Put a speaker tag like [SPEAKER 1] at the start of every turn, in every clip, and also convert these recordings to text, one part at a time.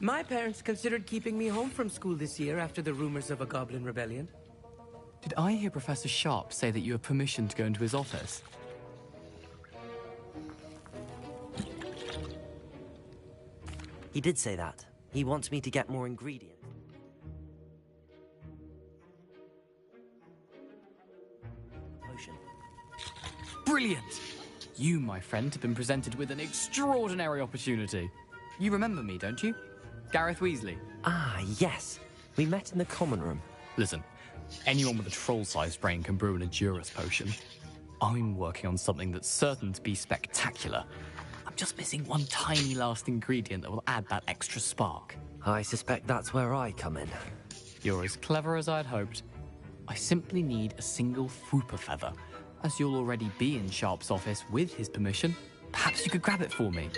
[SPEAKER 1] My parents considered keeping me home from school this year after the rumors of a goblin rebellion.
[SPEAKER 2] Did I hear Professor Sharp say that you have permission to go into his office?
[SPEAKER 3] He did say that. He wants me to get more ingredients. Potion.
[SPEAKER 2] Brilliant! You, my friend, have been presented with an extraordinary opportunity. You remember me, don't you? Gareth Weasley.
[SPEAKER 3] Ah, yes. We met in the common room.
[SPEAKER 2] Listen, anyone with a troll-sized brain can brew an Edurus potion. I'm working on something that's certain to be spectacular. I'm just missing one tiny last ingredient that will add that extra spark.
[SPEAKER 3] I suspect that's where I come in.
[SPEAKER 2] You're as clever as I'd hoped. I simply need a single Fwooper feather. As you'll already be in Sharp's office with his permission, perhaps you could grab it for me.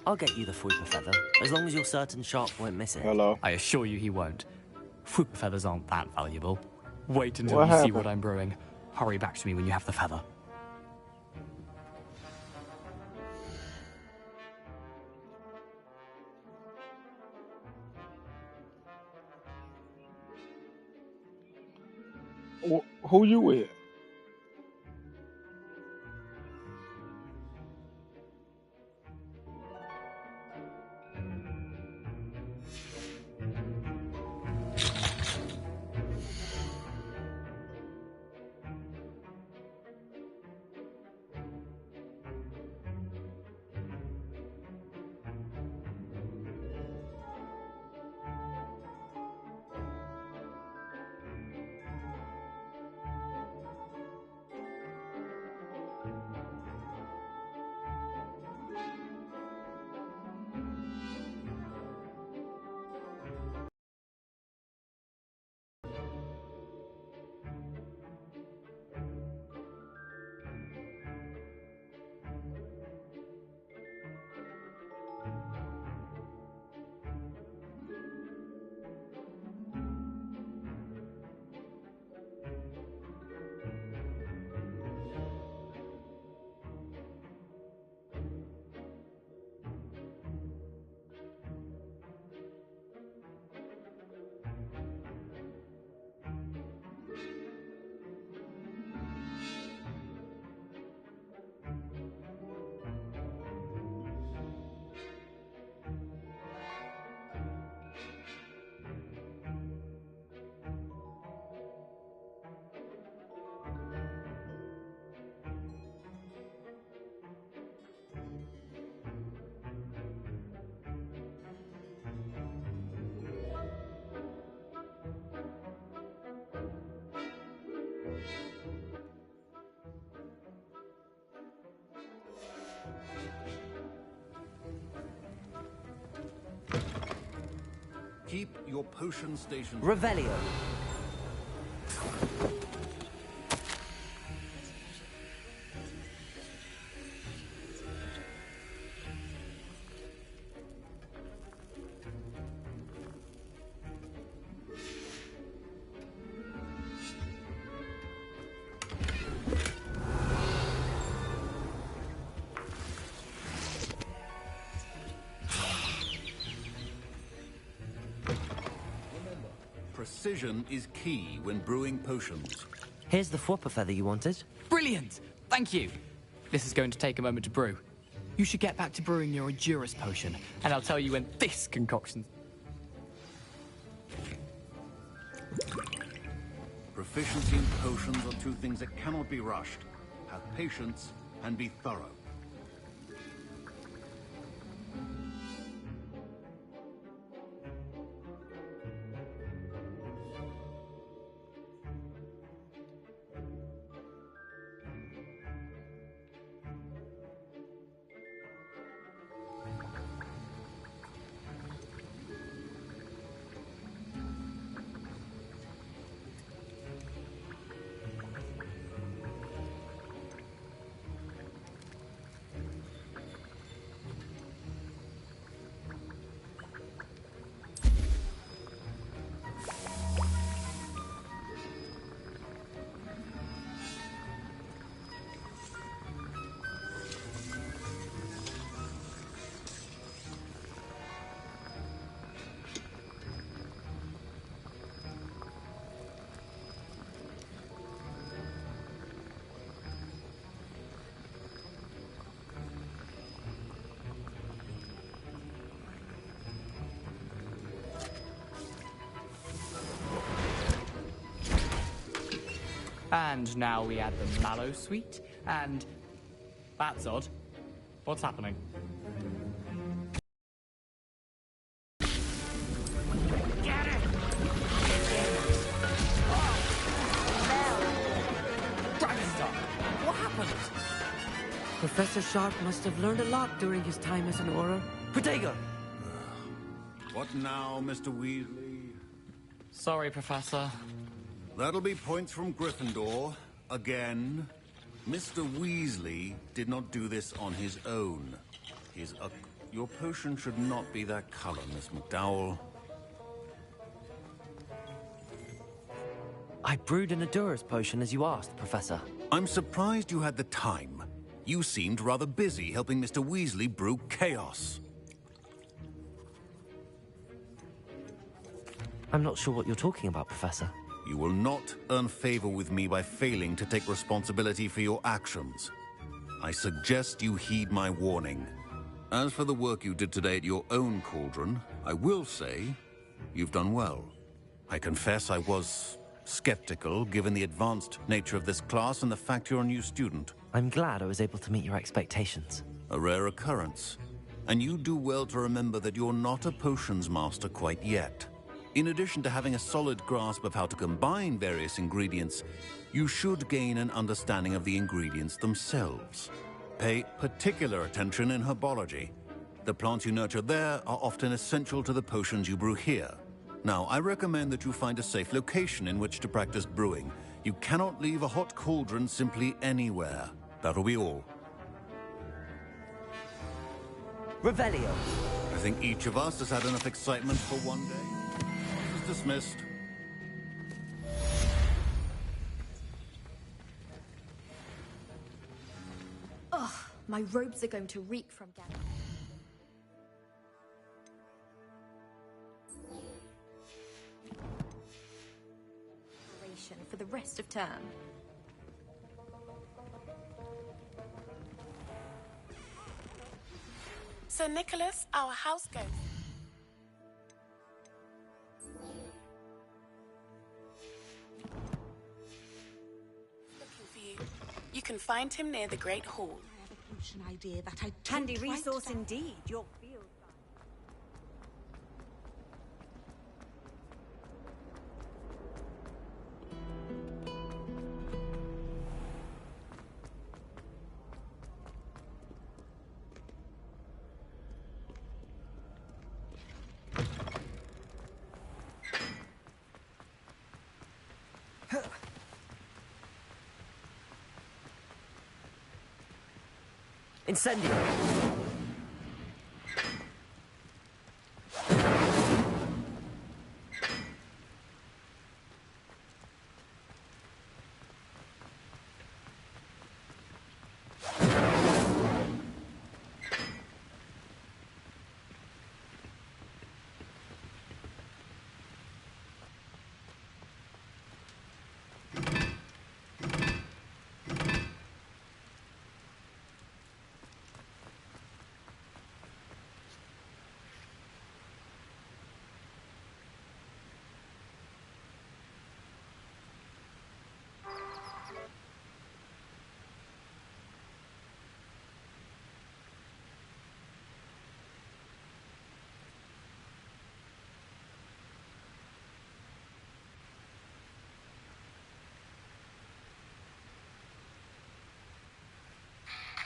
[SPEAKER 3] I'll get you the Fwooper feather, as long as you're certain Sharp won't miss it.
[SPEAKER 4] Hello.
[SPEAKER 2] I assure you he won't. Fwooper feathers aren't that valuable. Wait until
[SPEAKER 4] What
[SPEAKER 2] you see
[SPEAKER 4] happened?
[SPEAKER 2] what I'm brewing. Hurry back to me when you have the feather.
[SPEAKER 4] Who you with?
[SPEAKER 5] Keep your potion station.
[SPEAKER 3] Revelio.
[SPEAKER 5] Precision is key when brewing potions.
[SPEAKER 3] Here's the Fwooper feather you wanted.
[SPEAKER 2] Brilliant! Thank you! This is going to take a moment to brew. You should get back to brewing your Edurus potion, and I'll tell you when this concoction...
[SPEAKER 5] Proficiency in potions are two things that cannot be rushed. Have patience and be thorough.
[SPEAKER 2] And now we add the mallow sweet, and... That's odd. What's happening?
[SPEAKER 1] Get it!
[SPEAKER 2] Dragonstar! What happened?
[SPEAKER 1] Professor Sharp must have learned a lot during his time as an Auror.
[SPEAKER 3] Protego!
[SPEAKER 5] What now, Mr. Weasley?
[SPEAKER 2] Sorry, Professor.
[SPEAKER 5] That'll be points from Gryffindor. Again. Mr. Weasley did not do this on his own. Your potion should not be that color, Miss McDowell.
[SPEAKER 3] I brewed an Adura's potion as you asked, Professor.
[SPEAKER 5] I'm surprised you had the time. You seemed rather busy helping Mr. Weasley brew chaos.
[SPEAKER 3] I'm not sure what you're talking about, Professor.
[SPEAKER 5] You will not earn favor with me by failing to take responsibility for your actions. I suggest you heed my warning. As for the work you did today at your own cauldron, I will say you've done well. I confess I was skeptical, given the advanced nature of this class and the fact you're a new student.
[SPEAKER 3] I'm glad I was able to meet your expectations.
[SPEAKER 5] A rare occurrence. And you do well to remember that you're not a potions master quite yet. In addition to having a solid grasp of how to combine various ingredients, you should gain an understanding of the ingredients themselves. Pay particular attention in herbology. The plants you nurture there are often essential to the potions you brew here. Now, I recommend that you find a safe location in which to practice brewing. You cannot leave a hot cauldron simply anywhere. That'll be all.
[SPEAKER 3] Revelio!
[SPEAKER 5] I think each of us has had enough excitement for one day. Dismissed.
[SPEAKER 6] Ugh, my robes are going to reek from gas. For the rest of term.
[SPEAKER 7] Sir Nicholas, our house ghost. Looking for you. You can find him near the Great Hall.
[SPEAKER 8] I have a potion idea that I don't
[SPEAKER 9] Handy
[SPEAKER 8] write
[SPEAKER 9] resource
[SPEAKER 8] down.
[SPEAKER 9] indeed, your field guide.
[SPEAKER 3] Incendio!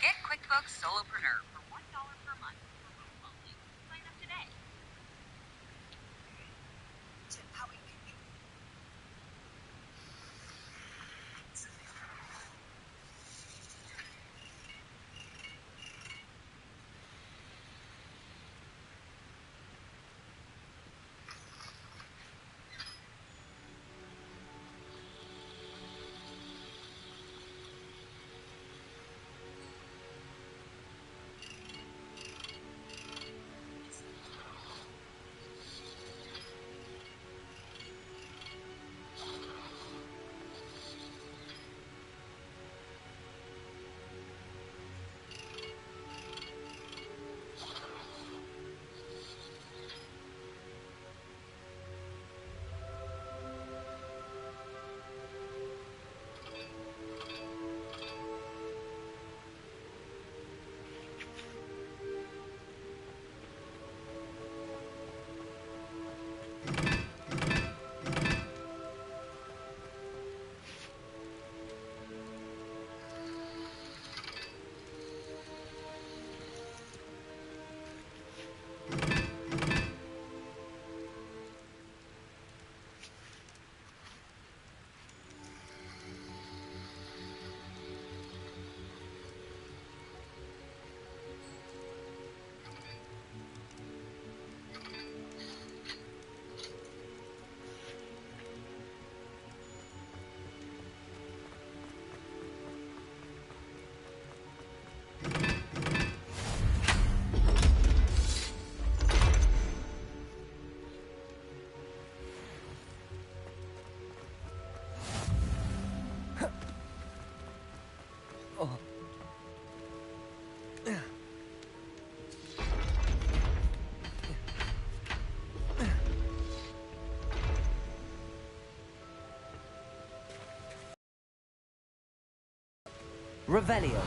[SPEAKER 10] Get QuickBooks Solopreneur for $1 per month for mobile only. Sign up today.
[SPEAKER 3] Revelio.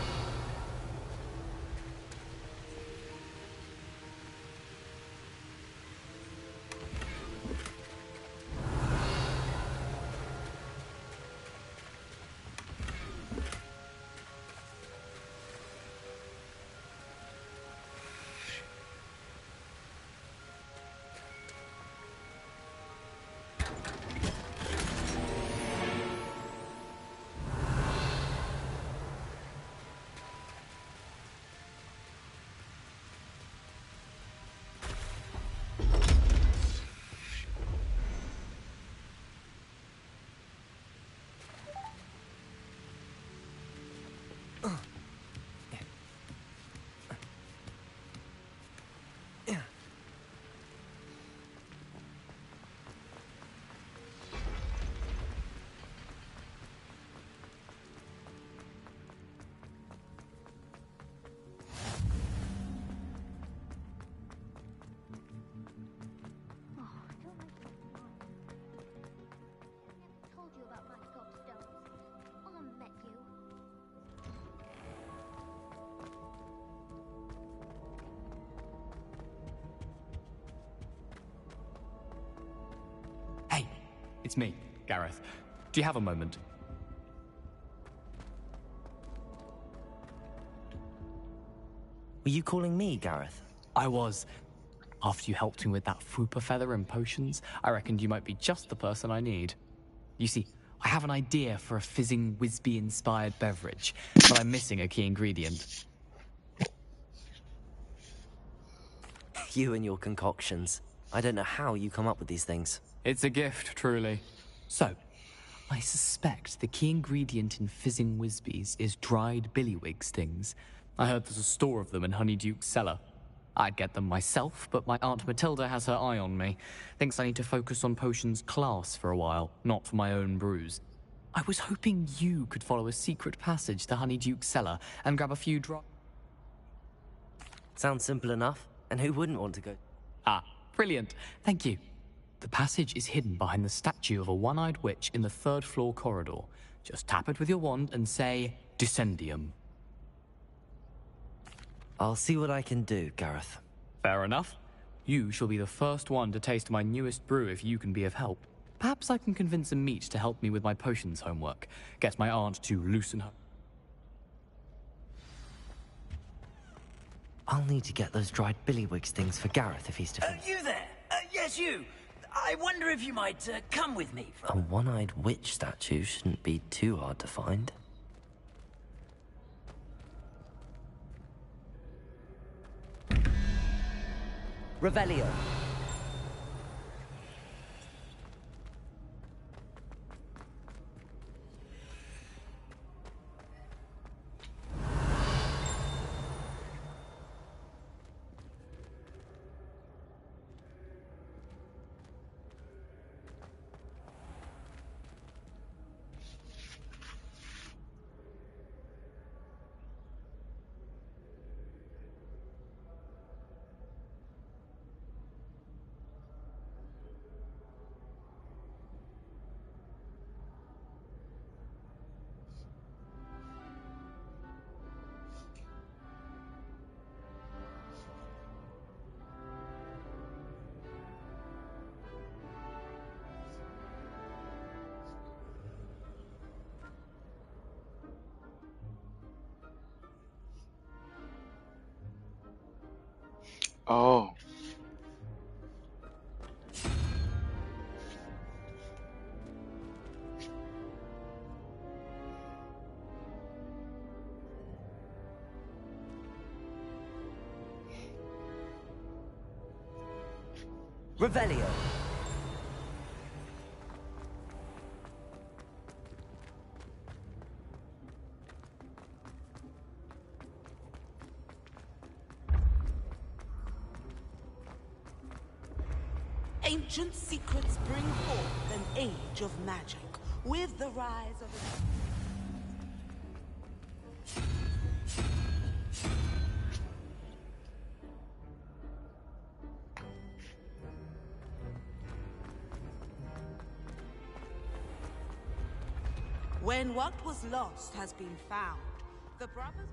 [SPEAKER 2] Hey, it's me, Gareth. Do you have a moment?
[SPEAKER 3] Were you calling me, Gareth?
[SPEAKER 2] I was. After you helped me with that Fupa feather and potions, I reckoned you might be just the person I need. You see, I have an idea for a fizzing Whizbee-inspired beverage, but I'm missing a key ingredient.
[SPEAKER 3] You and your concoctions. I don't know how you come up with these things.
[SPEAKER 2] It's a gift, truly. So, I suspect the key ingredient in fizzing Whizbees is dried billywig stings. I heard there's a store of them in Honeyduke's cellar. I'd get them myself, but my Aunt Matilda has her eye on me. Thinks I need to focus on potions class for a while, not for my own brews. I was hoping you could follow a secret passage to Honeyduke's cellar and grab a few
[SPEAKER 3] Sounds simple enough, and who wouldn't want to go?
[SPEAKER 2] Ah, brilliant. Thank you. The passage is hidden behind the statue of a one-eyed witch in the third-floor corridor. Just tap it with your wand and say, Descendium.
[SPEAKER 3] I'll see what I can do, Gareth.
[SPEAKER 2] Fair enough. You shall be the first one to taste my newest brew if you can be of help. Perhaps I can convince a meat to help me with my potions homework. Get my aunt to loosen her...
[SPEAKER 3] I'll need to get those dried billywig stings for Gareth if he's to finish.
[SPEAKER 9] You there? Yes, you. I wonder if you might come with me for...
[SPEAKER 3] A one-eyed witch statue shouldn't be too hard to find. Revelio.
[SPEAKER 4] Oh.
[SPEAKER 3] Revelio.
[SPEAKER 8] Ancient secrets bring forth an age of magic. With the rise of... When what was lost has been found, The proper...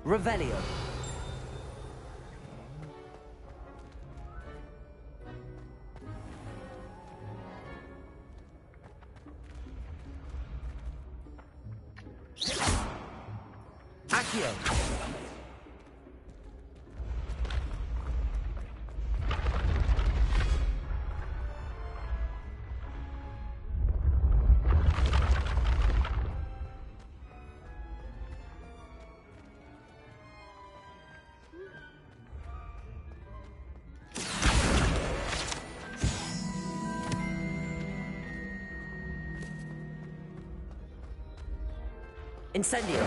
[SPEAKER 3] Revelio. Accio. Incendio.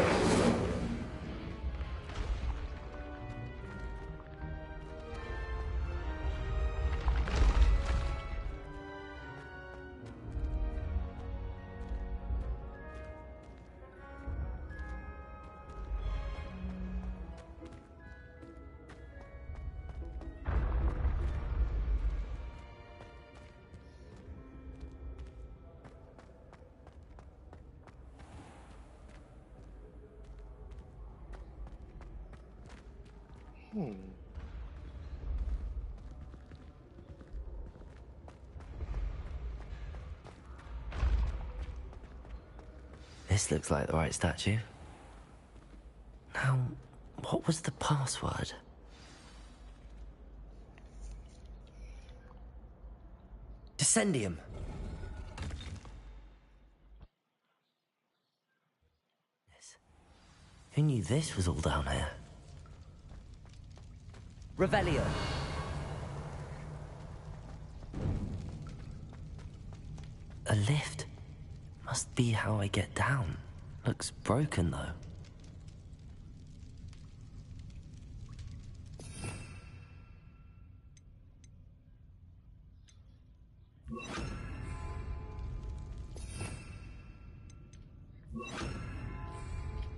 [SPEAKER 3] This looks like the right statue. Now, what was the password? Descendium. Who knew this was all down here? Revelio. A lift. Must be how I get down. Looks broken, though.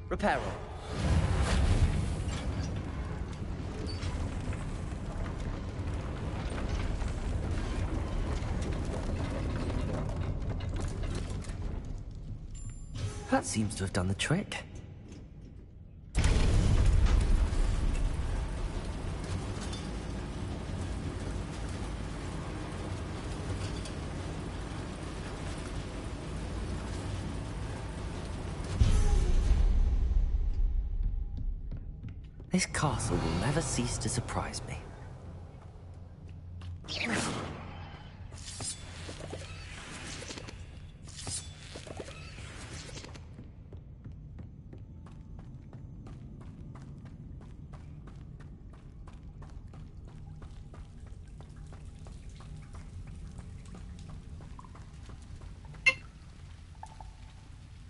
[SPEAKER 3] Reparo. That seems to have done the trick. This castle will never cease to surprise me.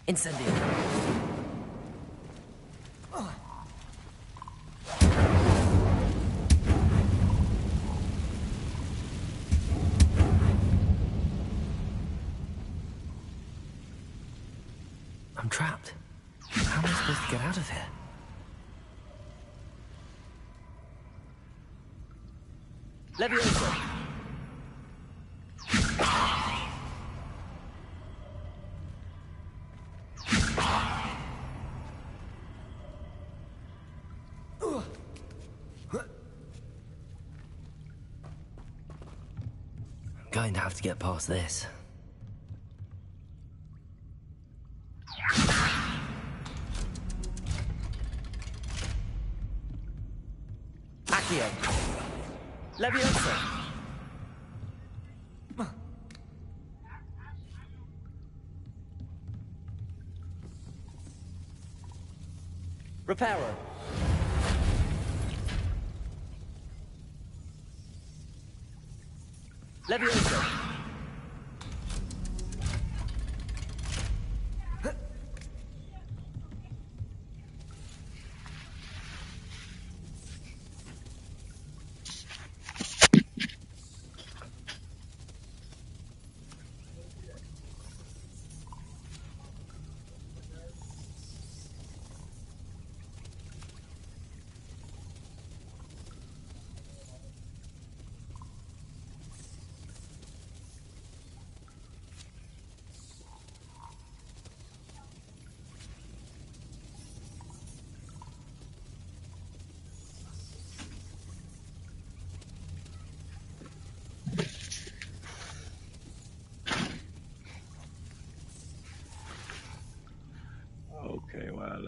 [SPEAKER 3] Incendio. I'm trapped. How am I supposed to get out of here? Leviosa. I'm going to have to get past this. Accio. Leviosa. Reparo. Leviosa.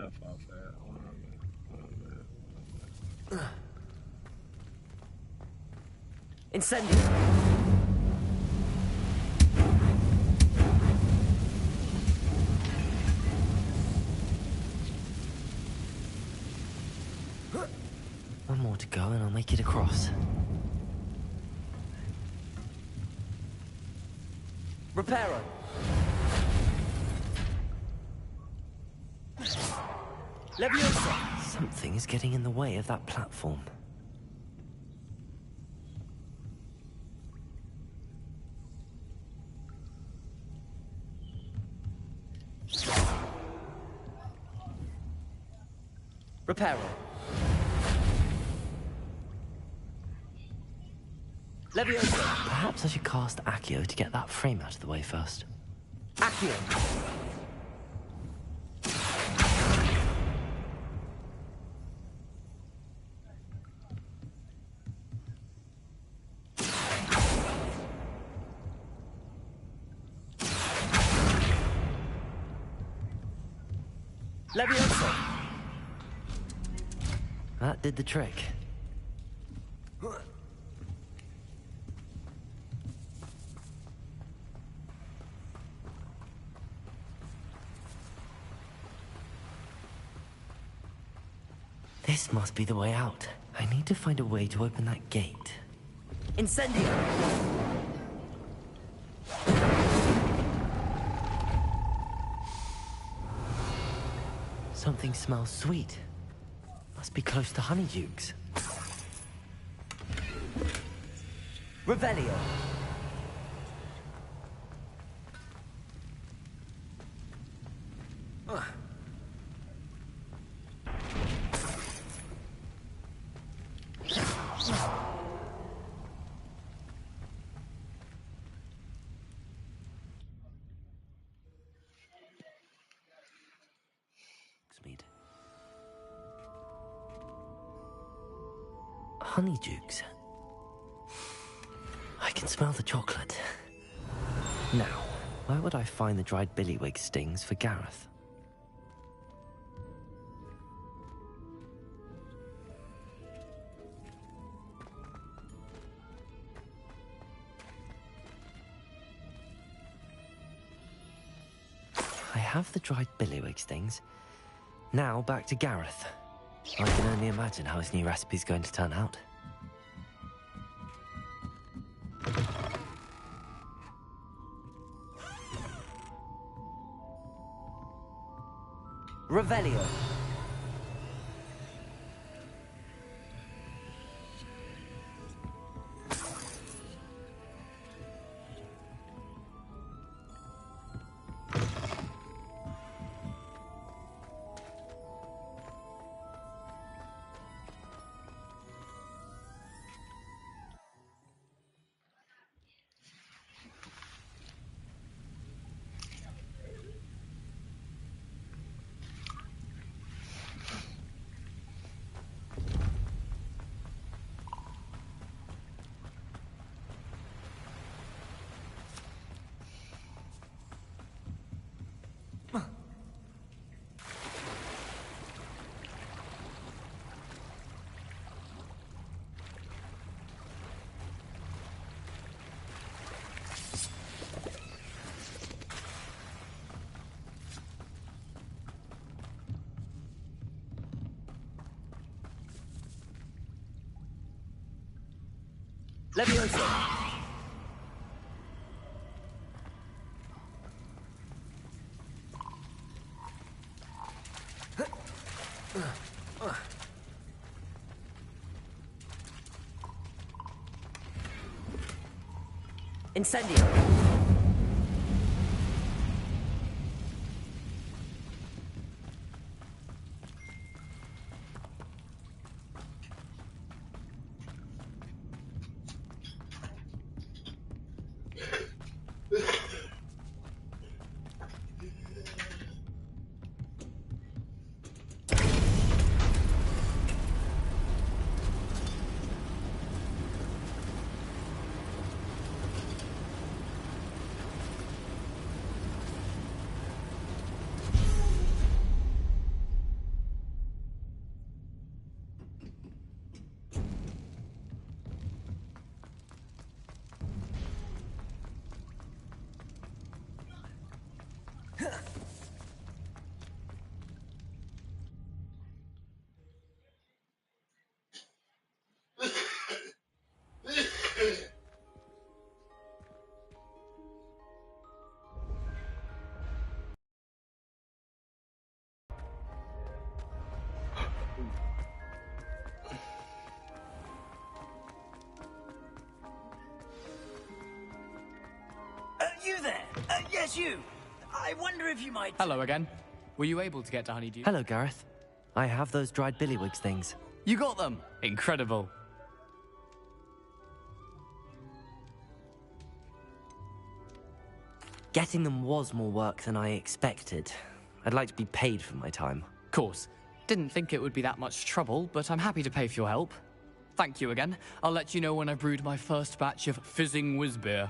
[SPEAKER 4] left off at. Hold on a minute.
[SPEAKER 3] Incendio! One more to go and I'll make it across. Reparo! Leviosa! Something is getting in the way of that platform. Reparo. Leviosa! Perhaps I should cast Accio to get that frame out of the way first. Accio! Leviosa! That did the trick. This must be the way out. I need to find a way to open that gate. Incendio! Something smells sweet. Must be close to Honeydukes. Revelio! Honeydukes. I can smell the chocolate. Now, where would I find the dried billywig stings for Gareth? I have the dried billywig stings. Now back to Gareth. I can only imagine how his new recipe's going to turn out. Revelio. Leviosa! Incendio!
[SPEAKER 9] it's you. I wonder if you might...
[SPEAKER 2] Hello again. Were you able to get to Honeydew?
[SPEAKER 3] Hello, Gareth. I have those dried billywigs things.
[SPEAKER 2] You got them! Incredible.
[SPEAKER 3] Getting them was more work than I expected. I'd like to be paid for my time.
[SPEAKER 2] Course. Didn't think it would be that much trouble, but I'm happy to pay for your help. Thank you again. I'll let you know when I've brewed my first batch of fizzing whiz-beer.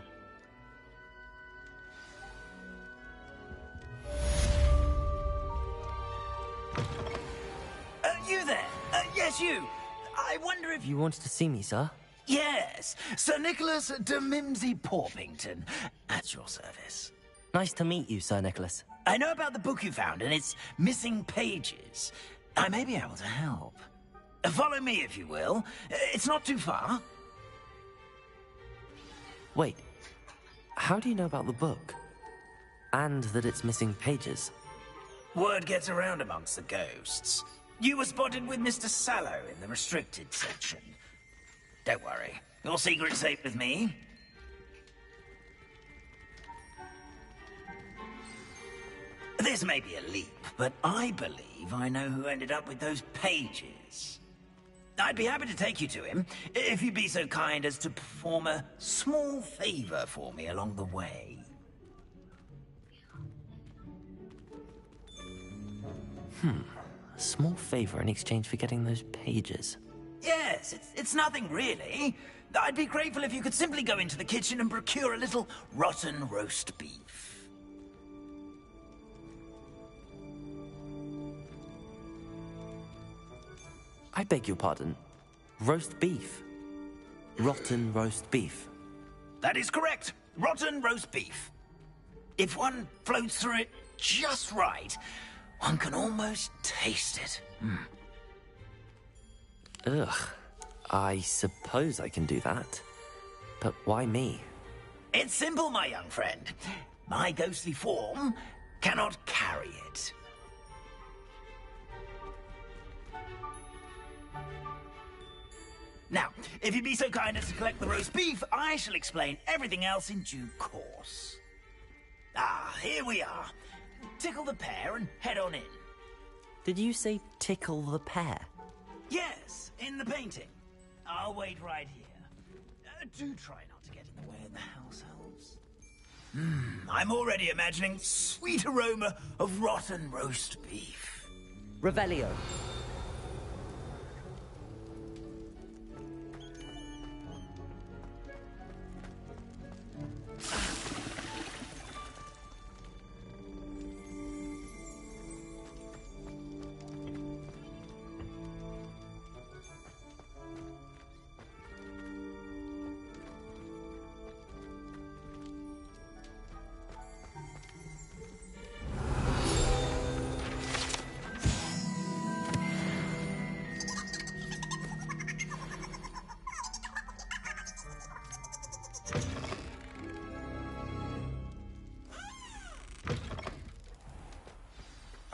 [SPEAKER 9] You there? Yes, you. I wonder if...
[SPEAKER 3] You wanted to see me, sir?
[SPEAKER 9] Yes, Sir Nicholas de Mimsy Porpington, at your service.
[SPEAKER 3] Nice to meet you, Sir Nicholas.
[SPEAKER 9] I know about the book you found and its missing pages. I may be able to help. Follow me, if you will. It's not too far.
[SPEAKER 3] Wait, how do you know about the book? And that it's missing pages?
[SPEAKER 9] Word gets around amongst the ghosts. You were spotted with Mr. Sallow in the restricted section. Don't worry, your secret's safe with me. This may be a leap, but I believe I know who ended up with those pages. I'd be happy to take you to him, if you'd be so kind as to perform a small favor for me along the way.
[SPEAKER 3] A small favor in exchange for getting those pages.
[SPEAKER 9] Yes, it's nothing really. I'd be grateful if you could simply go into the kitchen and procure a little rotten roast beef.
[SPEAKER 3] I beg your pardon. Roast beef. Rotten roast beef.
[SPEAKER 9] That is correct. Rotten roast beef. If one floats through it just right, one can almost taste it.
[SPEAKER 3] Ugh. I suppose I can do that. But why me?
[SPEAKER 9] It's simple, my young friend. My ghostly form cannot carry it. Now, if you'd be so kind as to collect the roast beef, I shall explain everything else in due course. Ah, here we are. Tickle the pear and head on in.
[SPEAKER 3] Did you say tickle the pear?
[SPEAKER 9] Yes, in the painting. I'll wait right here. Do try not to get in the way of the house elves. I'm already imagining sweet aroma of rotten roast beef.
[SPEAKER 3] Revelio.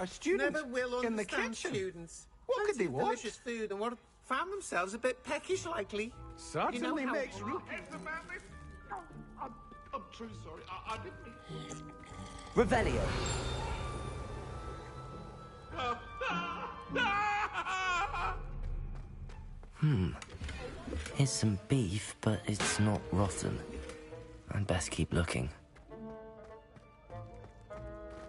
[SPEAKER 1] A student
[SPEAKER 11] Never will
[SPEAKER 1] in the
[SPEAKER 11] understand
[SPEAKER 1] kitchen.
[SPEAKER 11] students.
[SPEAKER 1] What could they
[SPEAKER 11] Fancy
[SPEAKER 1] want?
[SPEAKER 11] delicious food and found themselves a bit peckish, likely.
[SPEAKER 1] Certainly makes room.
[SPEAKER 4] I'm truly sorry. I didn't mean...
[SPEAKER 3] Revelio. Here's some beef, but it's not rotten. I'd best keep looking.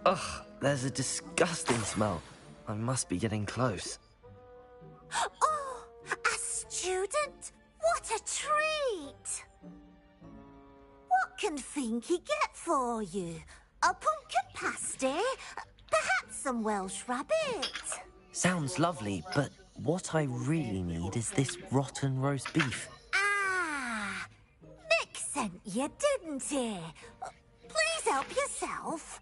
[SPEAKER 3] Ugh, there's a disgusting smell. I must be getting close.
[SPEAKER 12] Oh, a student? What a treat! What can Finky get for you? A pumpkin pasty? Perhaps some Welsh rabbit?
[SPEAKER 3] Sounds lovely, but what I really need is this rotten roast beef.
[SPEAKER 12] Ah, Nick sent you, didn't he? Please help yourself.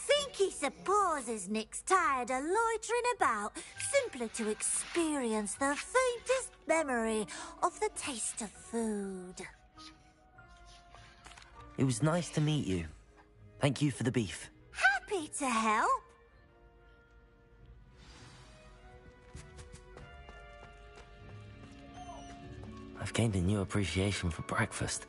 [SPEAKER 12] Finky supposes Nick's tired of loitering about, simply to experience the faintest memory of the taste of food.
[SPEAKER 3] It was nice to meet you. Thank you for the beef.
[SPEAKER 12] Happy to help.
[SPEAKER 3] I've gained a new appreciation for breakfast.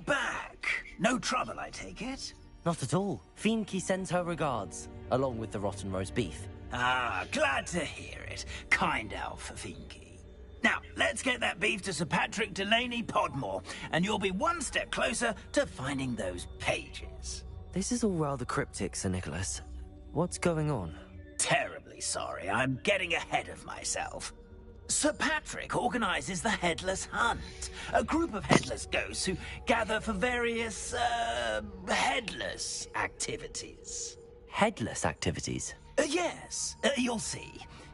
[SPEAKER 9] you're back. No trouble, I take it?
[SPEAKER 3] Not at all. Fienke sends her regards, along with the rotten roast beef.
[SPEAKER 9] Ah, glad to hear it. Kind elf, Fienke. Now, let's get that beef to Sir Patrick Delaney Podmore, and you'll be one step closer to finding those pages.
[SPEAKER 3] This is all rather cryptic, Sir Nicholas. What's going on?
[SPEAKER 9] Terribly sorry, I'm getting ahead of myself. Sir Patrick organizes the Headless Hunt, a group of headless ghosts who gather for various, headless activities.
[SPEAKER 3] Headless activities?
[SPEAKER 9] Yes, you'll see.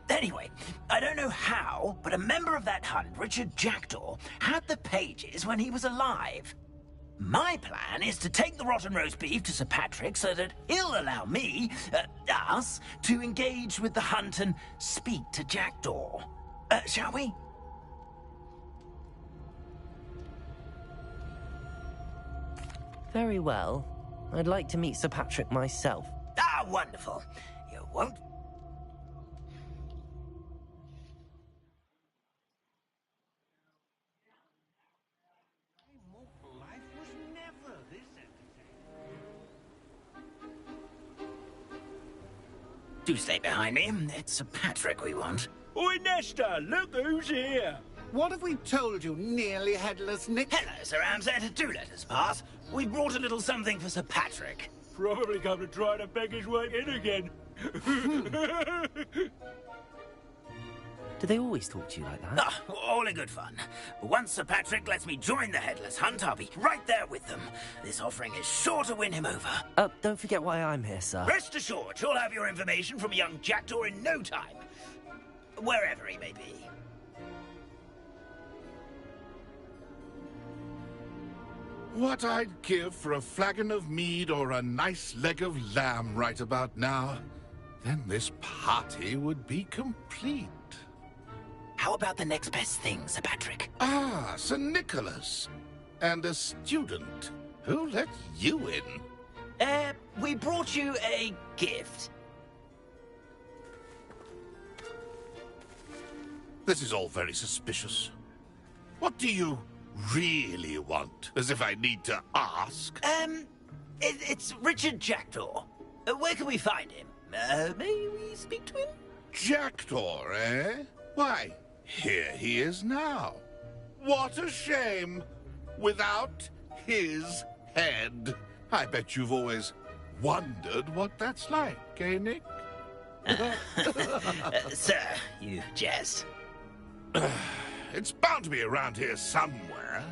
[SPEAKER 9] Anyway, I don't know how, but a member of that hunt, Richard Jackdaw, had the pages when he was alive. My plan is to take the rotten roast beef to Sir Patrick so that he'll allow me, us, to engage with the hunt and speak to Jackdaw. Shall we?
[SPEAKER 3] Very well. I'd like to meet Sir Patrick myself.
[SPEAKER 9] Ah, wonderful. You won't... Do stay behind me. It's Sir Patrick we want.
[SPEAKER 11] Oi, Nesta, look who's here. What have we told you, nearly headless Nick?
[SPEAKER 9] Hello, Sir Ramsay. Do let us pass. We brought a little something for Sir Patrick.
[SPEAKER 11] Probably come to try to beg his way in again.
[SPEAKER 3] Do they always talk to you like that?
[SPEAKER 9] Ah, all in good fun. Once Sir Patrick lets me join the Headless Hunt, I'll be right there with them. This offering is sure to win him over.
[SPEAKER 3] Don't forget why I'm here, sir.
[SPEAKER 9] Rest assured, you'll have your information from young Jackdaw in no time. Wherever he may be.
[SPEAKER 4] What I'd give for a flagon of mead or a nice leg of lamb right about now. Then this party would be complete.
[SPEAKER 9] How about the next best thing, Sir Patrick?
[SPEAKER 4] Ah, Sir Nicholas. And a student. Who let you in?
[SPEAKER 9] We brought you a gift.
[SPEAKER 4] This is all very suspicious. What do you really want? As if I need to ask.
[SPEAKER 9] It's Richard Jackdaw. Where can we find him? May we speak to him?
[SPEAKER 4] Jackdaw, eh? Why, here he is now. What a shame. Without his head. I bet you've always wondered what that's like, eh, Nick?
[SPEAKER 9] Sir, you jest.
[SPEAKER 4] It's bound to be around here somewhere.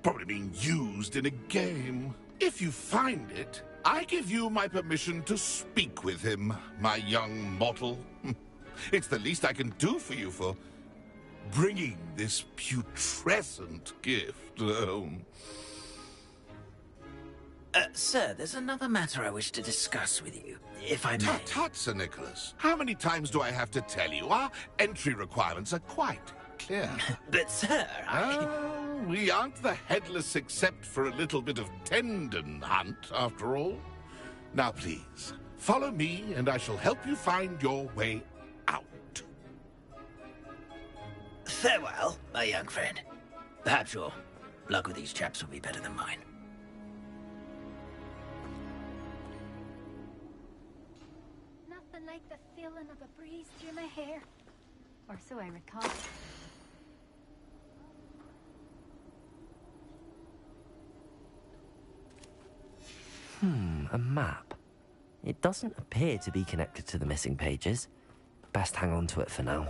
[SPEAKER 4] Probably being used in a game. If you find it, I give you my permission to speak with him, my young mortal. It's the least I can do for you for bringing this putrescent gift home.
[SPEAKER 9] Sir, there's another matter I wish to discuss with you, if I may.
[SPEAKER 4] Tut, tut, Sir Nicholas. How many times do I have to tell you? Our entry requirements are quite clear.
[SPEAKER 9] But, sir,
[SPEAKER 4] we aren't the headless except for a little bit of tendon hunt, after all. Now, please, follow me, and I shall help you find your way out.
[SPEAKER 9] Farewell, my young friend. Perhaps your luck with these chaps will be better than mine.
[SPEAKER 13] Nothing like the feeling of a breeze through my hair. Or so I recall.
[SPEAKER 3] A map. It doesn't appear to be connected to the missing pages. Best hang on to it for now.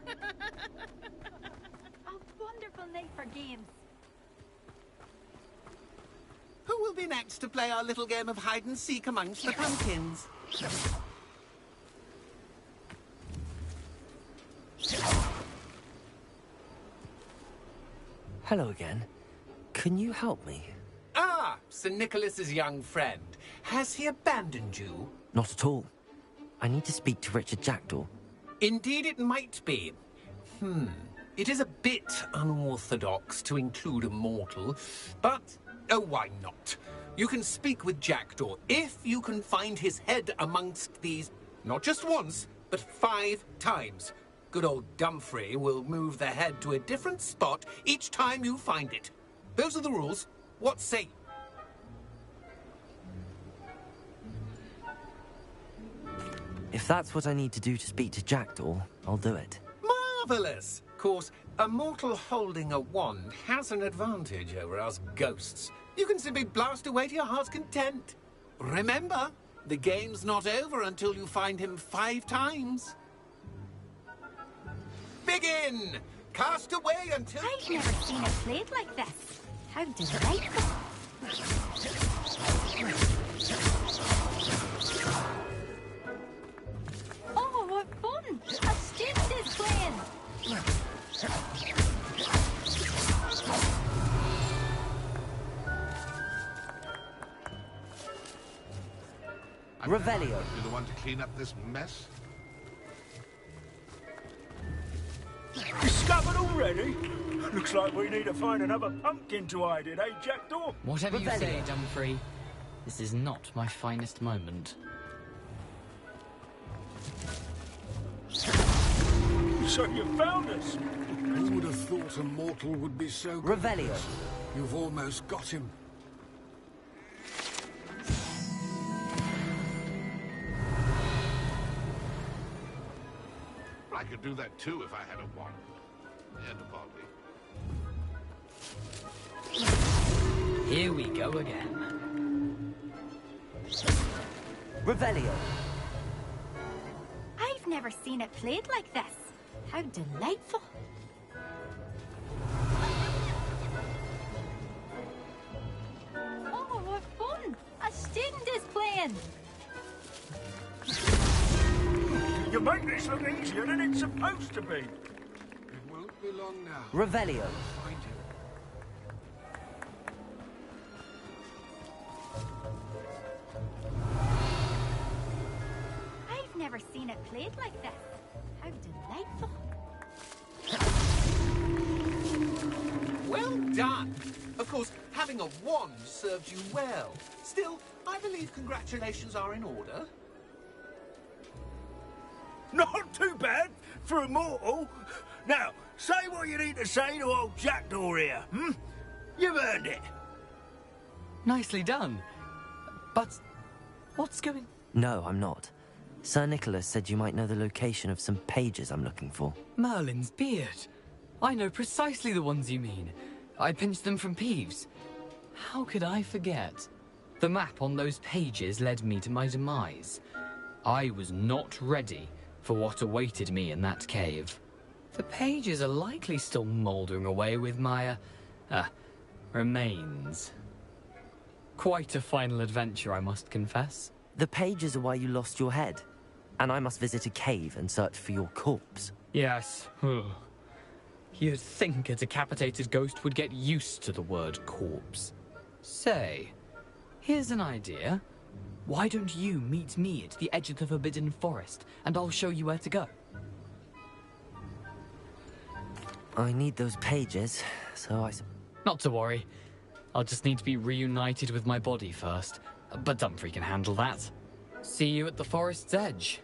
[SPEAKER 13] A wonderful night for games.
[SPEAKER 11] Who will be next to play our little game of hide and seek amongst the pumpkins?
[SPEAKER 3] Hello again. Can you help me?
[SPEAKER 14] Ah, Sir Nicholas's young friend. Has he abandoned you?
[SPEAKER 3] Not at all. I need to speak to Richard Jackdaw.
[SPEAKER 14] Indeed it might be. It is a bit unorthodox to include a mortal, but oh, why not? You can speak with Jackdaw if you can find his head amongst these, not just once, but 5 times. Good old Dumfrey will move the head to a different spot each time you find it. Those are the rules. What say?
[SPEAKER 3] If that's what I need to do to speak to Jackdaw, I'll do it.
[SPEAKER 14] Marvellous! Of course, a mortal holding a wand has an advantage over us ghosts. You can simply blast away to your heart's content. Remember, the game's not over until you find him 5 times. Begin! Cast away until...
[SPEAKER 13] I've never seen it played like this. How delightful. Oh, what fun! A student is playing!
[SPEAKER 3] Revelio.
[SPEAKER 4] You're the one to clean up this mess?
[SPEAKER 15] Discovered already? Looks like we need to find another pumpkin to hide in, eh, Jackdaw?
[SPEAKER 2] Whatever you say, Dumfrey. This is not my finest moment.
[SPEAKER 15] So you found us?
[SPEAKER 11] Who would have thought a mortal would be so good?
[SPEAKER 3] Revelio.
[SPEAKER 11] You've almost got him.
[SPEAKER 4] I could do that too if I had a wand. And a body.
[SPEAKER 2] Here we go again.
[SPEAKER 3] Revelio.
[SPEAKER 13] I've never seen it played like this. How delightful. Oh, what fun! A student is playing!
[SPEAKER 15] You make this look easier than it's supposed to be.
[SPEAKER 11] It won't be long now.
[SPEAKER 3] Revelio.
[SPEAKER 11] Find him.
[SPEAKER 13] I've never seen it played like this. How delightful.
[SPEAKER 14] Well done! Of course, having a wand served you well. Still, I believe congratulations are in order.
[SPEAKER 15] Not too bad for a mortal. Now, say what you need to say to old Jackdaw here, hmm? You've earned it.
[SPEAKER 2] Nicely done. But what's going...
[SPEAKER 3] No, I'm not. Sir Nicholas said you might know the location of some pages I'm looking for.
[SPEAKER 2] Merlin's beard. I know precisely the ones you mean. I pinched them from Peeves. How could I forget? The map on those pages led me to my demise. I was not ready for what awaited me in that cave. The pages are likely still mouldering away with my, remains. Quite a final adventure, I must confess.
[SPEAKER 3] The pages are why you lost your head. And I must visit a cave and search for your corpse.
[SPEAKER 2] Yes. You'd think a decapitated ghost would get used to the word corpse. Say, here's an idea. Why don't you meet me at the edge of the Forbidden Forest, and I'll show you where to go?
[SPEAKER 3] I need those pages, so I...
[SPEAKER 2] Not to worry. I'll just need to be reunited with my body first. But Dumfrey can handle that. See you at the forest's edge.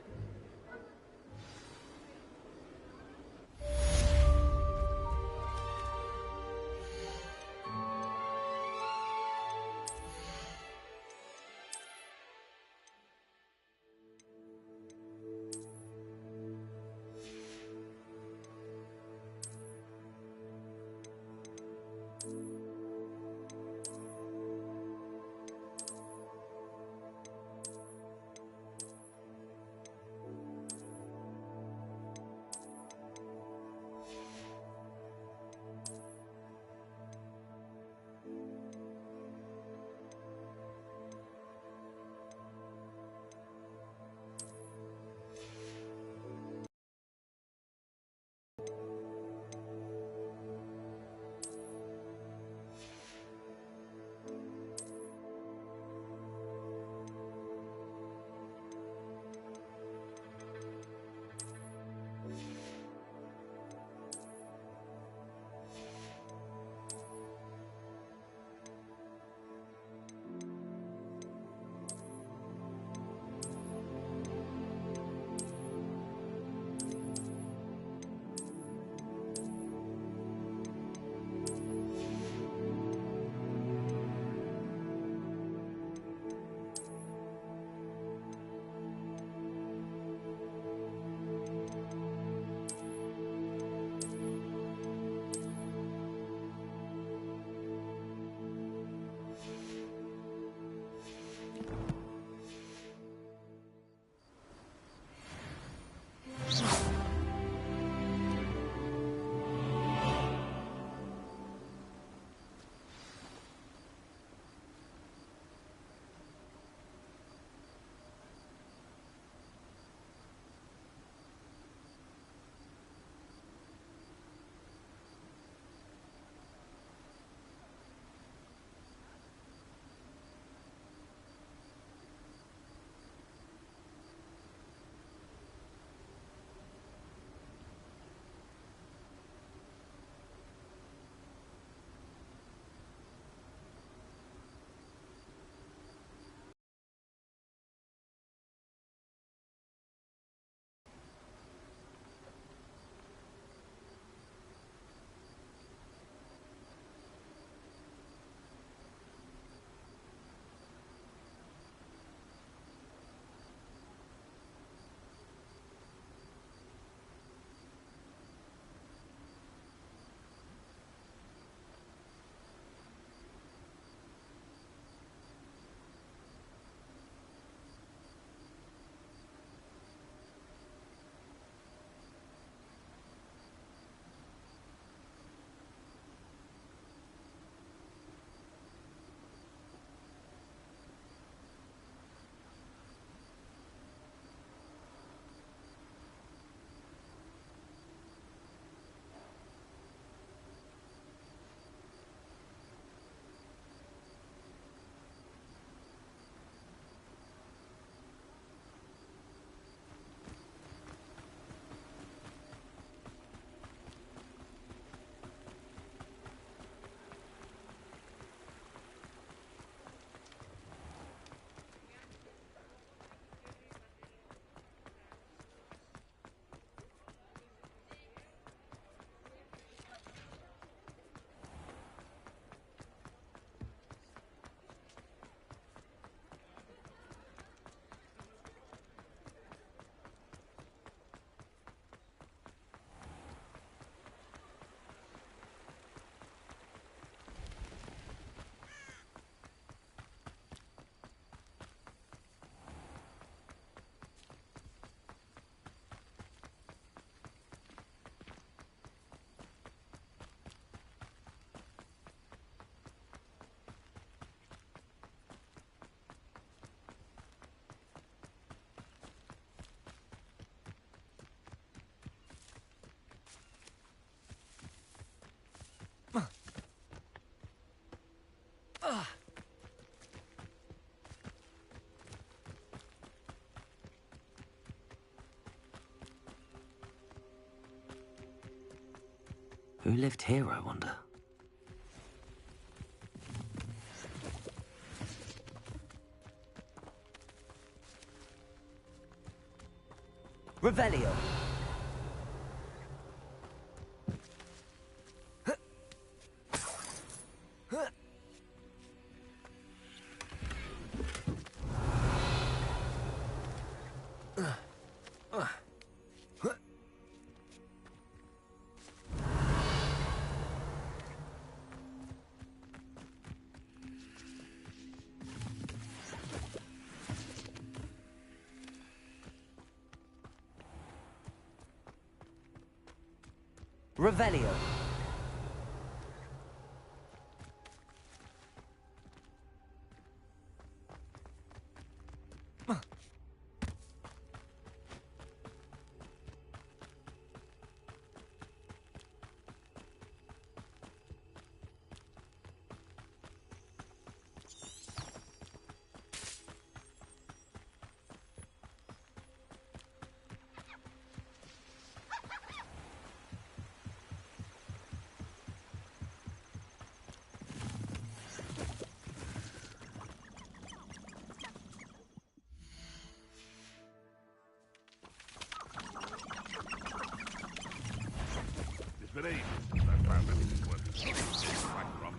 [SPEAKER 3] Who lived here, I wonder? Revelio. Revelio.
[SPEAKER 4] It's been ages since I found anything worth my crop.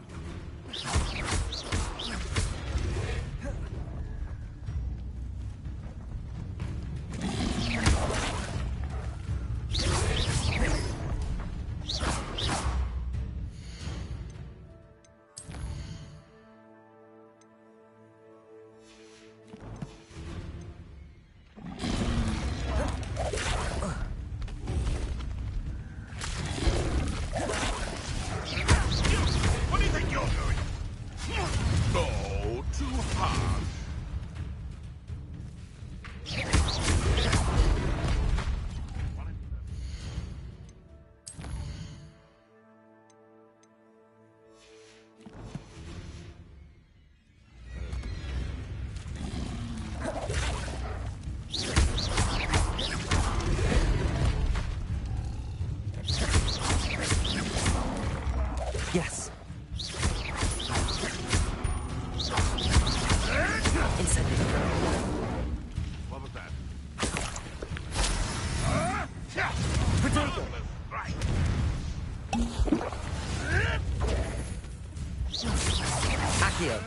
[SPEAKER 3] Yes.
[SPEAKER 4] What was that?
[SPEAKER 3] Potato.
[SPEAKER 4] Right.
[SPEAKER 3] Accio.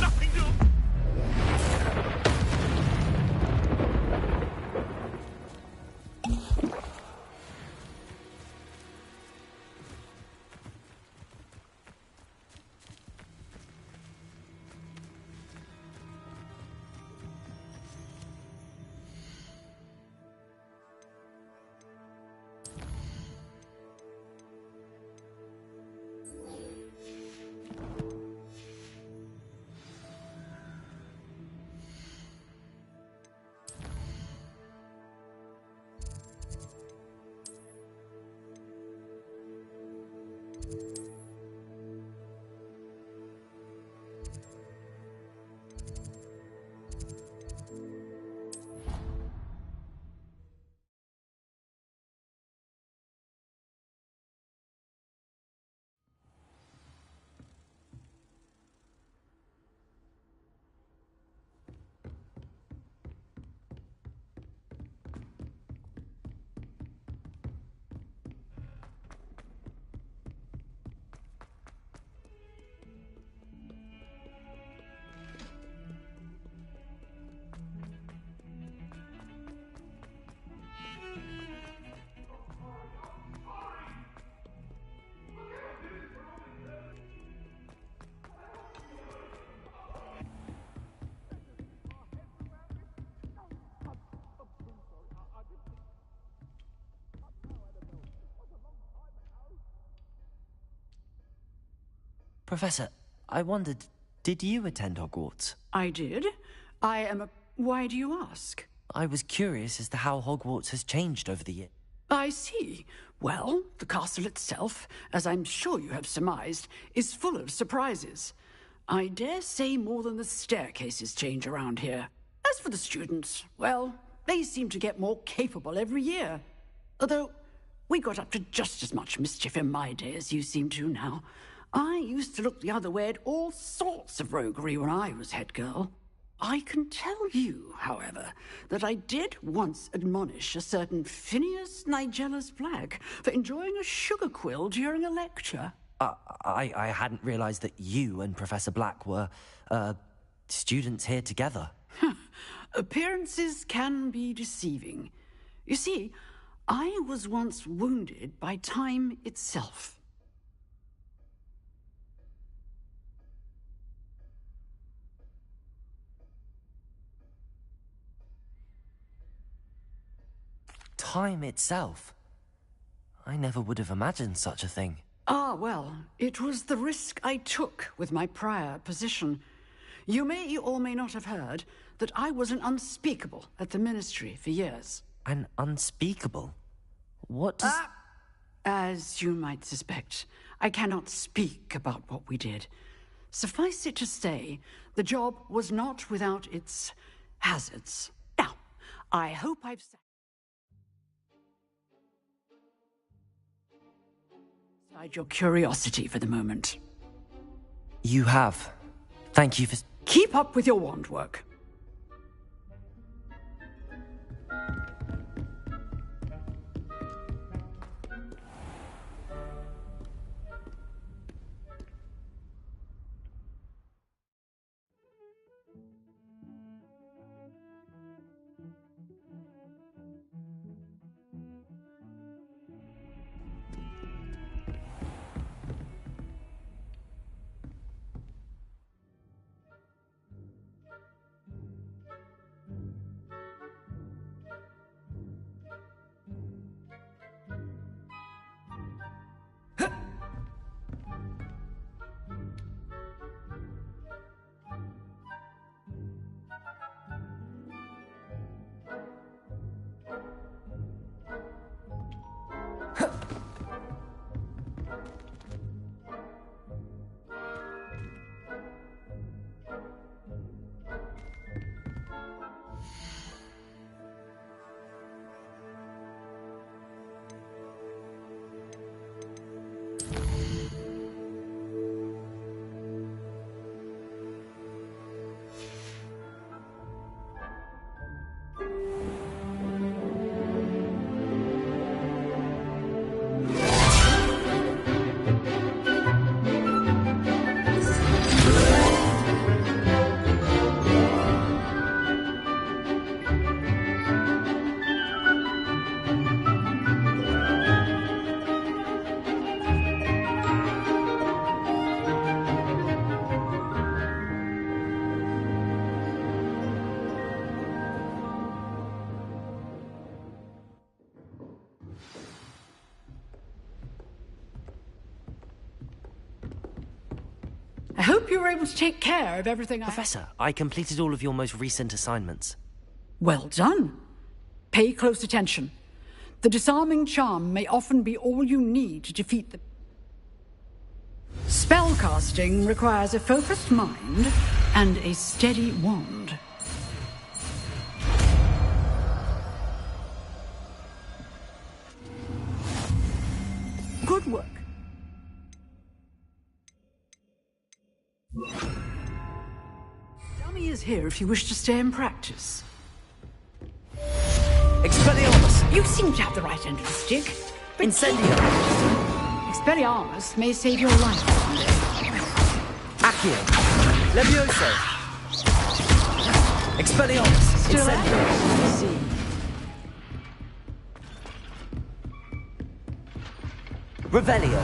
[SPEAKER 4] Nothing to...
[SPEAKER 3] Professor, I wondered, did you attend Hogwarts?
[SPEAKER 16] I did. I am a... Why do you ask?
[SPEAKER 3] I was curious as to how Hogwarts has changed over the years.
[SPEAKER 16] I see. Well, the castle itself, as I'm sure you have surmised, is full of surprises. I dare say more than the staircases change around here. As for the students, well, They seem to get more capable every year. Although, we got up to just as much mischief in my day as you seem to now. I used to look the other way at all sorts of roguery when I was head girl. I can tell you, however, that I did once admonish a certain Phineas Nigellus Black for enjoying a sugar quill during a lecture.
[SPEAKER 3] I hadn't realized that you and Professor Black were, students here together.
[SPEAKER 16] Appearances can be deceiving. You see, I was once wounded by time itself.
[SPEAKER 3] Time itself? I never would have imagined such a thing.
[SPEAKER 16] Ah, well, it was the risk I took with my prior position. You may or may not have heard that I was an unspeakable at the Ministry for years.
[SPEAKER 3] An unspeakable? What does...
[SPEAKER 16] As you might suspect, I cannot speak about what we did. Suffice it to say, the job was not without its hazards. Now, I hope I've satisfied your curiosity for the moment.
[SPEAKER 3] You have. Thank you for...
[SPEAKER 16] Keep up with your wand work. I hope you were able to take care of everything.
[SPEAKER 3] Professor, I completed all of your most recent assignments.
[SPEAKER 16] Well done. Pay close attention. The disarming charm may often be all you need to defeat the... Spellcasting requires a focused mind and a steady wand. Good work. Dummy is here if you wish to stay and practice.
[SPEAKER 3] Expelliarmus!
[SPEAKER 16] You seem to have the right end of the stick.
[SPEAKER 3] Incendio!
[SPEAKER 16] Expelliarmus may save your life someday.
[SPEAKER 3] Accio! Levioso! Expelliarmus!
[SPEAKER 16] Still
[SPEAKER 3] Incendio!
[SPEAKER 16] see.
[SPEAKER 3] Revelio!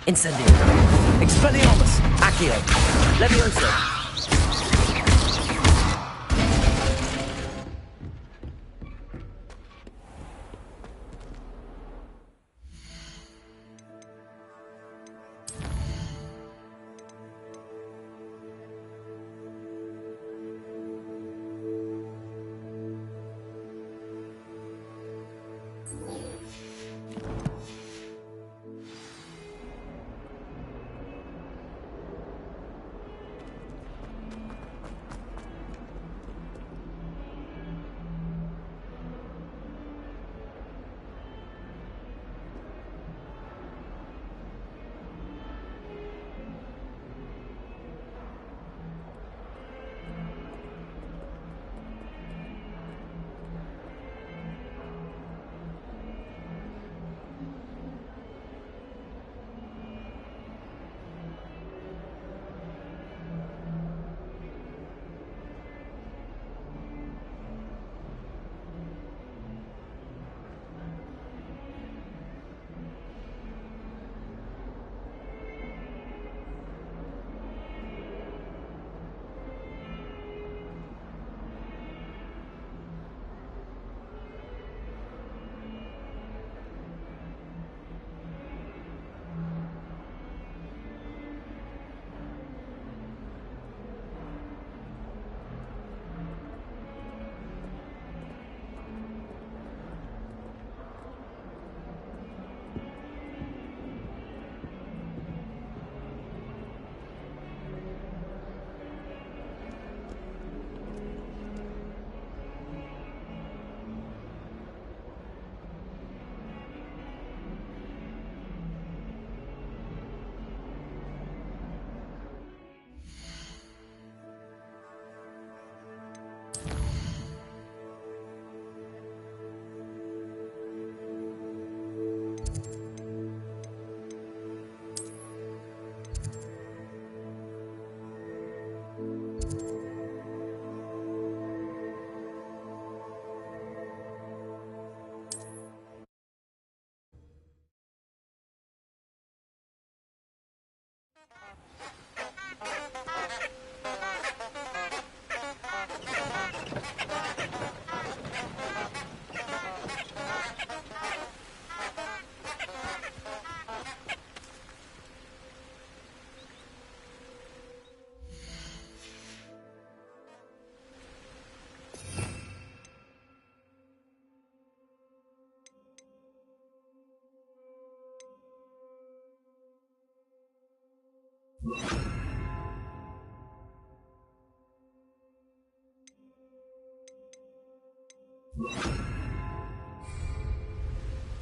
[SPEAKER 3] Incendio! Expelliarmus! Accio! Levioso!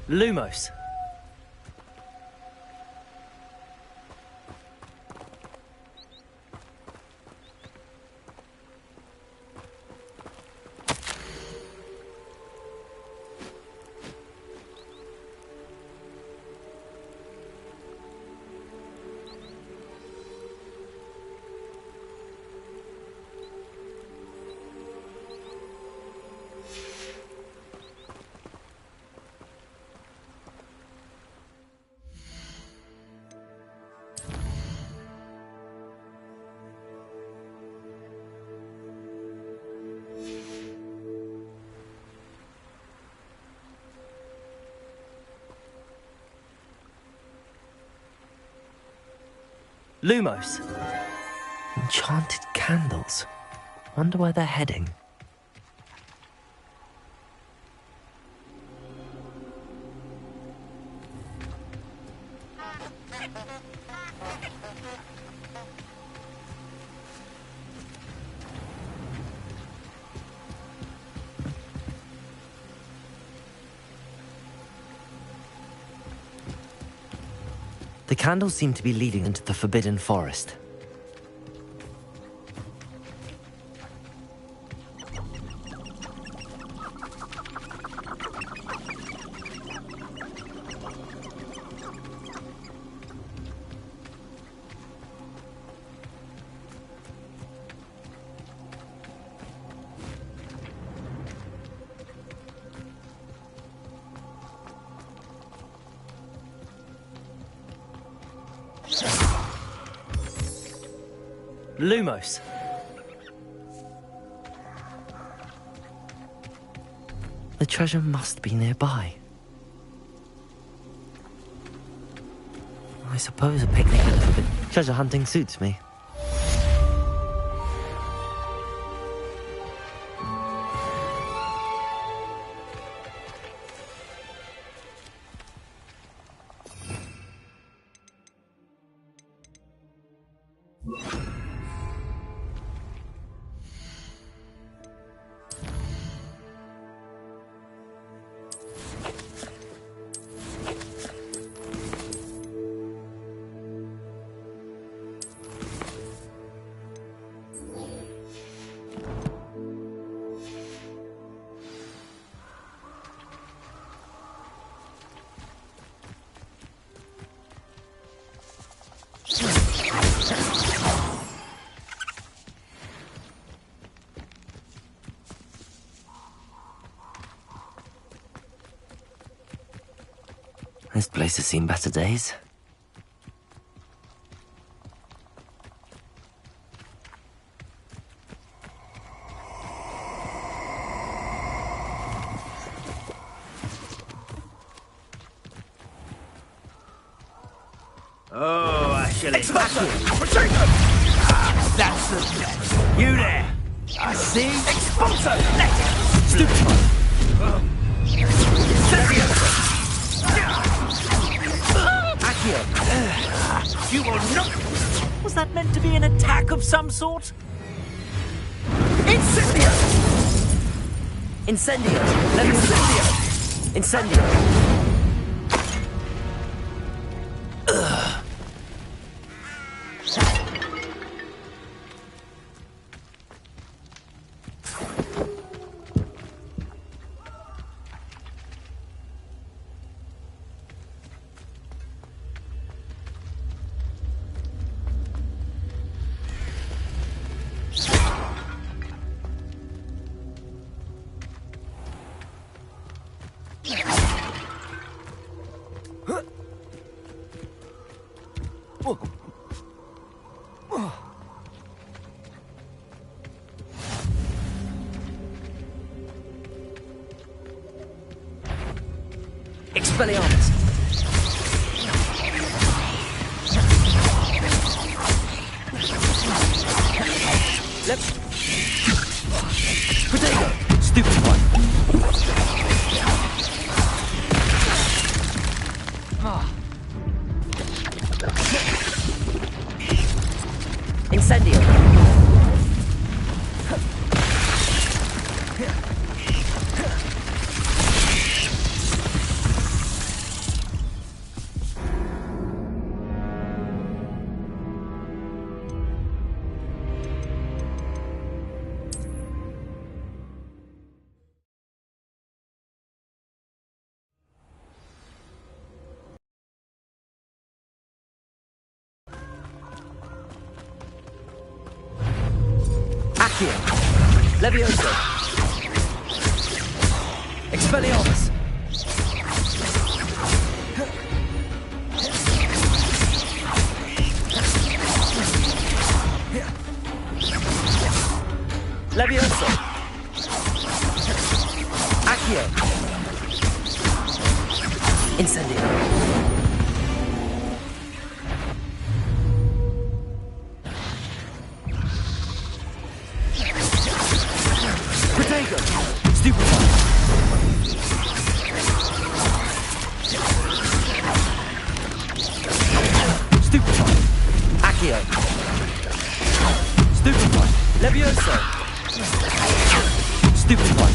[SPEAKER 3] Lumos. Lumos. Enchanted candles. Wonder where they're heading. The candles seem to be leading into the Forbidden Forest. Lumos. The treasure must be nearby. I suppose a picnic at the Forbidden... Treasure hunting suits me. This place has seen better days.
[SPEAKER 15] Oh, actually.
[SPEAKER 11] Expulsor!
[SPEAKER 15] That's the best. You there. I see.
[SPEAKER 11] Expulsor!
[SPEAKER 15] Stupid. You will not. Was that meant to be an attack of some sort?
[SPEAKER 3] Incendio! Incendio! Let me Incendio! Incendio! Expelliarmus! Potato! Stupid one! Incendio! Accio! Levioso! Expelliarmus! Levioso! Accio! Incendio! Protego! Stupefy! Stupefy! Accio! Stupefy! Levioso! Stupefy!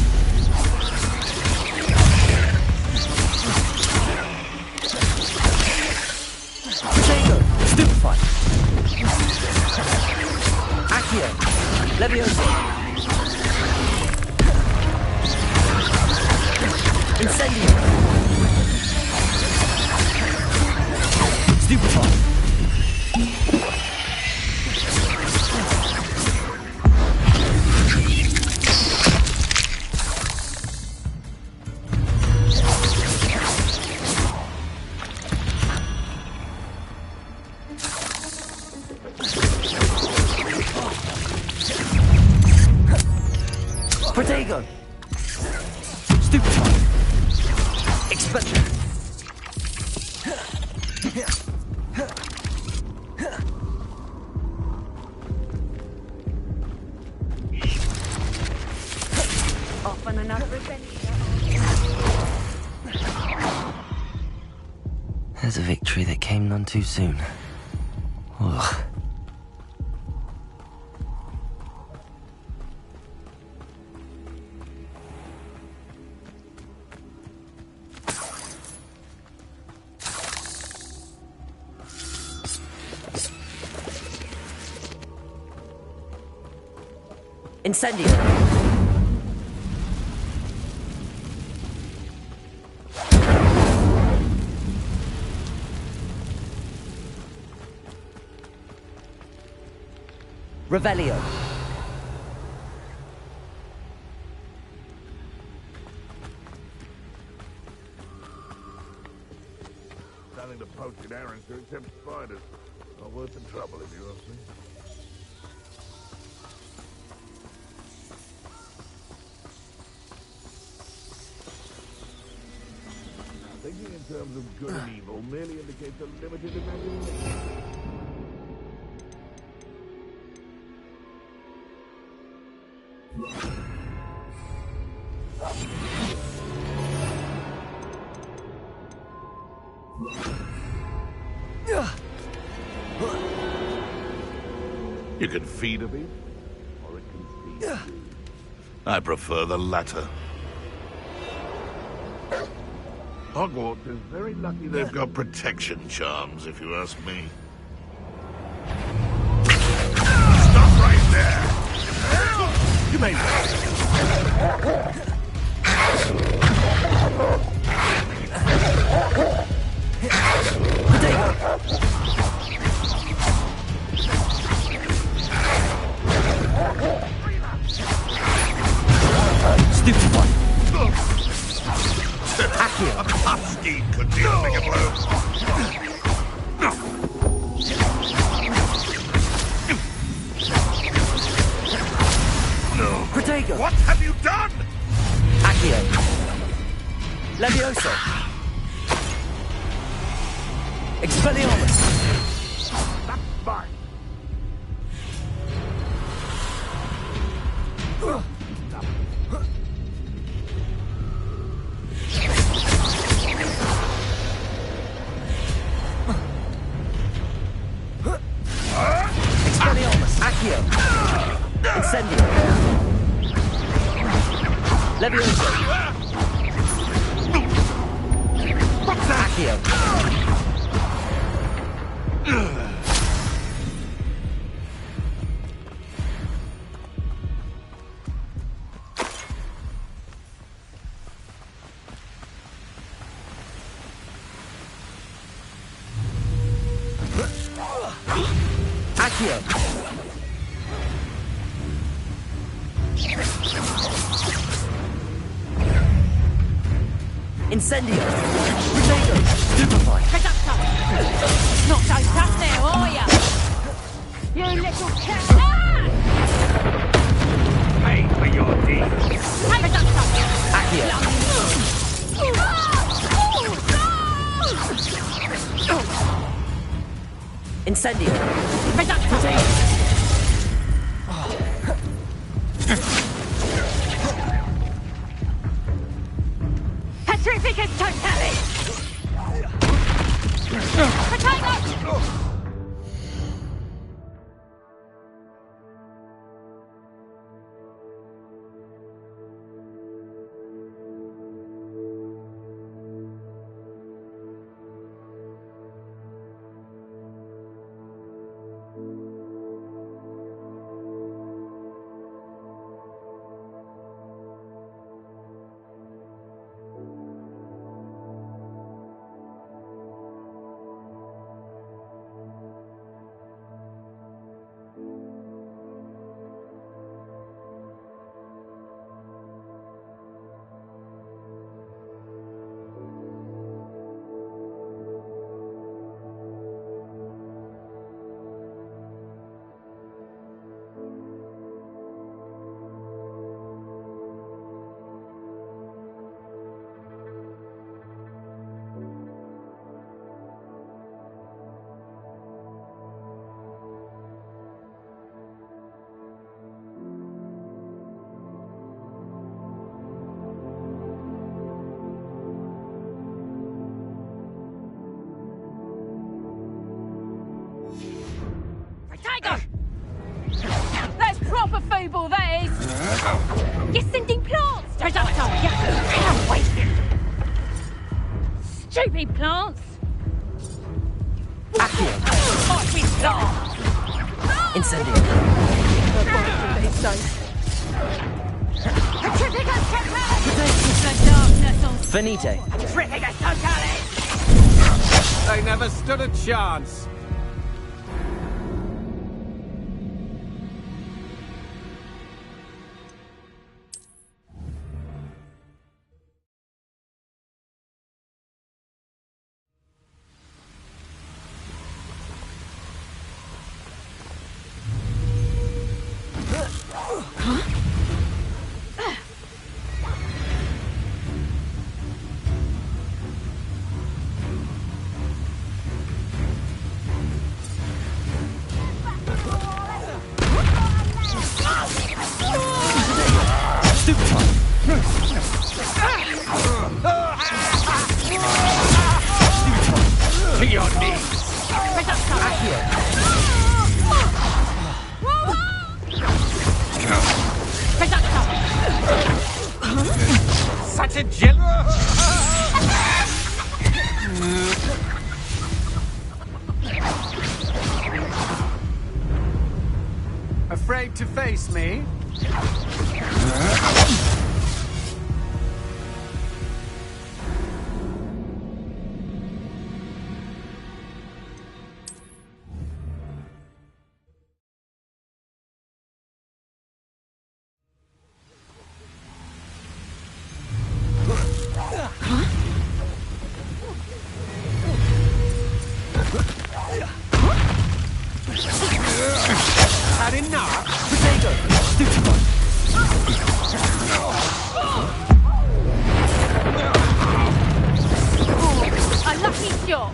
[SPEAKER 3] Protego! Stupefy! Accio! Levioso! Incendio! Stupefy! Protego! Stupefy! Expect.
[SPEAKER 6] Off on another adventure.
[SPEAKER 3] There's a victory that came none too soon. Ugh. Incendio! Revelio!
[SPEAKER 4] Nothing to poach in errands to except spiders. Not worth the trouble if you ask me. Thinking in terms of good and evil merely indicates a limited imagination. You can feed a beast, or it can feed you. I prefer the latter. Hogwarts is very lucky they've got protection charms, if you ask me. Stop right there! You may
[SPEAKER 3] Stupid one!
[SPEAKER 4] A puff scheme could be a bigger blow. No.
[SPEAKER 3] Protego!
[SPEAKER 4] What have you done?
[SPEAKER 3] Accio! Levioso! Expelliarmus!
[SPEAKER 4] That's fine.
[SPEAKER 3] Expelliarmus! Accio! Incendio! Potato! Stupefy!
[SPEAKER 17] Reductor! Not so tough now, are ya? You little cat!
[SPEAKER 15] Pay for your deeds.
[SPEAKER 17] Reductor!
[SPEAKER 3] Accio! Incendio!
[SPEAKER 17] Reductor! Petrificus totalis! Potato! Tiger! That's proper feeble, that is! You're sending plants! Reductor! Yeah! Wait! Stupid plants!
[SPEAKER 3] Accio!
[SPEAKER 17] Might be starved!
[SPEAKER 3] Incendio!
[SPEAKER 17] Petrificus totalis! The darkness will...
[SPEAKER 3] Finite!
[SPEAKER 17] Petrificus totalis!
[SPEAKER 14] They never stood a chance.
[SPEAKER 15] To your knees. Such a general.
[SPEAKER 11] Afraid to face me? Had enough?
[SPEAKER 3] Potato! Stupefy!
[SPEAKER 17] A lucky shot!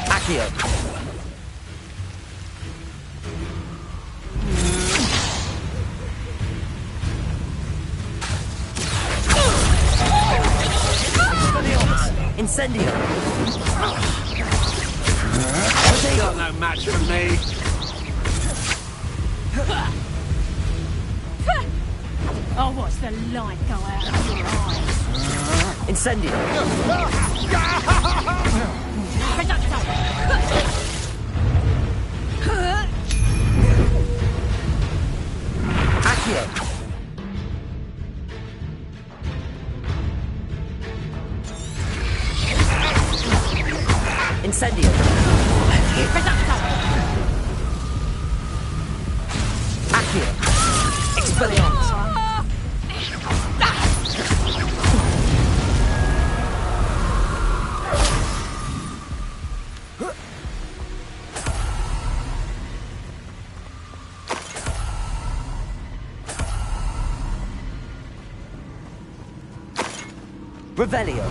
[SPEAKER 3] Accio! Incendio!
[SPEAKER 11] Got no match for me.
[SPEAKER 17] I'll watch the light go out of your eyes.
[SPEAKER 3] Incendio! Accio! Incendio! Accio! Expelliarmus! Revelio!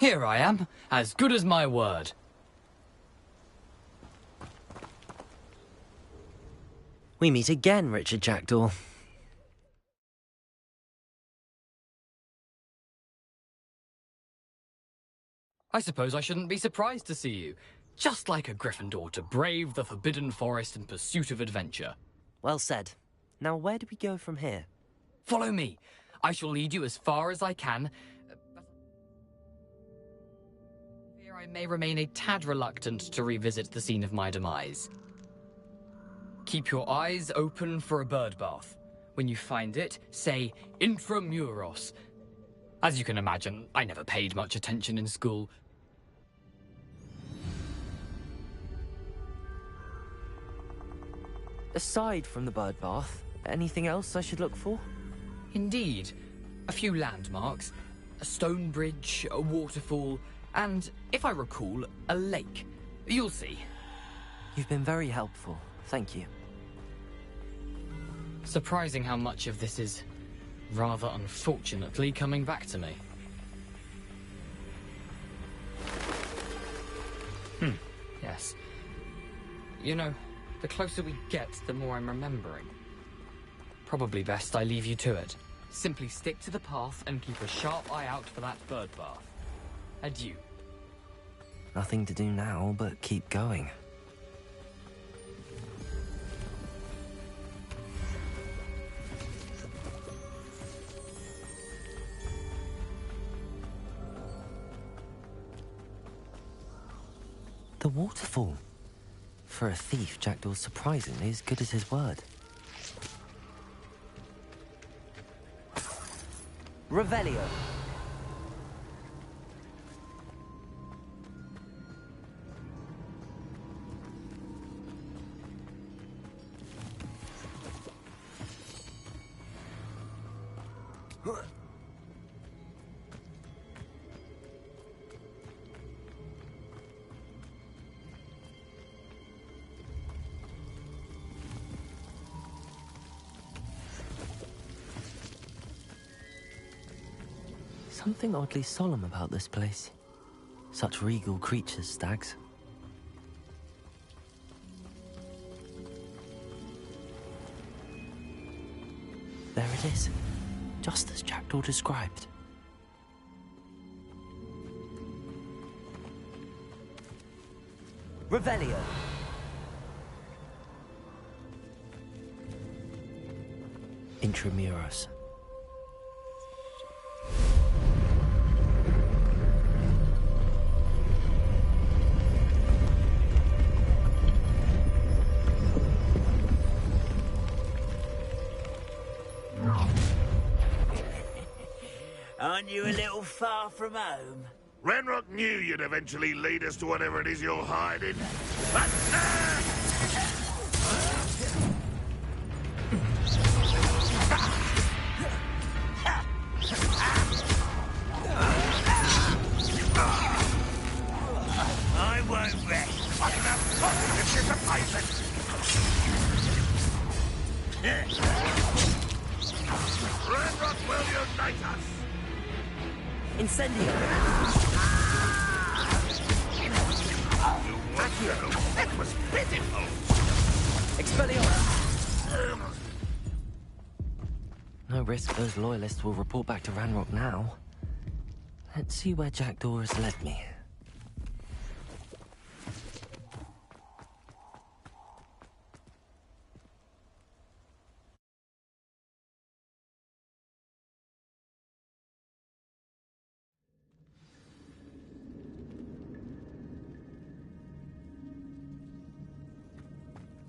[SPEAKER 2] Here I am, as good as my word.
[SPEAKER 3] We meet again, Richard Jackdaw.
[SPEAKER 2] I suppose I shouldn't be surprised to see you. Just like a Gryffindor to brave the Forbidden Forest in pursuit of adventure.
[SPEAKER 3] Well said. Now where do we go from here?
[SPEAKER 2] Follow me. I shall lead you as far as I can. Fear I may remain a tad reluctant to revisit the scene of my demise. Keep your eyes open for a bird bath. When you find it, say Intramuros. As you can imagine, I never paid much attention in school.
[SPEAKER 3] Aside from the bird bath, anything else I should look for?
[SPEAKER 2] Indeed. A few landmarks. A stone bridge, a waterfall, and, if I recall, a lake. You'll see.
[SPEAKER 3] You've been very helpful. Thank you.
[SPEAKER 2] Surprising how much of this is, rather unfortunately, coming back to me. Yes. You know, the closer we get, the more I'm remembering. Probably best I leave you to it. Simply stick to the path and keep a sharp eye out for that bird bath. Adieu.
[SPEAKER 3] Nothing to do now but keep going. The waterfall. For a thief, Jackdaw's surprisingly as good as his word. Revelio. Something oddly solemn about this place. Such regal creatures, stags. There it is, just as Jackdaw described. Revelio. Intramuros.
[SPEAKER 9] Aren't you a little far from home?
[SPEAKER 4] Renrock knew you'd eventually lead us to whatever it is you're hiding.
[SPEAKER 9] I won't rest.
[SPEAKER 4] I can have positive disappointment. Renrock will unite us.
[SPEAKER 3] Incendio.
[SPEAKER 4] That was pitiful.
[SPEAKER 3] Expelliarmus. No risk those loyalists will report back to Ranrock now. Let's see where Jackdaw has led me.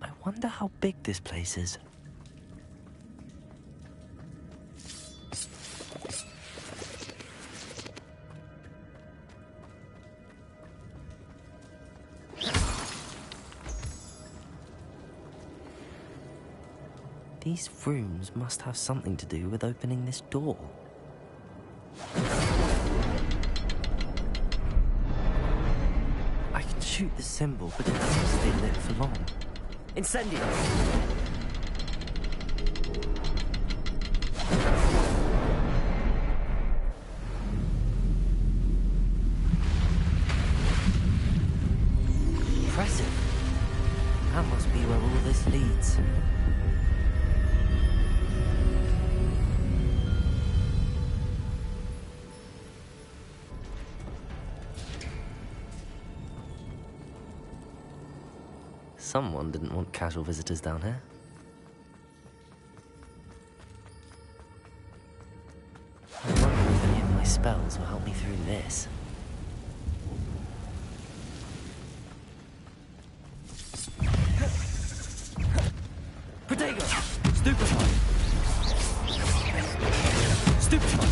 [SPEAKER 3] I wonder how big this place is. These rooms must have something to do with opening this door. I can shoot the symbol, but it doesn't stay lit for long. Incendio! Impressive. That must be where all this leads. Someone didn't want casual visitors down here. I wonder if any of my spells will help me through this. Protego! Stupefy! Stupefy!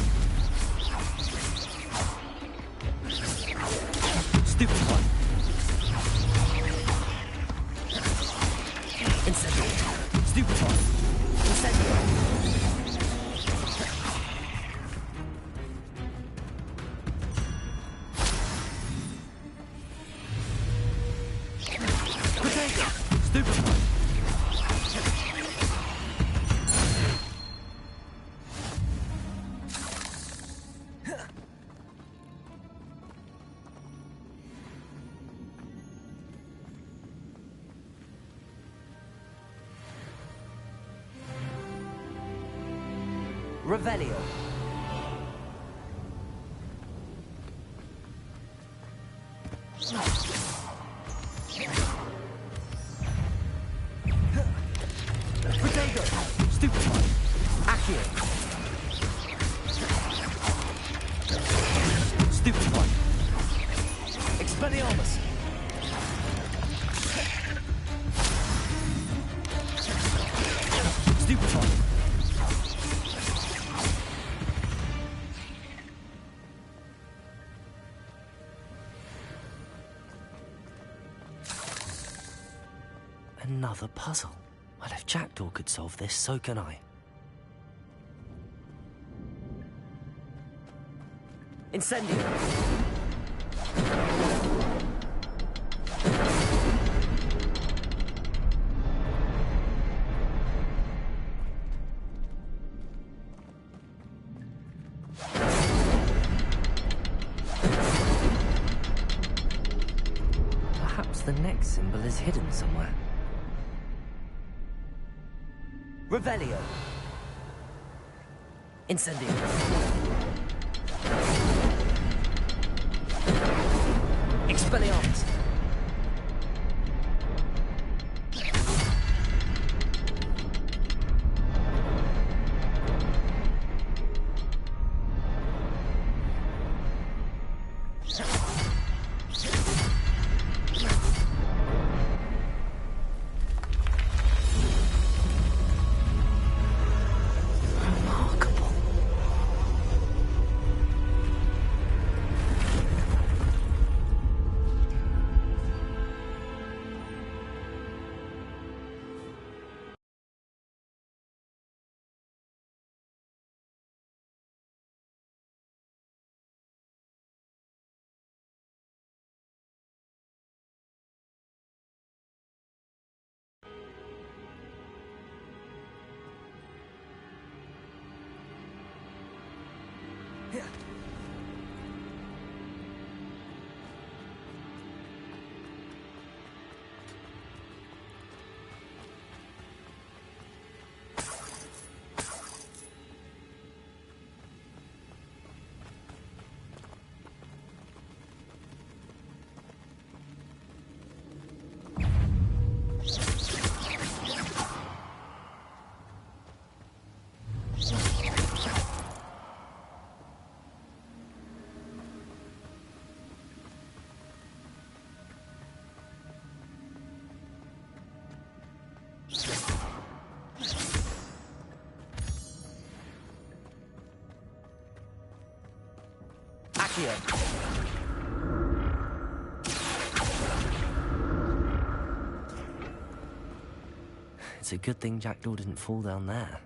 [SPEAKER 3] Stupefy! Incendio! Stupefy! Incendio! Protego! Stupefy! Revelio. Protego. Stupefy. Accio. Stupefy. Expelliarmus. Stupefy. Another puzzle. Well, if Jackdaw could solve this, so can I. Incendio! Perhaps the next symbol is hidden somewhere. Revelio. Incendio. Expelliarmus. Accio. It's a good thing Jackdaw didn't fall down there.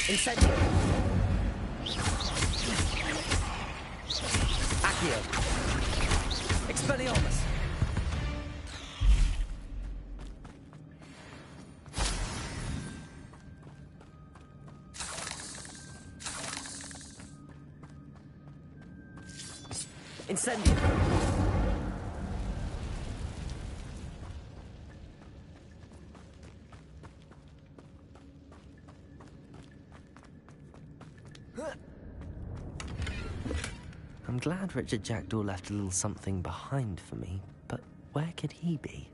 [SPEAKER 3] Incendio. Accio. Expelliarmus. Incendio. I'm glad Richard Jackdaw left a little something behind for me, but where could he be?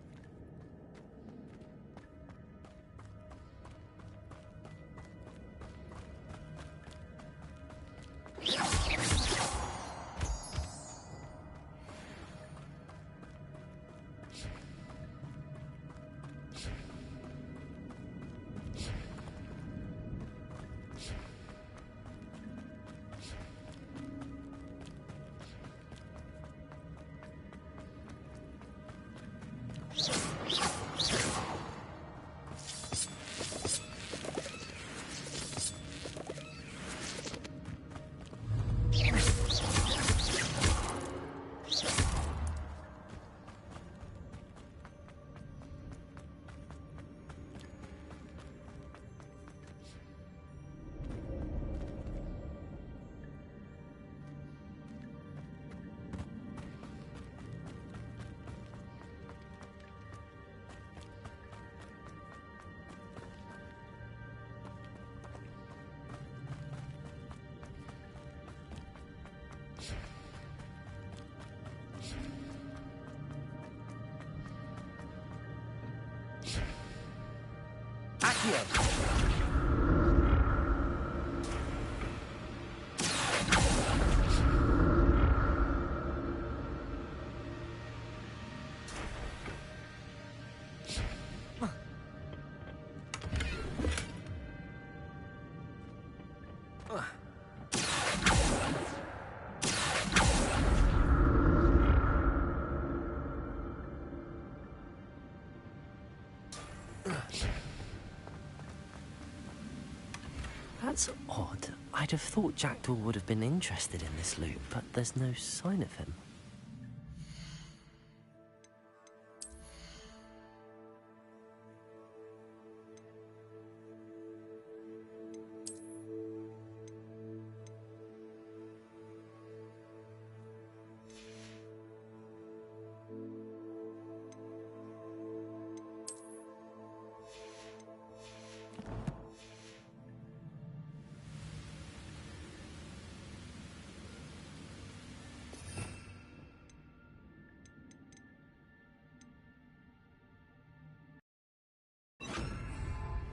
[SPEAKER 3] Accio. That's odd. I'd have thought Jackdaw would have been interested in this loot, but there's no sign of him.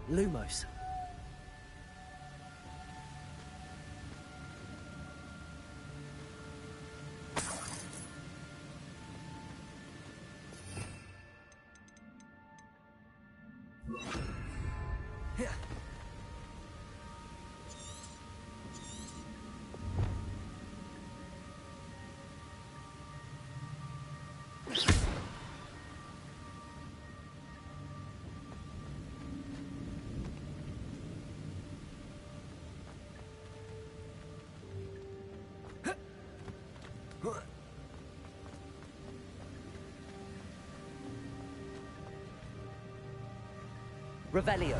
[SPEAKER 3] Lumos. Revelio.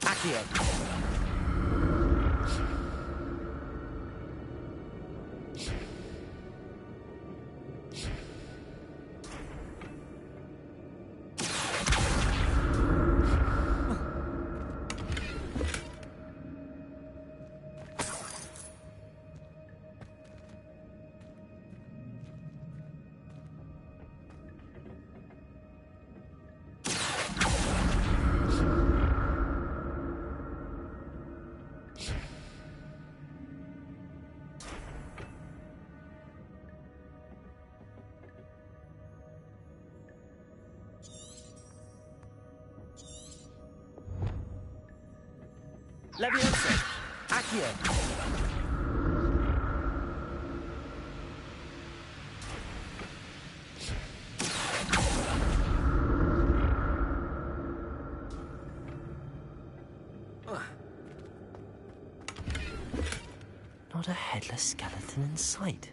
[SPEAKER 3] Accio. Leviosa. Accio. Not a headless skeleton in sight.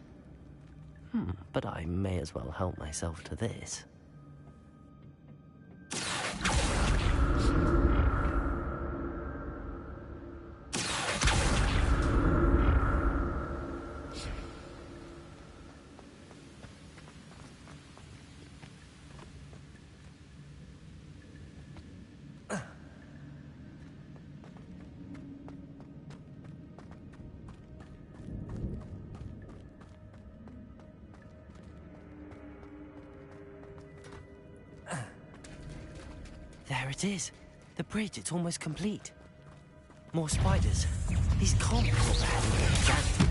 [SPEAKER 3] But I may as well help myself to this. There it is. The bridge, it's almost complete. More spiders. These can't be what the hell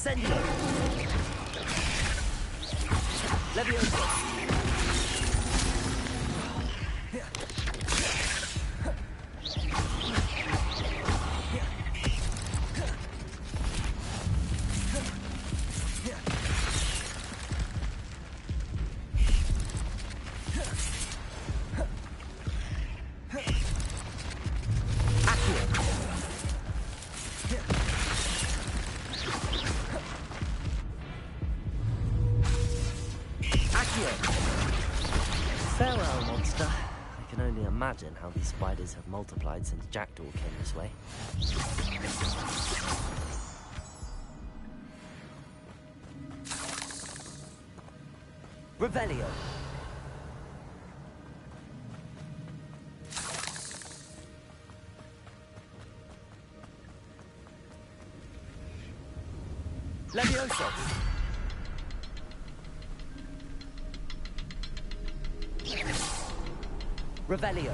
[SPEAKER 3] Incendio! Levioso! Farewell, monster. I can only imagine how these spiders have multiplied since Jackdaw came this way. Revelio. Levioso. Revelio.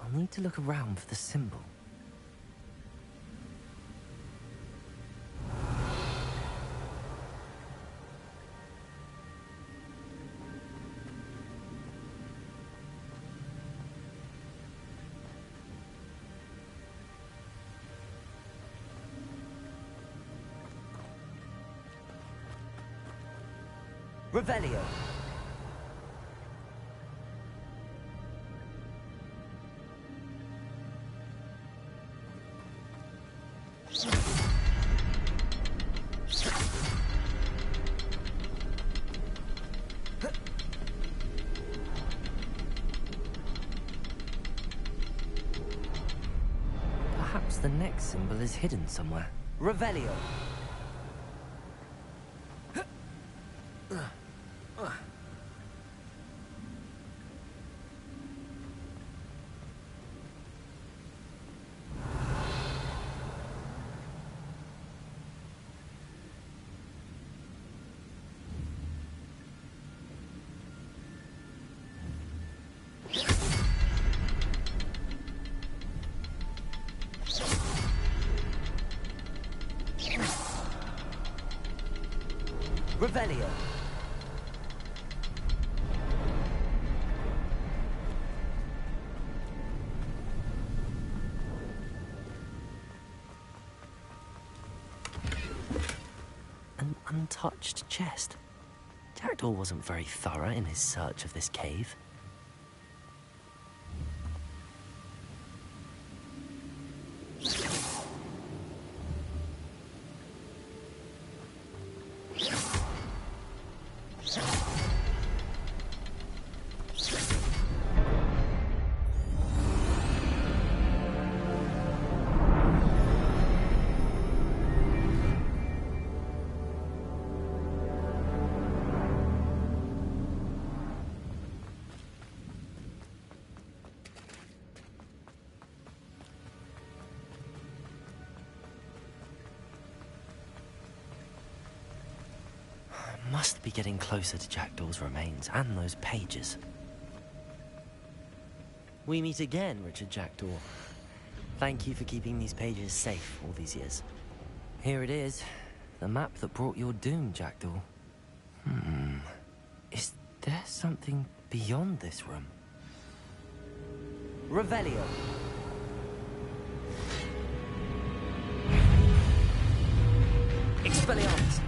[SPEAKER 3] I'll need to look around for the symbol. Revelio. Perhaps the next symbol is hidden somewhere. Revelio. Revelio. An untouched chest. Jackdaw wasn't very thorough in his search of this cave. Must be getting closer to Jackdaw's remains and those pages. We meet again, Richard Jackdaw. Thank you for keeping these pages safe all these years. Here it is, the map that brought your doom, Jackdaw. Is there something beyond this room? Revelio. Expelliarmus.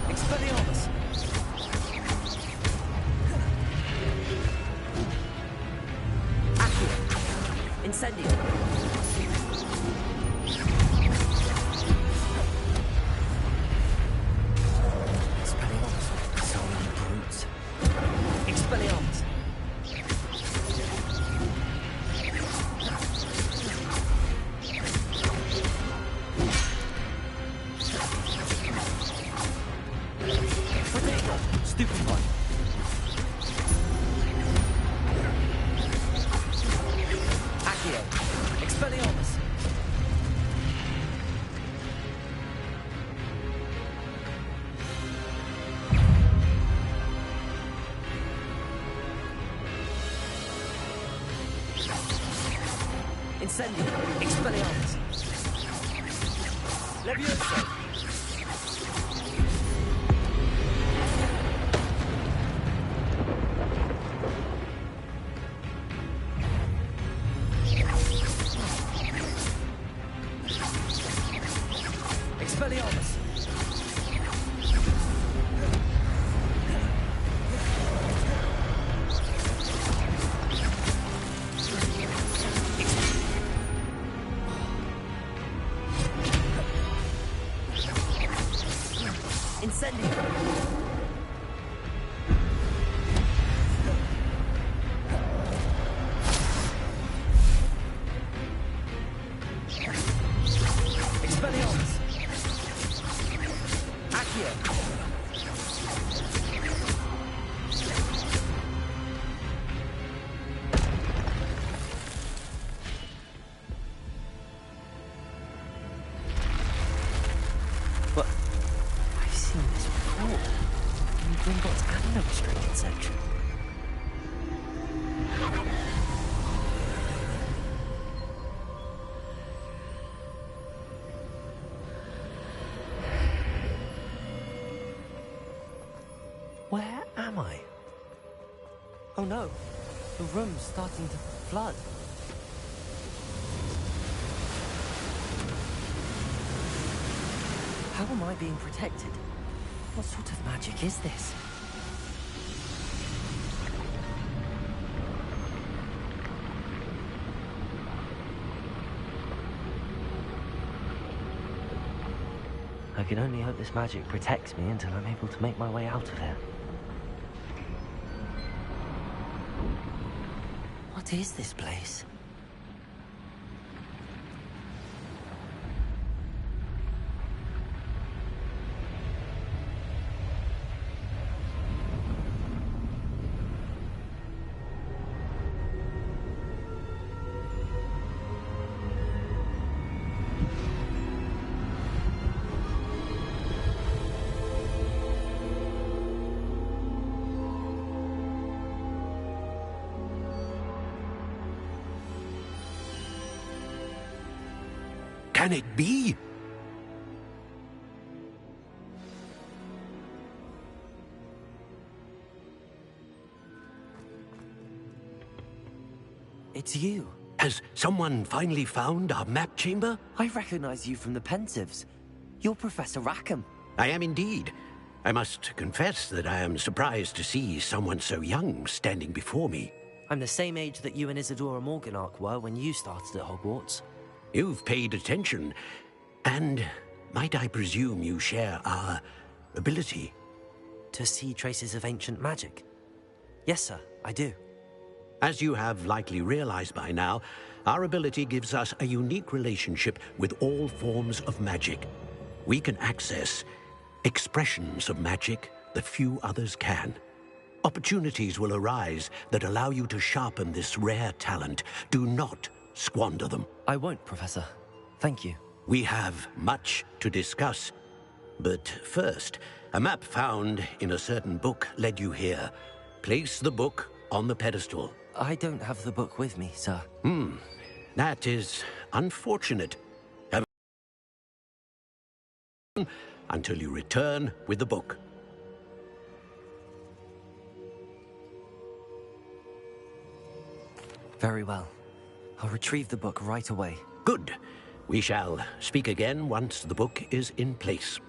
[SPEAKER 3] Expelliarmus. Accio. Incendio. Expelliarmus. So many brutes. Expelliarmus. Stupid one. Accio. Expelliarmus. Incendio! Expelliarmus! Levioso! Expelliarmus! Incendio! Expelliarmus! Accio! What? I've seen this before. In the Gringotts and the restricted section. Where am I? Oh no, the room's starting to flood. How am I being protected? What sort of magic is this? I can only hope this magic protects me until I'm able to make my way out of here. What is this place?
[SPEAKER 11] Can it be?
[SPEAKER 3] It's you.
[SPEAKER 11] Has someone finally found our map chamber?
[SPEAKER 3] I recognize you from the Pensives. You're Professor Rackham.
[SPEAKER 11] I am indeed. I must confess that I am surprised to see someone so young standing before me.
[SPEAKER 3] I'm the same age that you and Isadora Morganach were when you started at Hogwarts.
[SPEAKER 11] You've paid attention. And might I presume you share our ability?
[SPEAKER 3] To see traces of ancient magic? Yes, sir, I do.
[SPEAKER 11] As you have likely realized by now, our ability gives us a unique relationship with all forms of magic. We can access expressions of magic that few others can. Opportunities will arise that allow you to sharpen this rare talent. Do not squander them.
[SPEAKER 3] I won't, Professor. Thank you.
[SPEAKER 11] We have much to discuss. But first, a map found in a certain book led you here. Place the book on the pedestal.
[SPEAKER 3] I don't have the book with me, sir.
[SPEAKER 11] That is unfortunate. Until you return with the book.
[SPEAKER 3] Very well. I'll retrieve the book right away.
[SPEAKER 11] Good. We shall speak again once the book is in place.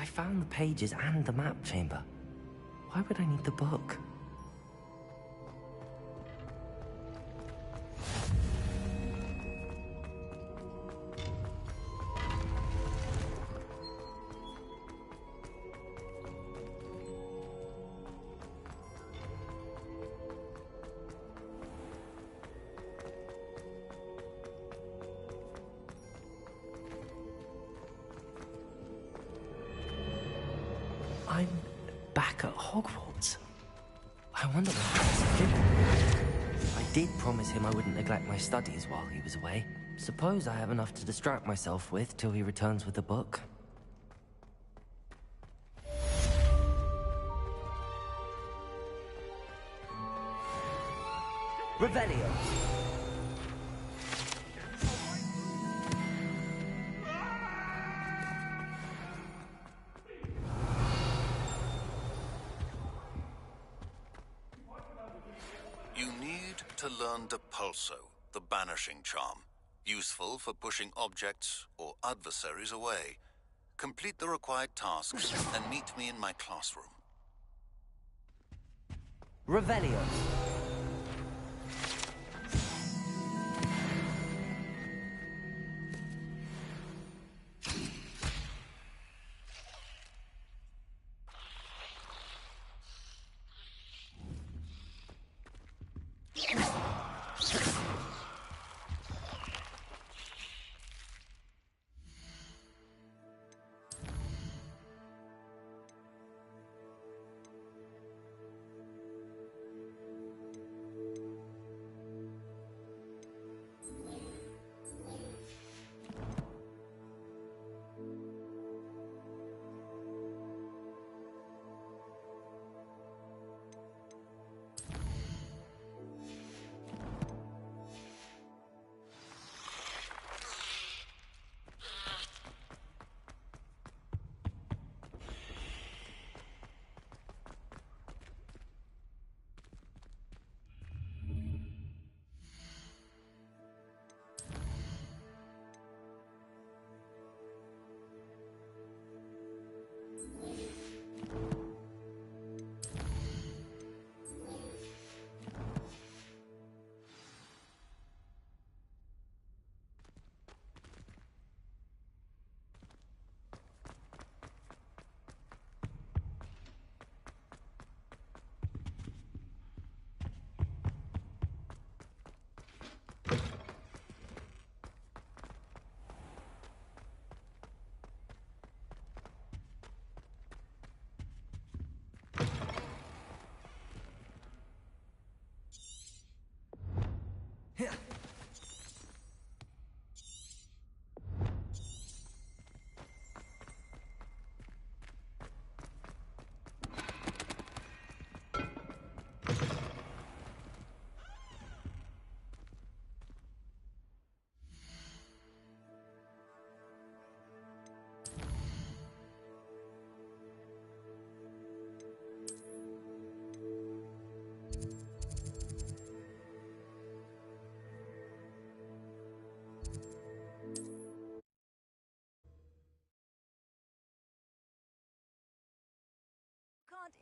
[SPEAKER 3] I found the pages and the map chamber. Why would I need the book? I'm back at Hogwarts. I wonder what happens to him. I did promise him I wouldn't neglect my studies while he was away. Suppose I have enough to distract myself with till he returns with the book. Revelio.
[SPEAKER 5] You need to learn Depulso, the banishing charm. Useful for pushing objects or adversaries away. Complete the required tasks and meet me in my classroom.
[SPEAKER 3] Revelio.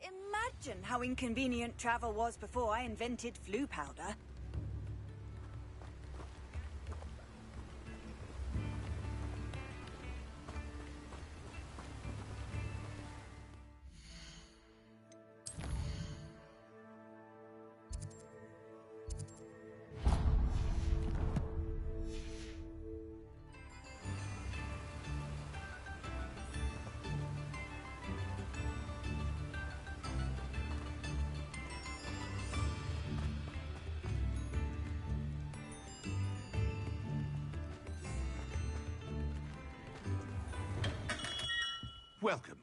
[SPEAKER 18] Can't imagine how inconvenient travel was before I invented flu powder.
[SPEAKER 4] Welcome.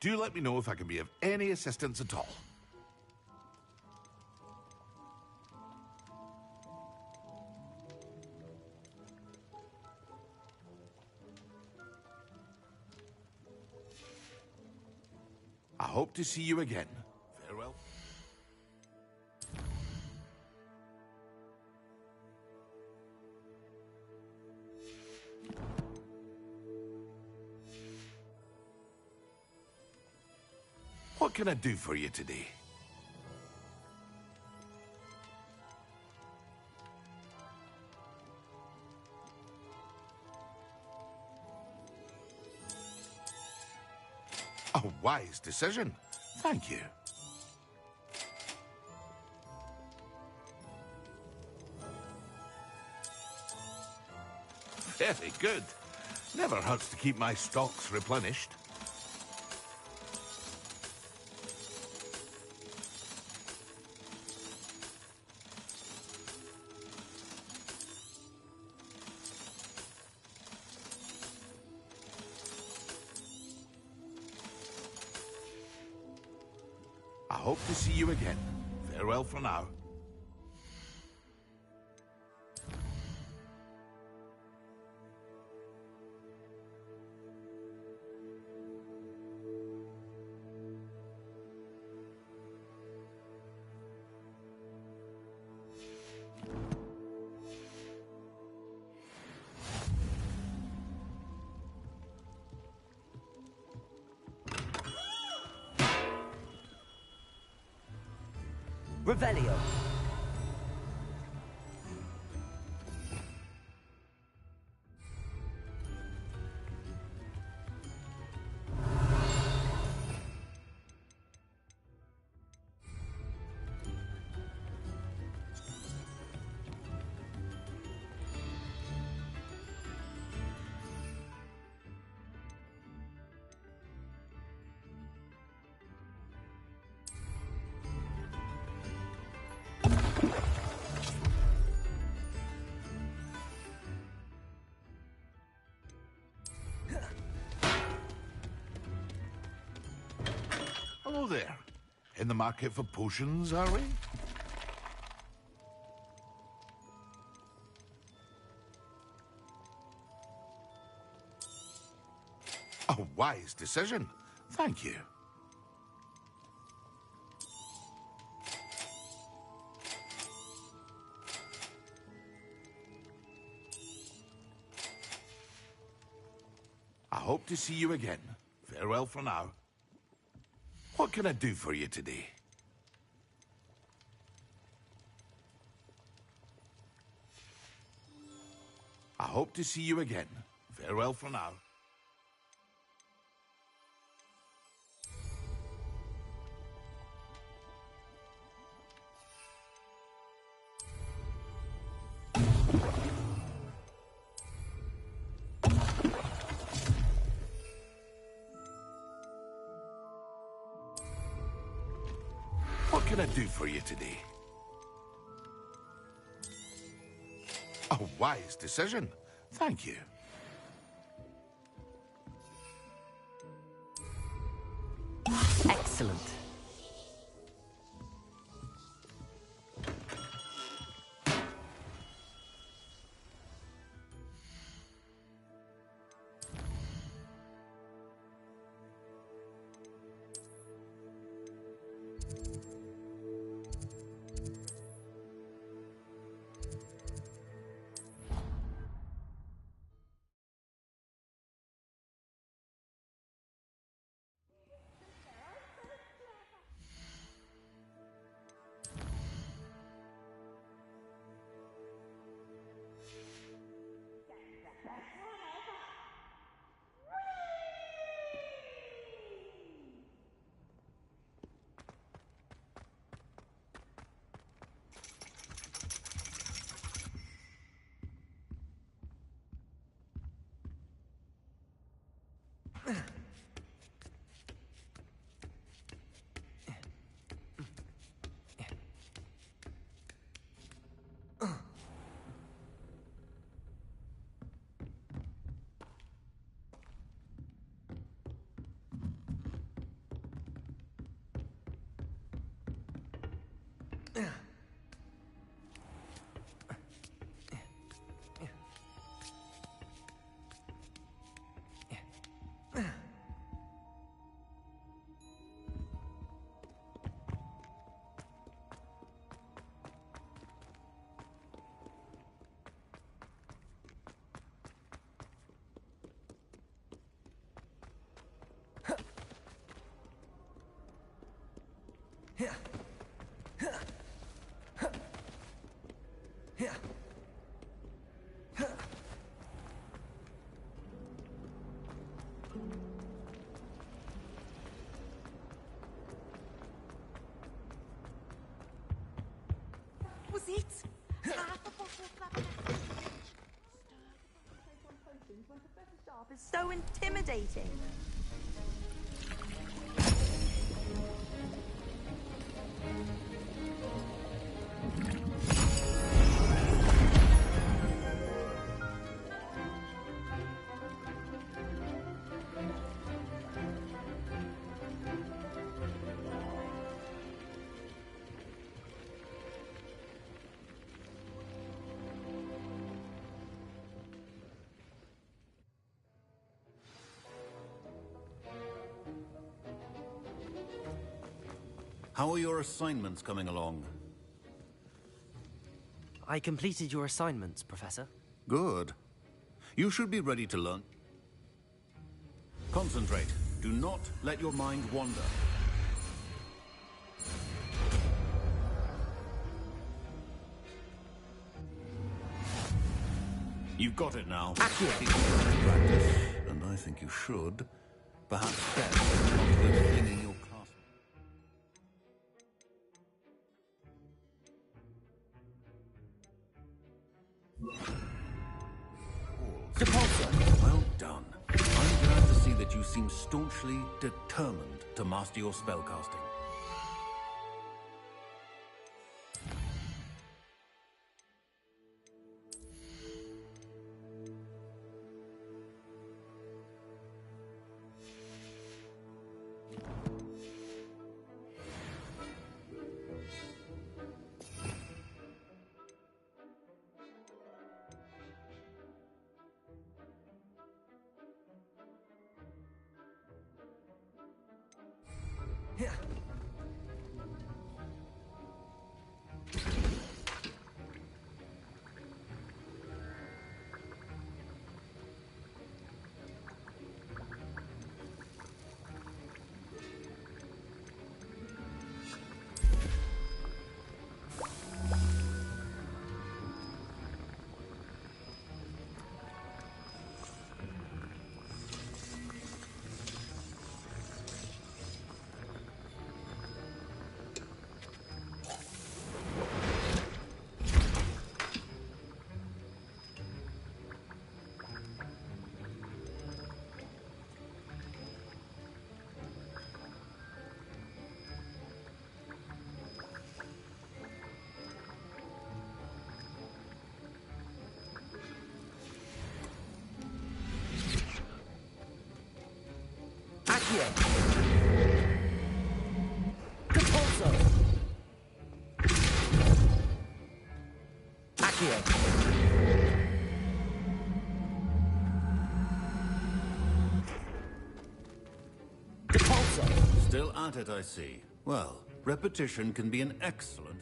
[SPEAKER 4] Do let me know if I can be of any assistance at all. I hope to see you again. Farewell. What can I do for you today? A wise decision. Thank you. Very good. Never hurts to keep my stocks replenished. I hope to see you again. Farewell for now.
[SPEAKER 3] Revelio.
[SPEAKER 4] Hello there. In the market for potions, are we? A wise decision. Thank you. I hope to see you again. Farewell for now. What can I do for you today? I hope to see you again. Farewell for now. What can I do for you today? A wise decision. Thank you.
[SPEAKER 3] Excellent.
[SPEAKER 8] Was it? Half a bottle of Clabber's potions when Professor Sharp is so intimidating.
[SPEAKER 5] How are your assignments coming along?
[SPEAKER 3] I completed your assignments, Professor.
[SPEAKER 5] Good. You should be ready to learn. Concentrate. Do not let your mind wander. You've got it now. Practice, and I think you should. Perhaps best not go flinging your castle. Well done. I'm glad to see that you seem staunchly determined to master your spellcasting. Still at it, I see. Well, repetition can be an excellent...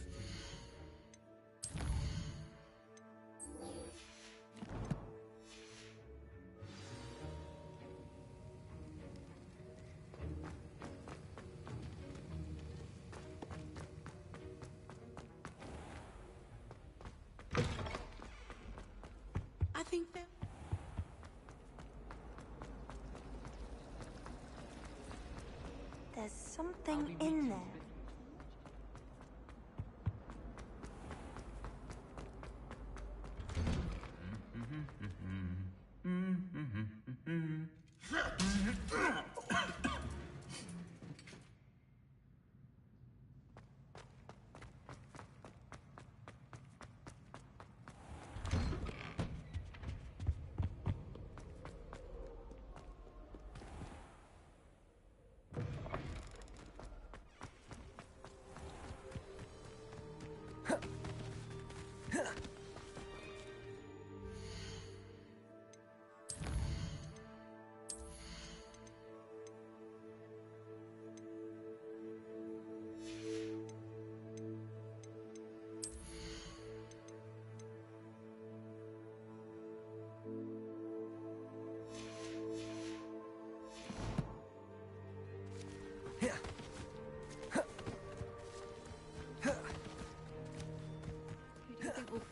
[SPEAKER 8] I think that...
[SPEAKER 12] There's something in there.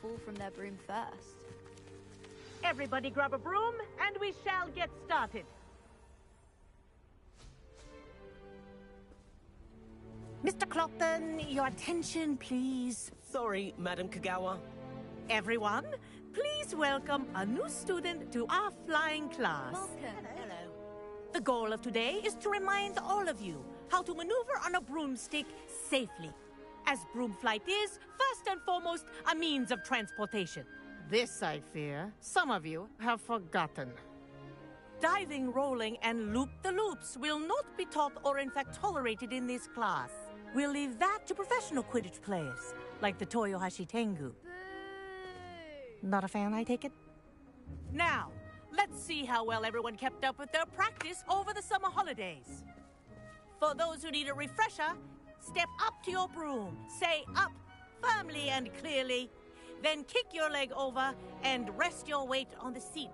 [SPEAKER 6] fall from their broom first.
[SPEAKER 17] Everybody grab a broom, and we shall get started. Mr. Clockton, your attention, please.
[SPEAKER 19] Sorry, Madam Kagawa.
[SPEAKER 17] Everyone, please welcome a new student to our flying class.
[SPEAKER 6] Welcome.
[SPEAKER 17] Hello. The goal of today is to remind all of you how to maneuver on a broomstick safely, as broom flight is, first and foremost, a means of transportation. This, I fear, some of you have forgotten. Diving, rolling, and loop-the-loops will not be taught or in fact tolerated in this class. We'll leave that to professional Quidditch players, like the Toyohashi Tengu. Not a fan, I take it? Now, let's see how well everyone kept up with their practice over the summer holidays. For those who need a refresher, step up to your broom, say up firmly and clearly, then kick your leg over and rest your weight on the seat.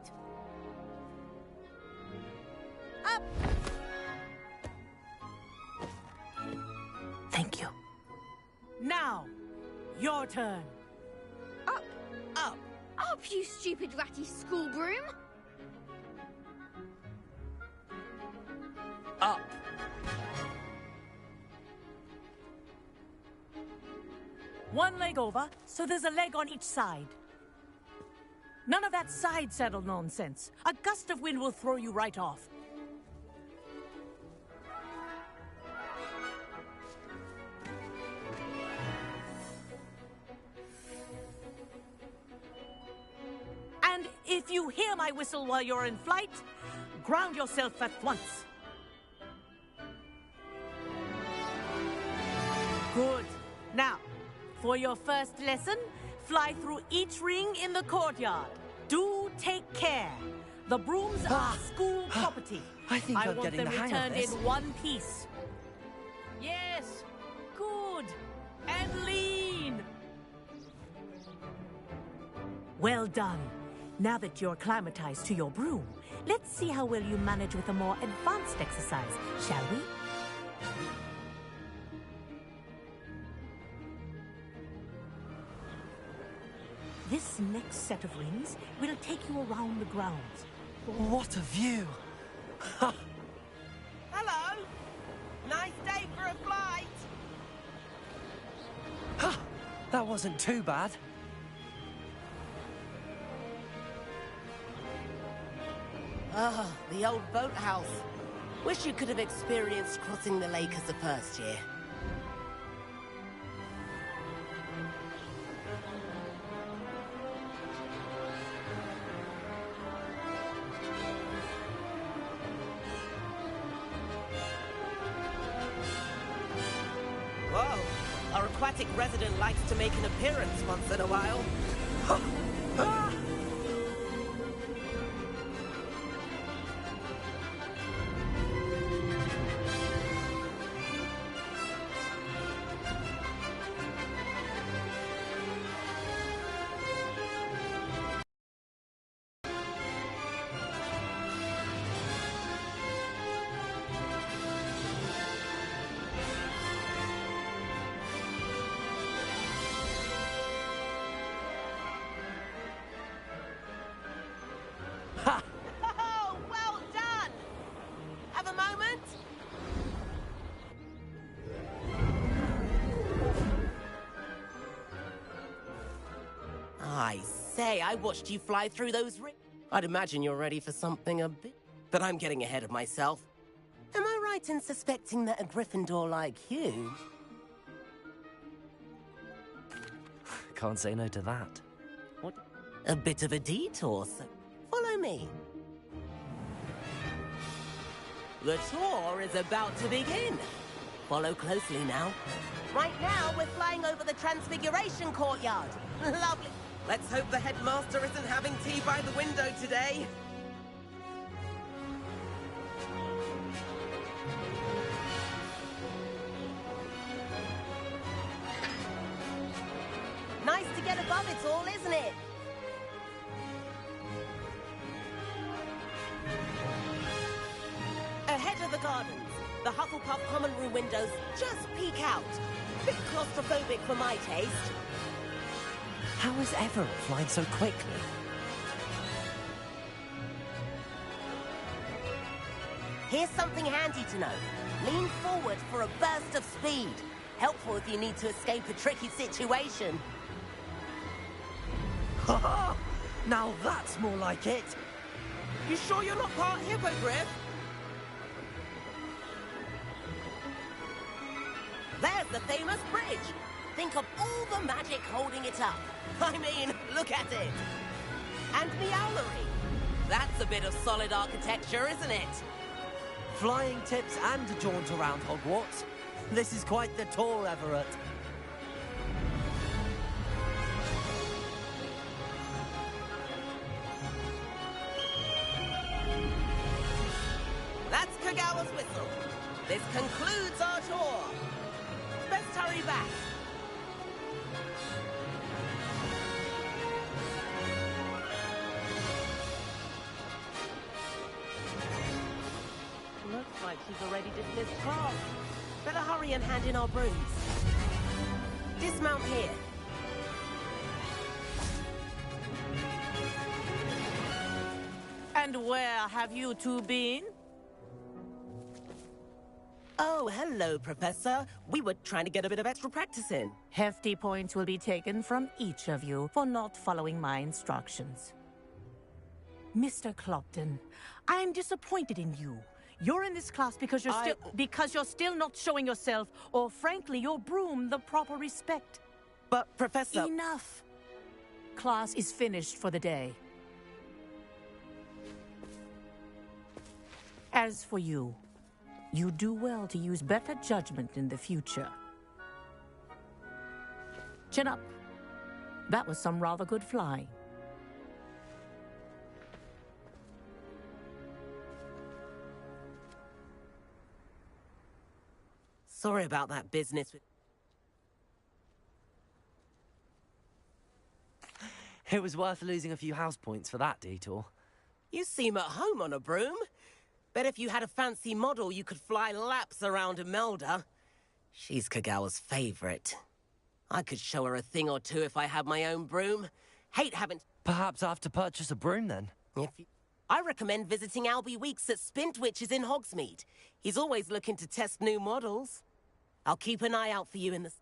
[SPEAKER 17] Up! Thank you. Now, your turn.
[SPEAKER 6] Up!
[SPEAKER 17] Up!
[SPEAKER 6] Up, you stupid ratty school broom!
[SPEAKER 19] Up.
[SPEAKER 17] One leg over, so there's a leg on each side. None of that side saddle nonsense. A gust of wind will throw you right off. And if you hear my whistle while you're in flight, ground yourself at once. Good. Now, for your first lesson, fly through each ring in the courtyard. Do take care. The brooms are school property.
[SPEAKER 19] I think I'm
[SPEAKER 17] want
[SPEAKER 19] getting
[SPEAKER 17] them
[SPEAKER 19] the hang of
[SPEAKER 17] returned
[SPEAKER 19] this.
[SPEAKER 17] in one piece. Yes. Good. And lean. Well done. Now that you're acclimatized to your broom, let's see how well you manage with a more advanced exercise, shall we? This next set of rings will take you around the grounds.
[SPEAKER 19] What a view!
[SPEAKER 20] Hello! Nice day for a flight!
[SPEAKER 19] That wasn't too bad.
[SPEAKER 20] Ah, the old boathouse. Wish you could have experienced crossing the lake as a first year. Whoa, our aquatic resident likes to make an appearance once in a while. Oh, well done! Have a moment? I say, I watched you fly through those rings. I'd imagine you're ready for something a bit... But I'm getting ahead of myself. Am I right in suspecting that a Gryffindor like you...
[SPEAKER 3] Can't say no to that.
[SPEAKER 20] What? A bit of a detour, so follow me. The tour is about to begin. Follow closely now. Right now, we're flying over the Transfiguration Courtyard. Lovely. Let's hope the headmaster isn't having tea by the window today. Nice to get above it all, isn't it? Ahead of the gardens, the Hufflepuff common room windows just peek out. Bit claustrophobic for my taste. How is Everett flying so quickly?
[SPEAKER 21] Here's something handy to know. Lean forward for a burst of speed. Helpful if you need to escape a tricky situation.
[SPEAKER 20] Ha ha! Now that's more like it.
[SPEAKER 21] You sure you're not part hippogriff? There's the famous bridge. Think of all the magic holding it up. I mean, look at it. And Meowlery. That's a bit of solid architecture, isn't it?
[SPEAKER 20] Flying tips and a jaunt around Hogwarts. This is quite the tour, Everett.
[SPEAKER 21] That's Kagawa's whistle. This concludes our tour. Best hurry back.
[SPEAKER 17] Looks like she's already dismissed class. Better hurry and hand in our brooms.
[SPEAKER 21] Dismount here.
[SPEAKER 17] And where have you two been?
[SPEAKER 20] Oh, hello, Professor. We were trying to get a bit of extra practice in.
[SPEAKER 17] Hefty points will be taken from each of you for not following my instructions. Mr. Clopton, I'm disappointed in you. You're in this class because you're still not showing yourself, or frankly, your broom the proper respect.
[SPEAKER 20] But, Professor...
[SPEAKER 17] Enough. Class is finished for the day. As for you, you do well to use better judgment in the future. Chin up. That was some rather good flying.
[SPEAKER 20] Sorry about that business with... It was worth losing a few house points for that detour.
[SPEAKER 21] You seem at home on a broom. Bet if you had a fancy model, you could fly laps around Imelda. She's Kagawa's favorite. I could show her a thing or two if I had my own broom. Hate having...
[SPEAKER 20] Perhaps I have to purchase a broom, then.
[SPEAKER 21] I recommend visiting Albie Weeks at Spintwitches in Hogsmeade. He's always looking to test new models. I'll keep an eye out for you in the...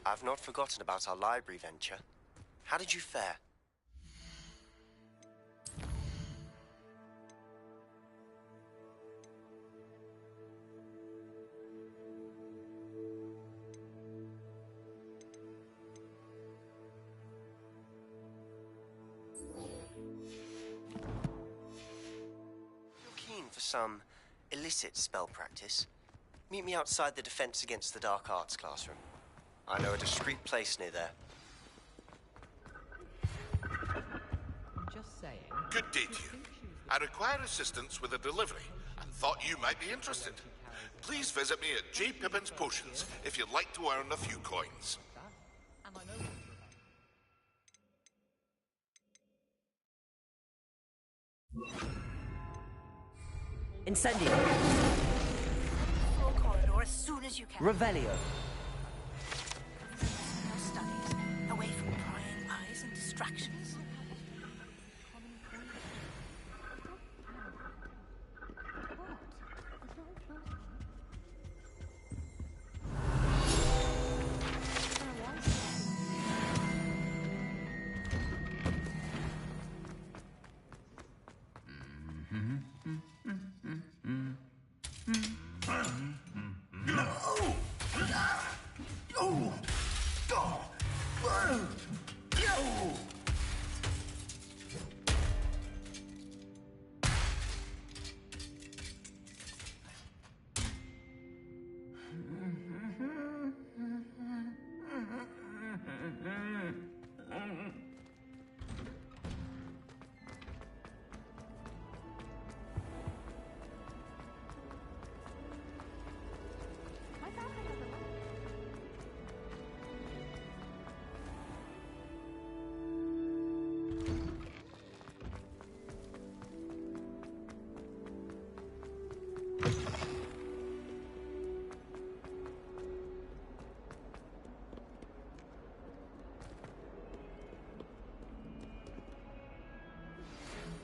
[SPEAKER 22] I've not forgotten about our library venture. How did you fare? For some illicit spell practice, meet me outside the Defense Against the Dark Arts classroom. I know a discreet place near there.
[SPEAKER 2] saying...
[SPEAKER 4] Good day to you. I require assistance with a delivery and thought you might be interested. Please visit me at J. Pippin's Potions if you'd like to earn a few coins.
[SPEAKER 3] Incendio.
[SPEAKER 12] Full corridor as soon as you can.
[SPEAKER 3] Revelio.
[SPEAKER 12] No studies. Away from prying eyes and distractions.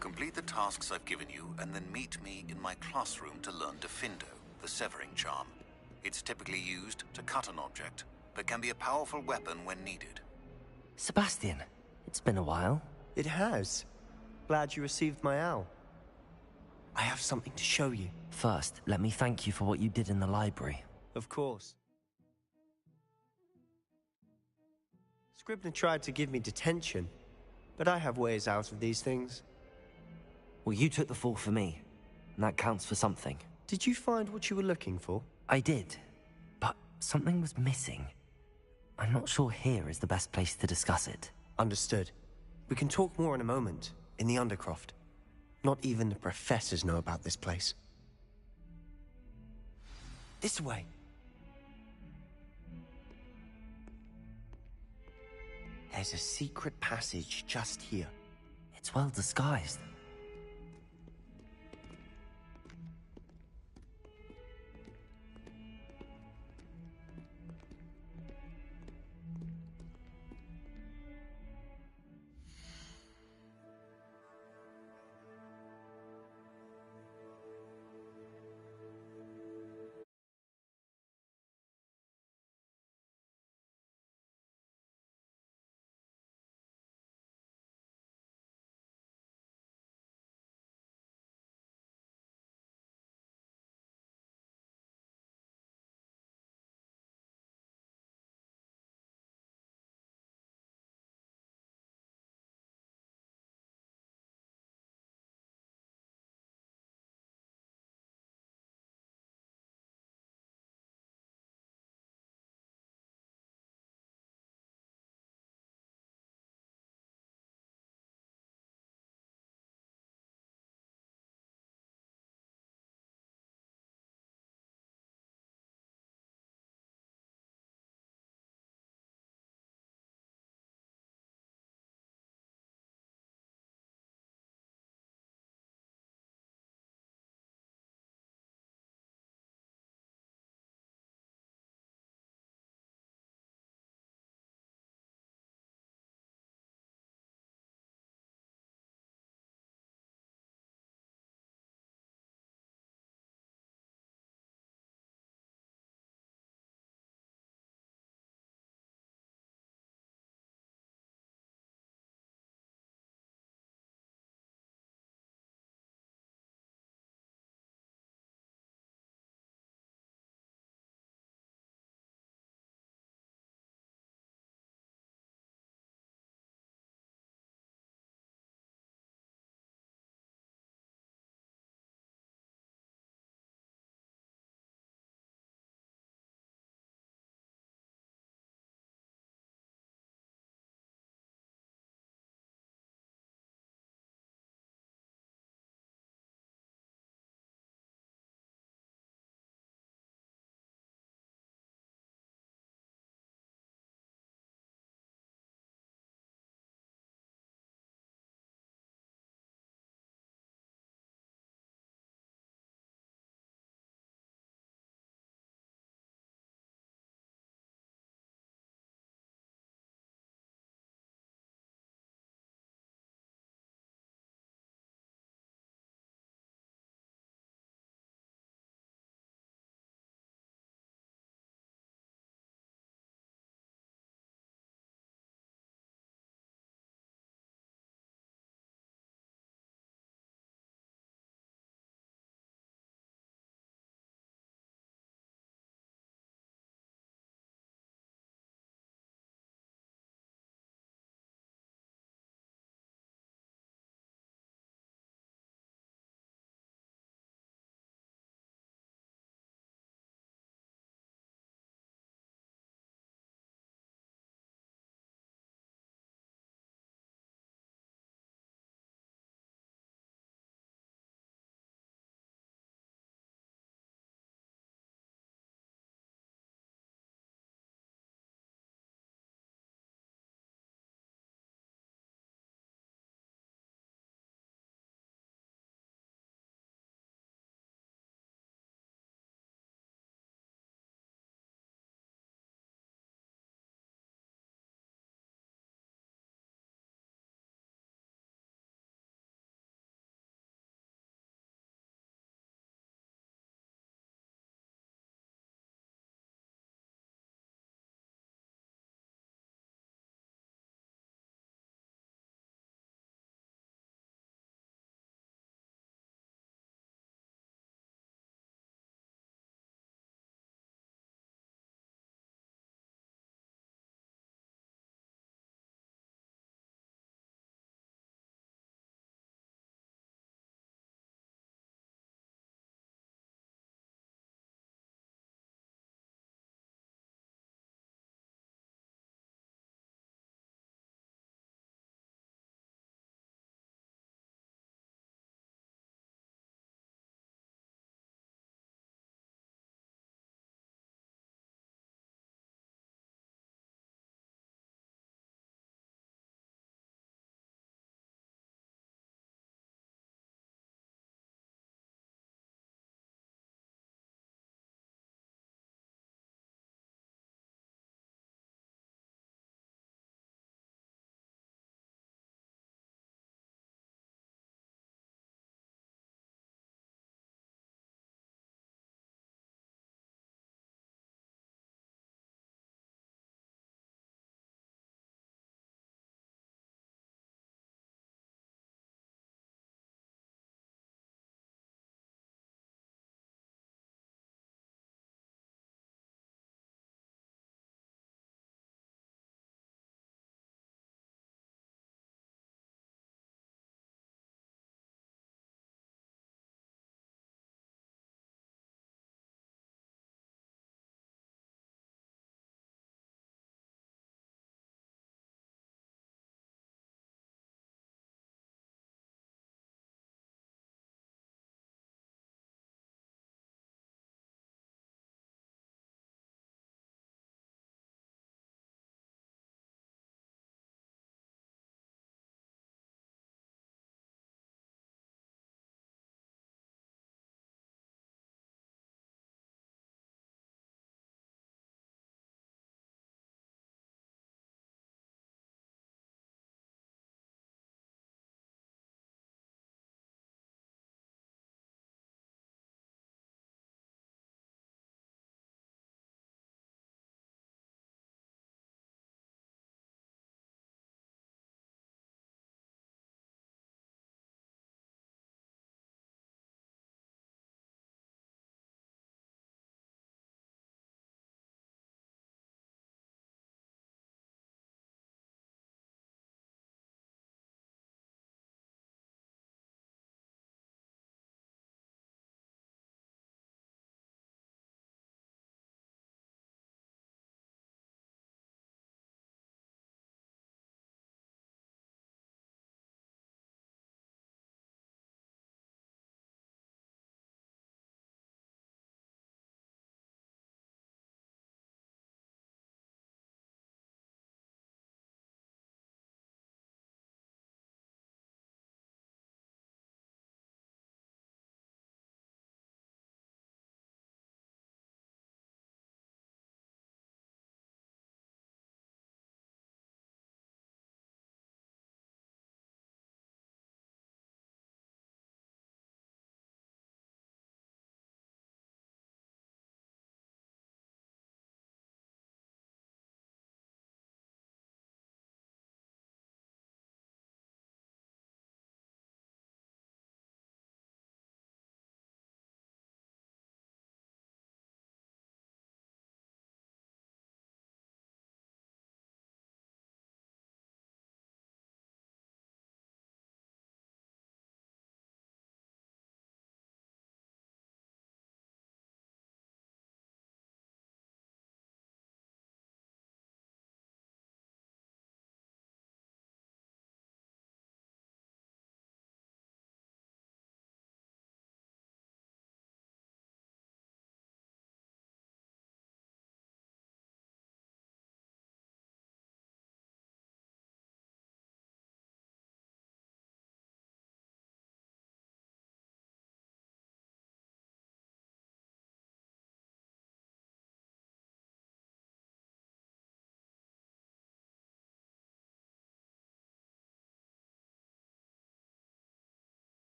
[SPEAKER 5] Complete the tasks I've given you, and then meet me in my classroom to learn Defindo, the severing charm. It's typically used to cut an object, but can be a powerful weapon when needed.
[SPEAKER 3] Sebastian, it's been a while.
[SPEAKER 7] It has. Glad you received my owl. I have something to show you.
[SPEAKER 3] First, let me thank you for what you did in the library.
[SPEAKER 7] Of course. Scribner tried to give me detention, but I have ways out of these things.
[SPEAKER 3] Well, you took the fall for me, and that counts for something.
[SPEAKER 7] Did you find what you were looking for?
[SPEAKER 3] I did, but something was missing. I'm not sure here is the best place to discuss it.
[SPEAKER 7] Understood. We can talk more in a moment, in the Undercroft. Not even the professors know about this place. This way. There's a secret passage just here.
[SPEAKER 3] It's well disguised.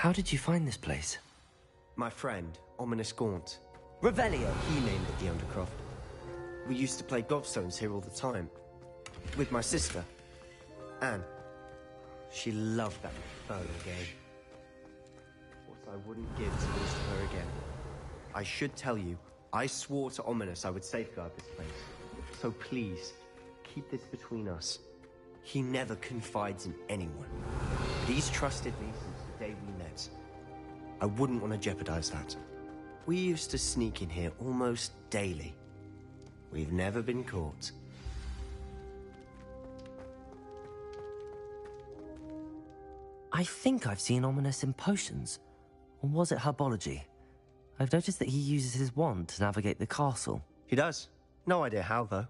[SPEAKER 3] How did you find this place?
[SPEAKER 7] My friend, Ominous Gaunt.
[SPEAKER 3] Revelio.
[SPEAKER 7] He named it the Undercroft. We used to play gobstones here all the time. With my sister, Anne. She loved that infernal game. What I wouldn't give to lose to her again. I should tell you, I swore to Ominous I would safeguard this place. So please, keep this between us. He never confides in anyone. But he's trusted me since the day we met. I wouldn't want to jeopardize that. We used to sneak in here almost daily. We've never been caught.
[SPEAKER 3] I think I've seen Ominous in potions. Or was it herbology? I've noticed that he uses his wand to navigate the castle.
[SPEAKER 7] He does. No idea how, though.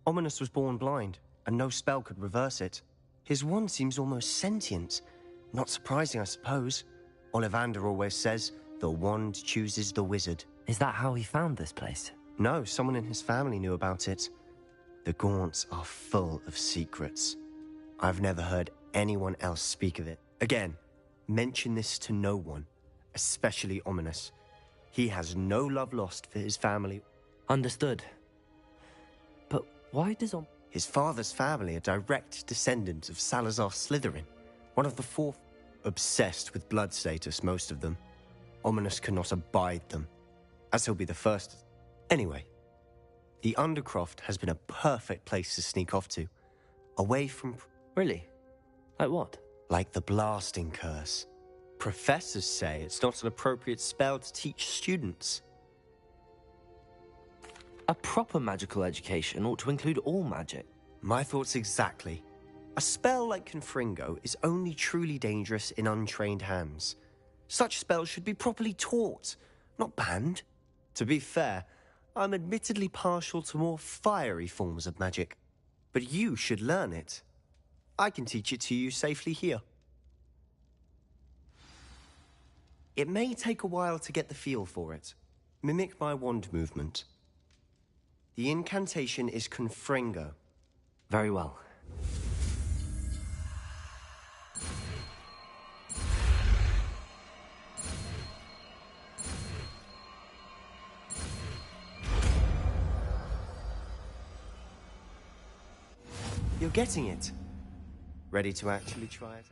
[SPEAKER 7] Ominous was born blind, and no spell could reverse it. His wand seems almost sentient. Not surprising, I suppose. Ollivander always says, the wand chooses the wizard.
[SPEAKER 3] Is that how he found this place?
[SPEAKER 7] No, someone in his family knew about it. The Gaunts are full of secrets. I've never heard anyone else speak of it. Again, mention this to no one, especially Ominous. He has no love lost for his family.
[SPEAKER 3] Understood. But why does
[SPEAKER 7] His father's family are direct descendants of Salazar Slytherin, one of the four. Obsessed with blood status, most of them. Ominous cannot abide them, as he'll be the first. Anyway, the Undercroft has been a perfect place to sneak off to. Away from...
[SPEAKER 3] Really? Like what?
[SPEAKER 7] Like the blasting curse. Professors say it's not an appropriate spell to teach students.
[SPEAKER 3] A proper magical education ought to include all magic.
[SPEAKER 7] My thoughts exactly. A spell like Confringo is only truly dangerous in untrained hands. Such spells should be properly taught, not banned. To be fair, I'm admittedly partial to more fiery forms of magic. But you should learn it. I can teach it to you safely here. It may take a while to get the feel for it. Mimic my wand movement. The incantation is Confringo.
[SPEAKER 3] Very well.
[SPEAKER 7] You're getting it. Ready to actually try it?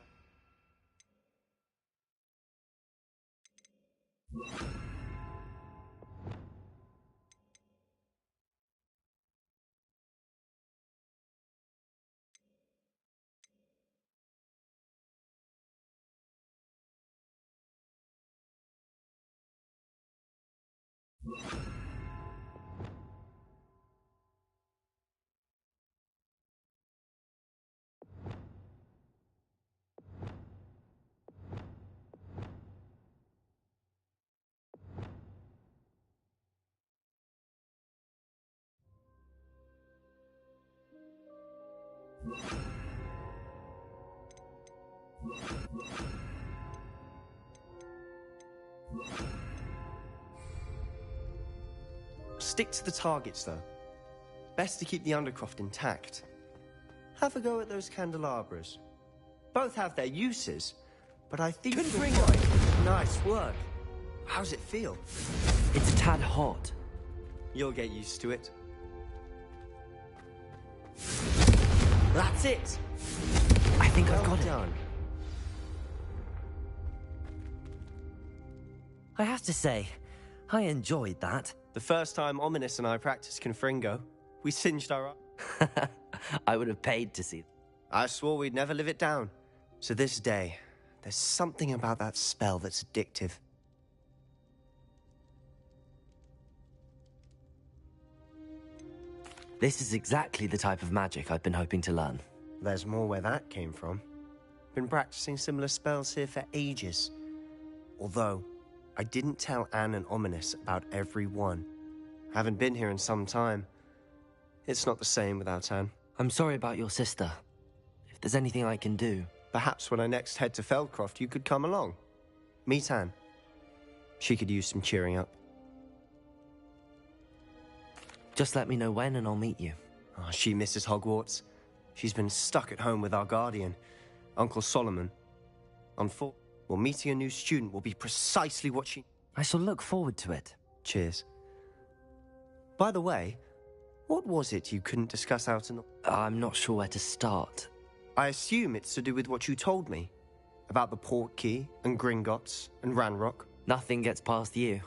[SPEAKER 7] Stick to the targets, though. Best to keep the Undercroft intact. Have a go at those candelabras. Both have their uses, but I think... Nice work. How's it feel?
[SPEAKER 3] It's a tad hot.
[SPEAKER 7] You'll get used to it.
[SPEAKER 3] That's it! I think I've got it. I have to say, I enjoyed that.
[SPEAKER 7] The first time Ominous and I practiced Confringo, we singed our...
[SPEAKER 3] I would have paid to see.
[SPEAKER 7] I swore we'd never live it down. To this day, there's something about that spell that's addictive.
[SPEAKER 3] This is exactly the type of magic I've been hoping to learn.
[SPEAKER 7] There's more where that came from. Been practicing similar spells here for ages. Although, I didn't tell Anne and Ominous about every one. Haven't been here in some time. It's not the same without Anne.
[SPEAKER 3] I'm sorry about your sister. If there's anything I can do...
[SPEAKER 7] Perhaps when I next head to Feldcroft, you could come along. Meet Anne. She could use some cheering up.
[SPEAKER 3] Just let me know when and I'll meet you.
[SPEAKER 7] Oh, she misses Hogwarts. She's been stuck at home with our guardian, Uncle Solomon. Well, Well, meeting a new student will be precisely what she...
[SPEAKER 3] I shall look forward to it.
[SPEAKER 7] Cheers. By the way, what was it you couldn't discuss out in the...
[SPEAKER 3] I'm not sure where to start.
[SPEAKER 7] I assume it's to do with what you told me. About the Portkey, and Gringotts, and Ranrock.
[SPEAKER 3] Nothing gets past you.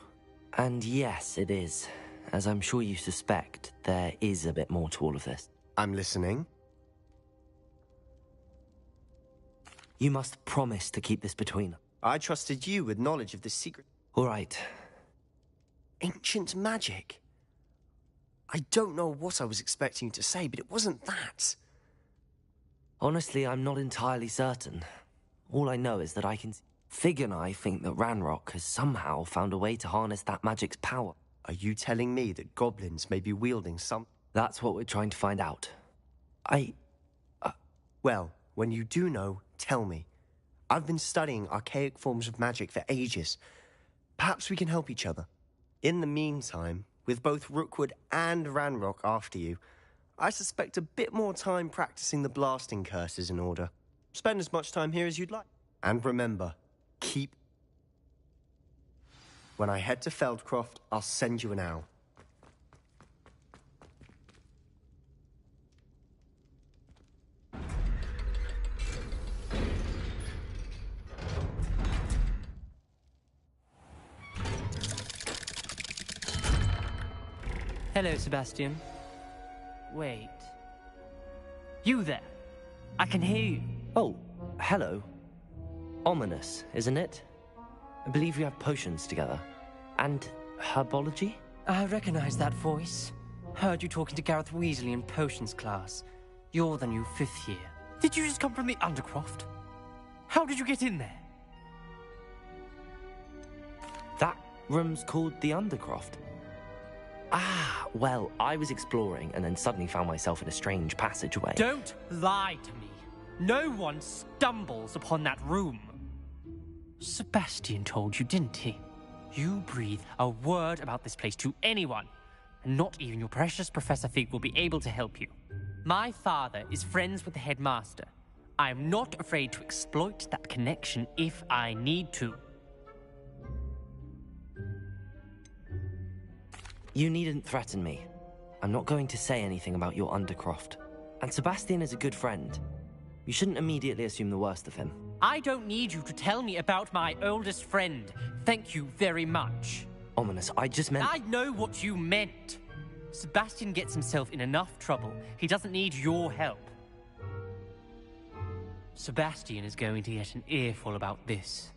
[SPEAKER 3] And yes, it is. As I'm sure you suspect, there is a bit more to all of this.
[SPEAKER 7] I'm listening.
[SPEAKER 3] You must promise to keep this between us.
[SPEAKER 7] I trusted you with knowledge of this secret.
[SPEAKER 3] All right.
[SPEAKER 7] Ancient magic? I don't know what I was expecting you to say, but it wasn't that.
[SPEAKER 3] Honestly, I'm not entirely certain. All I know is that I can... Fig and I think that Ranrock has somehow found a way to harness that magic's power.
[SPEAKER 7] Are you telling me that goblins may be wielding some...
[SPEAKER 3] That's what we're trying to find out.
[SPEAKER 7] Well, when you do know, tell me. I've been studying archaic forms of magic for ages. Perhaps we can help each other. In the meantime, with both Rookwood and Ranrock after you, I suspect a bit more time practicing the blasting curse is in order. Spend as much time here as you'd like. And remember, keep... When I head to Feldcroft, I'll send you an owl.
[SPEAKER 1] Hello, Sebastian. Wait. You there? I can hear you.
[SPEAKER 3] Oh, hello. Ominous, isn't it? I believe we have potions together. And herbology?
[SPEAKER 1] I recognize that voice. Heard you talking to Gareth Weasley in potions class. You're the new 5th year. Did you just come from the Undercroft? How did you get in there?
[SPEAKER 3] That room's called the Undercroft. Ah, well, I was exploring and then suddenly found myself in a strange passageway.
[SPEAKER 1] Don't lie to me. No one stumbles upon that room. Sebastian told you, didn't he? You breathe a word about this place to anyone, and not even your precious Professor Fig will be able to help you. My father is friends with the headmaster. I am not afraid to exploit that connection if I need to.
[SPEAKER 3] You needn't threaten me. I'm not going to say anything about your Undercroft. And Sebastian is a good friend. You shouldn't immediately assume the worst of him.
[SPEAKER 1] I don't need you to tell me about my oldest friend. Thank you very much.
[SPEAKER 3] Ominous, I just meant...
[SPEAKER 1] I know what you meant. Sebastian gets himself in enough trouble. He doesn't need your help. Sebastian is going to get an earful about this.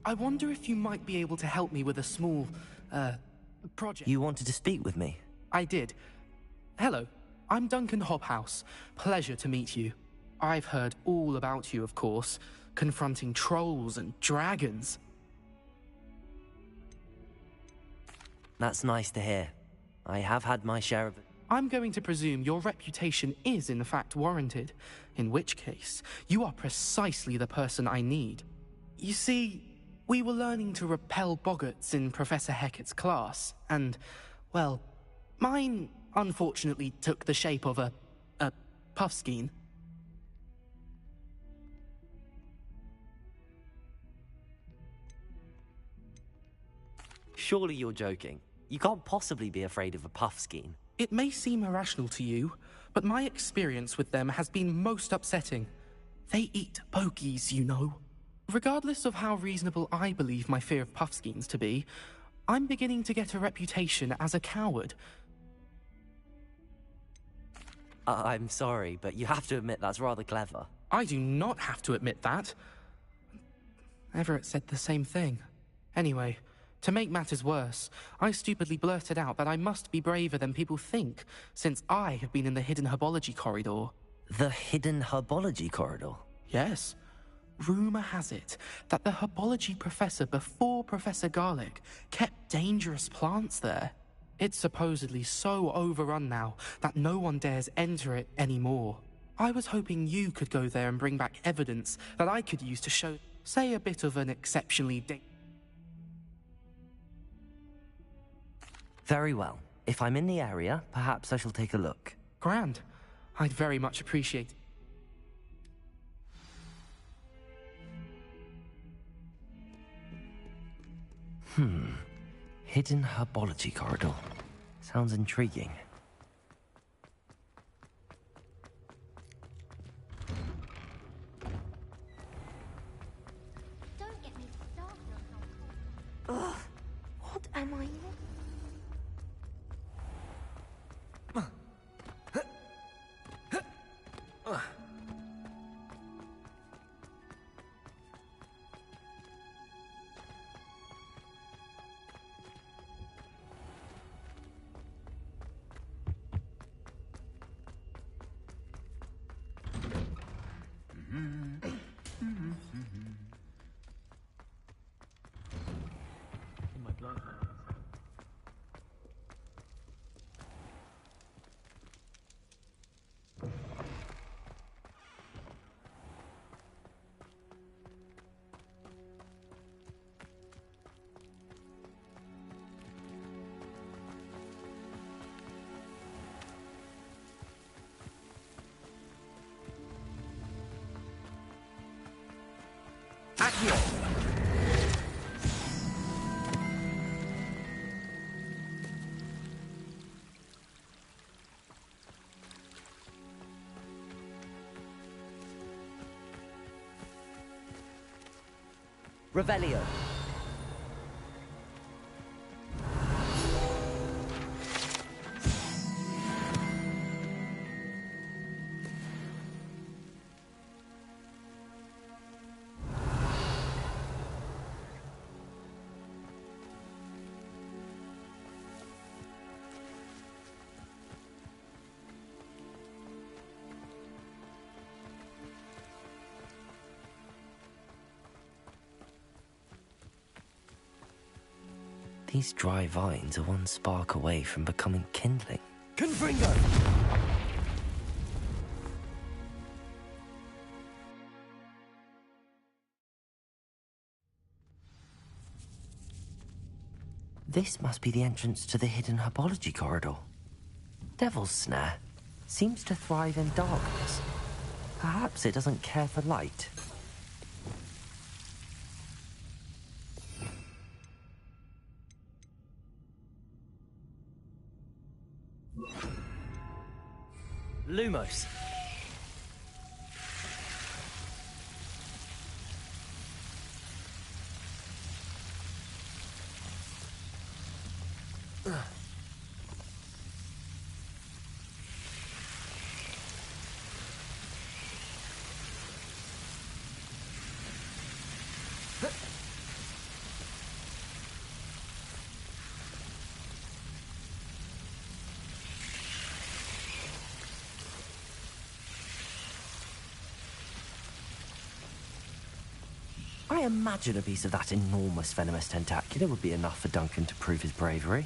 [SPEAKER 10] I wonder if you might be able to help me with a small, project.
[SPEAKER 3] You wanted to speak with me?
[SPEAKER 10] I did. Hello, I'm Duncan Hobhouse. Pleasure to meet you. I've heard all about you, of course, confronting trolls and dragons.
[SPEAKER 3] That's nice to hear. I have had my share of it.
[SPEAKER 10] I'm going to presume your reputation is in fact warranted, in which case, you are precisely the person I need. You see, we were learning to repel boggarts in Professor Hecat's class, and, well, mine unfortunately took the shape of a puffskein.
[SPEAKER 3] Surely you're joking. You can't possibly be afraid of a puffskein.
[SPEAKER 10] It may seem irrational to you, but my experience with them has been most upsetting. They eat bogies, you know. Regardless of how reasonable I believe my fear of puffskeins to be, I'm beginning to get a reputation as a coward.
[SPEAKER 3] I'm sorry, but you have to admit that's rather clever.
[SPEAKER 10] I do not have to admit that. Everett said the same thing. Anyway, to make matters worse, I stupidly blurted out that I must be braver than people think, since I have been in the hidden herbology corridor.
[SPEAKER 3] The hidden herbology corridor?
[SPEAKER 10] Yes. Rumour has it that the herbology professor before Professor Garlic kept dangerous plants there. It's supposedly so overrun now that no one dares enter it anymore. I was hoping you could go there and bring back evidence that I could use to show, say, a bit of an exceptionally
[SPEAKER 3] Very well. If I'm in the area, perhaps I shall take a look.
[SPEAKER 10] Grand. I'd very much appreciate it.
[SPEAKER 3] Hidden herbology corridor. Sounds intriguing.
[SPEAKER 12] Don't get me started on how... Ugh, what am I...
[SPEAKER 3] Revelio. These dry vines are one spark away from becoming kindling.
[SPEAKER 19] Confringo!
[SPEAKER 3] This must be the entrance to the hidden herbology corridor. Devil's Snare seems to thrive in darkness. Perhaps it doesn't care for light. Lumos. I imagine a piece of that enormous venomous tentacula would be enough for Duncan to prove his bravery.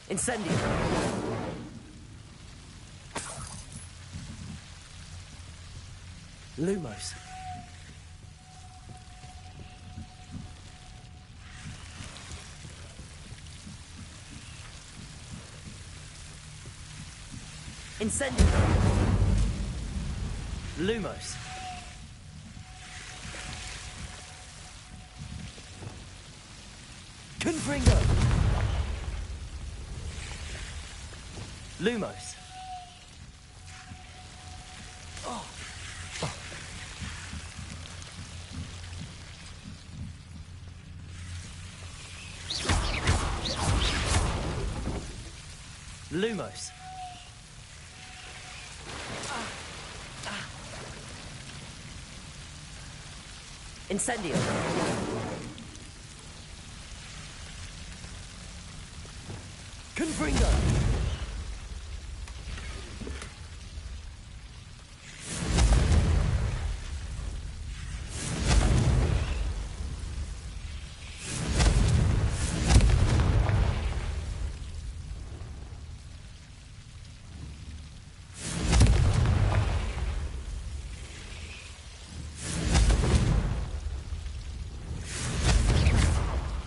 [SPEAKER 3] Incendio! Lumos. Incendio! Lumos. Confringo! Lumos. Lumos. Incendio. Confringo.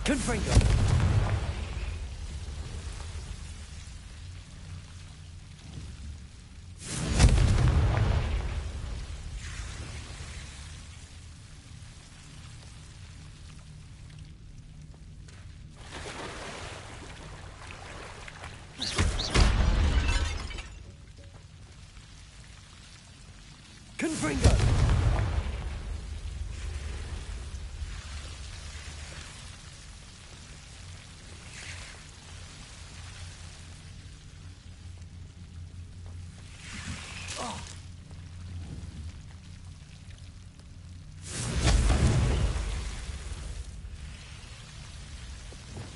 [SPEAKER 3] Confringo. Confringo.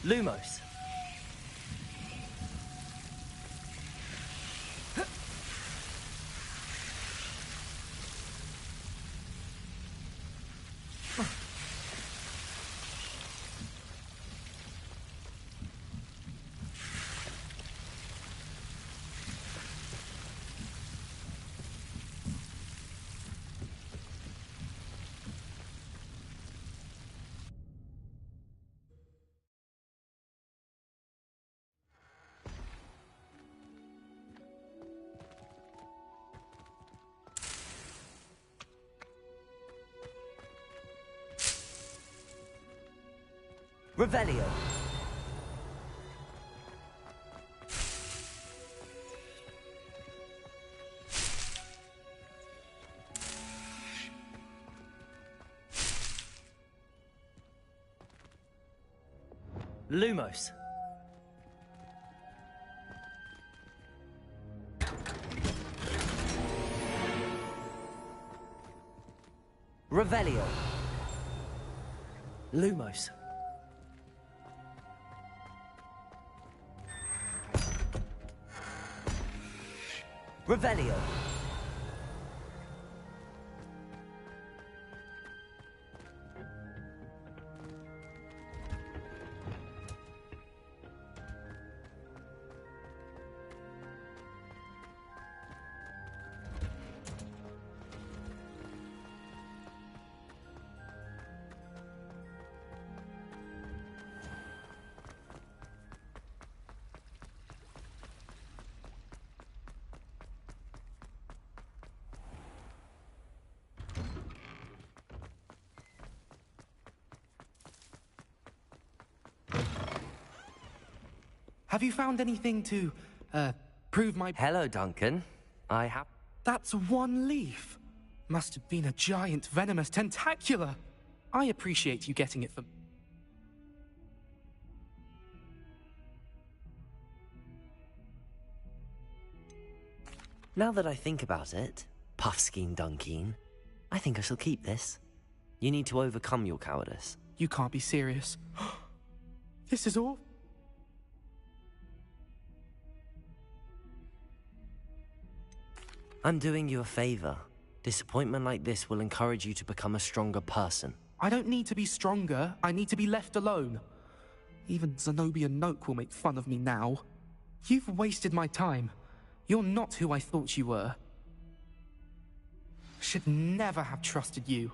[SPEAKER 3] Lumos. Revelio. Lumos. Revelio. Lumos. Revelio.
[SPEAKER 10] Have you found anything to, prove my...
[SPEAKER 3] Hello, Duncan. I have...
[SPEAKER 10] That's one leaf. Must have been a giant venomous tentacula. I appreciate you getting it for...
[SPEAKER 3] Now that I think about it, Puffskein Dunkeen, I think I shall keep this. You need to overcome your cowardice.
[SPEAKER 10] You can't be serious. This is all...
[SPEAKER 3] I'm doing you a favor. Disappointment like this will encourage you to become a stronger person.
[SPEAKER 10] I don't need to be stronger. I need to be left alone. Even Zenobia Noak will make fun of me now. You've wasted my time. You're not who I thought you were. Should never have trusted you.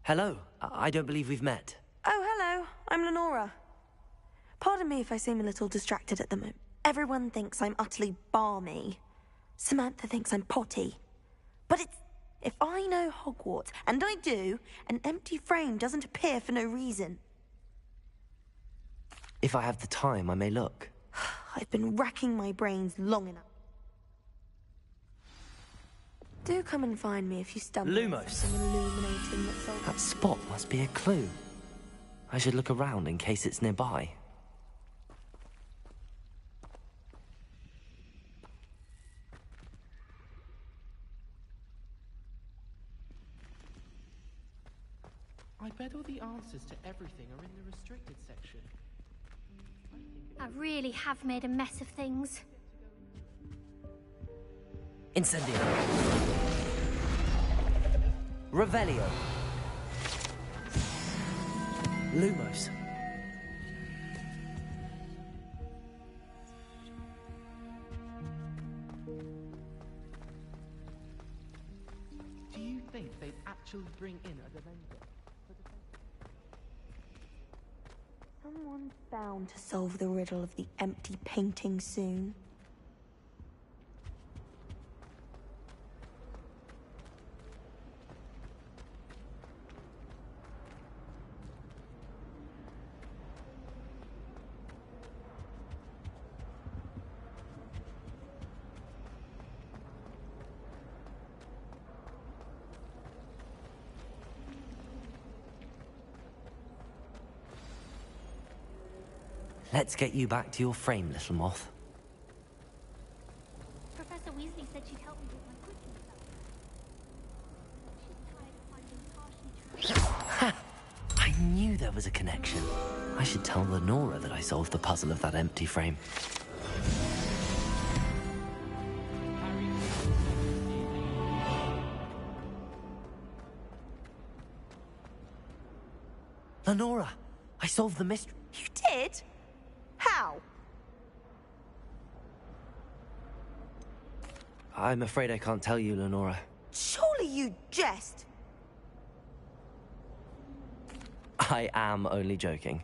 [SPEAKER 3] Hello. I don't believe we've met.
[SPEAKER 6] Oh, hello. I'm Lenora. Pardon me if I seem a little distracted at the moment. Everyone thinks I'm utterly balmy. Samantha thinks I'm potty. But if I know Hogwarts, and I do, an empty frame doesn't appear for no reason.
[SPEAKER 3] If I have the time, I may look.
[SPEAKER 6] I've been racking my brains long enough. Do come and find me if you stumble on
[SPEAKER 3] Lumos.
[SPEAKER 6] something illuminating that's all...
[SPEAKER 3] That spot must be a clue. I should look around in case it's nearby.
[SPEAKER 10] I bet all the answers to everything are in the restricted section.
[SPEAKER 13] I really have made a mess of things.
[SPEAKER 3] Incendio. Revelio. Lumos.
[SPEAKER 10] Do you think they'd actually bring in a Dementor?
[SPEAKER 6] Someone's bound to solve the riddle of the empty painting soon.
[SPEAKER 3] Let's get you back to your frame, little moth.
[SPEAKER 13] Professor Weasley said she'd help me with my cooking stuff. She's tired of finding partially true.
[SPEAKER 3] I knew there was a connection. I should tell Lenora that I solved the puzzle of that empty frame. Lenora, I solved the mystery.
[SPEAKER 6] You did? How?
[SPEAKER 3] I'm afraid I can't tell you, Lenora.
[SPEAKER 6] Surely you jest.
[SPEAKER 3] I am only joking.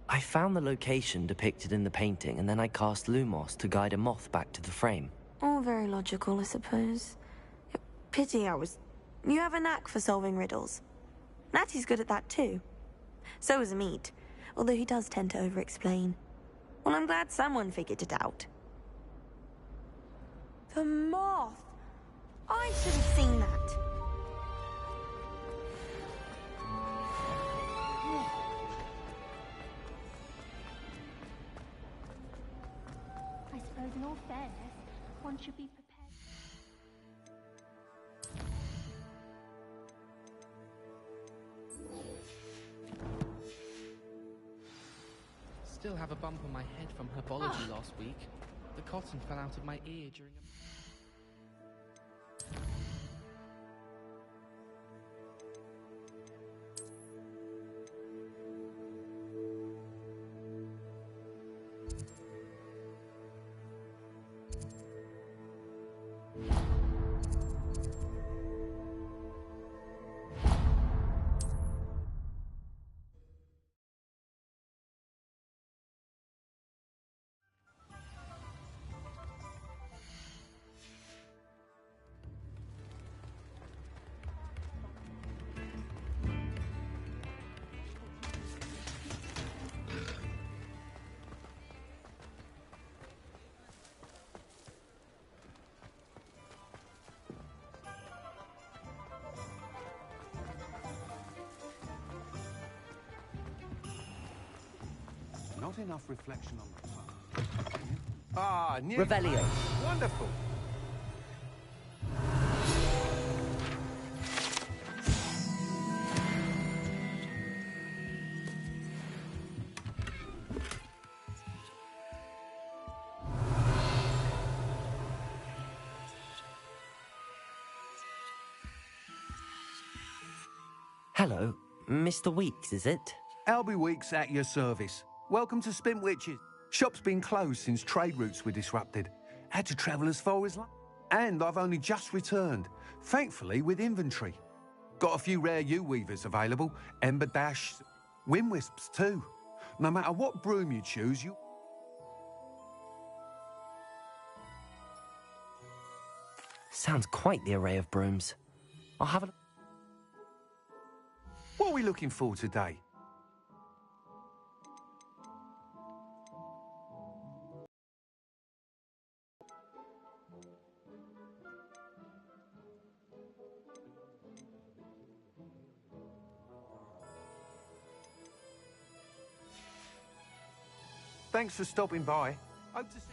[SPEAKER 3] I found the location depicted in the painting, and then I cast Lumos to guide a moth back to the frame.
[SPEAKER 6] All very logical, I suppose. Pity I was... You have a knack for solving riddles. Natty's good at that too. So is Amit, although he does tend to over-explain. Well, I'm glad someone figured it out. The moth! I should have seen that.
[SPEAKER 13] I suppose in all fairness, one should be prepared.
[SPEAKER 10] Still have a bump on my head from herbology last week. The cotton fell out of my ear during a...
[SPEAKER 16] Not enough reflection on the phone. Ah, new.
[SPEAKER 3] Revelio.
[SPEAKER 16] Wonderful.
[SPEAKER 3] Hello, Mr. Weeks, is it?
[SPEAKER 16] Albie Weeks at your service. Welcome to Spintwitches. Shop's been closed since trade routes were disrupted. Had to travel as far as London. And I've only just returned, thankfully with inventory. Got a few rare U-weavers available, Ember Dash, Wind Wisps too. No matter what broom you choose,
[SPEAKER 3] Sounds quite the array of brooms. I'll have a...
[SPEAKER 16] What are we looking for today? Thanks for stopping by. Hope to see...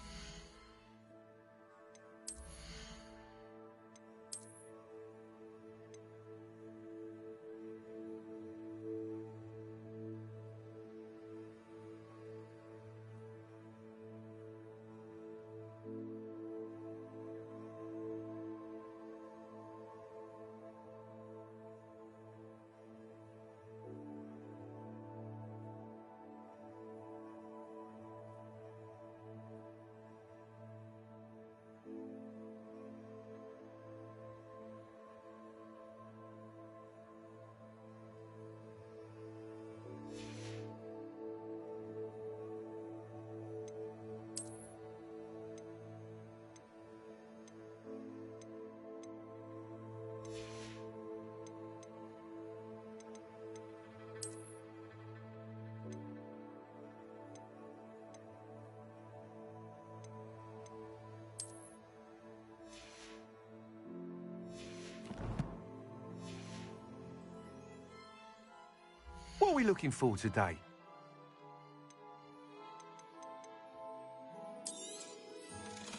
[SPEAKER 16] What are we looking for today?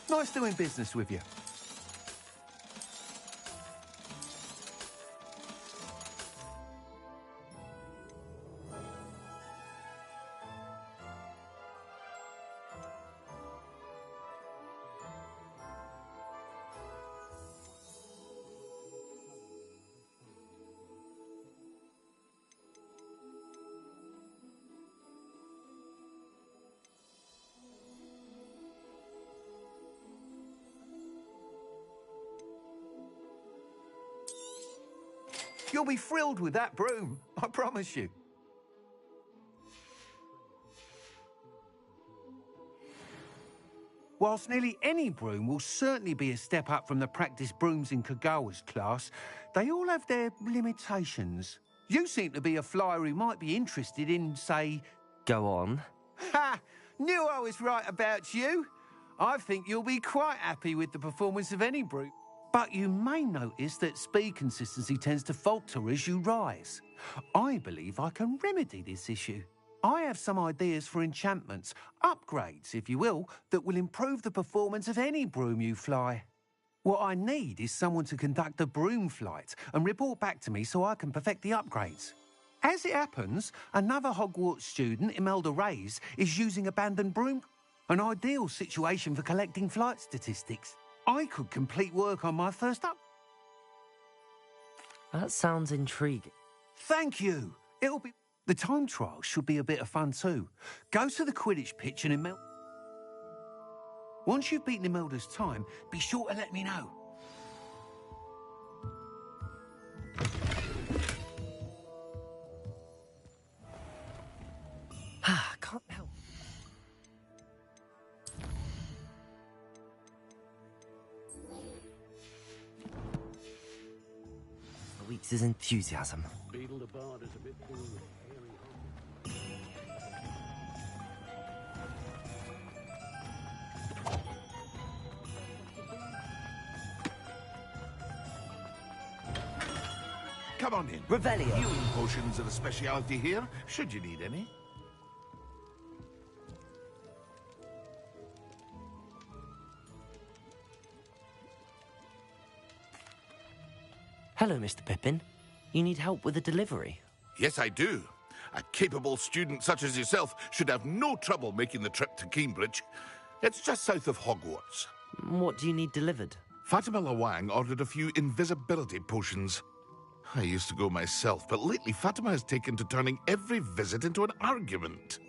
[SPEAKER 16] Nice doing business with you. You'll be thrilled with that broom, I promise you. Whilst nearly any broom will certainly be a step up from the practice brooms in Kagawa's class, they all have their limitations. You seem to be a flyer who might be interested in, say...
[SPEAKER 3] Go on.
[SPEAKER 16] Ha! Knew I was right about you. I think you'll be quite happy with the performance of any broom. But you may notice that speed consistency tends to falter as you rise. I believe I can remedy this issue. I have some ideas for enchantments, upgrades, if you will, that will improve the performance of any broom you fly. What I need is someone to conduct a broom flight and report back to me so I can perfect the upgrades. As it happens, another Hogwarts student, Imelda Reyes, is using abandoned broom, an ideal situation for collecting flight statistics. I could complete work on my first up.
[SPEAKER 3] That sounds intriguing.
[SPEAKER 16] Thank you. It'll be... The time trial should be a bit of fun too. Go to the Quidditch pitch and Imelda... Once you've beaten Imelda's time, be sure to let me know.
[SPEAKER 3] Can't help. Weeks' enthusiasm.
[SPEAKER 11] Beetle the Bard is a bit cool.
[SPEAKER 4] Come on in.
[SPEAKER 3] Revelio.
[SPEAKER 4] Healing potions are a specialty here, should you need any.
[SPEAKER 3] Hello, Mr. Pippin. You need help with a delivery?
[SPEAKER 4] Yes, I do. A capable student such as yourself should have no trouble making the trip to Cambridge. It's just south of Hogwarts.
[SPEAKER 3] What do you need delivered?
[SPEAKER 4] Fatima Lawang ordered a few invisibility potions. I used to go myself, but lately Fatima has taken to turning every visit into an argument.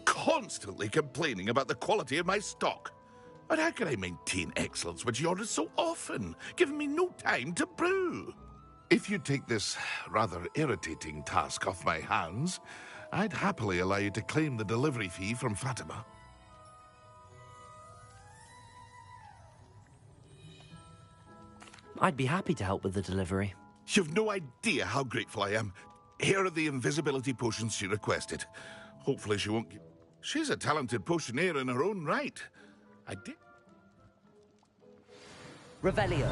[SPEAKER 4] Constantly complaining about the quality of my stock. But how can I maintain excellence when she orders so often, giving me no time to brew? If you take this rather irritating task off my hands, I'd happily allow you to claim the delivery fee from Fatima.
[SPEAKER 3] I'd be happy to help with the delivery.
[SPEAKER 4] You've no idea how grateful I am. Here are the invisibility potions she requested. Hopefully she won't... She's a talented potioneer in her own right. I did...
[SPEAKER 19] Revelio.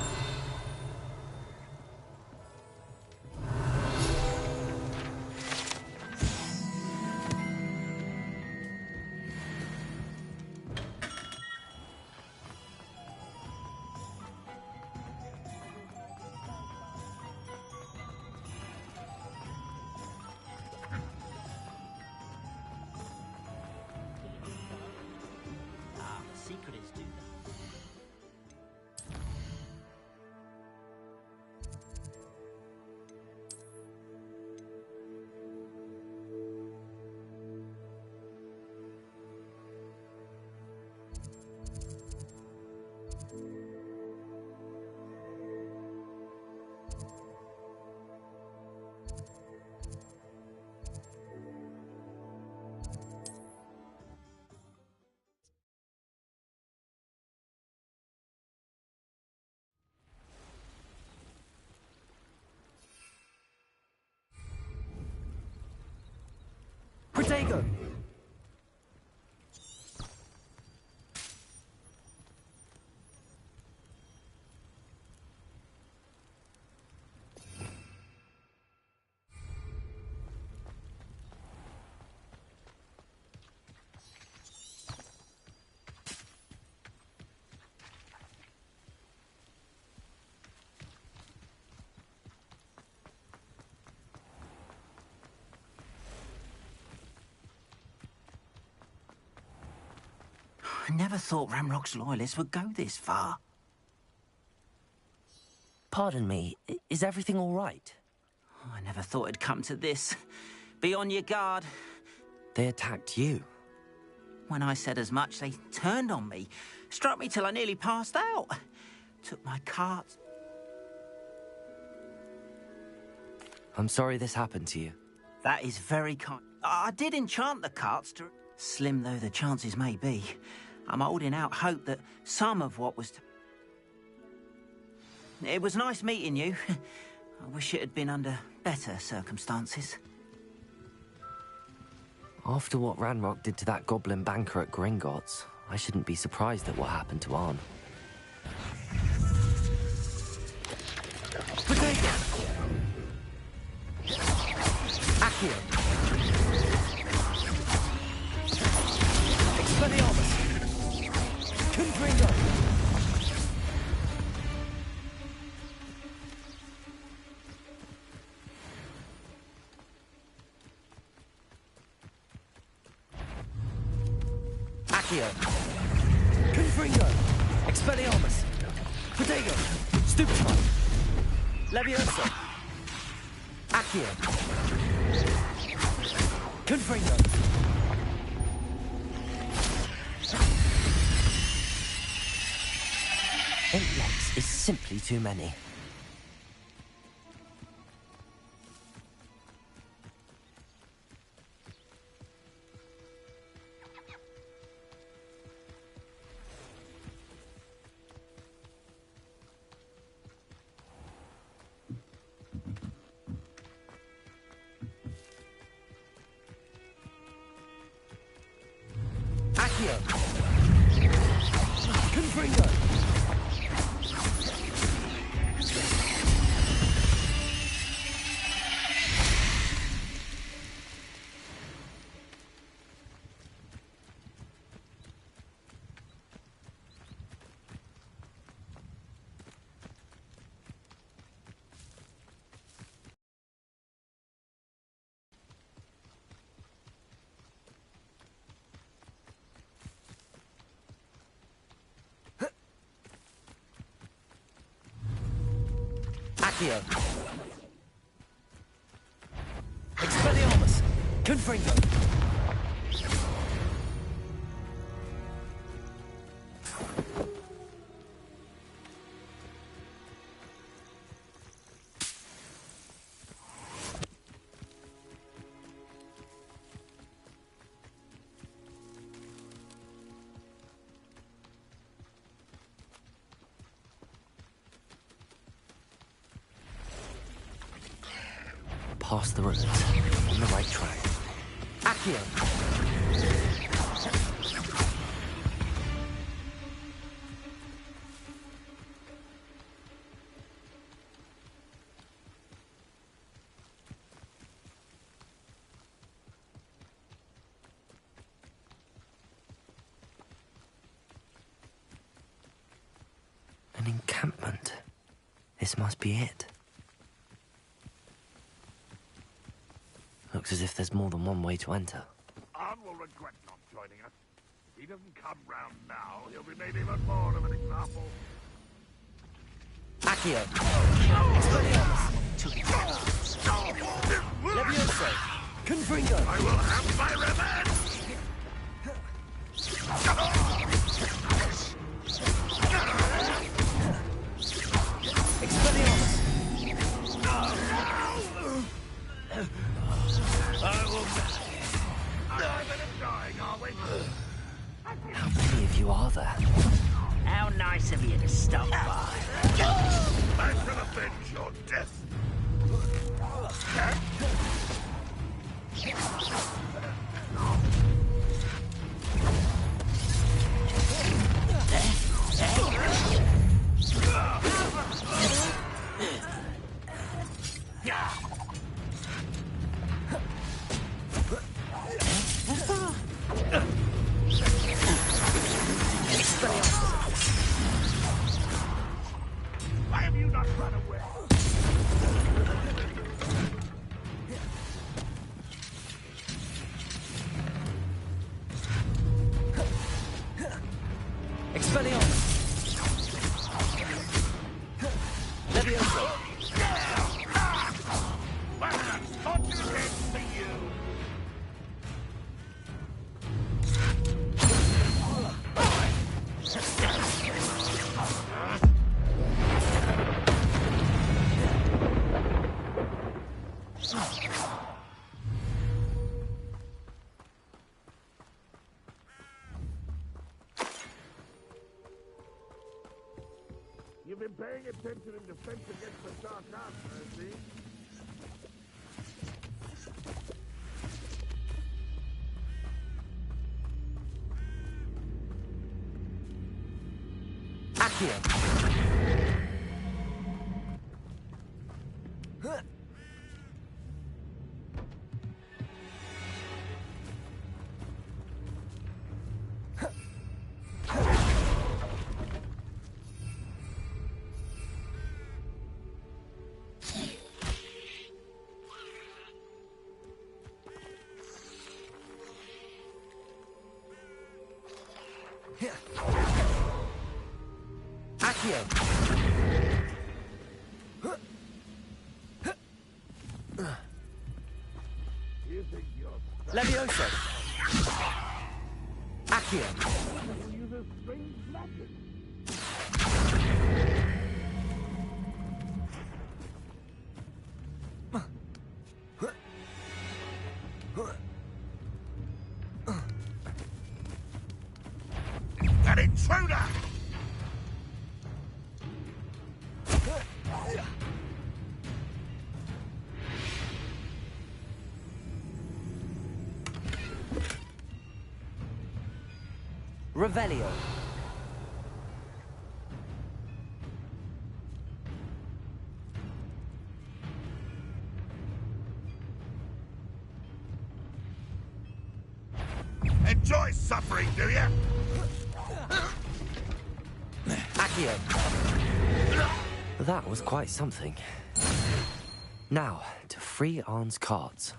[SPEAKER 3] Secret is do that. Protego!
[SPEAKER 9] I never thought Ramrock's loyalists would go this far.
[SPEAKER 3] Pardon me, is everything all right?
[SPEAKER 9] I never thought it'd come to this. Be on your guard.
[SPEAKER 3] They attacked you.
[SPEAKER 9] When I said as much, they turned on me, struck me till I nearly passed out. Took my cart.
[SPEAKER 3] I'm sorry this happened to you.
[SPEAKER 9] That is very kind. I did enchant the carts to... Slim though the chances may be, I'm holding out hope that some of what was... It was nice meeting you. I wish it had been under better circumstances.
[SPEAKER 3] After what Ranrock did to that goblin banker at Gringotts, I shouldn't be surprised at what happened to Arn.
[SPEAKER 19] Potato! Accio! Expelliarmus! Confringo! Accio! Confringo! Expelliarmus! Protego! Stupefy! Levioso! Accio! Confringo!
[SPEAKER 3] 8 legs is simply too many.
[SPEAKER 19] Accio! Confringo! Accio! Expelliarmus! Confringo!
[SPEAKER 3] past the ruins. On the right track. Accio! An encampment. This must be it. Looks as if there's more than one way to enter.
[SPEAKER 4] Arn will regret not joining us. If he doesn't come round now, he'll be made even more of an example.
[SPEAKER 19] Accio! Levioso! Confringo!
[SPEAKER 4] I will have my revenge!
[SPEAKER 19] Expelliarmus!
[SPEAKER 4] I will dying, are we?
[SPEAKER 3] How many of you are there?
[SPEAKER 14] How nice of you to stop by.
[SPEAKER 4] I shall avenge your death. Why have you not run away?
[SPEAKER 19] Expelliarmus! Levioso!
[SPEAKER 4] You've been paying attention in defense against the dark arts, I see.
[SPEAKER 19] Accio! Accio! Levioso! Accio!
[SPEAKER 4] Uses strange magic. An intruder!
[SPEAKER 19] Revelio!
[SPEAKER 4] Enjoy suffering, do you?
[SPEAKER 19] Accio!
[SPEAKER 3] That was quite something. Now, to free Arn's cards.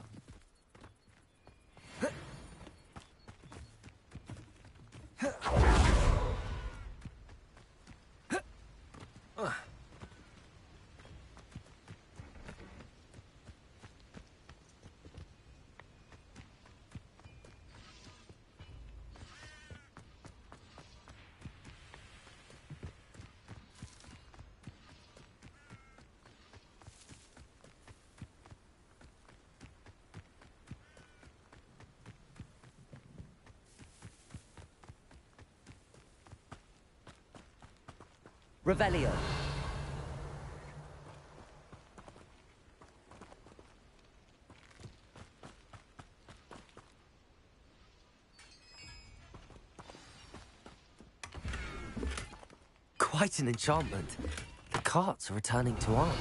[SPEAKER 19] Revelio!
[SPEAKER 3] quite an enchantment. The carts are returning to arm.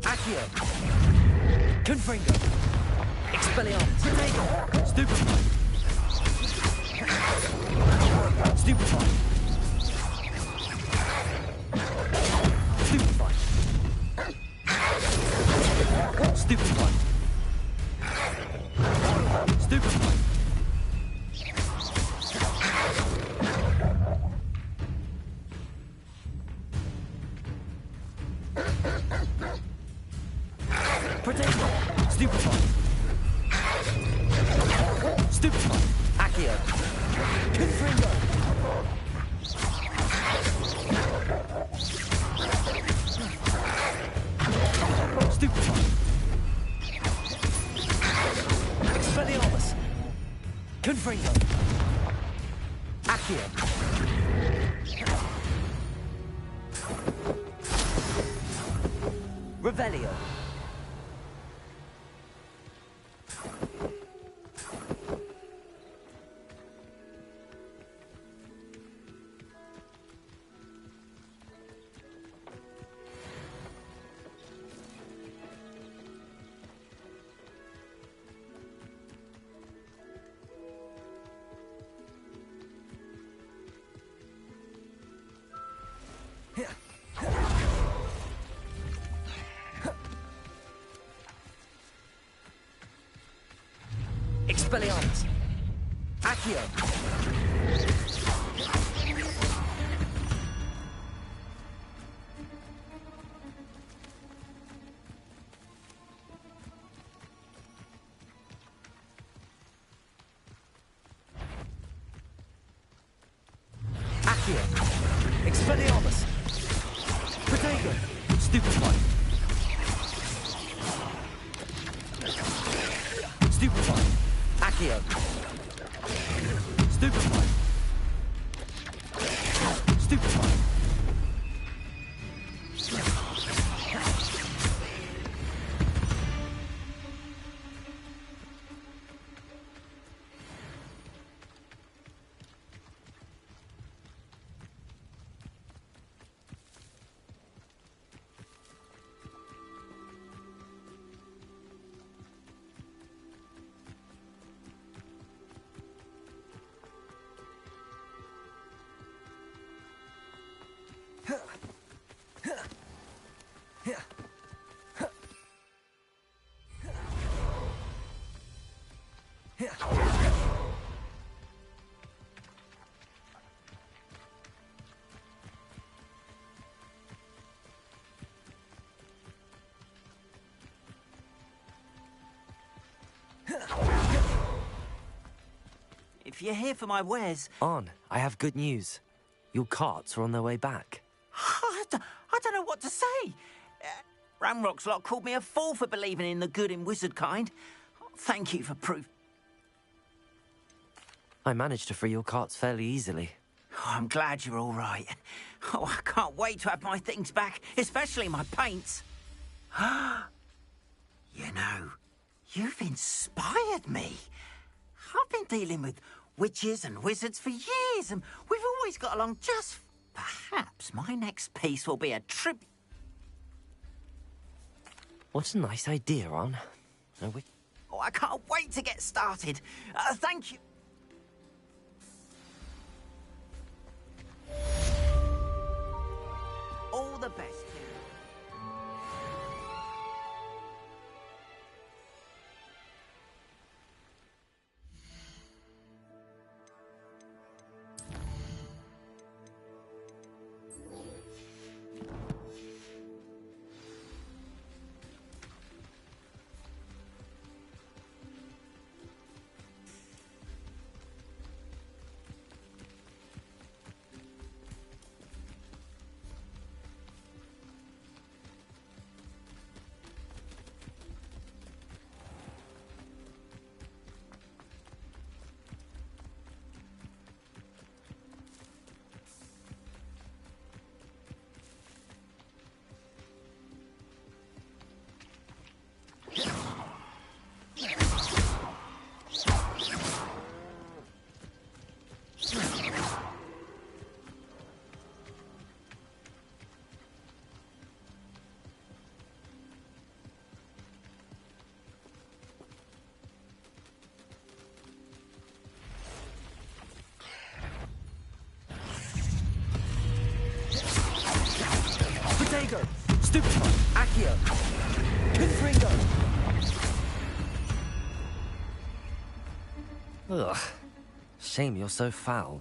[SPEAKER 19] Accio! Confringo! Expelliarmus! Protego! Stupefy! Stupefy! Stupefy! Stupefy! Stupefy! Protego! Stupefy! Stupefy! Accio! Confringo! Stupefy! Expelliarmus! Confringo! Accio! Revelio! Expelliarmus! Accio! Accio! Expelliarmus! Protego! Stupefy! Stupefy! Accio! Stupefy! Stupefy!
[SPEAKER 14] If you're here for my wares...
[SPEAKER 3] Arn, I have good news. Your carts are on their way back.
[SPEAKER 14] I don't know what to say. Ramrock's lot called me a fool for believing in the good in wizard kind. Thank you for proof.
[SPEAKER 3] I managed to free your carts fairly easily.
[SPEAKER 14] Oh, I'm glad you're all right. Oh, I can't wait to have my things back, especially my paints. You know, you've inspired me. I've been dealing with witches and wizards for years, and we've always got along just... Perhaps my next piece will be a tribute.
[SPEAKER 3] What a nice idea, Arn.
[SPEAKER 14] Oh, I can't wait to get started. Thank you. All the best.
[SPEAKER 19] Stupefy. Accio. Confringo.
[SPEAKER 3] Ugh. Shame you're so foul.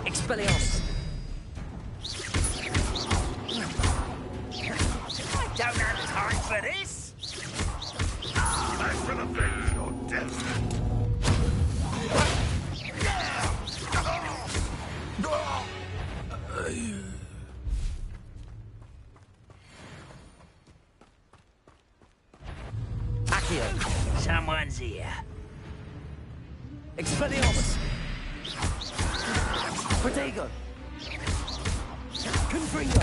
[SPEAKER 19] Expelliarmus.
[SPEAKER 9] I don't have time for this.
[SPEAKER 4] I shall avenge your death.
[SPEAKER 19] Accio.
[SPEAKER 9] Someone's here.
[SPEAKER 19] Expelliarmus. Protego. Confringo.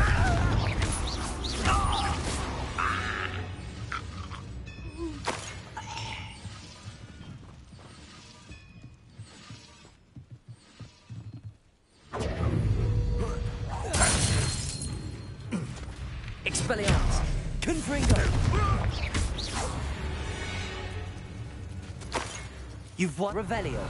[SPEAKER 19] Expelliarmus. Confringo. You've won. Revelio.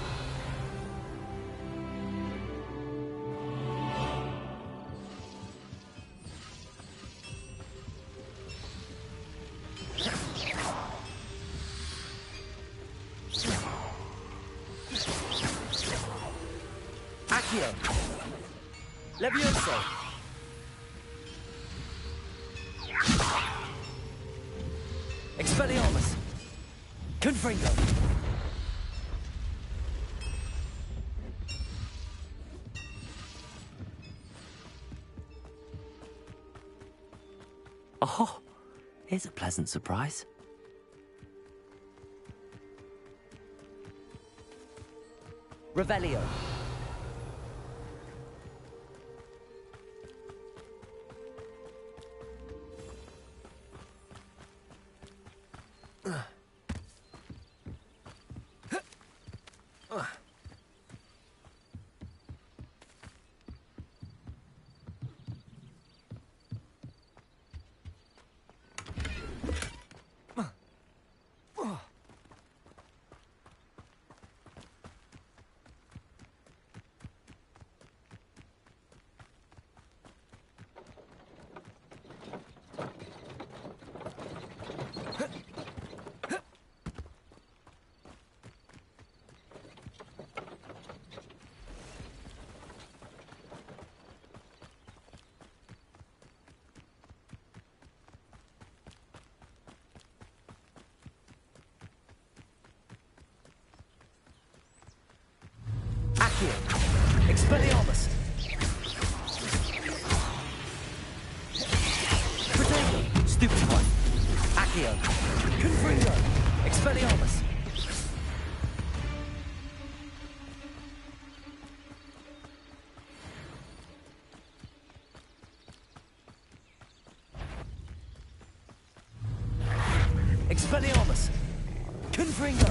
[SPEAKER 19] Accio. Levioso. Expelliarmus. Confringo.
[SPEAKER 3] Oh, here's a pleasant surprise.
[SPEAKER 19] Revelio. Expelliarmus. Protego. Stupefy. Accio. Confringo. Expelliarmus. Expelliarmus. Confringo.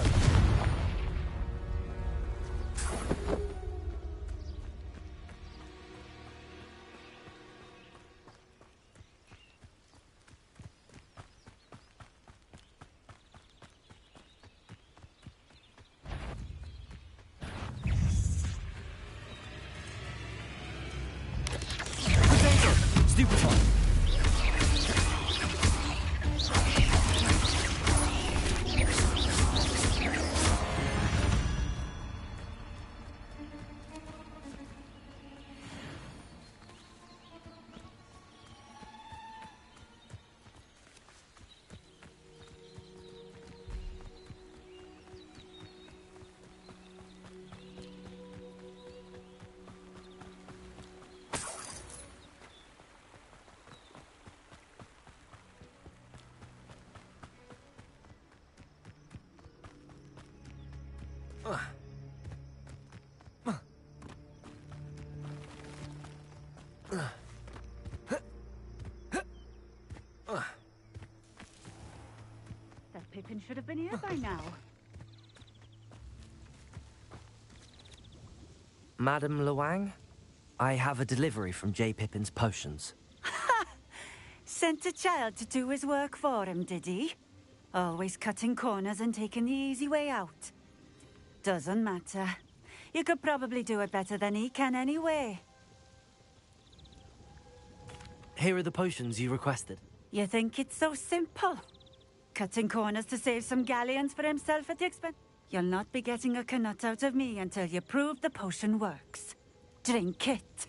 [SPEAKER 19] Stupefy.
[SPEAKER 15] That Pippin should have been here by now.
[SPEAKER 3] Madam Luang, I have a delivery from J. Pippin's potions.
[SPEAKER 15] Sent a child to do his work for him, did he? Always cutting corners and taking the easy way out. Doesn't matter. You could probably do it better than he can anyway.
[SPEAKER 3] Here are the potions you requested.
[SPEAKER 15] You think it's so simple? Cutting corners to save some galleons for himself at the expense? You'll not be getting a canut out of me until you prove the potion works. Drink it.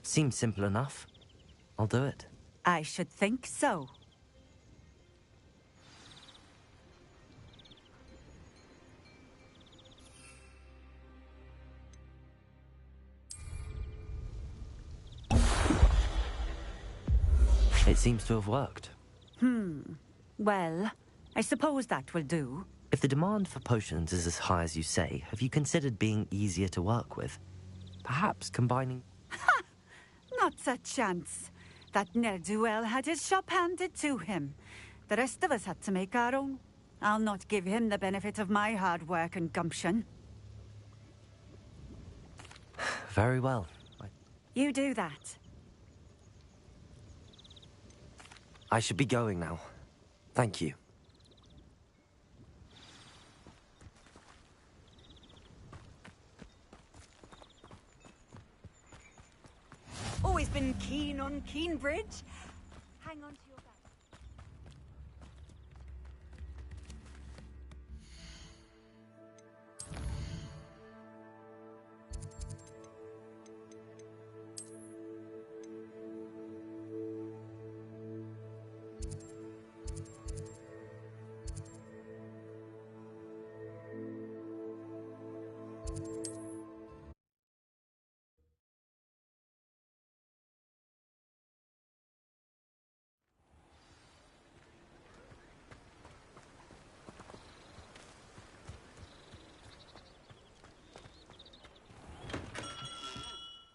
[SPEAKER 3] Seems simple enough. I'll do it.
[SPEAKER 15] I should think so.
[SPEAKER 3] It seems to have worked.
[SPEAKER 15] Well, I suppose that will do.
[SPEAKER 3] If the demand for potions is as high as you say, have you considered being easier to work with? Perhaps combining...
[SPEAKER 15] Not a chance. That ne'er-do-well had his shop handed to him. The rest of us had to make our own. I'll not give him the benefit of my hard work and gumption.
[SPEAKER 3] Very well.
[SPEAKER 15] You do that.
[SPEAKER 3] I should be going now. Thank you.
[SPEAKER 15] Always been keen on Keenbridge. Hang on to your bag.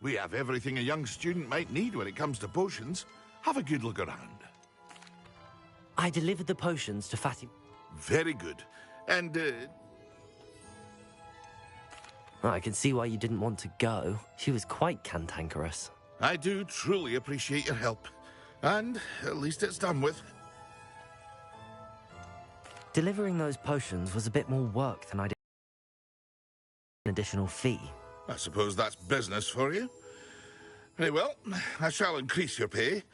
[SPEAKER 4] We have everything a young student might need when it comes to potions. Have a good look around.
[SPEAKER 3] I delivered the potions to Fatty...
[SPEAKER 4] Very good. And,
[SPEAKER 3] I can see why you didn't want to go. She was quite cantankerous.
[SPEAKER 4] I do truly appreciate your help. And at least it's done with.
[SPEAKER 3] Delivering those potions was a bit more work than I did. An additional fee.
[SPEAKER 4] I suppose that's business for you. Very well, I shall increase your pay,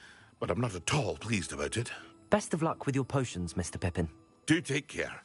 [SPEAKER 4] but I'm not at all pleased about it.
[SPEAKER 3] Best of luck with your potions, Mr. Pippin.
[SPEAKER 4] Do take care.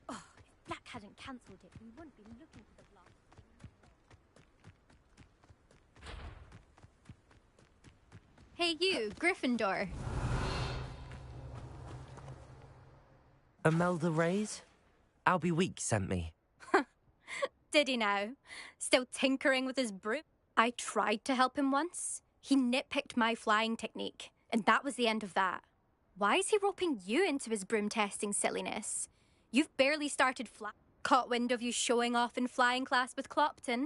[SPEAKER 13] Oh, if Black hadn't cancelled it, we wouldn't be looking for the blast.
[SPEAKER 18] Hey you, Gryffindor.
[SPEAKER 3] Imelda Reyes? Albie Weeks sent me.
[SPEAKER 8] Did he now? Still tinkering with his broom? I tried to help him once. He nitpicked my flying technique, and that was the end of that. Why is he roping you into his broom testing silliness? You've barely started flying. Caught wind of you showing off in flying class with Clopton.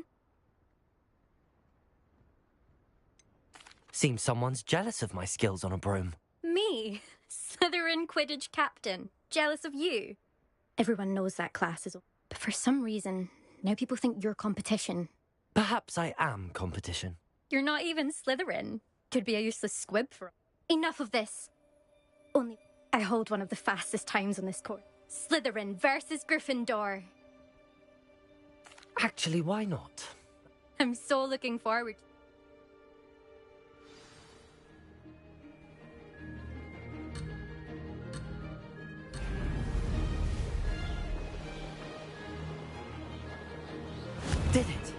[SPEAKER 3] Seems someone's jealous of my skills on a broom.
[SPEAKER 8] Me? Slytherin Quidditch captain. Jealous of you? Everyone knows that class is... But for some reason, now people think you're competition.
[SPEAKER 3] Perhaps I am competition.
[SPEAKER 8] You're not even Slytherin. Could be a useless squib for... Enough of this. Only I hold one of the fastest times on this court. Slytherin versus Gryffindor.
[SPEAKER 3] Actually, why not?
[SPEAKER 8] I'm so looking forward.
[SPEAKER 3] Did it?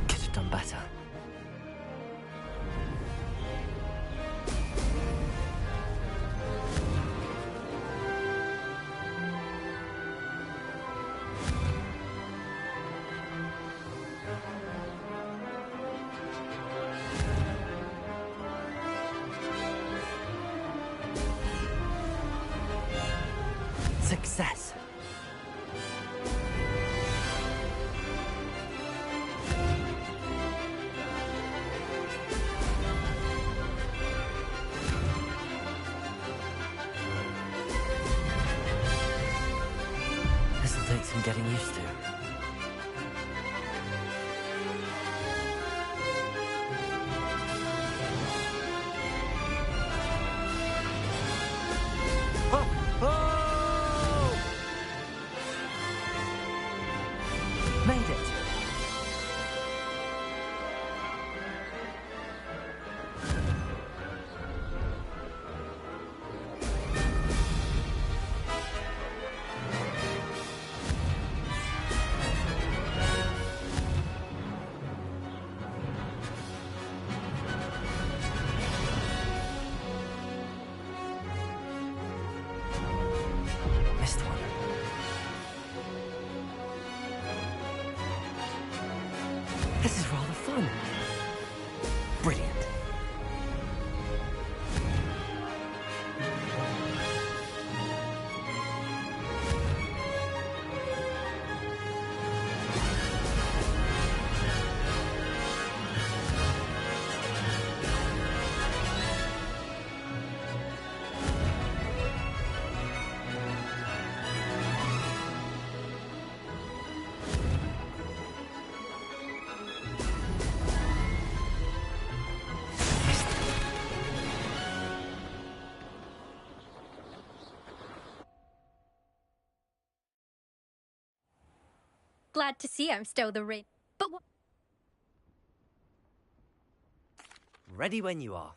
[SPEAKER 3] Could have done better. Success. This'll take some getting used to. Made it. Missed one. This is rather fun. Brilliant.
[SPEAKER 8] Glad to see I'm still the ring. But what?
[SPEAKER 3] Ready when you are.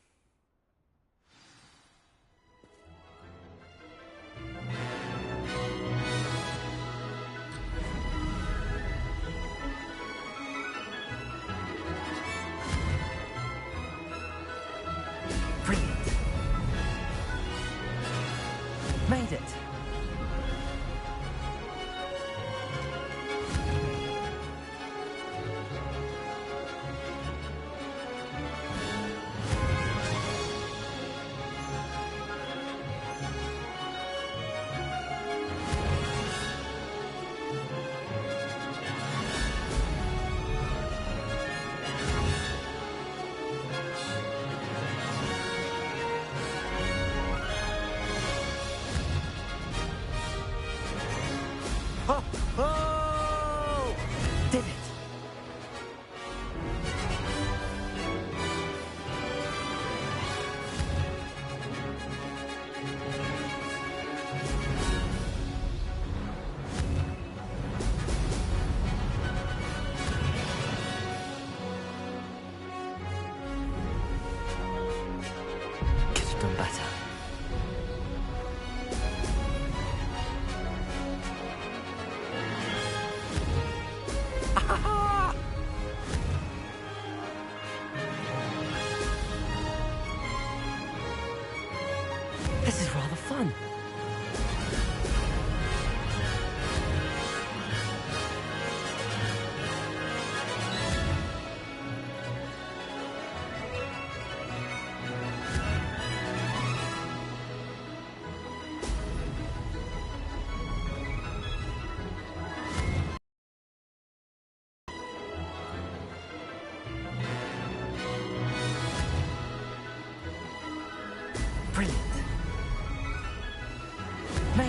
[SPEAKER 3] Brilliant. Made it.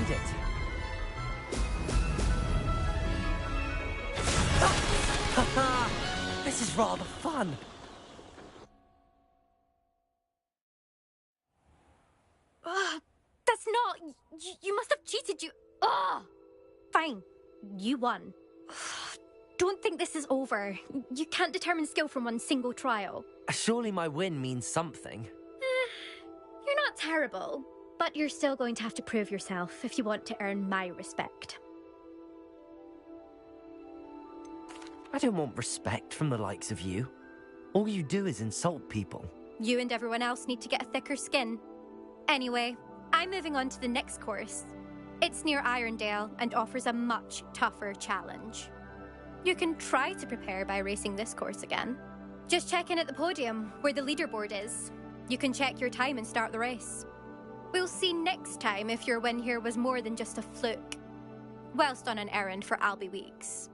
[SPEAKER 3] made it. This is rather fun.
[SPEAKER 8] That's not... You must have cheated, you... Ugh! Fine. You won. Don't think this is over. You can't determine skill from one single trial.
[SPEAKER 3] Surely my win means something.
[SPEAKER 8] You're not terrible, but you're still going to have to prove yourself if you want to earn my respect.
[SPEAKER 3] I don't want respect from the likes of you. All you do is insult people.
[SPEAKER 8] You and everyone else need to get a thicker skin. Anyway, I'm moving on to the next course. It's near Irondale and offers a much tougher challenge. You can try to prepare by racing this course again. Just check in at the podium, where the leaderboard is. You can check your time and start the race. We'll see next time if your win here was more than just a fluke. Whilst on an errand for Albie Weeks.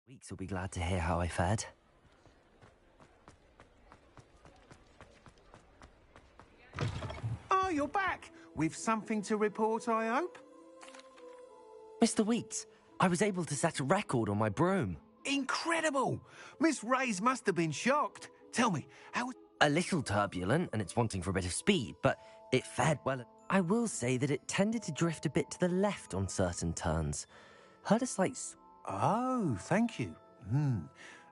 [SPEAKER 3] Weeks will be glad to hear how I fared.
[SPEAKER 16] Oh, you're back! With something to report, I hope?
[SPEAKER 3] Mr. Weeks, I was able to set a record on my broom.
[SPEAKER 16] Incredible! Miss Reyes must have been shocked. Tell me, how was...
[SPEAKER 3] A little turbulent, and it's wanting for a bit of speed, but it fared well. I will say that it tended to drift a bit to the left on certain turns. Heard a slight...
[SPEAKER 16] Oh, thank you.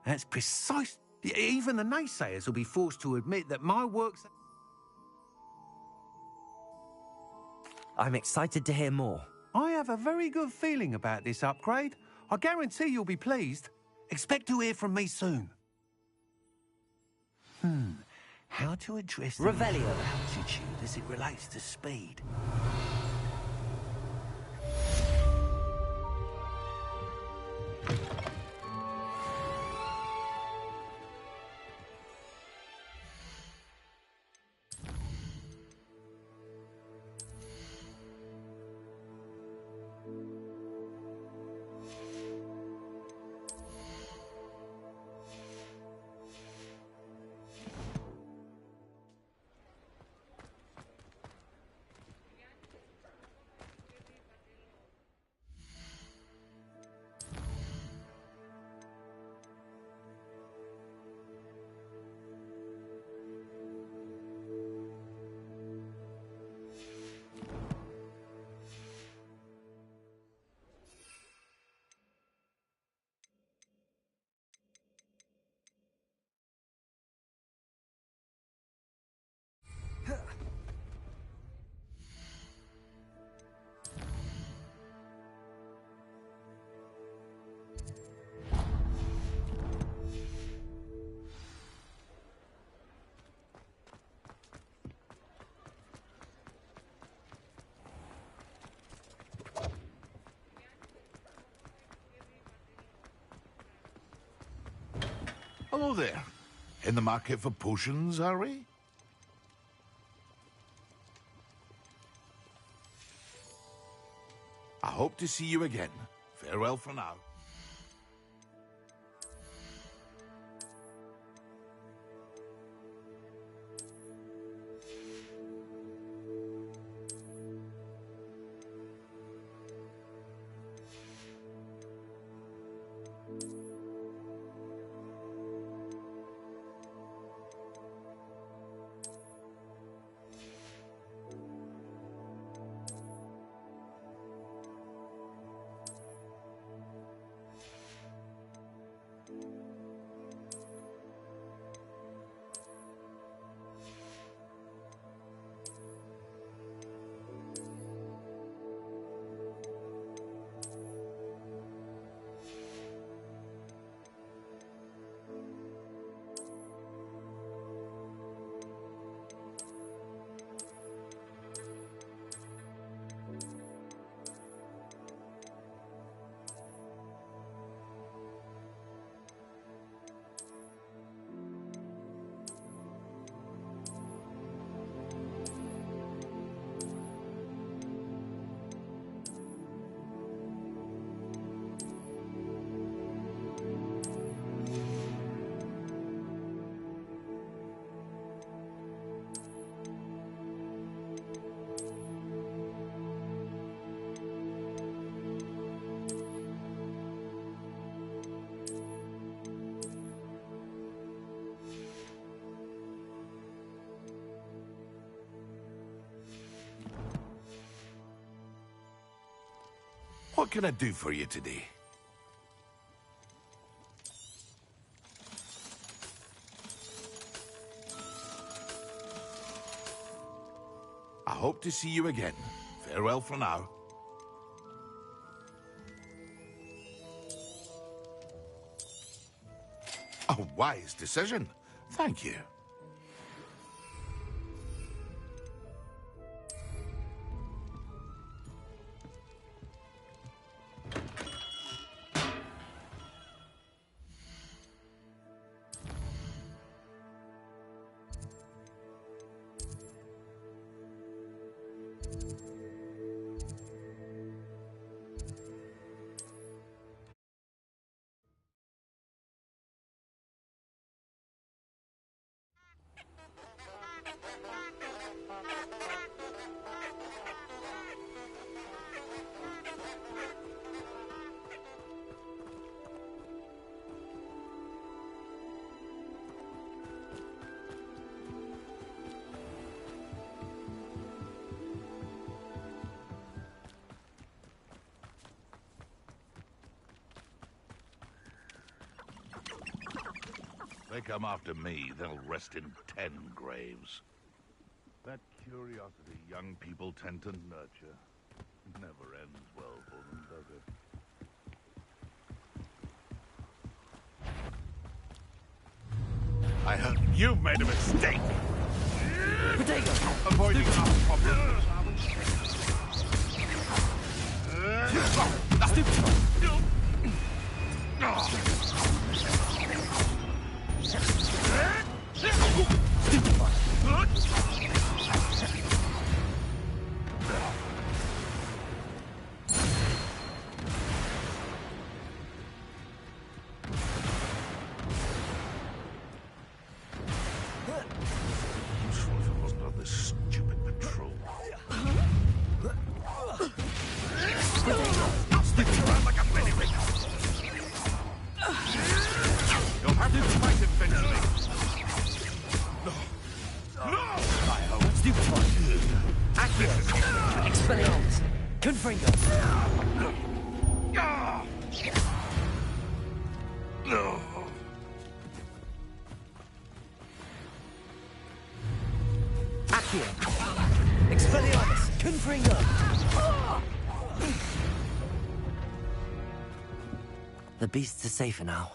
[SPEAKER 16] That's precise. Even the naysayers will be forced to admit that my work's...
[SPEAKER 3] I'm excited to hear more.
[SPEAKER 16] I have a very good feeling about this upgrade. I guarantee you'll be pleased. Expect to hear from me soon. How to address the
[SPEAKER 3] Revelio.
[SPEAKER 16] altitude as it relates to speed.
[SPEAKER 4] Hello there. In the market for potions, are we? I hope to see you again. Farewell for now. What can I do for you today? I hope to see you again. Farewell for now. A wise decision. Thank you. They come after me, they'll rest in 10 graves. That curiosity young people tend to nurture. It never ends well for them, does it? I heard you've made a mistake!
[SPEAKER 19] Potato!
[SPEAKER 4] Avoiding our problems.
[SPEAKER 19] Stupid!
[SPEAKER 3] The beasts are safer now.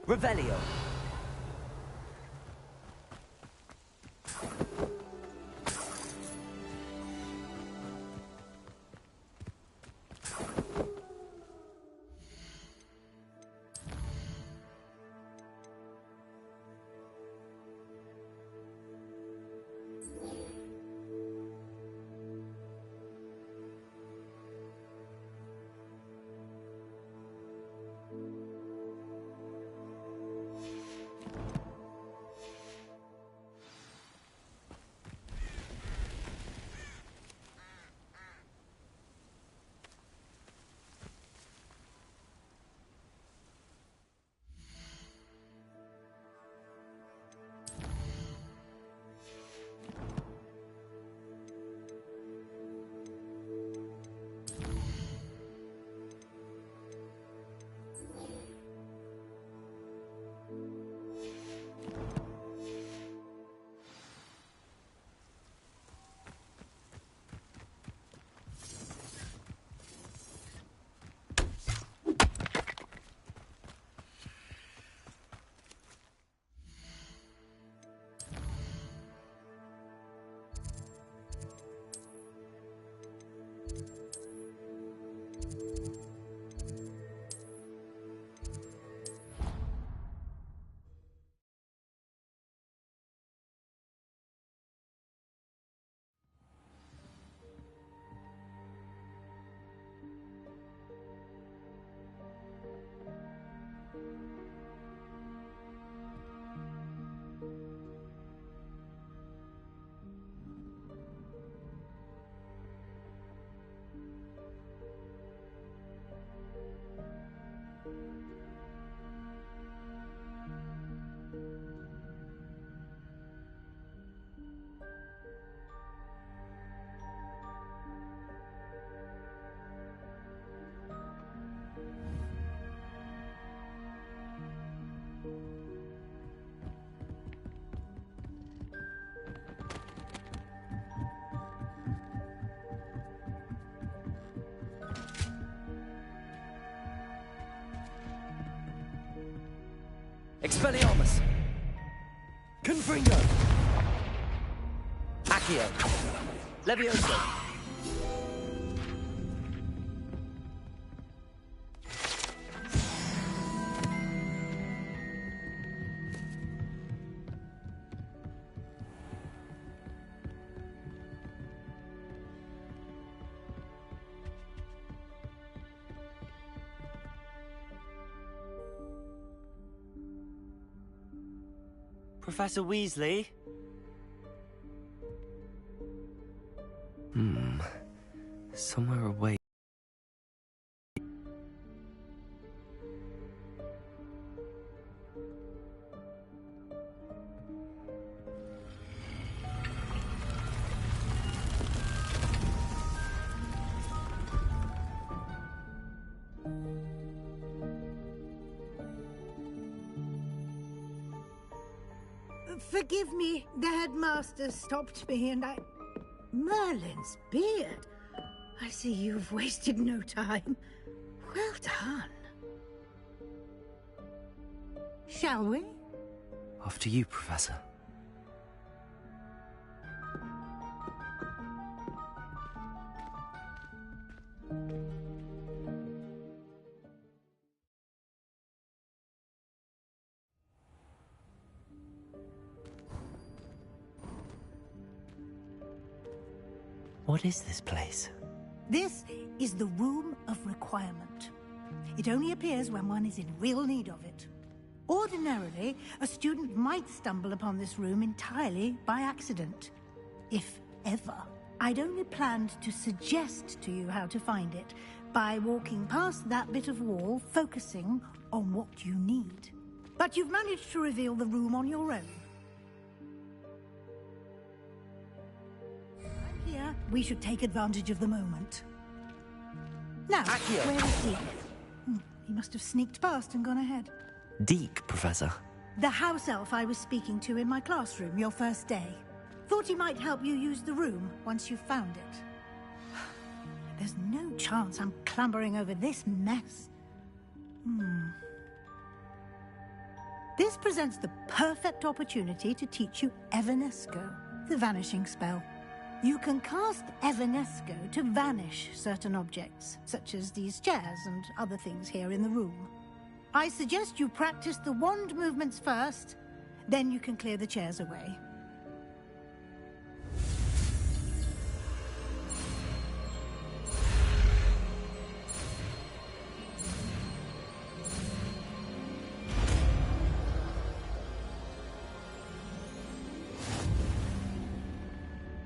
[SPEAKER 19] Revelio.
[SPEAKER 3] Expelliarmus! Confringo! Accio! Levioso!
[SPEAKER 17] Professor Weasley?
[SPEAKER 3] Somewhere away.
[SPEAKER 18] Forgive me, the headmaster stopped me and I... Merlin's beard. I see you've wasted no time. Well done. Shall we?
[SPEAKER 3] After you, Professor. What is this place?
[SPEAKER 18] This is the Room of Requirement. It only appears when one is in real need of it. Ordinarily, a student might stumble upon this room entirely by accident. If ever. I'd only planned to suggest to you how to find it by walking past that bit of wall, focusing on what you need. But you've managed to reveal the room on your own. Here, we should take advantage of the moment. Now,
[SPEAKER 3] Accio.
[SPEAKER 18] where is Deke? He must have sneaked past and gone ahead.
[SPEAKER 3] Deke, Professor.
[SPEAKER 18] The house elf I was speaking to in my classroom your first day. Thought he might help you use the room once you found it. There's no chance I'm clambering over this mess. This presents the perfect opportunity to teach you Evanesco, the vanishing spell. You can cast Evanesco to vanish certain objects, such as these chairs and other things here in the room. I suggest you practice the wand movements first, then you can clear the chairs away.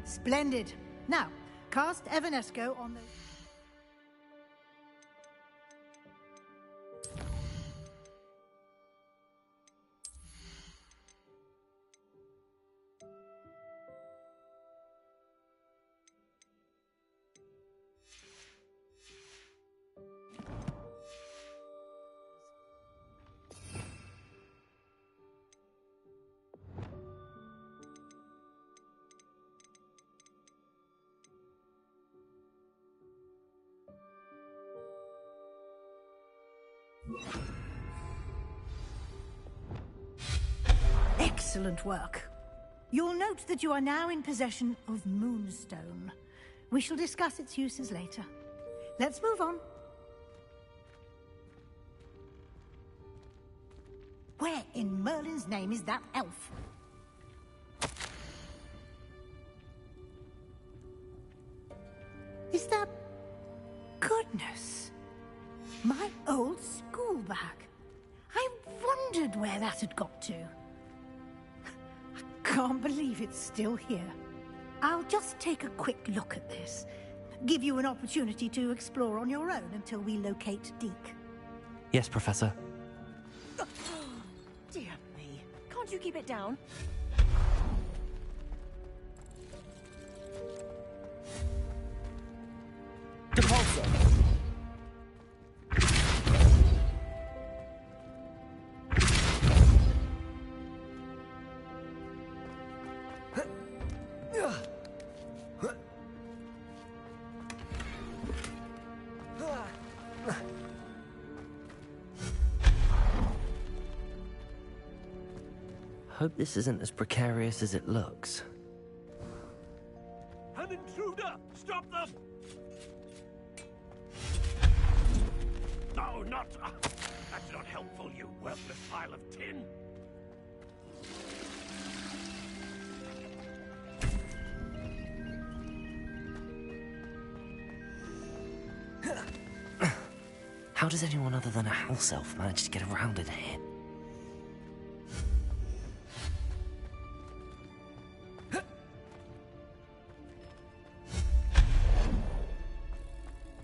[SPEAKER 18] Splendid. Now, cast Evanesco on the... Excellent work. You'll note that you are now in possession of Moonstone. We shall discuss its uses later. Let's move on. Where in Merlin's name is that elf? Is that... Goodness. My old school bag. I wondered where that had got to. Can't believe it's still here. I'll just take a quick look at this. Give you an opportunity to explore on your own until we locate Deke.
[SPEAKER 3] Yes, Professor.
[SPEAKER 23] Dear me. Can't you keep it down?
[SPEAKER 3] Depulso! Hope this isn't as precarious as it looks.
[SPEAKER 20] An intruder! Stop them! No, not... that's not helpful, you worthless pile of tin.
[SPEAKER 3] How does anyone other than a house elf manage to get around in here?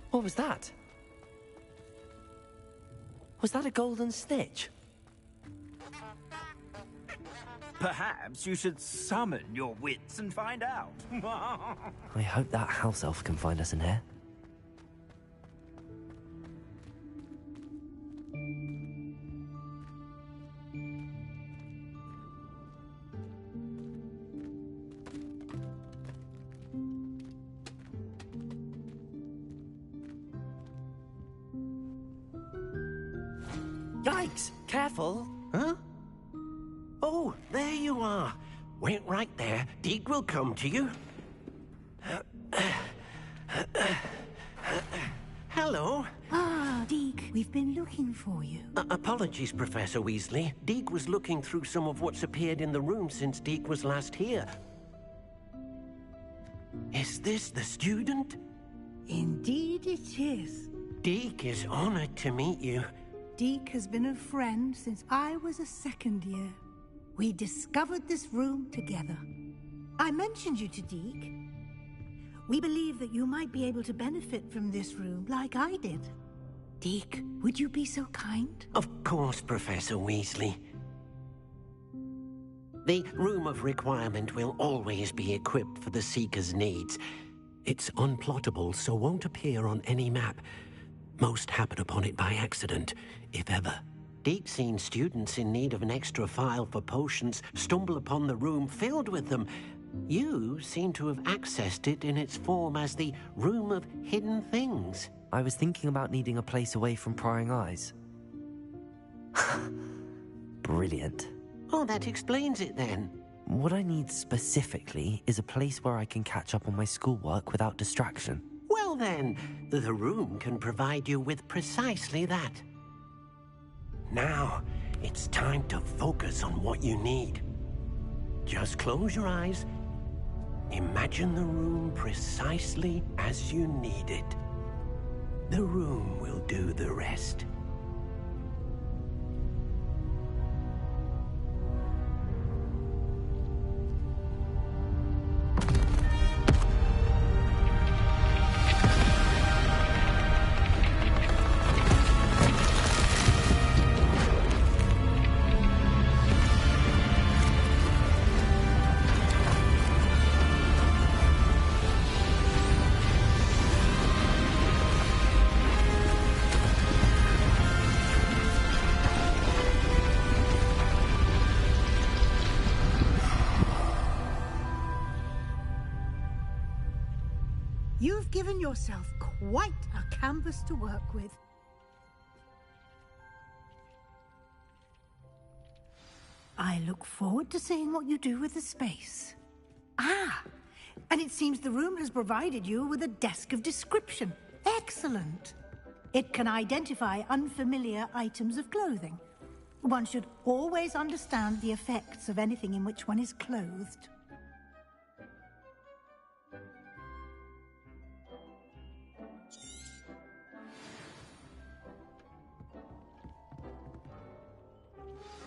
[SPEAKER 3] What was that? Was that a golden stitch?
[SPEAKER 9] Perhaps you should summon your wits and find out.
[SPEAKER 3] I hope that house elf can find us in here.
[SPEAKER 11] Yikes! Careful! Huh? Oh, there you are. Wait right there. Deke will come to you. Hello.
[SPEAKER 18] Ah, Deke, we've been looking for you.
[SPEAKER 11] Apologies, Professor Weasley. Deke was looking through some of what's appeared in the room since Deke was last here. Is this the student?
[SPEAKER 18] Indeed it is.
[SPEAKER 11] Deke is honored to meet you.
[SPEAKER 18] Deke has been a friend since I was a second year. We discovered this room together. I mentioned you to Deke. We believe that you might be able to benefit from this room like I did. Deke, would you be so kind?
[SPEAKER 11] Of course, Professor Weasley. The Room of Requirement will always be equipped for the Seeker's needs. It's unplottable, so won't appear on any map. Most happen upon it by accident, if ever. Deke's seen students in need of an extra file for potions stumble upon the room filled with them. You seem to have accessed it in its form as the Room of Hidden Things.
[SPEAKER 3] I was thinking about needing a place away from prying eyes. Brilliant.
[SPEAKER 11] Oh, that explains it then.
[SPEAKER 3] What I need specifically is a place where I can catch up on my schoolwork without distraction.
[SPEAKER 11] Well then, the room can provide you with precisely that. Now, it's time to focus on what you need. Just close your eyes. Imagine the room precisely as you need it. The room will do the rest.
[SPEAKER 18] You've given yourself quite a canvas to work with. I look forward to seeing what you do with the space. Ah, and it seems the room has provided you with a desk of description. Excellent. It can identify unfamiliar items of clothing. One should always understand the effects of anything in which one is clothed.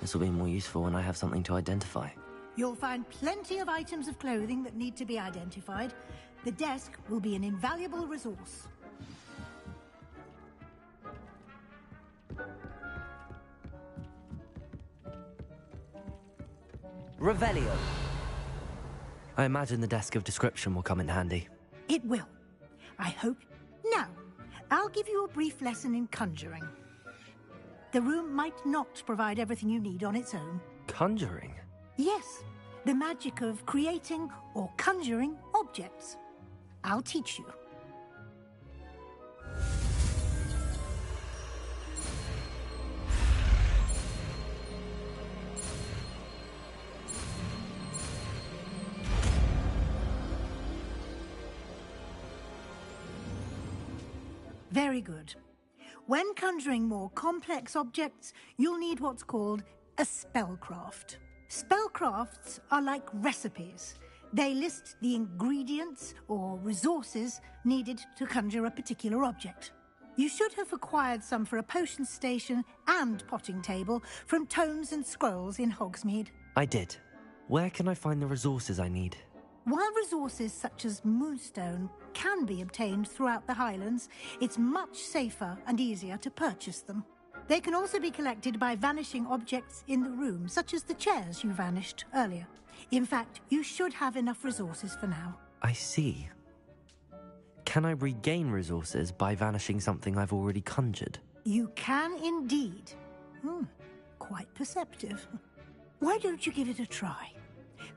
[SPEAKER 3] This will be more useful when I have something to identify.
[SPEAKER 18] You'll find plenty of items of clothing that need to be identified. The desk will be an invaluable resource.
[SPEAKER 3] Revelio. I imagine the desk of description will come in handy.
[SPEAKER 18] It will. I hope. Now, I'll give you a brief lesson in conjuring. The room might not provide everything you need on its own.
[SPEAKER 3] Conjuring?
[SPEAKER 18] Yes, the magic of creating or conjuring objects. I'll teach you. Very good. When conjuring more complex objects, you'll need what's called a spellcraft. Spellcrafts are like recipes. They list the ingredients or resources needed to conjure a particular object. You should have acquired some for a potion station and potting table from tomes and scrolls in Hogsmeade.
[SPEAKER 3] I did. Where can I find the resources I need?
[SPEAKER 18] While resources such as moonstone can be obtained throughout the Highlands, it's much safer and easier to purchase them. They can also be collected by vanishing objects in the room, such as the chairs you vanished earlier. In fact, you should have enough resources for now.
[SPEAKER 3] I see. Can I regain resources by vanishing something I've already conjured?
[SPEAKER 18] You can indeed. Quite perceptive. Why don't you give it a try?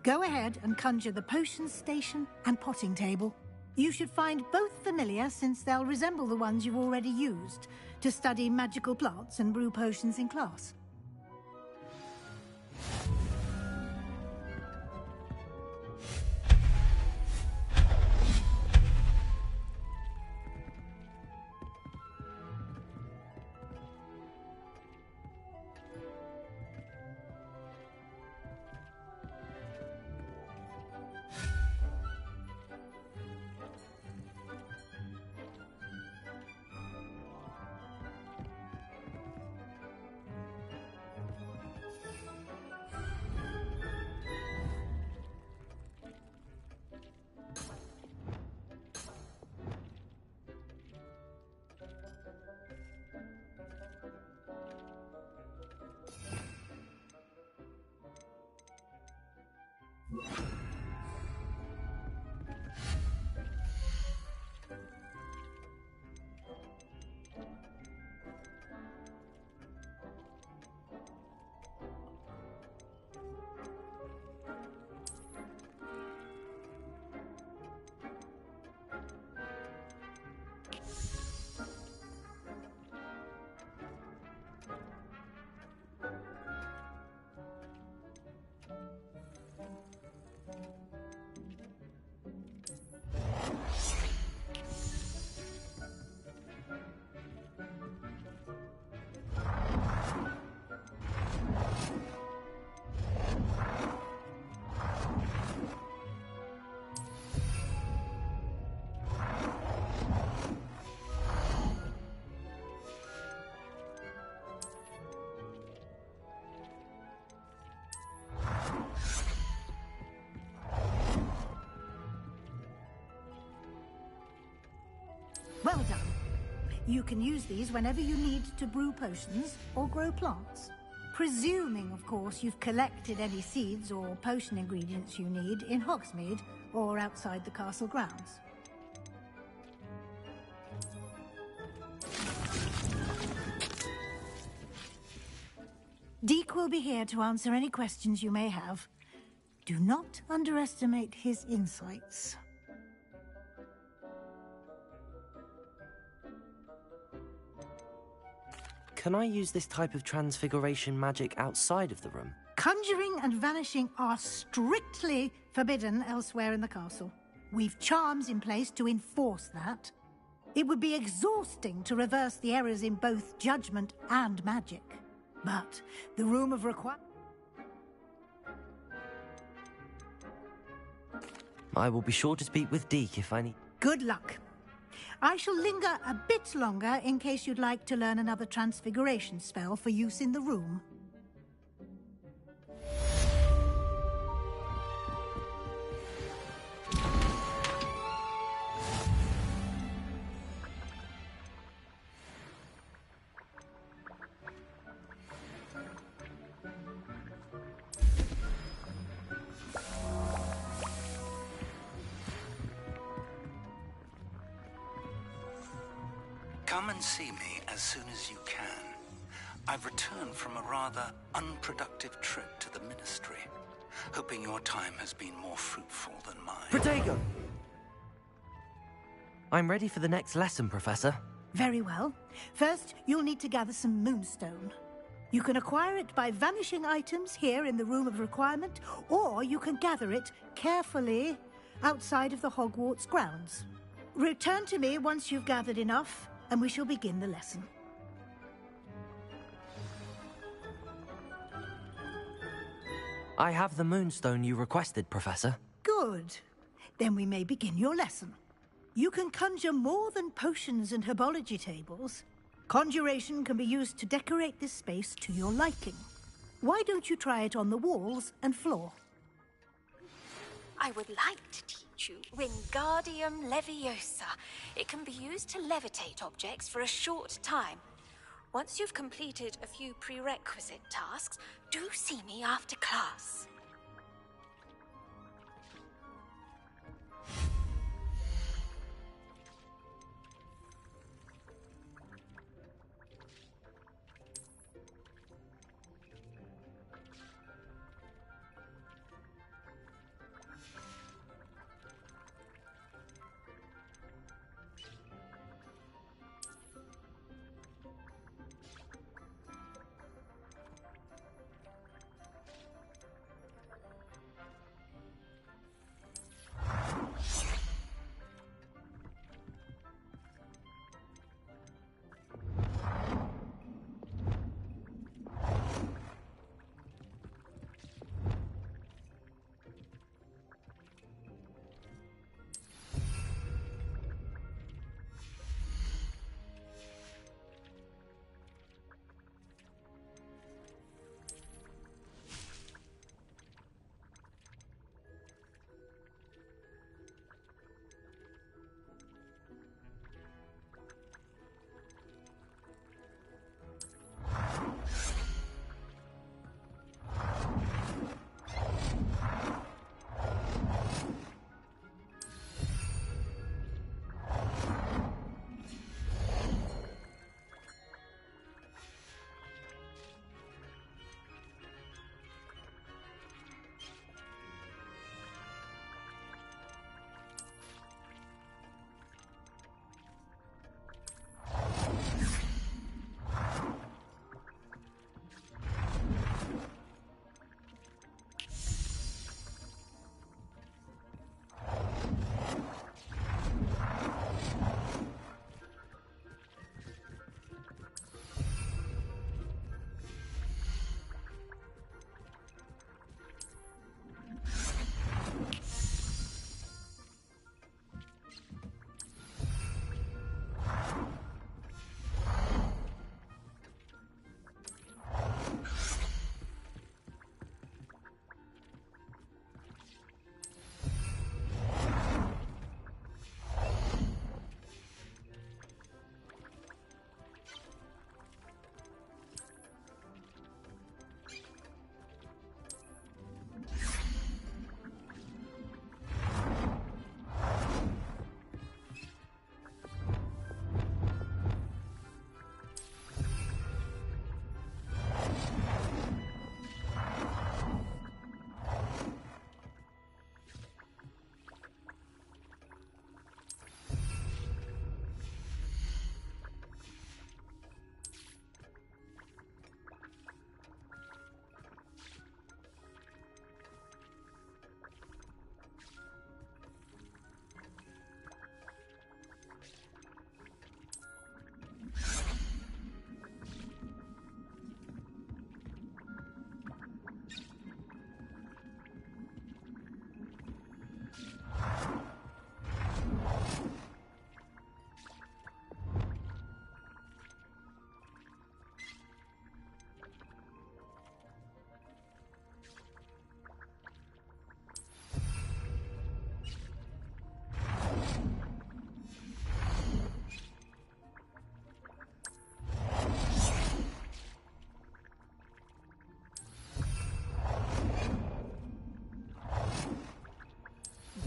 [SPEAKER 18] Go ahead and conjure the potion station and potting table. You should find both familiar, since they'll resemble the ones you've already used to study magical plants and brew potions in class. Well done. You can use these whenever you need to brew potions or grow plants. Presuming, of course, you've collected any seeds or potion ingredients you need in Hogsmeade or outside the castle grounds. Deke will be here to answer any questions you may have. Do not underestimate his insights.
[SPEAKER 3] Can I use this type of transfiguration magic outside of the room?
[SPEAKER 18] Conjuring and vanishing are strictly forbidden elsewhere in the castle. We've charms in place to enforce that. It would be exhausting to reverse the errors in both judgment and magic. But the room of
[SPEAKER 3] I will be sure to speak with Deke if I need...
[SPEAKER 18] Good luck. I shall linger a bit longer in case you'd like to learn another transfiguration spell for use in the room.
[SPEAKER 2] Come and see me as soon as you can. I've returned from a rather unproductive trip to the Ministry, hoping your time has been more fruitful than mine.
[SPEAKER 3] Protego! I'm ready for the next lesson, Professor.
[SPEAKER 18] Very well. First, you'll need to gather some moonstone. You can acquire it by vanishing items here in the Room of Requirement, or you can gather it carefully outside of the Hogwarts grounds. Return to me once you've gathered enough, and we shall begin the lesson.
[SPEAKER 3] I have the moonstone you requested, Professor.
[SPEAKER 18] Good. Then we may begin your lesson. You can conjure more than potions and herbology tables. Conjuration can be used to decorate this space to your liking. Why don't you try it on the walls and floor?
[SPEAKER 5] I would like to teach you Wingardium Leviosa. It can be used to levitate objects for a short time. Once you've completed a few prerequisite tasks, do see me after class.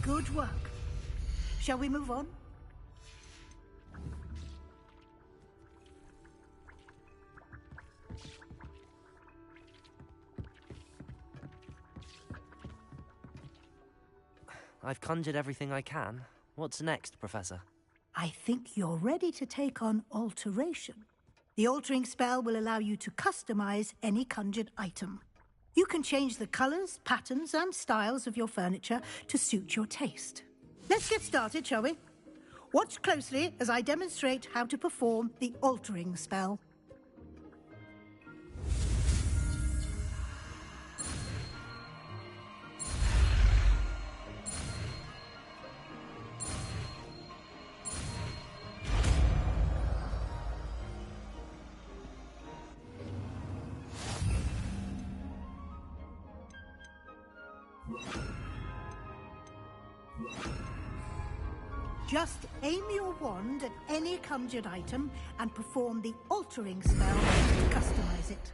[SPEAKER 18] Good work. Shall we move on?
[SPEAKER 3] I've conjured everything I can. What's next, Professor?
[SPEAKER 18] I think you're ready to take on alteration. The altering spell will allow you to customize any conjured item. You can change the colors, patterns, and styles of your furniture to suit your taste. Let's get started, shall we? Watch closely as I demonstrate how to perform the altering spell. Just aim your wand at any conjured item and perform the altering spell to customize it.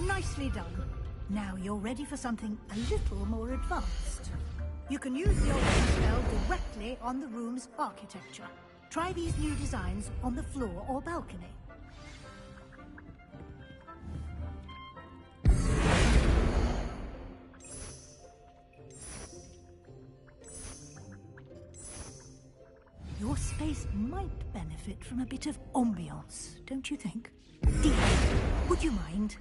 [SPEAKER 18] Nicely done. Now you're ready for something a little more advanced. You can use the altering spell directly on the room's architecture. Try these new designs on the floor or balcony. Your space might benefit from a bit of ambiance, don't you think? Dean, would you mind?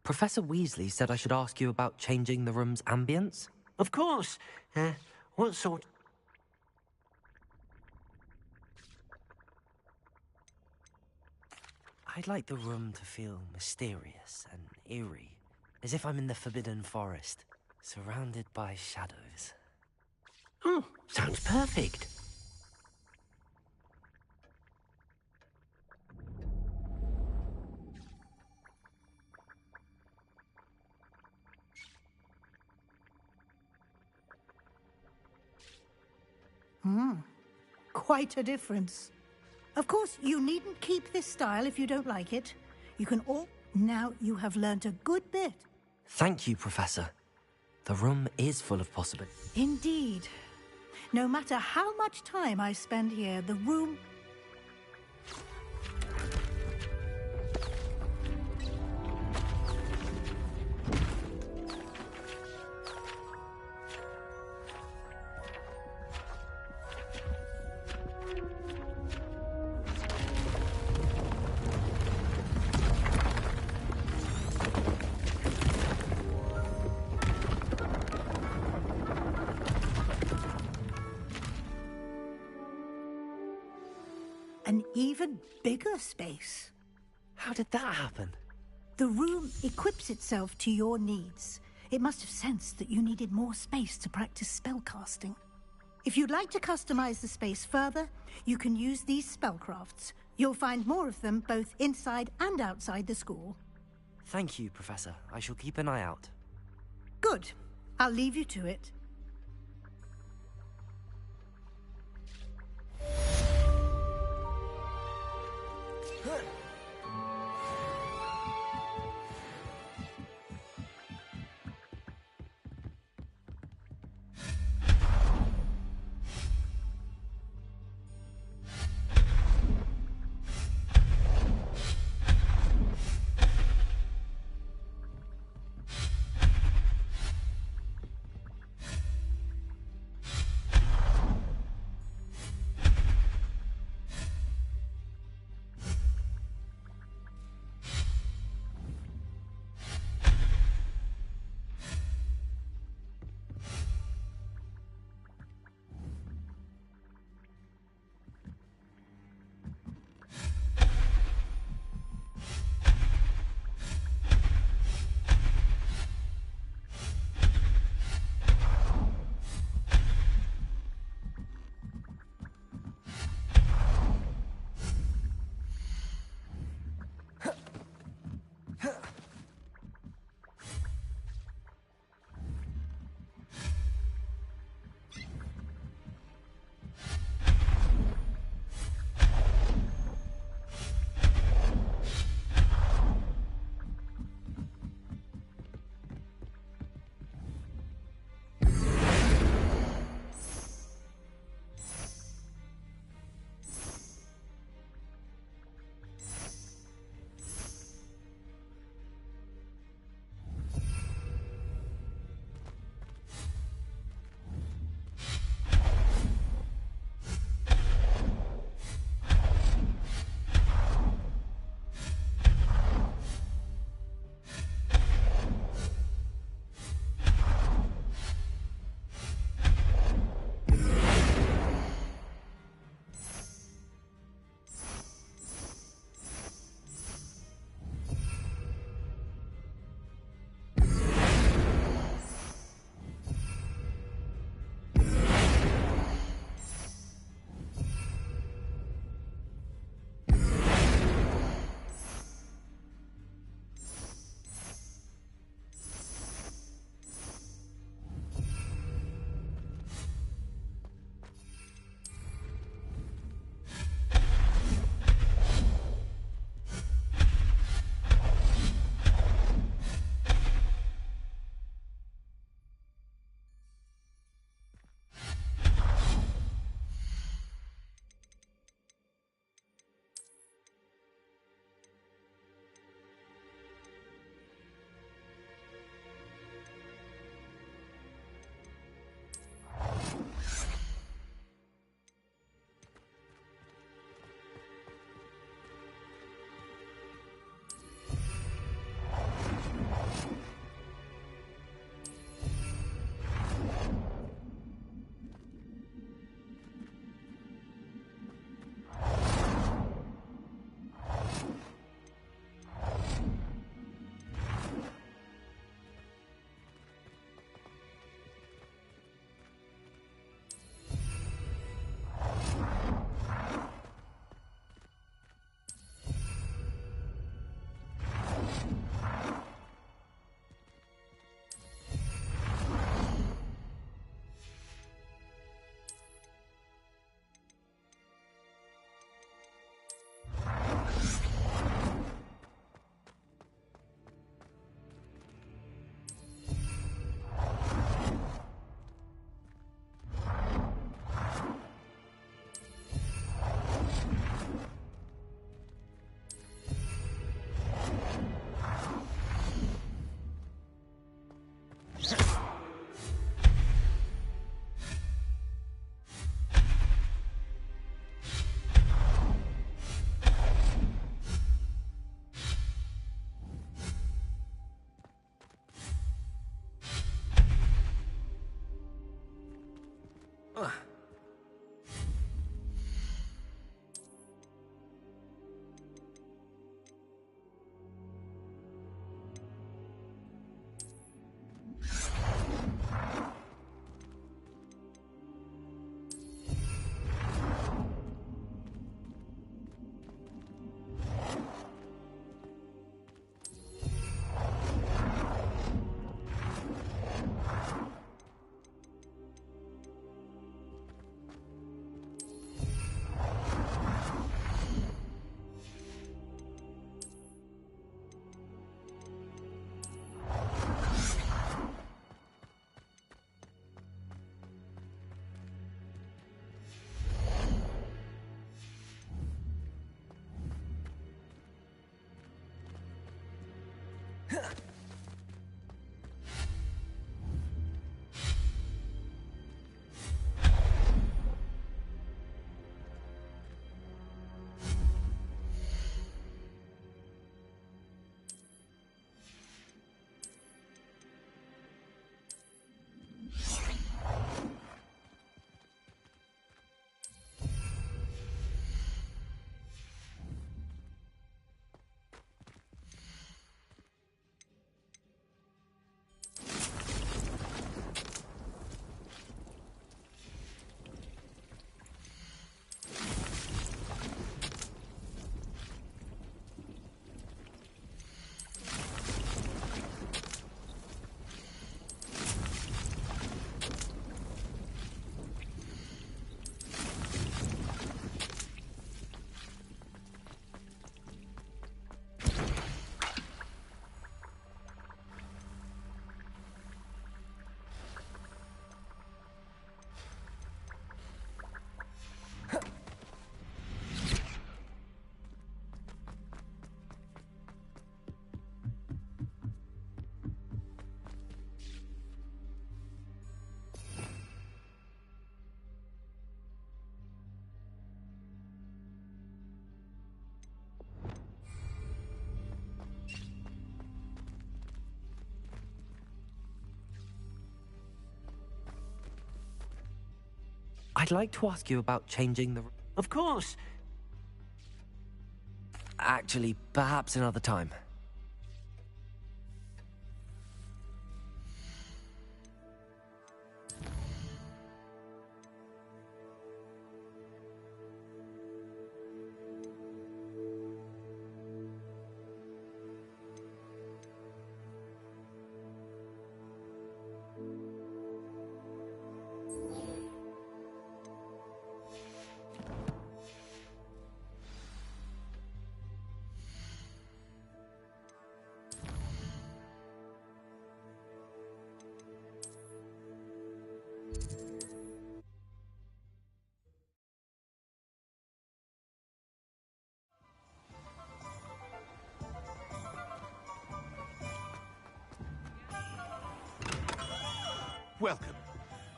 [SPEAKER 3] Professor Weasley said I should ask you about changing the room's ambience.
[SPEAKER 11] Of course. What sort...
[SPEAKER 3] I'd like the room to feel mysterious and eerie, as if I'm in the Forbidden Forest, surrounded by shadows.
[SPEAKER 11] Oh, sounds perfect.
[SPEAKER 18] Quite a difference. Of course, you needn't keep this style if you don't like it. You can all... Now you have learnt a good bit.
[SPEAKER 3] Thank you, Professor. The room is full of possibilities.
[SPEAKER 18] Indeed. No matter how much time I spend here, the room... an even bigger space.
[SPEAKER 3] How did that happen?
[SPEAKER 18] The room equips itself to your needs. It must have sensed that you needed more space to practice spellcasting. If you'd like to customize the space further, you can use these spellcrafts. You'll find more of them both inside and outside the school.
[SPEAKER 3] Thank you, Professor. I shall keep an eye out.
[SPEAKER 18] Good. I'll leave you to it.
[SPEAKER 3] I'd like to ask you about changing the...
[SPEAKER 14] Of course.
[SPEAKER 3] Actually, perhaps another time.
[SPEAKER 4] Welcome.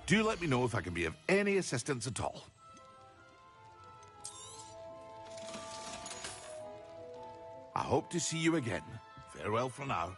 [SPEAKER 4] Do let me know if I can be of any assistance at all. I hope to see you again. Farewell for now.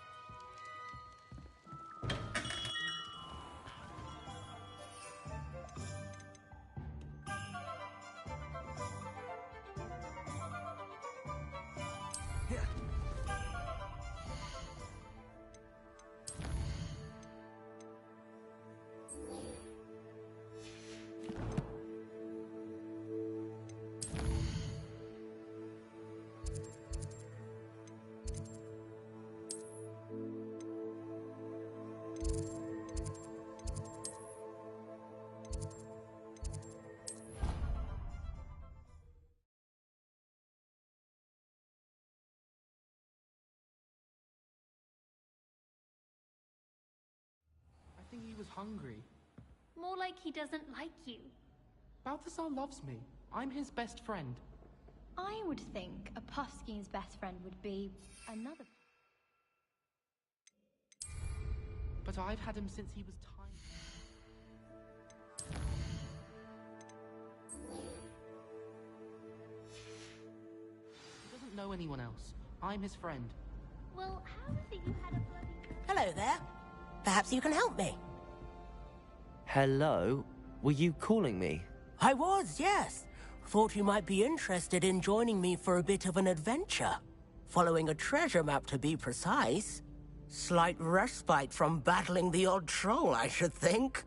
[SPEAKER 10] I think he was hungry.
[SPEAKER 13] More like he doesn't like you.
[SPEAKER 10] Balthazar loves me. I'm his best friend.
[SPEAKER 13] I would think a Puffskein's best friend would be another.
[SPEAKER 10] But I've had him since he was tiny. He doesn't know anyone else. I'm his friend.
[SPEAKER 13] Well, how is it you had a bloody...
[SPEAKER 7] Hello there. Perhaps you can help me.
[SPEAKER 3] Hello? Were you calling me?
[SPEAKER 7] I was, yes. Thought you might be interested in joining me for a bit of an adventure. Following a treasure map, to be precise. Slight respite from battling the odd troll, I should think.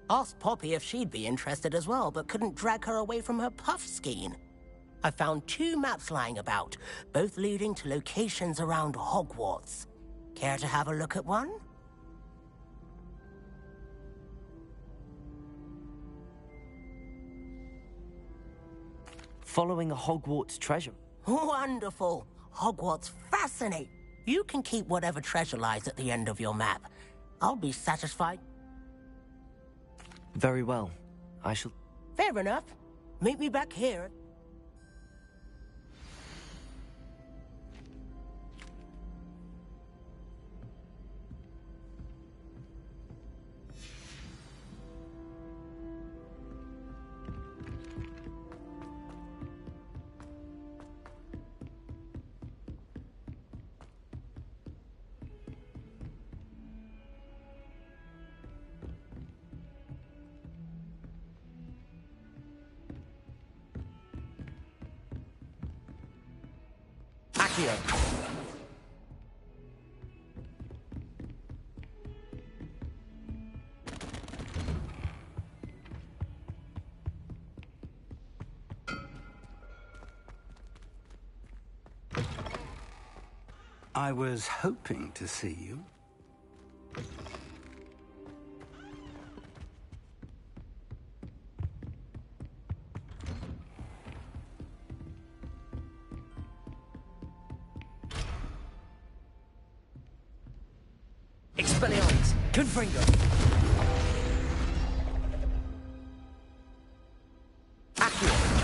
[SPEAKER 7] Asked Poppy if she'd be interested as well, but couldn't drag her away from her puff skein. I found 2 maps lying about, both leading to locations around Hogwarts. Care to have a look at one?
[SPEAKER 3] Following a Hogwarts treasure?
[SPEAKER 7] Wonderful! Hogwarts fascinating. You can keep whatever treasure lies at the end of your map. I'll be satisfied.
[SPEAKER 3] Very well. I shall...
[SPEAKER 7] Fair enough. Meet me back here.
[SPEAKER 3] Accio.
[SPEAKER 2] I was hoping to see you.
[SPEAKER 3] Expelliarmus! Confringo! Accio!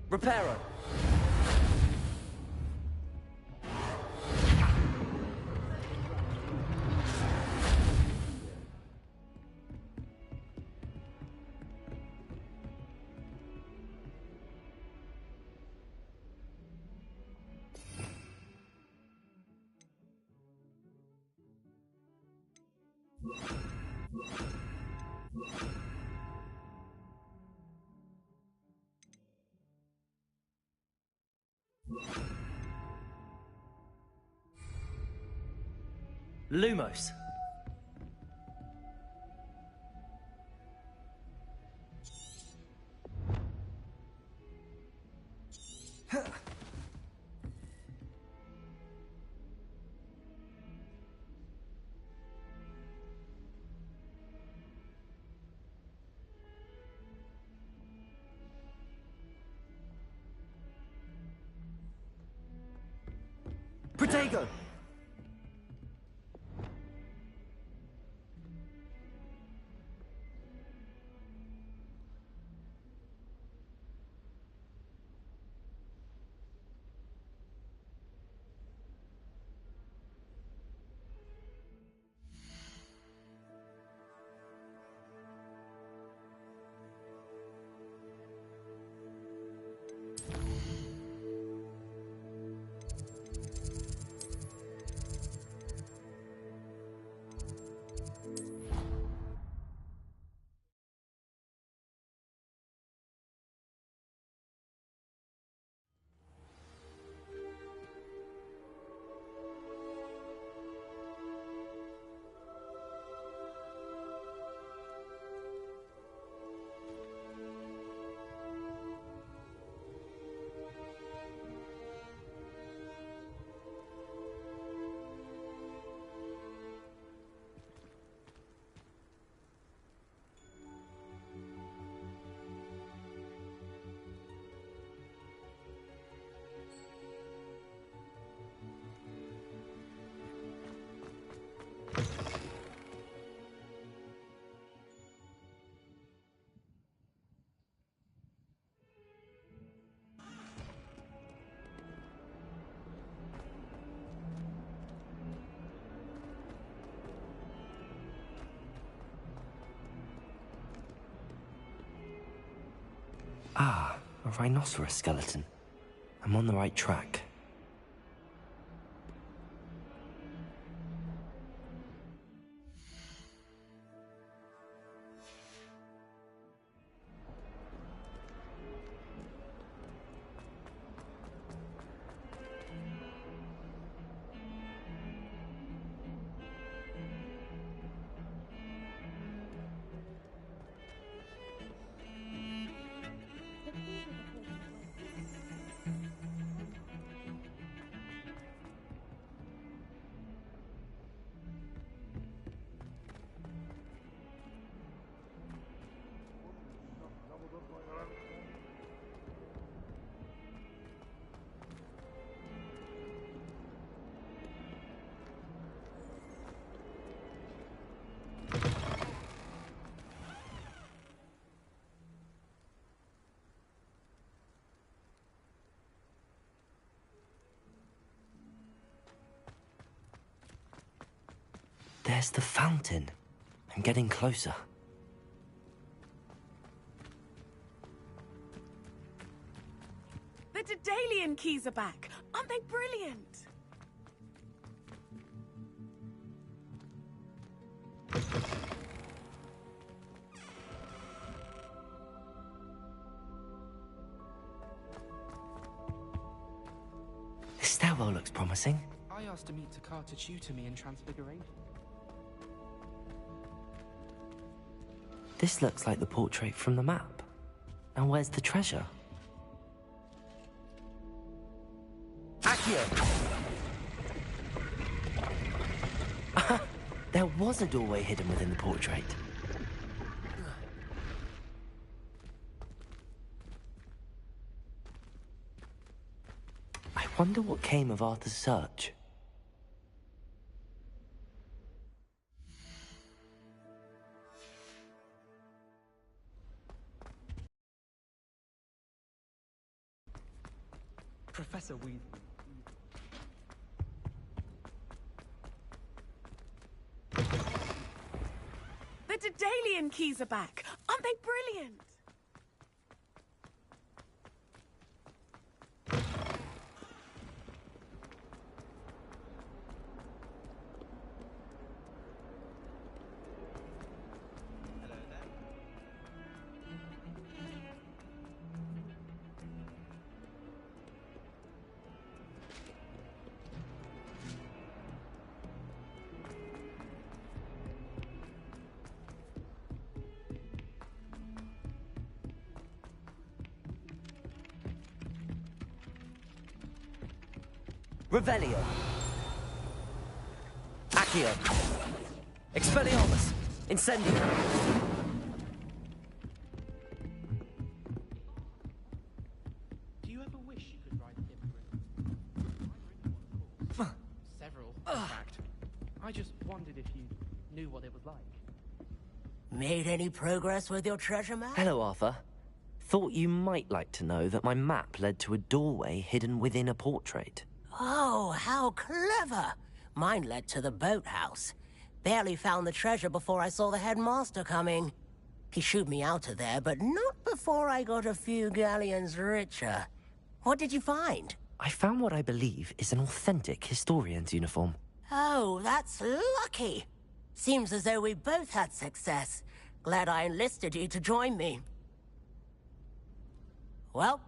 [SPEAKER 3] Reparo! Lumos. Protego! Ah, a rhinoceros skeleton. I'm on the right track. There's the fountain. I'm getting closer.
[SPEAKER 1] The Daedalian keys are back. Aren't they brilliant?
[SPEAKER 3] This stairwell looks promising.
[SPEAKER 10] I asked Takar to tutor me in Transfiguration.
[SPEAKER 3] This looks like the portrait from the map. Now where's the treasure? Accio! There was a doorway hidden within the portrait. I wonder what came of Arthur's search.
[SPEAKER 10] Professor Weasley.
[SPEAKER 1] The Daedalian keys are back. Aren't they brilliant?
[SPEAKER 3] Revelio. Accio. Expelliarmus. Incendio.
[SPEAKER 10] Do you ever wish you could ride a hippogriff? Several, in fact. I just wondered if you knew what it was like.
[SPEAKER 7] Made any progress with your treasure map?
[SPEAKER 3] Hello, Arthur. Thought you might like to know that my map led to a doorway hidden within a portrait.
[SPEAKER 7] Oh, how clever! Mine led to the boathouse. Barely found the treasure before I saw the headmaster coming. He shooed me out of there, but not before I got a few galleons richer. What did you find?
[SPEAKER 3] I found what I believe is an authentic historian's uniform.
[SPEAKER 7] Oh, that's lucky. Seems as though we both had success. Glad I enlisted you to join me. Well,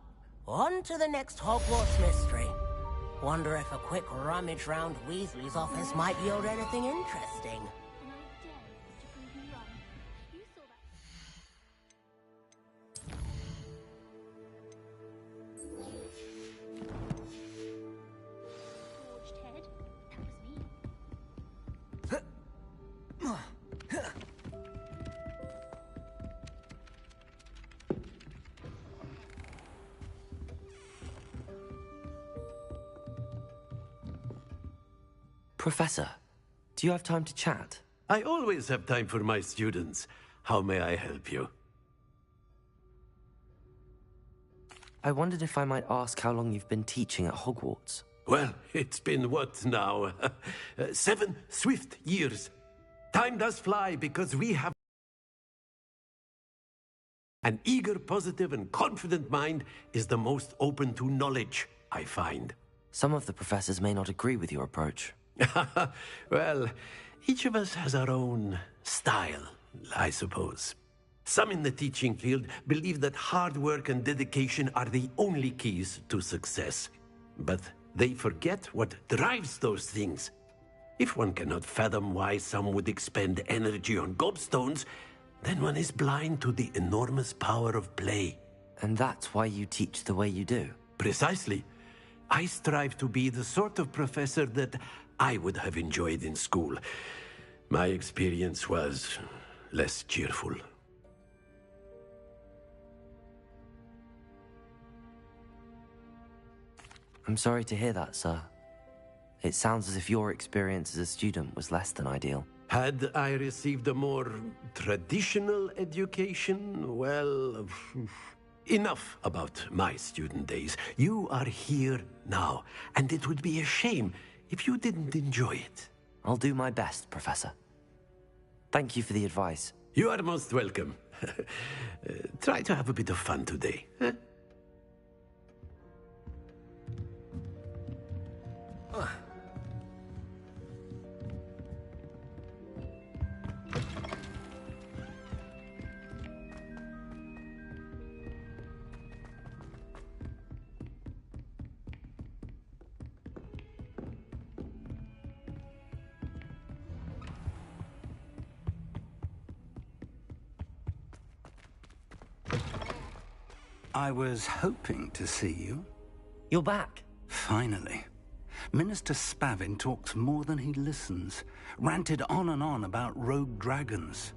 [SPEAKER 7] on to the next Hogwarts mystery. Wonder if a quick rummage round Weasley's office might yield anything interesting.
[SPEAKER 3] Professor, do you have time to chat?
[SPEAKER 11] I always have time for my students. How may I help you?
[SPEAKER 3] I wondered if I might ask how long you've been teaching at Hogwarts.
[SPEAKER 11] Well, it's been what now? 7 swift years. Time does fly because we have an eager, positive, and confident mind is the most open to knowledge, I find.
[SPEAKER 3] Some of the professors may not agree with your approach.
[SPEAKER 11] Well, each of us has our own style, I suppose. Some in the teaching field believe that hard work and dedication are the only keys to success. But they forget what drives those things. If one cannot fathom why some would expend energy on gobstones, then one is blind to the enormous power of play.
[SPEAKER 3] And that's why you teach the way you do?
[SPEAKER 11] Precisely. I strive to be the sort of professor that I would have enjoyed in school. My experience was less cheerful.
[SPEAKER 3] I'm sorry to hear that, sir. It sounds as if your experience as a student was less than ideal.
[SPEAKER 11] Had I received a more traditional education, well, enough about my student days. You are here now, and it would be a shame if you didn't enjoy it.
[SPEAKER 3] I'll do my best, Professor. Thank you for the advice.
[SPEAKER 11] You are most welcome. Try to have a bit of fun today. Huh?
[SPEAKER 2] I was hoping to see you.
[SPEAKER 3] You're back.
[SPEAKER 2] Finally. Minister Spavin talks more than he listens. Ranted on and on about rogue dragons.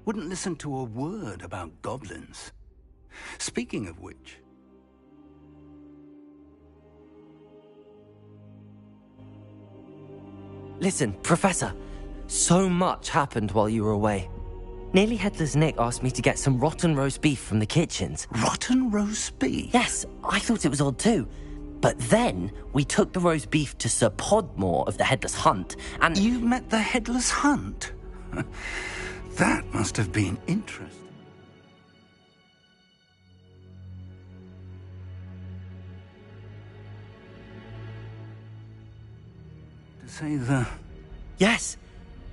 [SPEAKER 2] Wouldn't listen to a word about goblins. Speaking of which...
[SPEAKER 3] Listen, Professor. So much happened while you were away. Nearly Headless Nick asked me to get some rotten roast beef from the kitchens.
[SPEAKER 2] Rotten roast beef?
[SPEAKER 3] Yes, I thought it was odd too. But then we took the roast beef to Sir Podmore of the Headless Hunt, and...
[SPEAKER 2] You met the Headless Hunt? That must have been interesting. To say the...
[SPEAKER 3] Yes.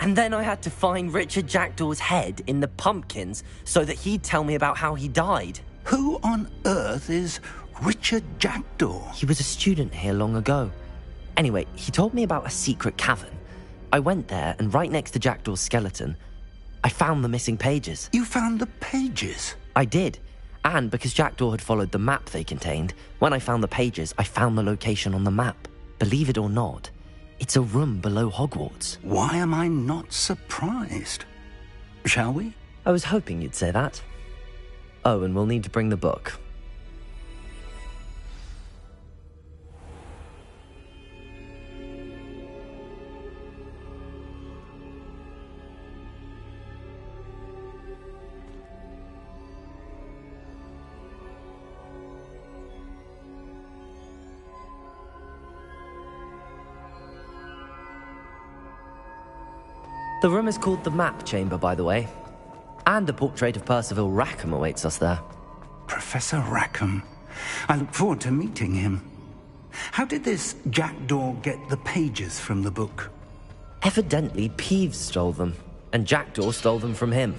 [SPEAKER 3] And then I had to find Richard Jackdaw's head in the pumpkins so that he'd tell me about how he died.
[SPEAKER 2] Who on earth is Richard Jackdaw?
[SPEAKER 3] He was a student here long ago. Anyway, he told me about a secret cavern. I went there, and right next to Jackdaw's skeleton, I found the missing pages.
[SPEAKER 2] You found the pages?
[SPEAKER 3] I did. And because Jackdaw had followed the map they contained, when I found the pages, I found the location on the map. Believe it or not, it's a room below Hogwarts.
[SPEAKER 2] Why am I not surprised? Shall we?
[SPEAKER 3] I was hoping you'd say that. Oh, and we'll need to bring the book. The room is called the Map Chamber, by the way. And a portrait of Percival Rackham awaits us there.
[SPEAKER 2] Professor Rackham. I look forward to meeting him. How did this Jackdaw get the pages from the book?
[SPEAKER 3] Evidently, Peeves stole them, and Jackdaw stole them from him.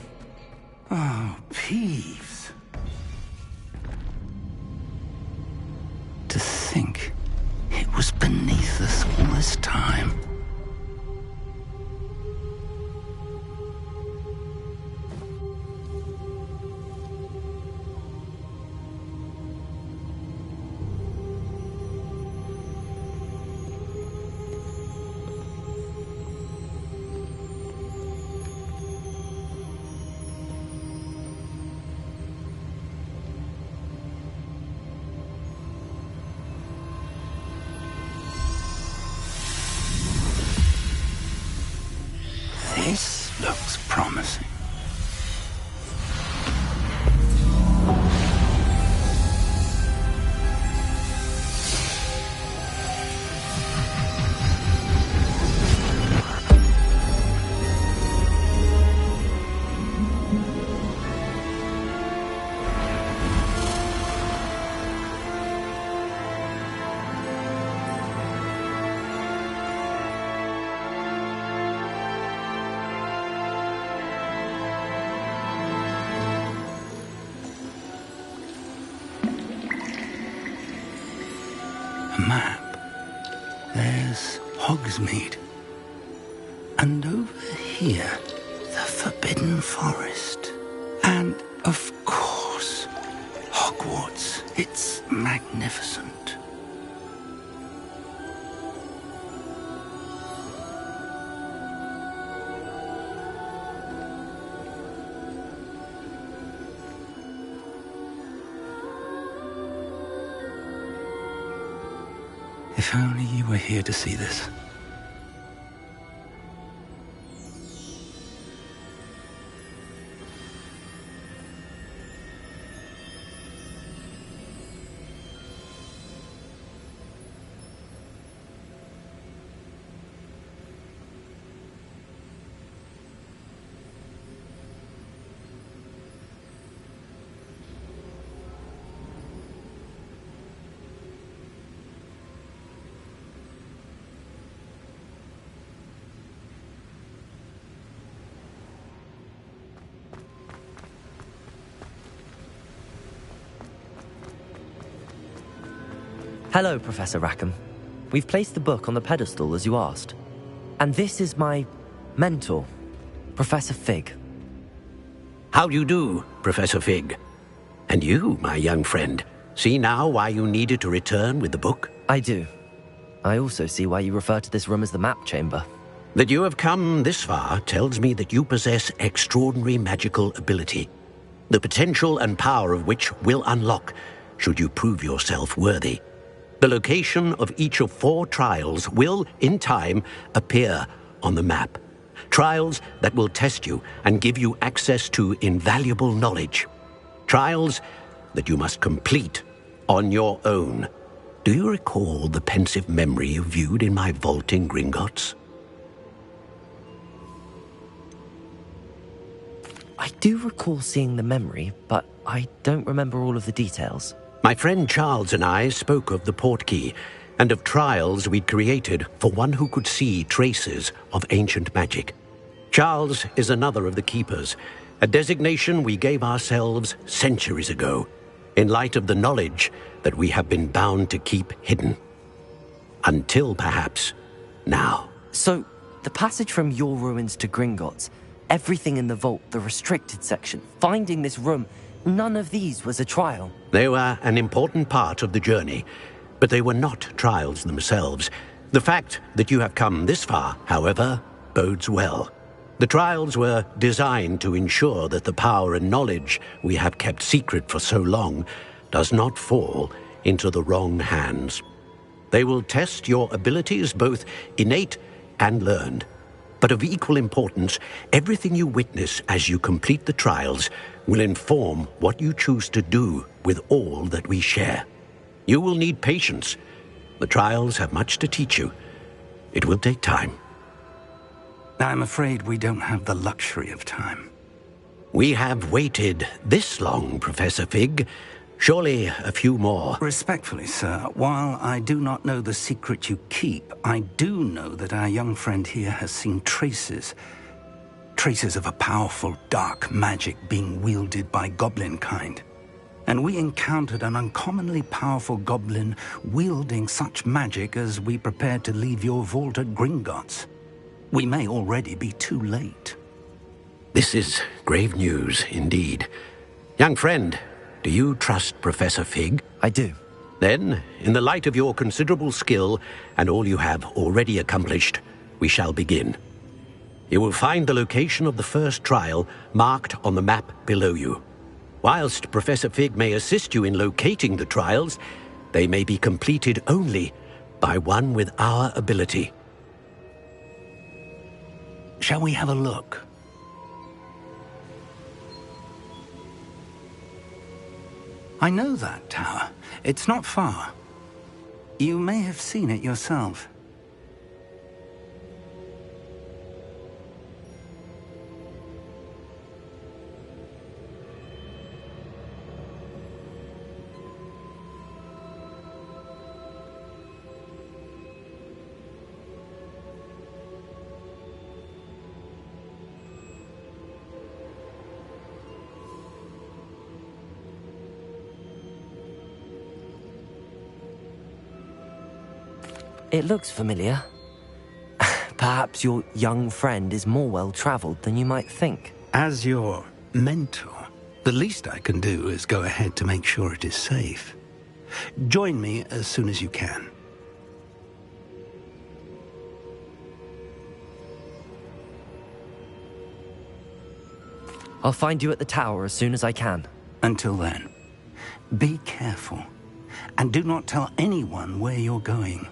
[SPEAKER 2] Oh, Peeves. To think it was beneath us all this time. This looks promising. A map. There's Hogsmeade. And over here, the Forbidden Forest. And, of course, Hogwarts. It's magnificent. If only you were here to see this.
[SPEAKER 3] Hello, Professor Rackham. We've placed the book on the pedestal as you asked. And this is my mentor, Professor Fig.
[SPEAKER 11] How do you do, Professor Fig? And you, my young friend, see now why you needed to return with the book?
[SPEAKER 3] I do. I also see why you refer to this room as the map chamber.
[SPEAKER 11] That you have come this far tells me that you possess extraordinary magical ability, the potential and power of which will unlock should you prove yourself worthy. The location of each of 4 trials will, in time, appear on the map. Trials that will test you and give you access to invaluable knowledge. Trials that you must complete on your own. Do you recall the pensive memory you viewed in my vault in Gringotts?
[SPEAKER 3] I do recall seeing the memory, but I don't remember all of the details.
[SPEAKER 11] My friend Charles and I spoke of the portkey and of trials we'd created for one who could see traces of ancient magic. Charles is another of the keepers, a designation we gave ourselves centuries ago, in light of the knowledge that we have been bound to keep hidden. Until, perhaps, now.
[SPEAKER 3] So, the passage from your ruins to Gringotts, everything in the vault, the restricted section, finding this room, none of these was a trial.
[SPEAKER 11] They were an important part of the journey, but they were not trials themselves. The fact that you have come this far, however, bodes well. The trials were designed to ensure that the power and knowledge we have kept secret for so long does not fall into the wrong hands. They will test your abilities, both innate and learned. But of equal importance, everything you witness as you complete the trials will inform what you choose to do with all that we share. You will need patience. The trials have much to teach you. It will take time.
[SPEAKER 2] I'm afraid we don't have the luxury of time.
[SPEAKER 11] We have waited this long, Professor Fig. Surely a few more.
[SPEAKER 2] Respectfully, sir, while I do not know the secret you keep, I do know that our young friend here has seen traces of a powerful dark magic being wielded by goblin kind. And we encountered an uncommonly powerful goblin wielding such magic as we prepared to leave your vault at Gringotts. We may already be too late.
[SPEAKER 11] This is grave news, indeed. Young friend, do you trust Professor Fig?
[SPEAKER 3] I do.
[SPEAKER 11] Then, in the light of your considerable skill and all you have already accomplished, we shall begin. You will find the location of the first trial marked on the map below you. Whilst Professor Fig may assist you in locating the trials, they may be completed only by one with our ability.
[SPEAKER 2] Shall we have a look? I know that tower. It's not far. You may have seen it yourself.
[SPEAKER 3] It looks familiar. Perhaps your young friend is more well-traveled than you might think.
[SPEAKER 2] As your mentor, the least I can do is go ahead to make sure it is safe. Join me as soon as you can.
[SPEAKER 3] I'll find you at the tower as soon as I can.
[SPEAKER 2] Until then, be careful, and do not tell anyone where you're going.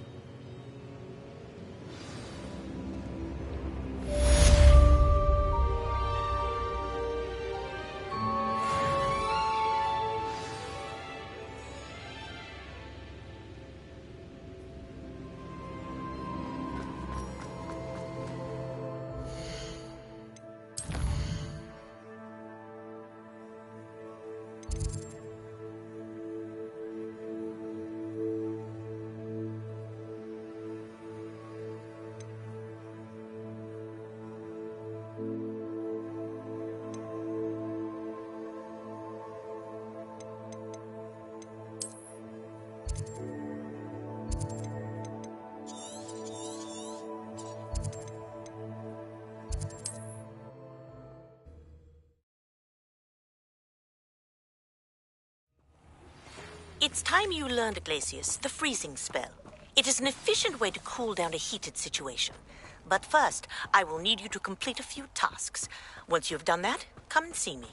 [SPEAKER 12] It's time you learned, Glacius, the freezing spell. It is an efficient way to cool down a heated situation. But first, I will need you to complete a few tasks. Once you've done that, come and see me.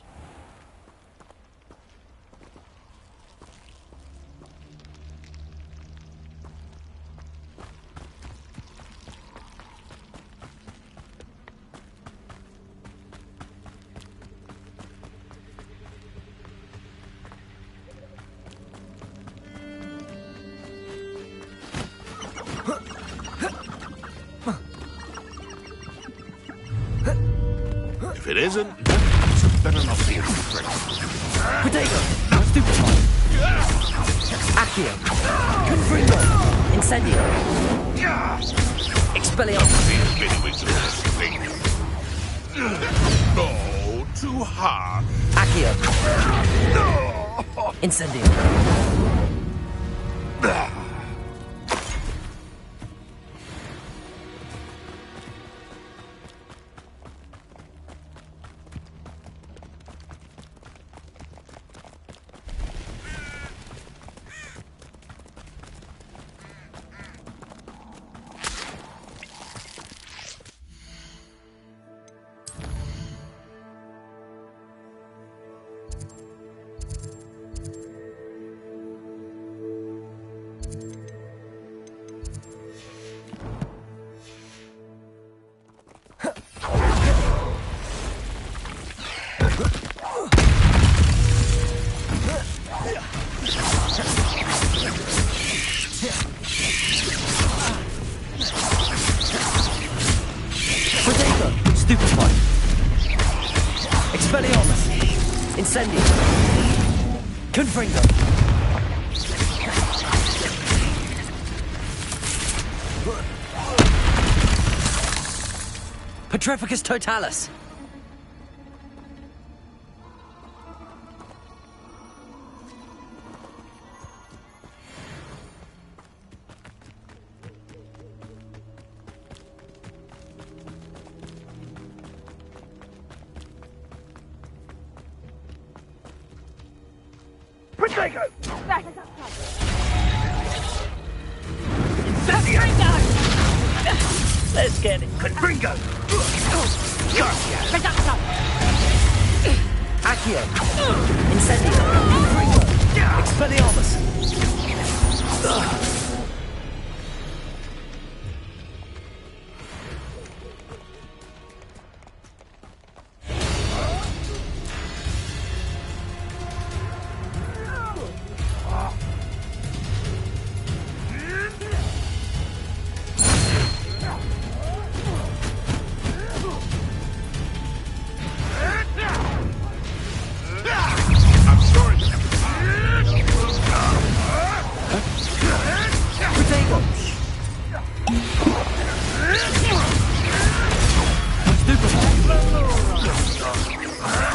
[SPEAKER 4] If it isn't, it's better not be a trick.
[SPEAKER 3] Potato! Stupefy! Accio! Confringo! Incendio! Expelliarmus!
[SPEAKER 4] No, too hard.
[SPEAKER 3] Accio! Incendio! Stupefy! Expelliarmus! Incendio! Confringo! Petrificus Totalis!
[SPEAKER 20] Protego!
[SPEAKER 3] Let's get it.
[SPEAKER 20] Confringo!
[SPEAKER 3] Reducto! Accio! Incendio! Confringo! Expelliarmus!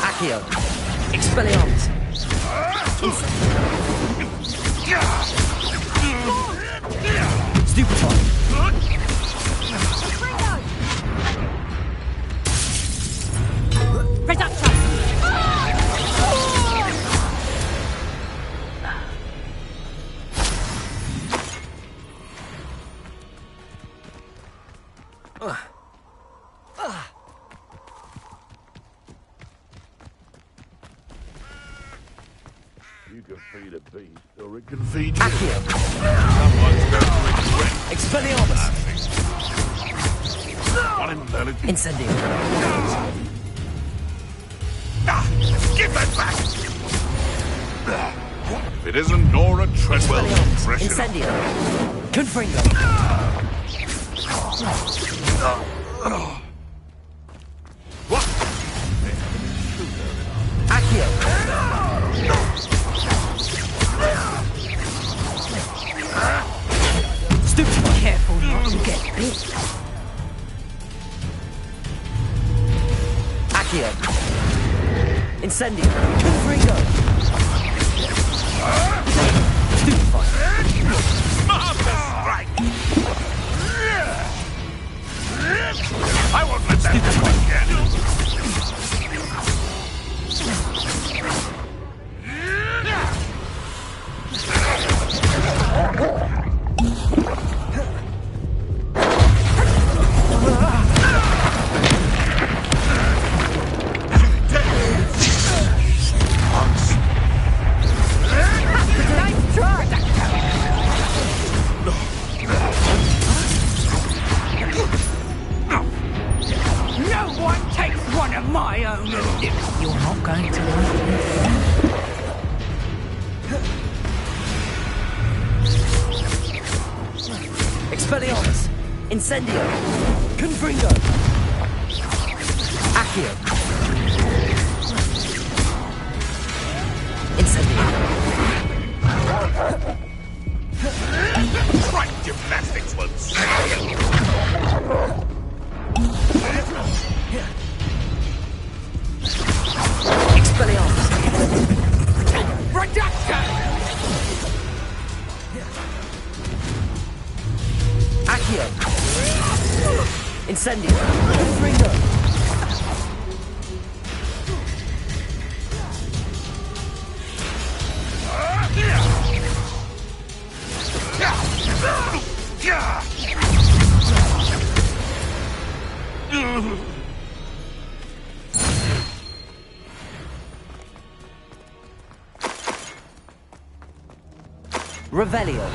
[SPEAKER 3] Accio! Expelliarmus! Stupefy!
[SPEAKER 12] Reducto!
[SPEAKER 4] You can feed a beast, or it can feed you.
[SPEAKER 3] Accio!
[SPEAKER 4] Someone's going to regret.
[SPEAKER 3] Expelliarmus! Incendio!
[SPEAKER 4] Give that back! If it isn't Nora Treadwell, pressure.
[SPEAKER 3] Incendio! Confringo!
[SPEAKER 4] What?
[SPEAKER 3] Accio! Stupefy!
[SPEAKER 18] Careful not to get bit.
[SPEAKER 3] Accio! Incendio! Confringo! Stupefy!
[SPEAKER 4] I won't let that happen again.
[SPEAKER 9] No, no.
[SPEAKER 18] You're not going to like me.
[SPEAKER 17] Expelliarmus! Incendio! Confringo! Accio! Incendio!
[SPEAKER 4] Right gymnastics won't save you.
[SPEAKER 17] Expelliarmus!
[SPEAKER 4] Reduction!
[SPEAKER 17] Accio! Incendio! Confringo! Revelio.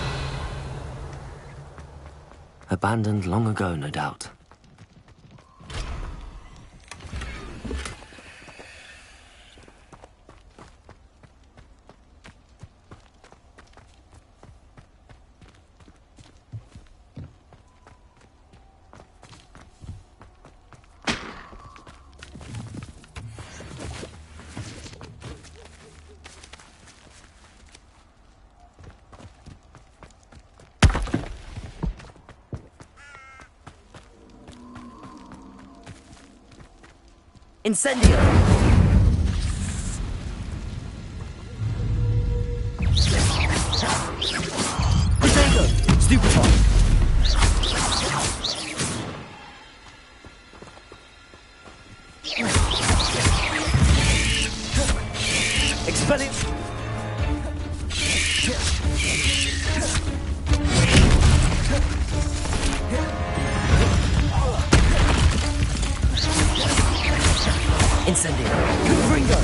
[SPEAKER 3] Abandoned long ago, no doubt.
[SPEAKER 17] Incendio! Protego! Stupefy! Expellium! Incendio! Confringo!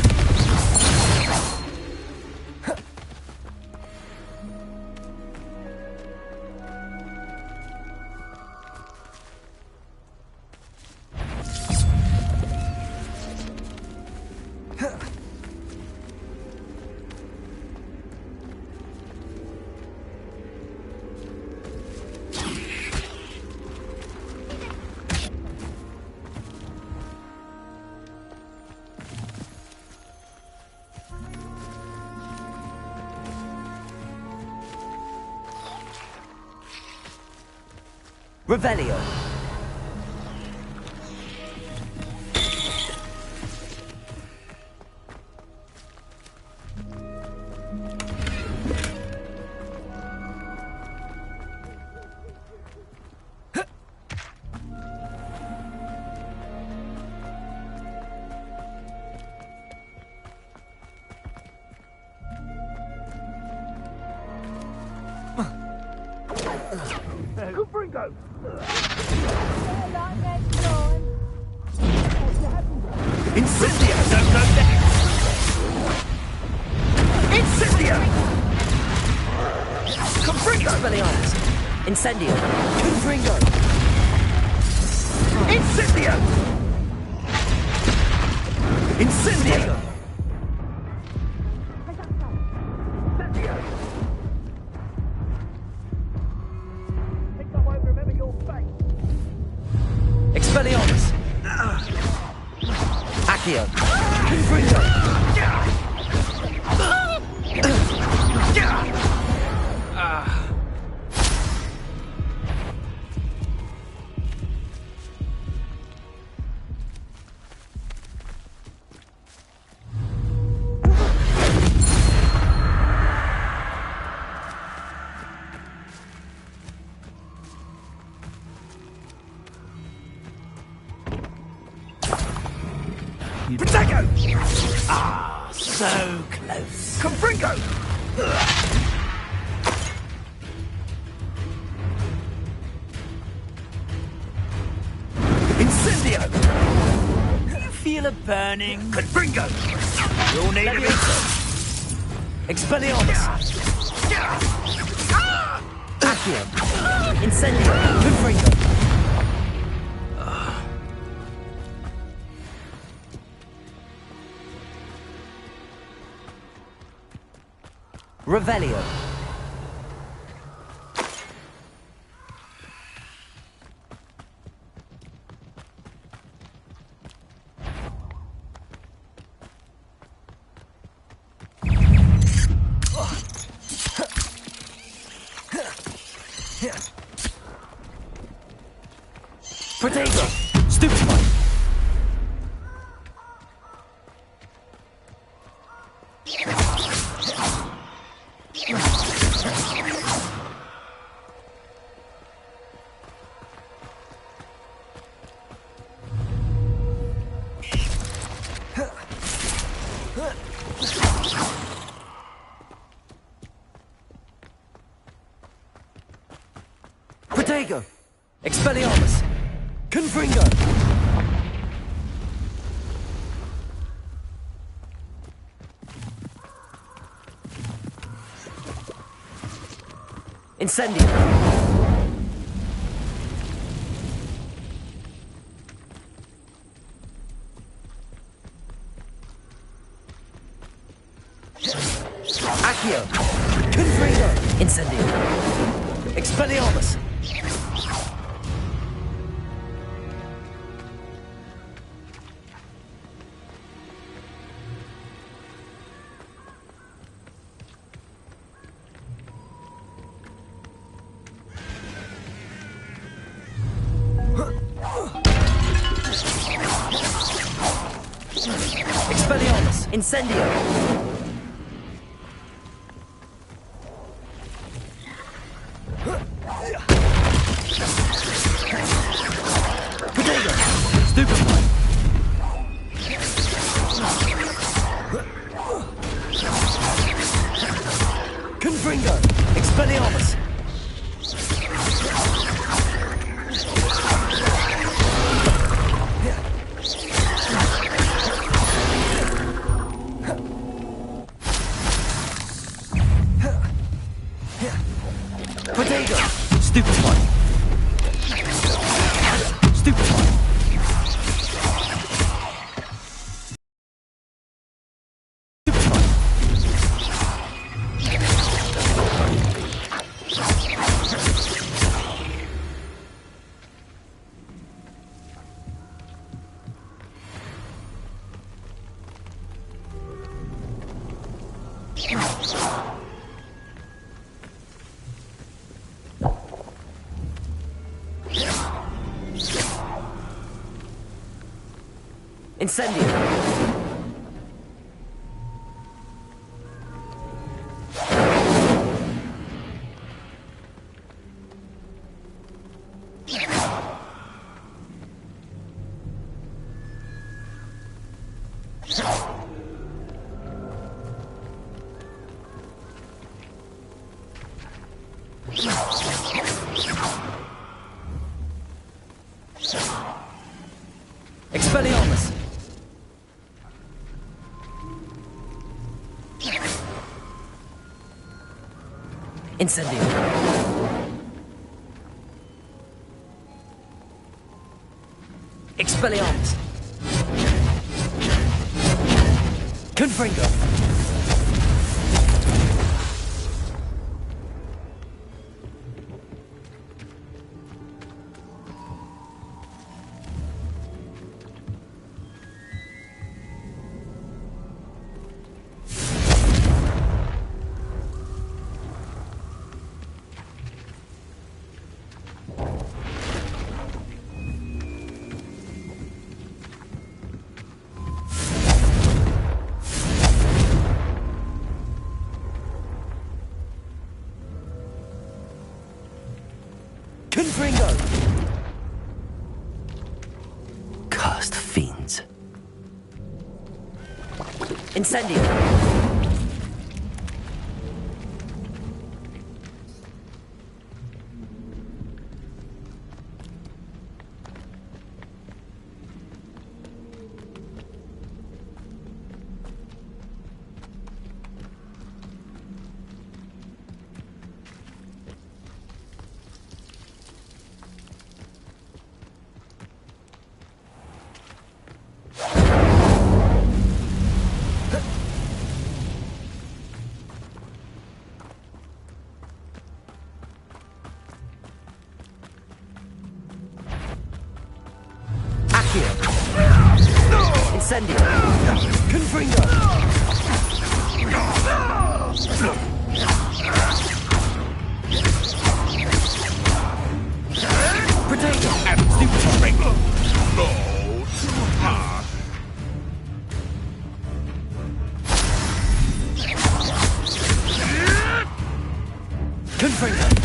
[SPEAKER 17] Revelio.
[SPEAKER 20] Confringo!
[SPEAKER 17] Incendio!
[SPEAKER 20] Incendio!
[SPEAKER 17] Confringo! Expelliarmus! Incendio! Confringo!
[SPEAKER 20] Incendio!
[SPEAKER 17] Incendio! Expelliarmus! Accio! Confringo!
[SPEAKER 20] Protego!
[SPEAKER 9] Ah, so close.
[SPEAKER 20] Confringo!
[SPEAKER 17] Incendio!
[SPEAKER 9] You feel a burning?
[SPEAKER 20] Confringo!
[SPEAKER 9] You'll need a bit.
[SPEAKER 17] Expelliarmus! Accio! Incendio! Confringo! Revelio. Protego! Stupefy! Protego! Expelliarmus! Confringo! Incendio! Accio! Confringo! Incendio! Expelliarmus! Expelliarmus! Incendio! Protego! Stupefy! Confringo! Expelliarmus! Protego! Stupefy! Stupefy! Incendio! Expelliarmus! Incendio! Expelliarmus! Confringo! Confringo! Cursed fiends. Incendio! Accio. Incendio. Confringo. Protego. Stupid.
[SPEAKER 4] No, too hard.
[SPEAKER 17] Confringo.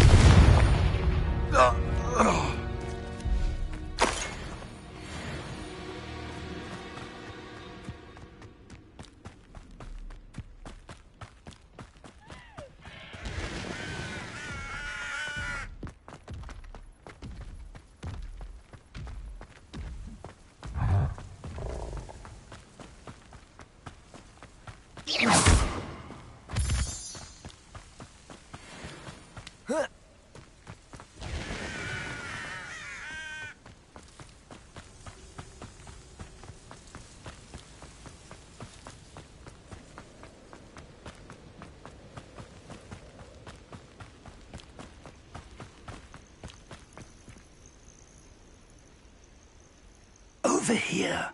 [SPEAKER 2] Over here.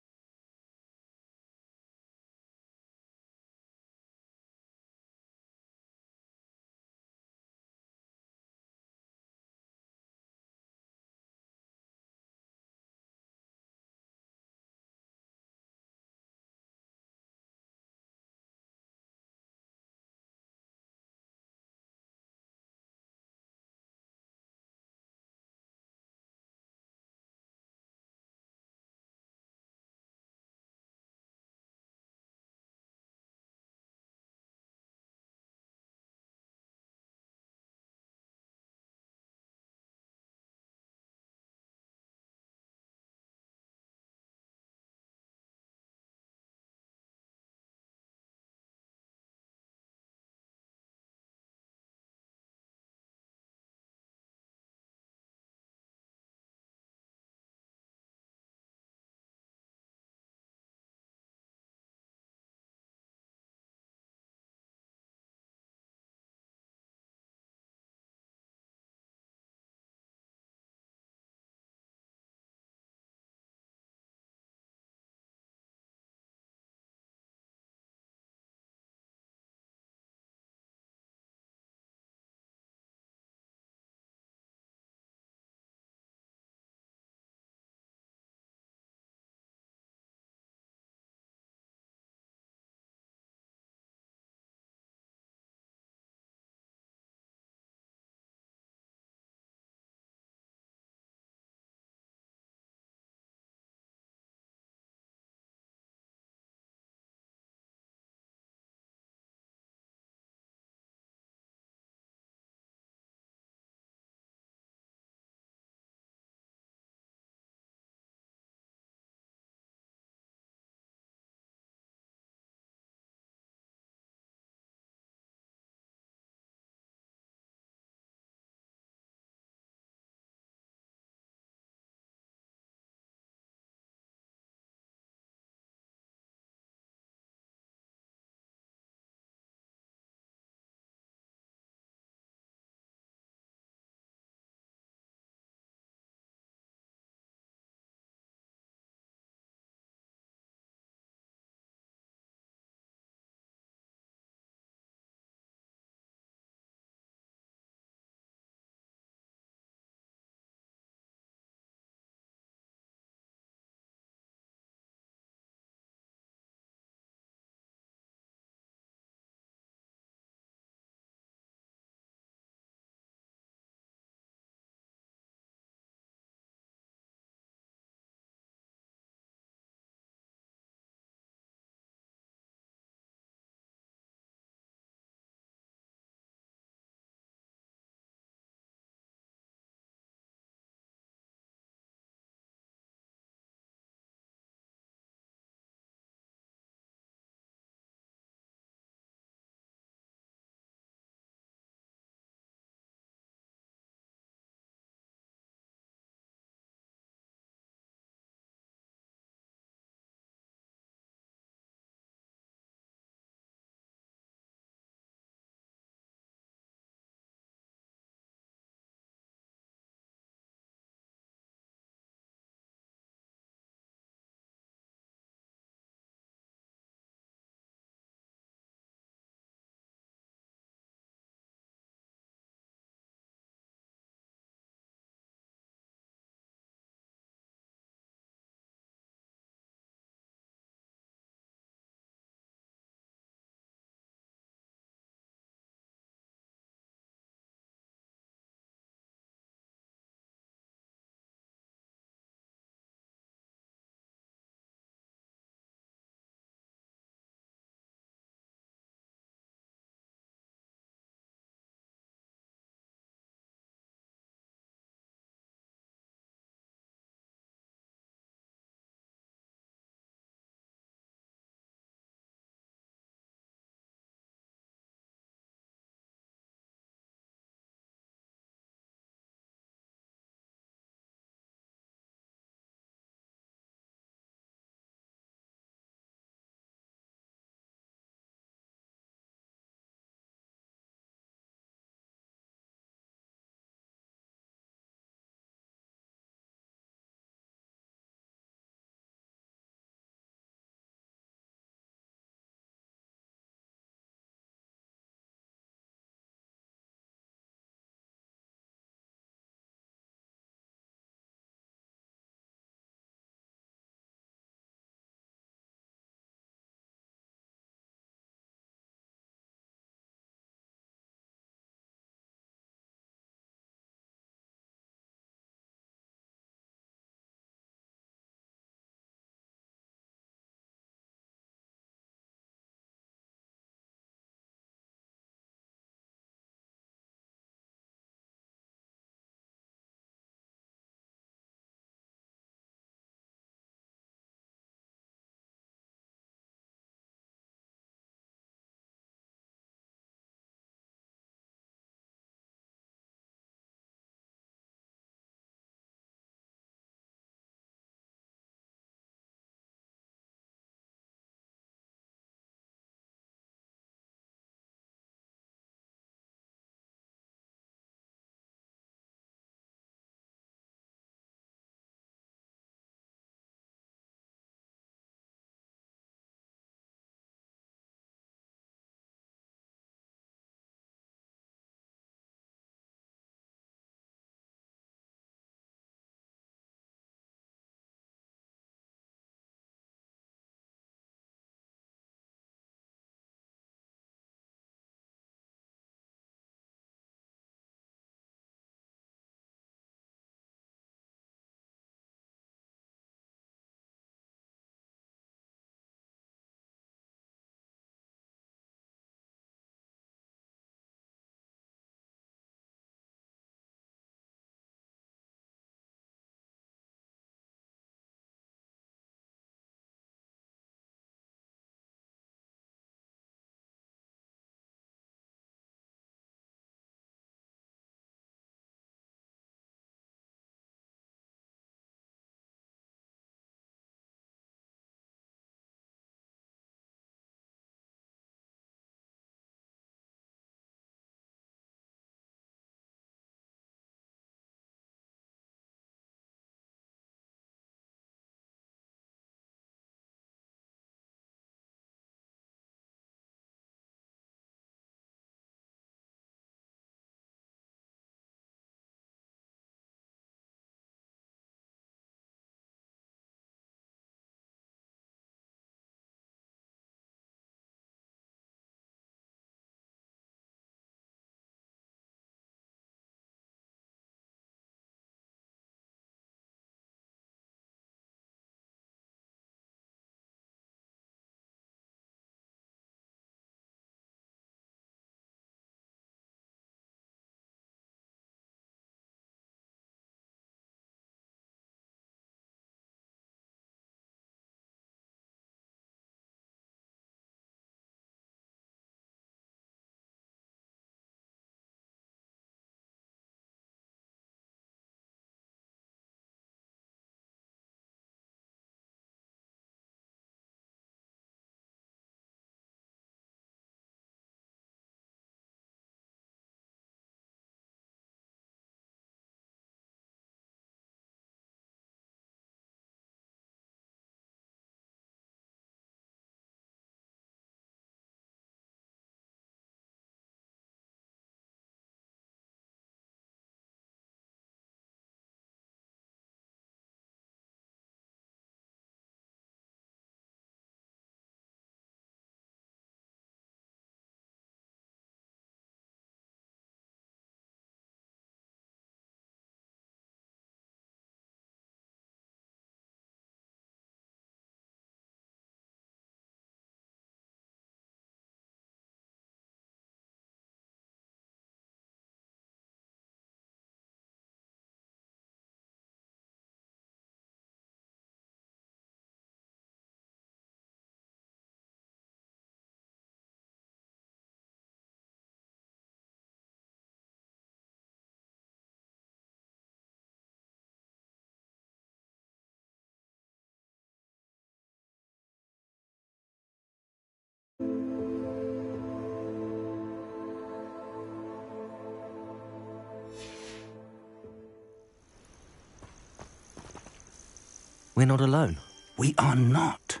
[SPEAKER 3] We're not alone.
[SPEAKER 2] We are not.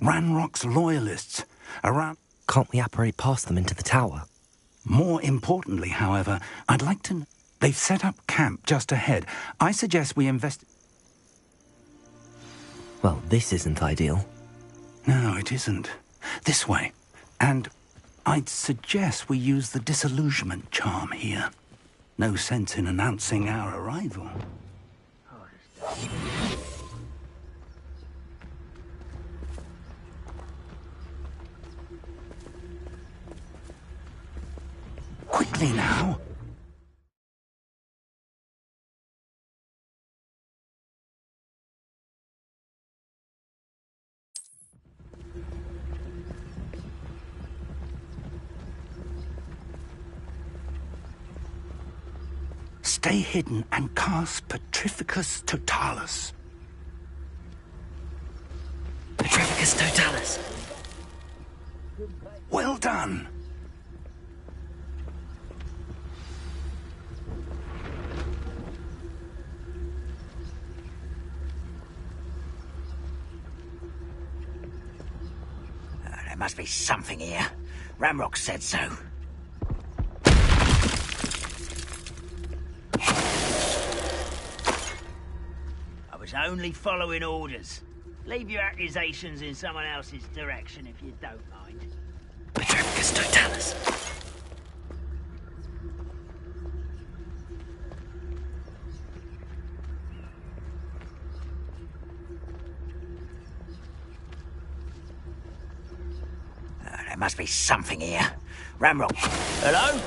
[SPEAKER 2] Ranrock's loyalists around...
[SPEAKER 3] Can't we apparate past them into the tower?
[SPEAKER 2] More importantly, however, I'd like to... They've set up camp just ahead. I suggest we invest...
[SPEAKER 3] Well, this isn't ideal.
[SPEAKER 2] No, it isn't. This way. And I'd suggest we use the disillusionment charm here. No sense in announcing our arrival. Quickly now. Stay hidden and cast Petrificus Totalis.
[SPEAKER 3] Petrificus Totalis.
[SPEAKER 2] Well done.
[SPEAKER 9] There must be something here. Ramrock said so. I was only following orders. Leave your accusations in someone else's direction if you don't mind.
[SPEAKER 3] Petrificus Totalis.
[SPEAKER 9] There must be something here. Ramrock. Hello?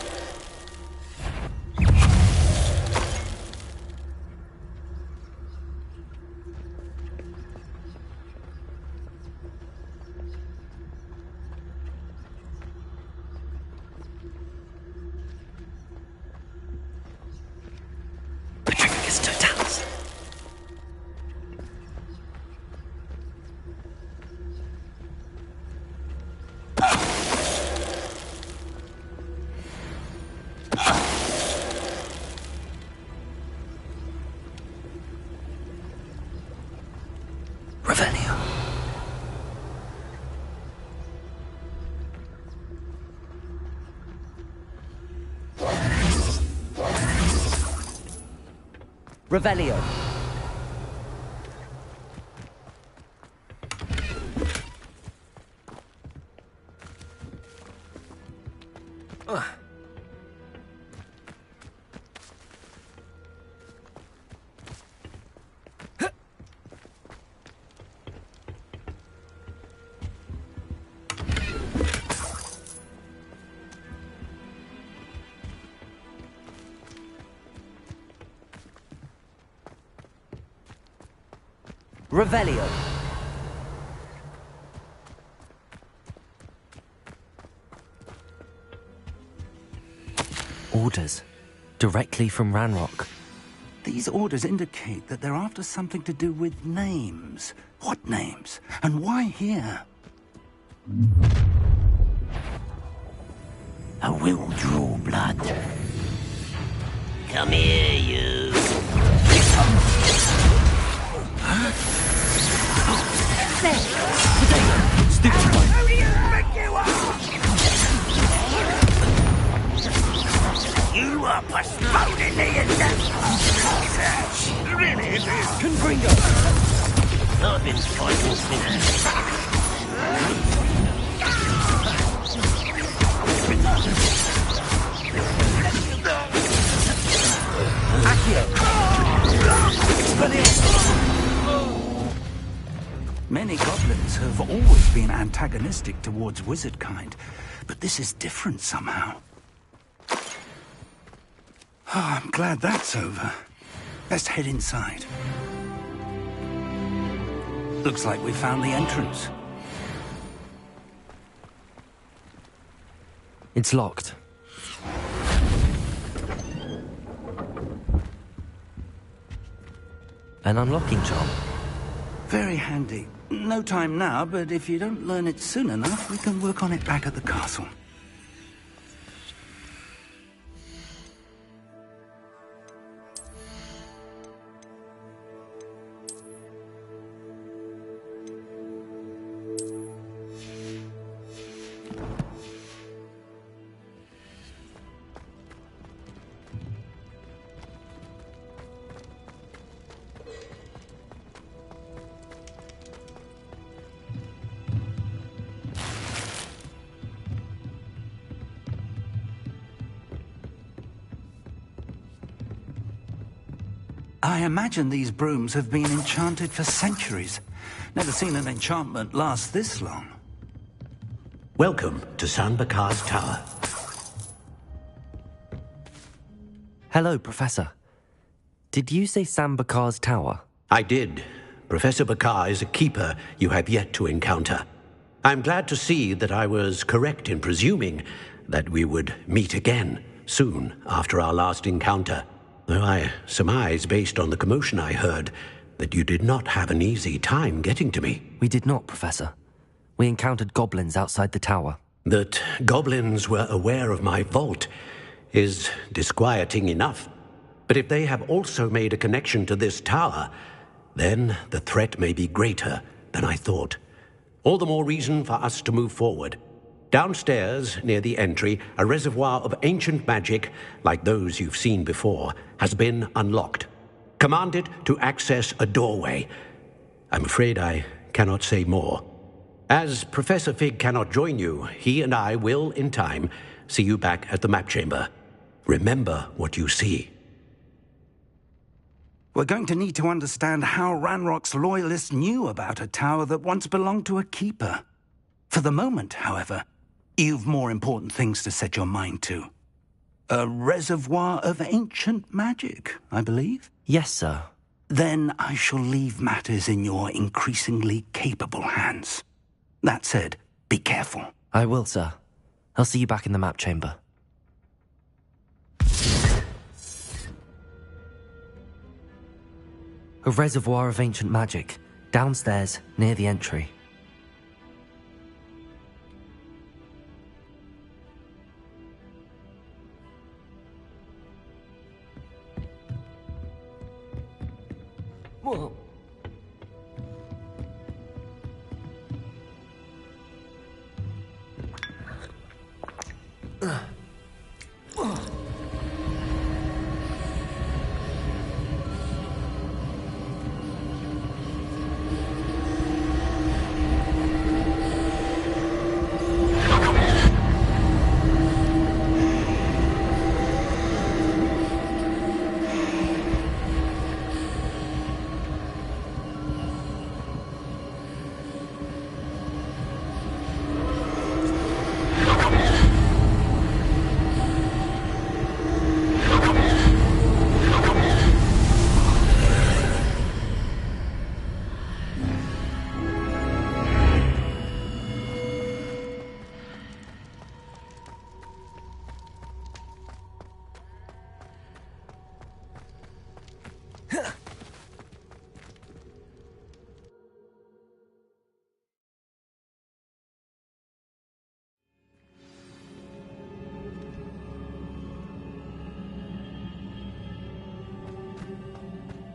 [SPEAKER 3] Petrificus Totalis. Revelio. Revelio. Revelio. Orders. Directly from Ranrock.
[SPEAKER 2] These orders indicate that they're after something to do with names. What names? And why here?
[SPEAKER 9] I will draw blood. Come here, you. Who do you think you are? You are postponing the indefinite. Really, it is.
[SPEAKER 17] Confringo.
[SPEAKER 9] I've been fighting since.
[SPEAKER 2] Many goblins have always been antagonistic towards wizard kind, but this is different somehow. Oh, I'm glad that's over. Let's head inside. Looks like we found the entrance.
[SPEAKER 3] It's locked. An unlocking charm.
[SPEAKER 2] Very handy. No time now, but if you don't learn it soon enough, we can work on it back at the castle. I imagine these brooms have been enchanted for centuries. Never seen an enchantment last this long.
[SPEAKER 11] Welcome to San Bakar's Tower.
[SPEAKER 3] Hello, Professor. Did you say Sam Bakar's tower?
[SPEAKER 11] I did. Professor Bakar is a keeper you have yet to encounter. I'm glad to see that I was correct in presuming that we would meet again soon after our last encounter. Though I surmise, based on the commotion I heard, that you did not have an easy time getting to me.
[SPEAKER 3] We did not, Professor. We encountered goblins outside the tower.
[SPEAKER 11] That goblins were aware of my vault is disquieting enough. But if they have also made a connection to this tower, then the threat may be greater than I thought. All the more reason for us to move forward. Downstairs, near the entry, a reservoir of ancient magic, like those you've seen before, has been unlocked. Commanded to access a doorway. I'm afraid I cannot say more. As Professor Fig cannot join you, he and I will, in time, see you back at the map chamber. Remember what you see.
[SPEAKER 2] We're going to need to understand how Ranrock's loyalists knew about a tower that once belonged to a keeper. For the moment, however, you've more important things to set your mind to. A reservoir of ancient magic, I believe?
[SPEAKER 3] Yes, sir.
[SPEAKER 2] Then I shall leave matters in your increasingly capable hands. That said, be careful.
[SPEAKER 3] I will, sir. I'll see you back in the map chamber. A reservoir of ancient magic, downstairs, near the entry. Whoa.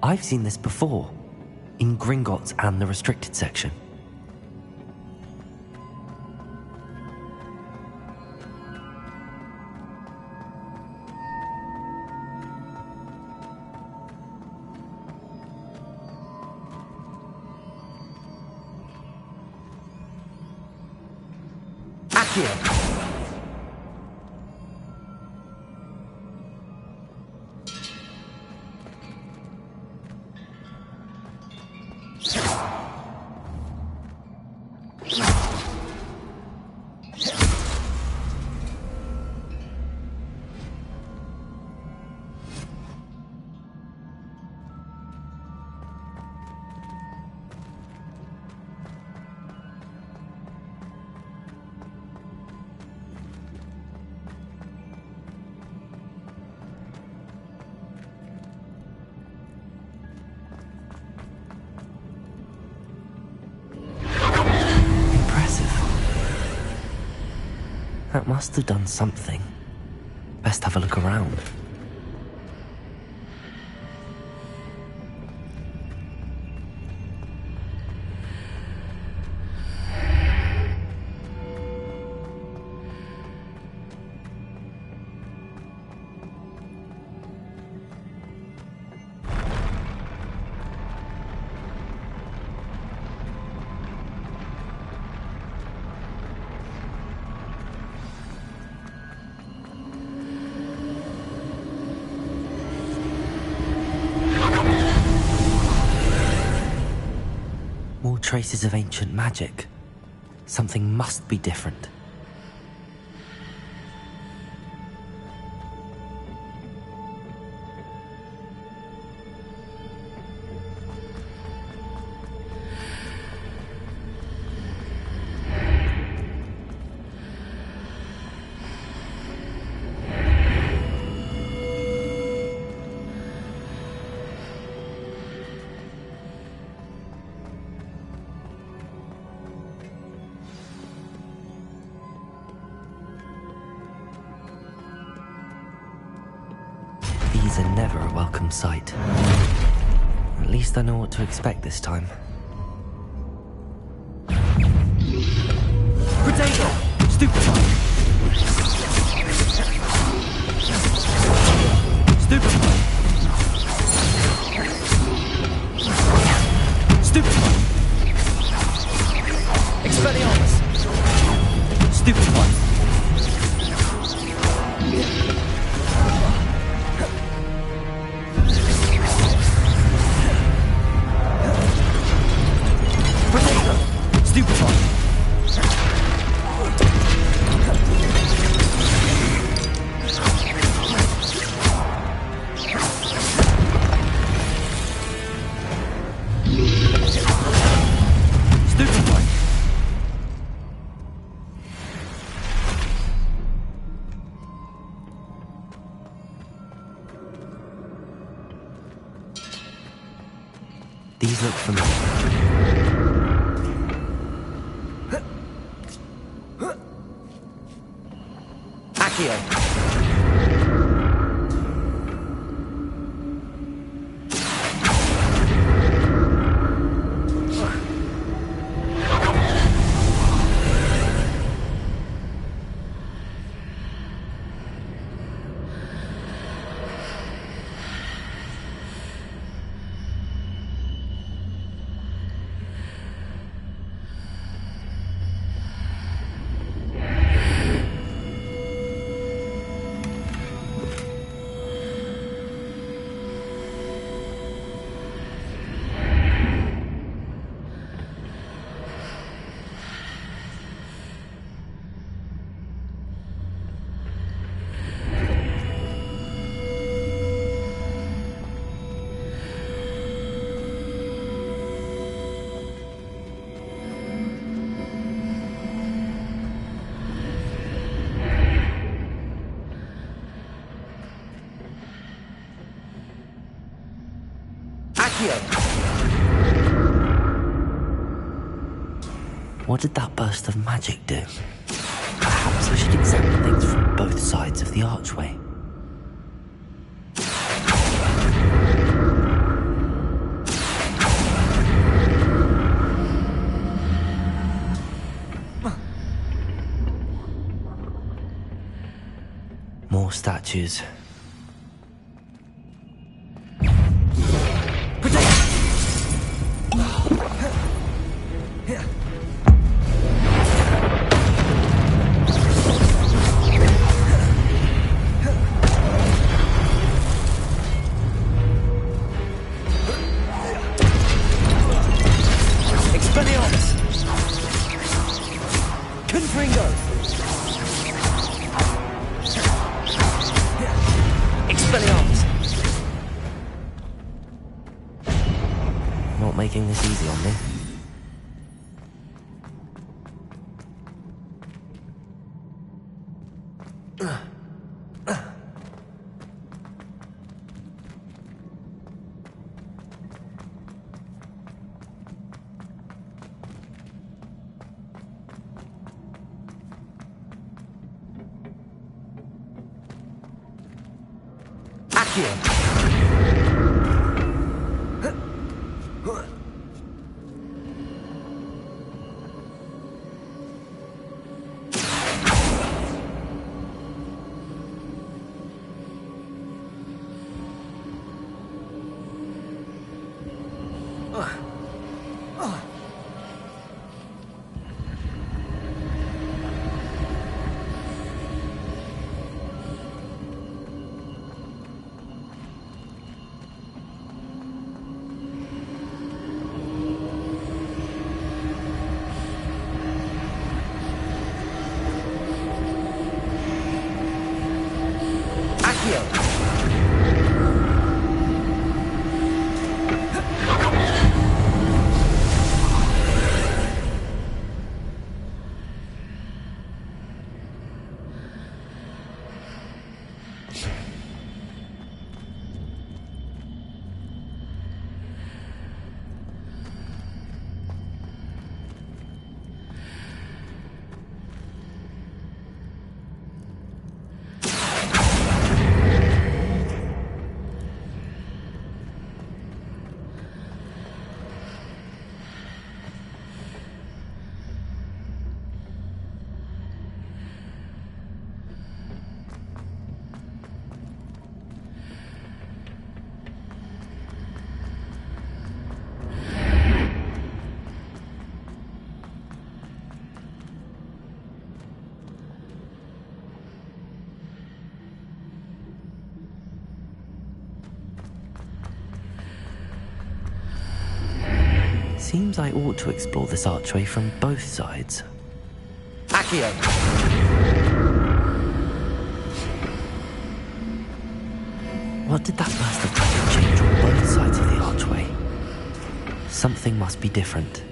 [SPEAKER 3] I've seen this before, in Gringotts and the restricted section.
[SPEAKER 17] Accio!
[SPEAKER 3] That must have done something. Best have a look around. traces of ancient magic. Something must be different. These are never a welcome sight. At least I know what to expect this time.
[SPEAKER 17] Potato! Stupefy! Stupefy! Stupefy! Expelliarmus! Stupefy!
[SPEAKER 3] These look familiar.
[SPEAKER 17] Accio!
[SPEAKER 3] What did that burst of magic do? Perhaps I should examine things from both sides of the archway. More statues. Not making this easy on me. Seems I ought to explore this archway from both sides.
[SPEAKER 17] Accio!
[SPEAKER 3] What did that burst of magic change on both sides of the archway? Something must be different.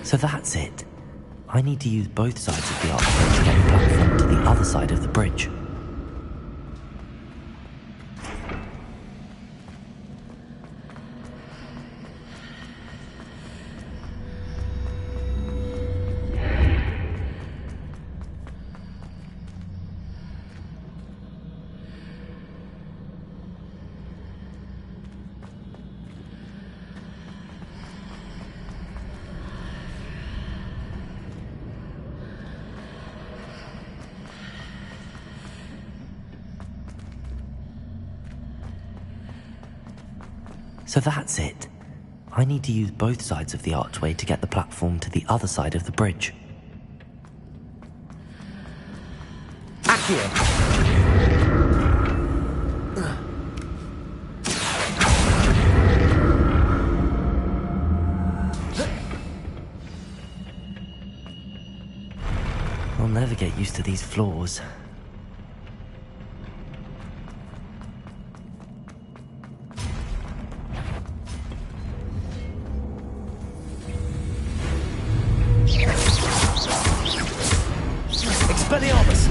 [SPEAKER 3] So that's it. I need to use both sides of the archway to get the platform to the other side of the bridge. So that's it. I need to use both sides of the archway to get the platform to the other side of the bridge.
[SPEAKER 17] Accio!
[SPEAKER 3] I'll never get used to these floors.
[SPEAKER 17] Expelliarmus!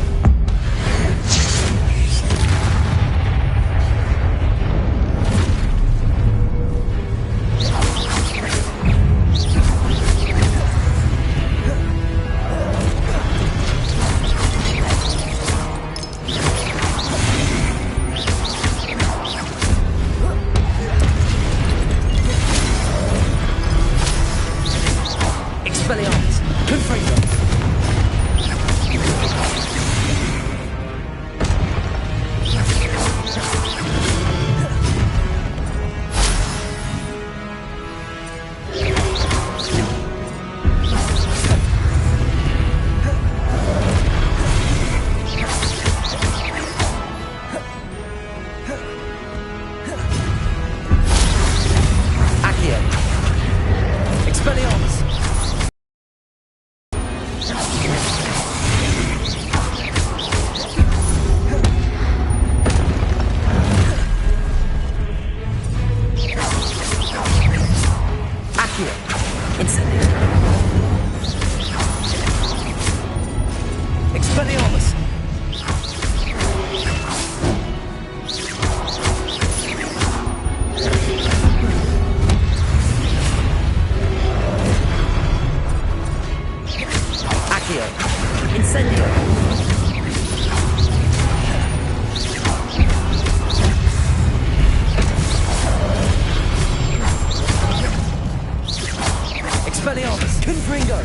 [SPEAKER 17] Expelliarmus! Confringo! Accio! Expelliarmus! Accio! Incendio! Expelliarmus! Accio! Incendio! Expelliarmus! Confringo!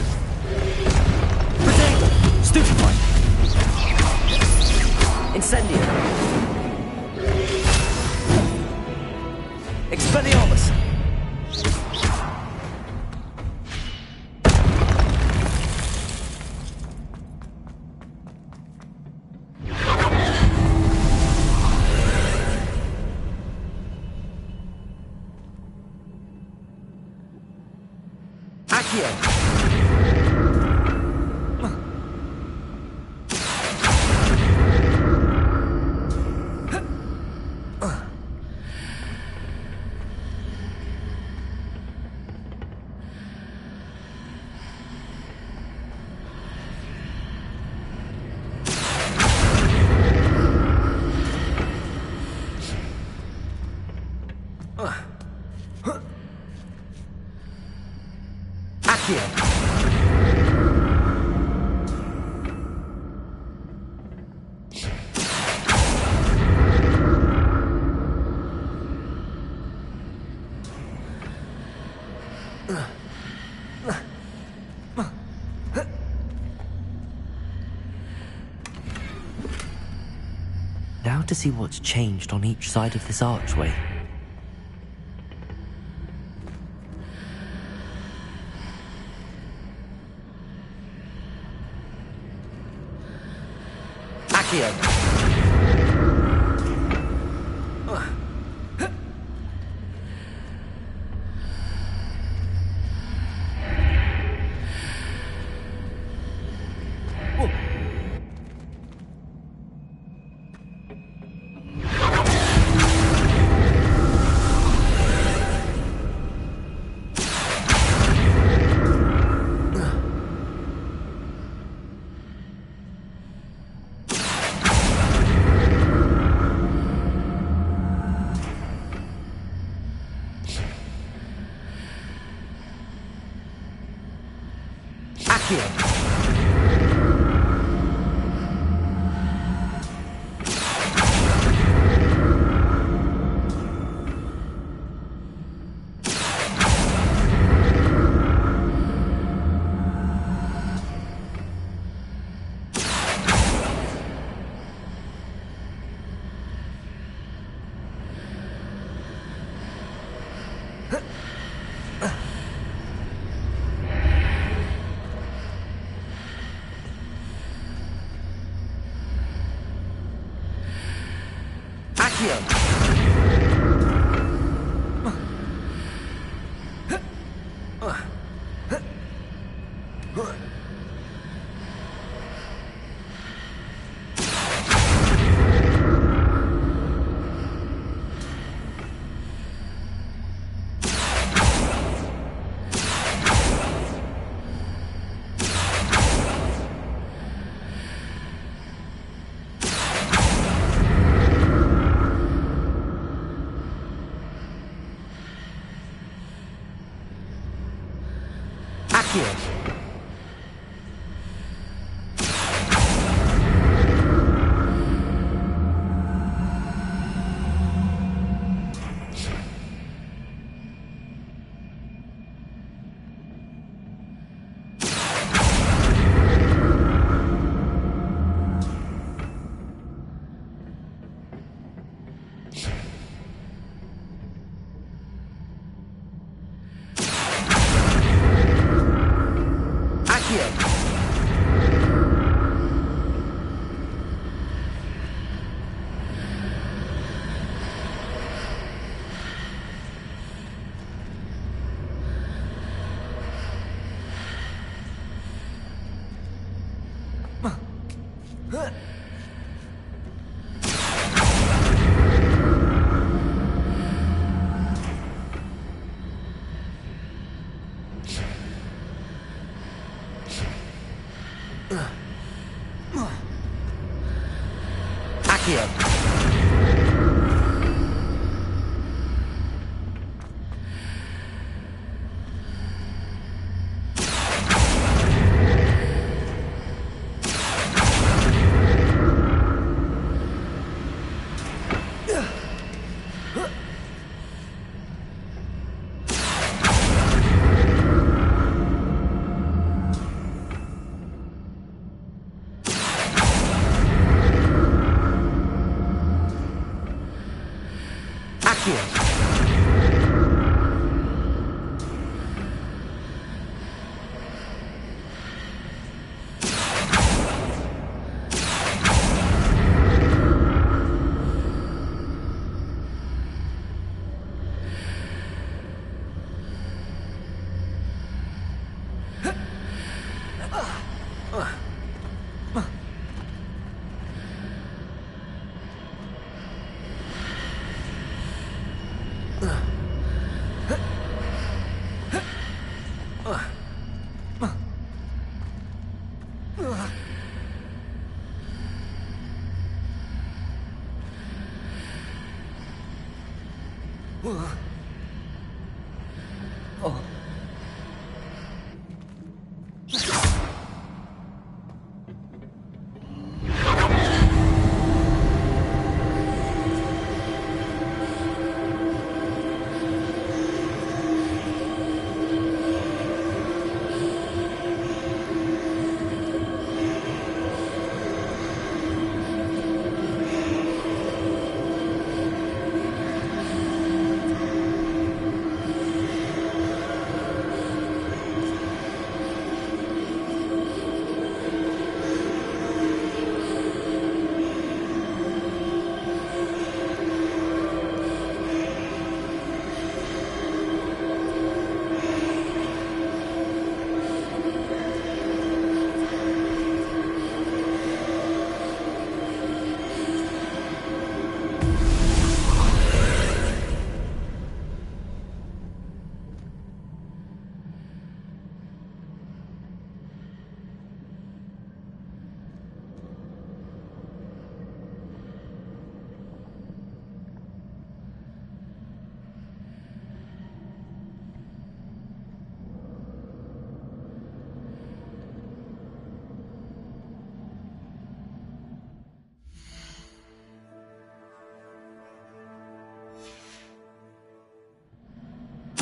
[SPEAKER 17] Protego! Stupefy! Incendio! Expelliarmus! Accio! Accio.
[SPEAKER 3] Now to see what's changed on each side of this archway.
[SPEAKER 17] Accio.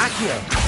[SPEAKER 17] Accio!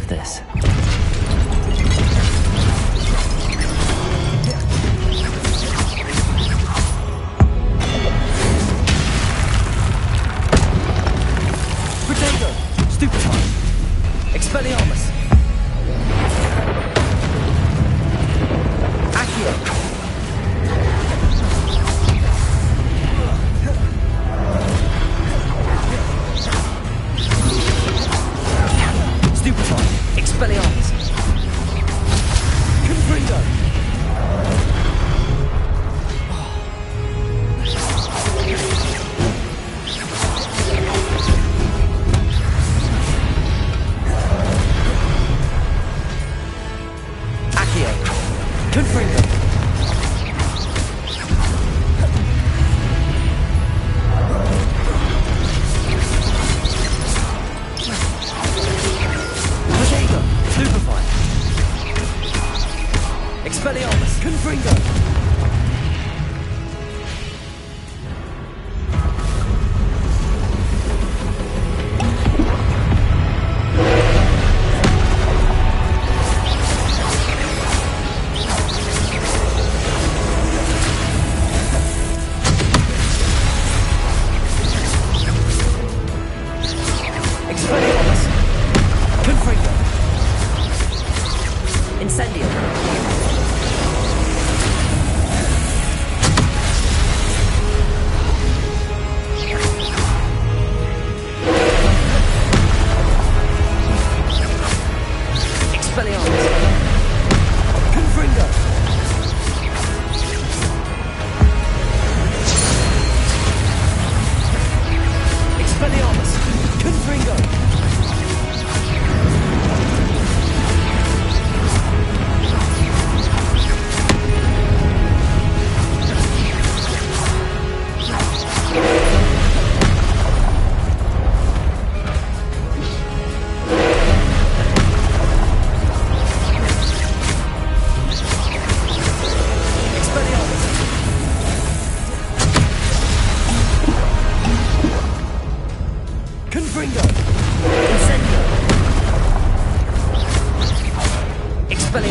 [SPEAKER 3] This.
[SPEAKER 17] Potato! Stupefy! Expelliarmus! Accio! Stupefy! Expelliarmus! Confringo! Accio! Confringo! Potato! Stupefy! Expelliarmus! Confringo! Expelliarmus! Confringo! Incendio!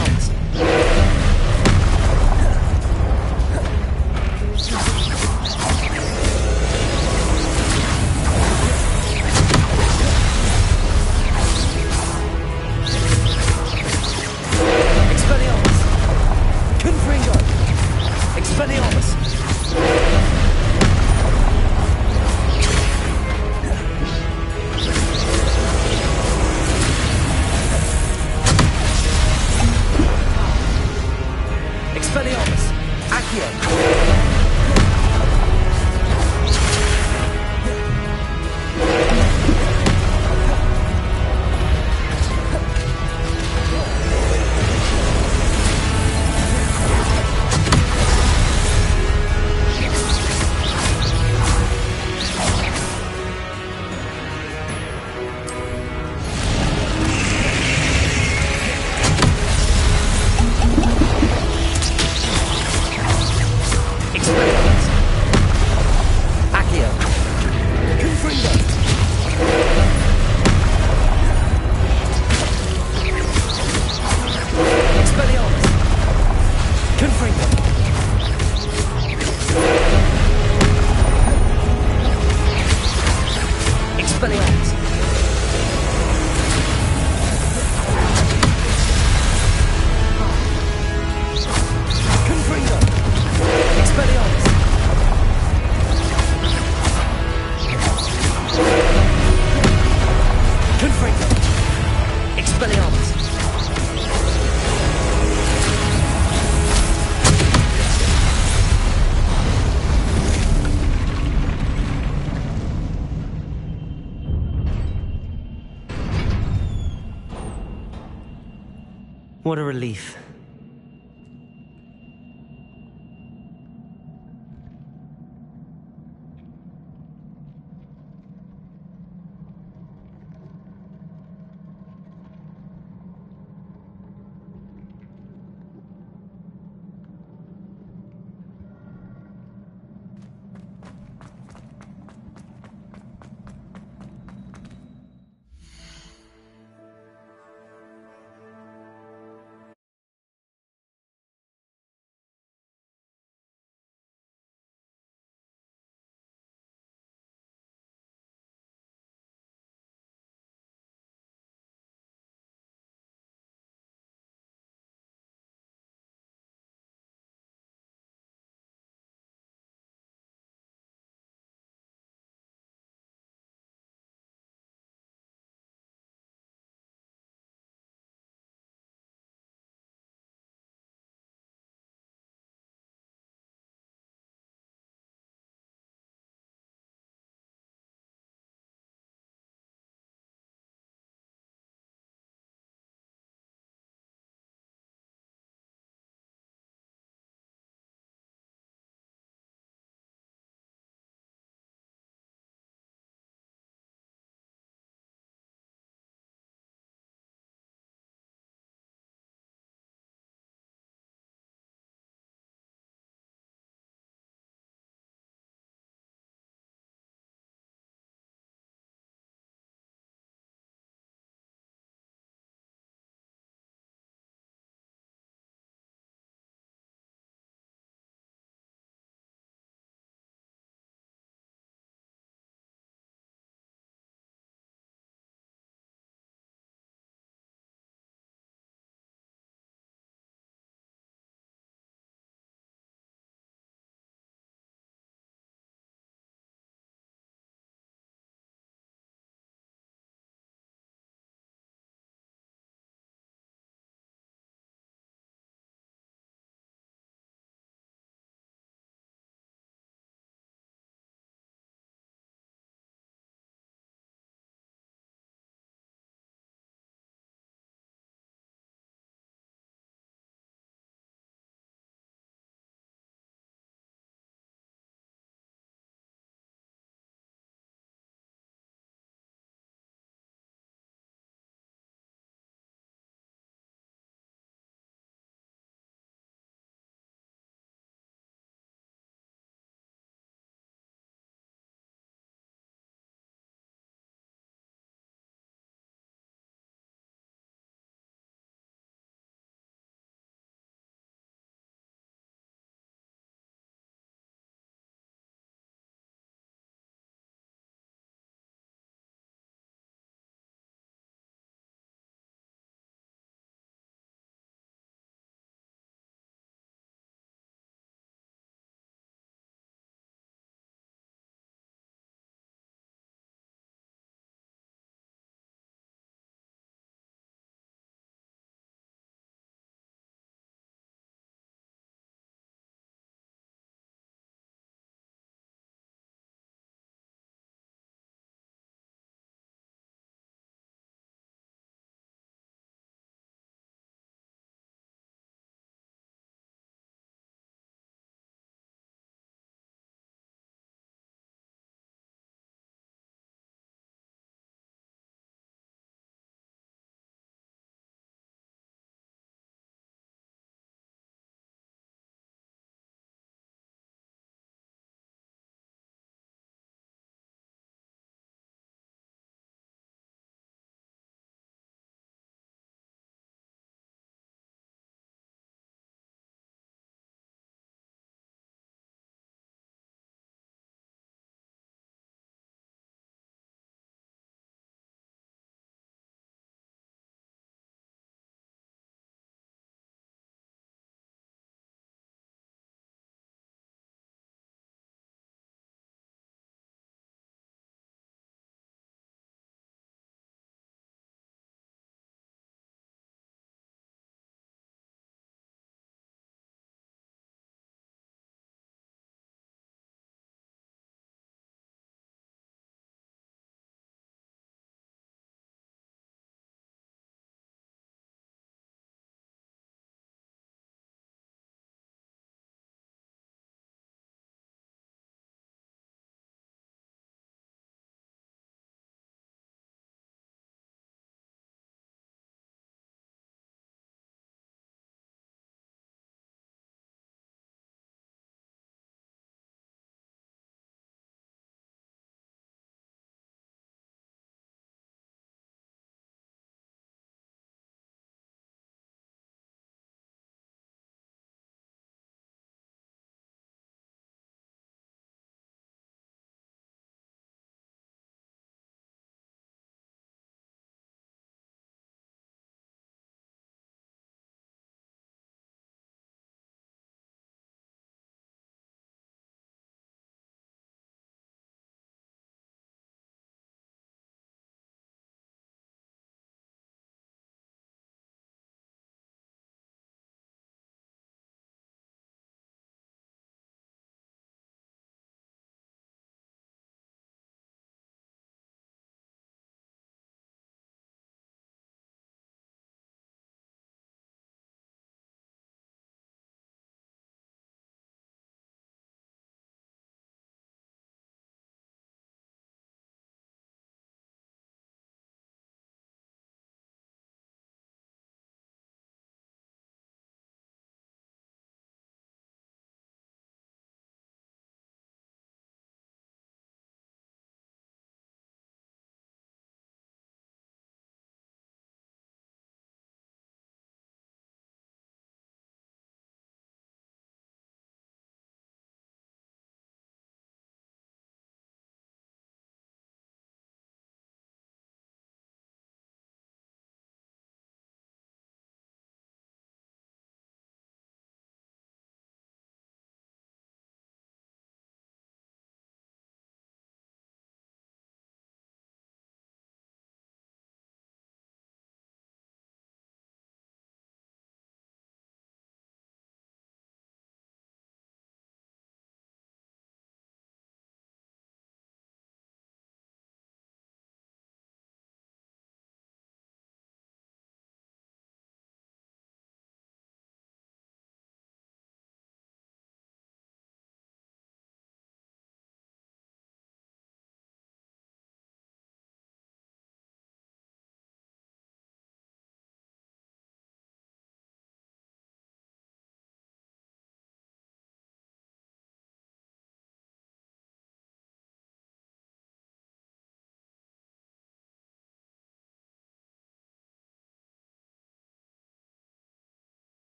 [SPEAKER 17] Expelliarmus! Expelliarmus! Confringo! Expelliarmus! Expelliarmus! Accio! Expelliarmus! Accio! Confringo! Expelliarmus! Confringo! Expelliarmus! Confringo! Expelliarmus! Confringo! Expelliarmus! What a relief.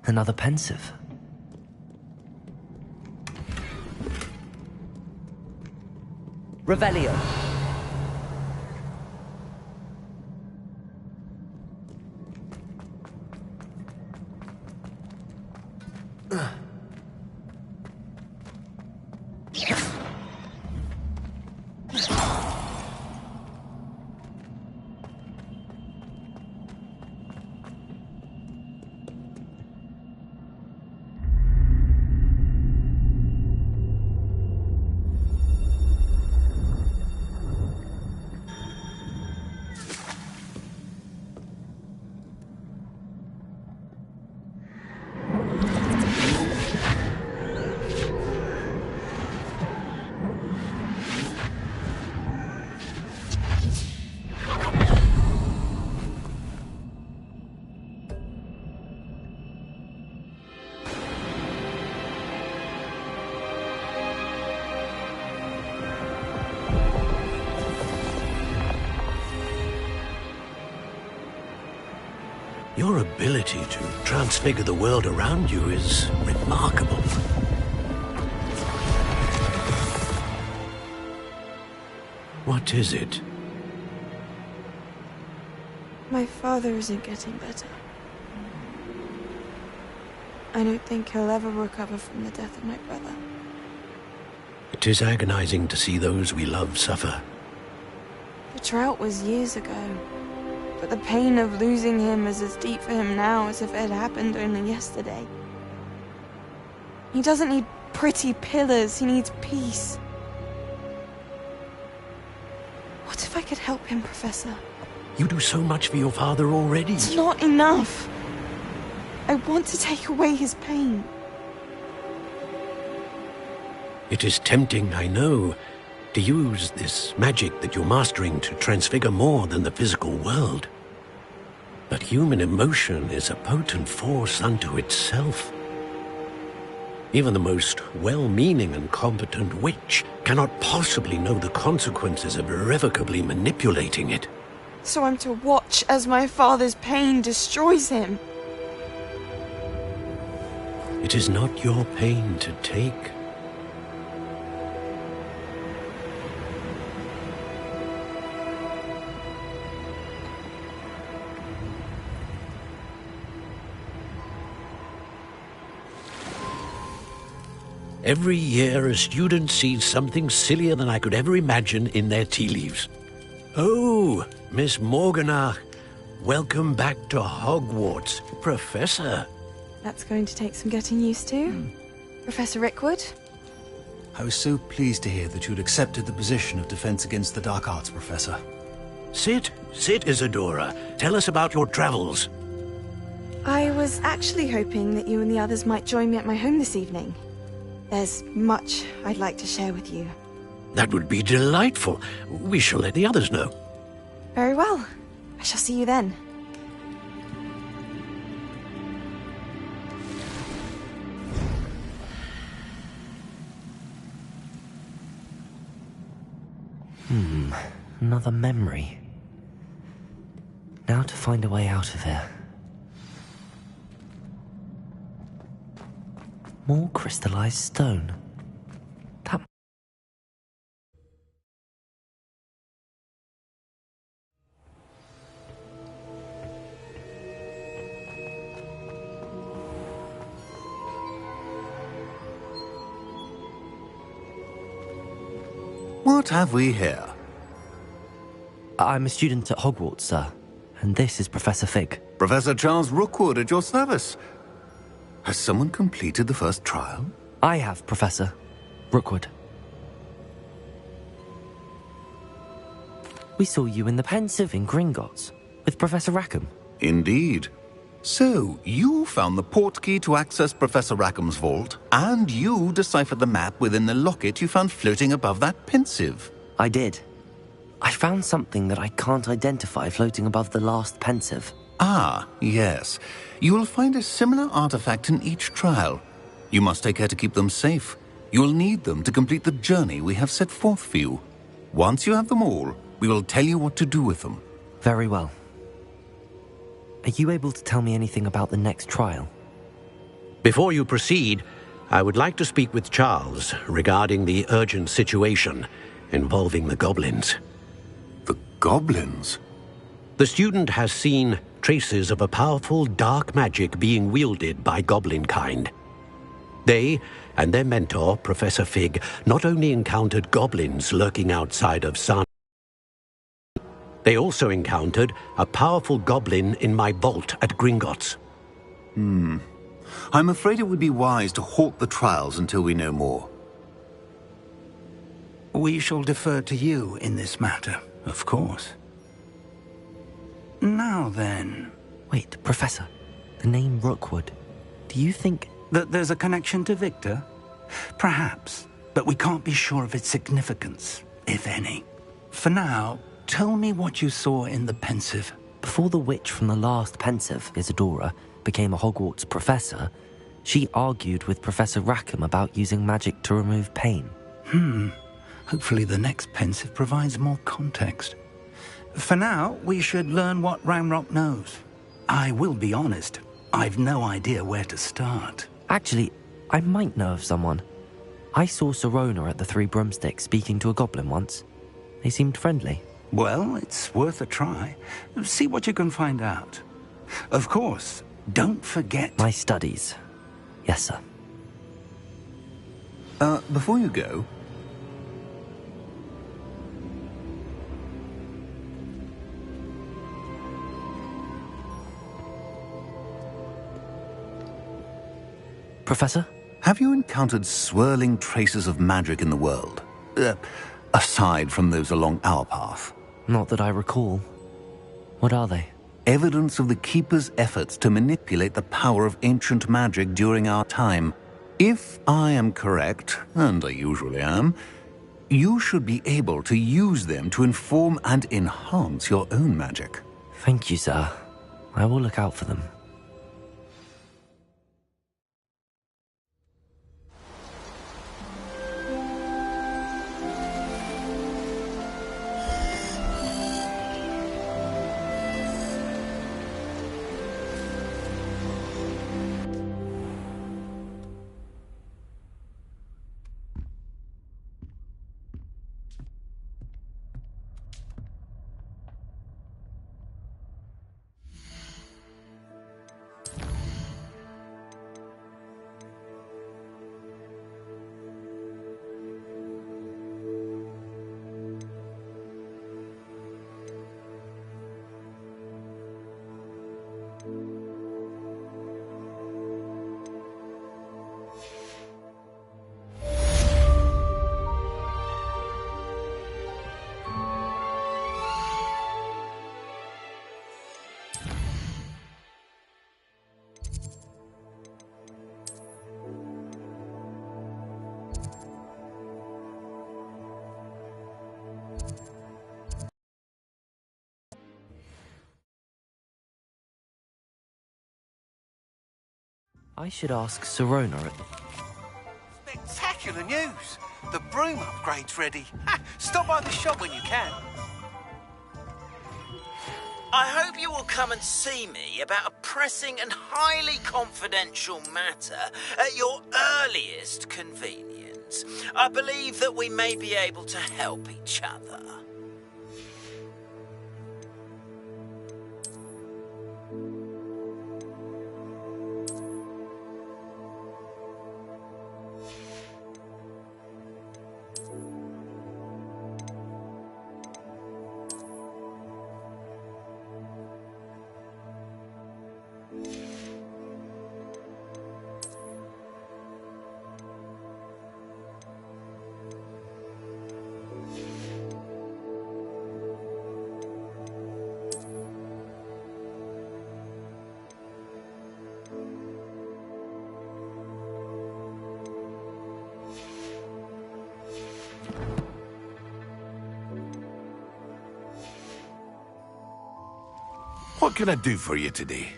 [SPEAKER 3] Another pensive. Revelio.
[SPEAKER 11] Your ability to transfigure the world around you is remarkable. What is it?
[SPEAKER 6] My father isn't getting better. I don't think he'll ever recover from the death of my brother.
[SPEAKER 11] It is agonizing to see those we love suffer.
[SPEAKER 6] The drought was years ago, but the pain of losing him is as deep for him now as if it had happened only yesterday. He doesn't need pretty pillars, he needs peace. What if I could help him, Professor?
[SPEAKER 11] You do so much for your father already.
[SPEAKER 6] It's not enough. I want to take away his pain.
[SPEAKER 11] It is tempting, I know, to use this magic that you're mastering to transfigure more than the physical world. But human emotion is a potent force unto itself. Even the most well-meaning and competent witch cannot possibly know the consequences of irrevocably manipulating it.
[SPEAKER 6] So I'm to watch as my father's pain destroys him.
[SPEAKER 11] It is not your pain to take. Every year, a student sees something sillier than I could ever imagine in their tea leaves. Oh, Miss Morganach, welcome back to Hogwarts, Professor.
[SPEAKER 6] That's going to take some getting used to. Professor Rickwood?
[SPEAKER 21] I was so pleased to hear that you'd accepted the position of Defense Against the Dark Arts, Professor.
[SPEAKER 11] Sit, Isadora. Tell us about your travels.
[SPEAKER 6] I was actually hoping that you and the others might join me at my home this evening. There's much I'd like to share with you.
[SPEAKER 11] That would be delightful. We shall let the others know.
[SPEAKER 6] Very well. I shall see you then.
[SPEAKER 3] Another memory. Now to find a way out of here. More crystallized stone. That...
[SPEAKER 21] What have we here?
[SPEAKER 3] I'm a student at Hogwarts, sir. And this is Professor Fig.
[SPEAKER 21] Professor Charles Rookwood at your service. Has someone completed the first trial?
[SPEAKER 3] I have, Professor Rookwood. We saw you in the Pensive in Gringotts with Professor Rackham.
[SPEAKER 21] Indeed. So, you found the portkey to access Professor Rackham's vault, and you deciphered the map within the locket you found floating above that Pensive.
[SPEAKER 3] I did. I found something that I can't identify floating above the last Pensive.
[SPEAKER 21] Ah, yes. You will find a similar artifact in each trial. You must take care to keep them safe. You will need them to complete the journey we have set forth for you. Once you have them all, we will tell you what to do with them.
[SPEAKER 3] Very well. Are you able to tell me anything about the next trial?
[SPEAKER 11] Before you proceed, I would like to speak with Charles regarding the urgent situation involving the goblins.
[SPEAKER 21] The goblins?
[SPEAKER 11] The student has seen traces of a powerful dark magic being wielded by goblin kind. They and their mentor, Professor Fig, not only encountered goblins lurking outside of San, they also encountered a powerful goblin in my vault at Gringotts.
[SPEAKER 21] I'm afraid it would be wise to halt the trials until we know more.
[SPEAKER 2] We shall defer to you in this matter, of course. Now then...
[SPEAKER 3] Wait, Professor. The name Rookwood. Do you think...
[SPEAKER 2] that there's a connection to Victor? Perhaps, but we can't be sure of its significance, if any. For now, tell me what you saw in the Pensive.
[SPEAKER 3] Before the witch from the last Pensive, Isadora, became a Hogwarts professor, she argued with Professor Rackham about using magic to remove pain.
[SPEAKER 2] Hopefully the next Pensive provides more context. For now, we should learn what Ranrock knows. I will be honest, I've no idea where to start.
[SPEAKER 3] Actually, I might know of someone. I saw Sirona at the Three Broomsticks speaking to a goblin once. They seemed friendly.
[SPEAKER 2] Well, it's worth a try. See what you can find out. Of course, don't forget...
[SPEAKER 3] my studies. Yes, sir.
[SPEAKER 21] Before you go...
[SPEAKER 3] Professor?
[SPEAKER 21] Have you encountered swirling traces of magic in the world? Aside from those along our path?
[SPEAKER 3] Not that I recall. What are they?
[SPEAKER 21] Evidence of the Keeper's efforts to manipulate the power of ancient magic during our time. If I am correct, and I usually am, you should be able to use them to inform and enhance your own magic.
[SPEAKER 3] Thank you, sir. I will look out for them. I should ask Sirona at the...
[SPEAKER 16] Spectacular news! The broom upgrade's ready. Stop by the shop when you can.
[SPEAKER 14] I hope you will come and see me about a pressing and highly confidential matter at your earliest convenience. I believe that we may be able to help each other.
[SPEAKER 4] What can I do for you today?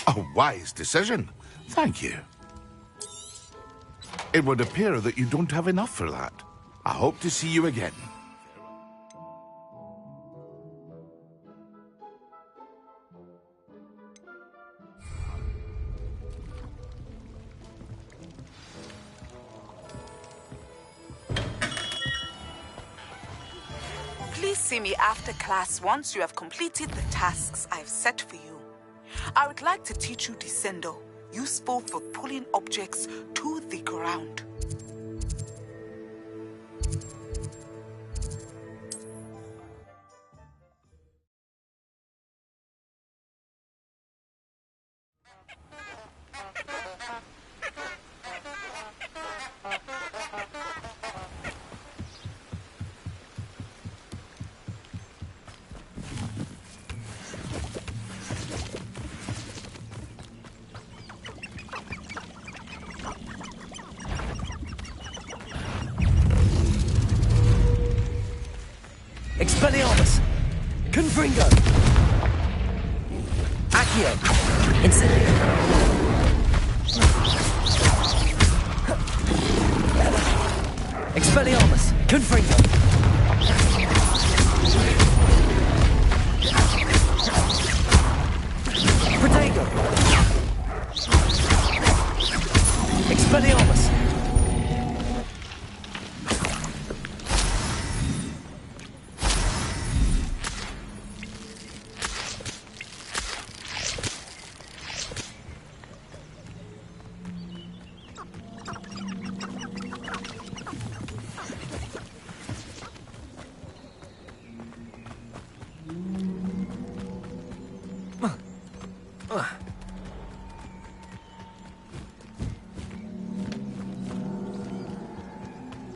[SPEAKER 4] A wise decision. Thank you. It would appear that you don't have enough for that. I hope to see you again.
[SPEAKER 1] Please see me after class once you have completed the tasks I've set for you. I would like to teach you Descendo, useful for pulling objects to the ground.
[SPEAKER 17] Expelliarmus! Confringo! Accio! Incendio! Expelliarmus! Confringo! Protego! Expelliarmus!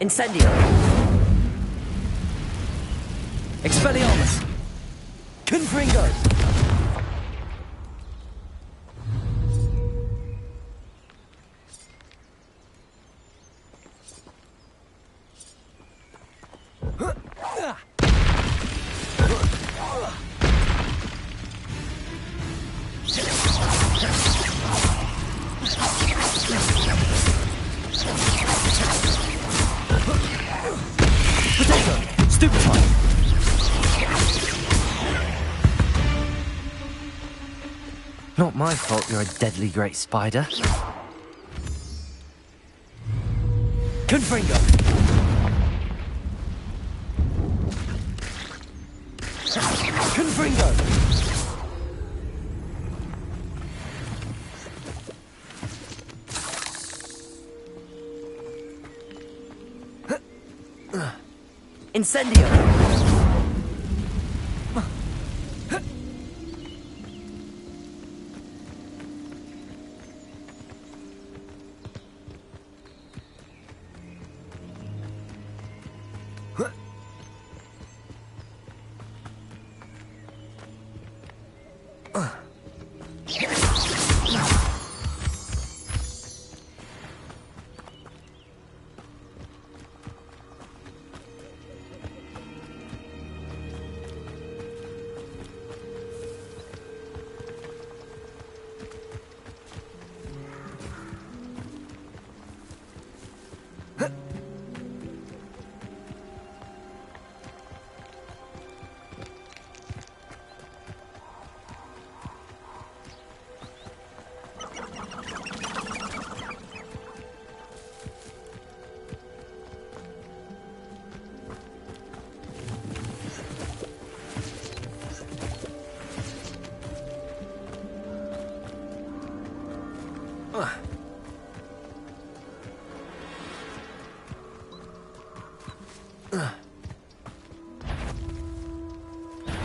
[SPEAKER 17] Incendio! Expelliarmus! Confringo! Not my fault you're a deadly great spider. Confringo! Confringo! Incendio!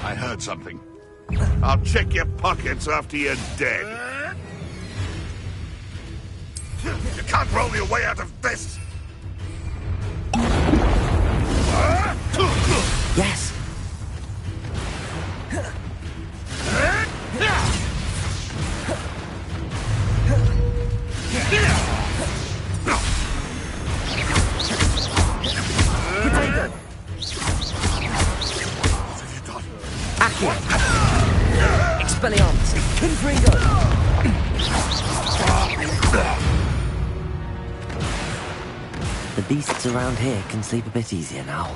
[SPEAKER 4] I heard something. I'll check your pockets after you're dead. You can't roll your way out of this!
[SPEAKER 17] Yes! Expelliarmus! Confringo!
[SPEAKER 3] The beasts around here can sleep a bit easier now.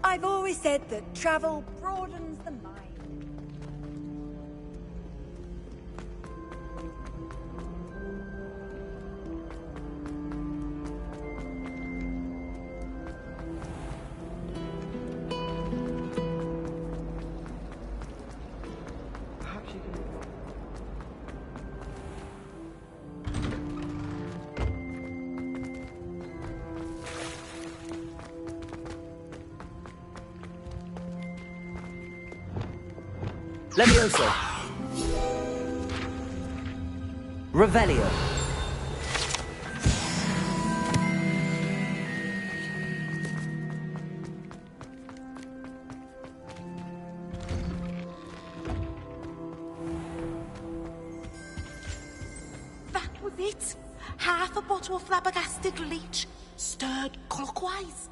[SPEAKER 8] I've always said that travel broadens the mind.
[SPEAKER 17] Levioso. Revelio.
[SPEAKER 1] That was it. Half a bottle of flabbergasted leech, stirred clockwise.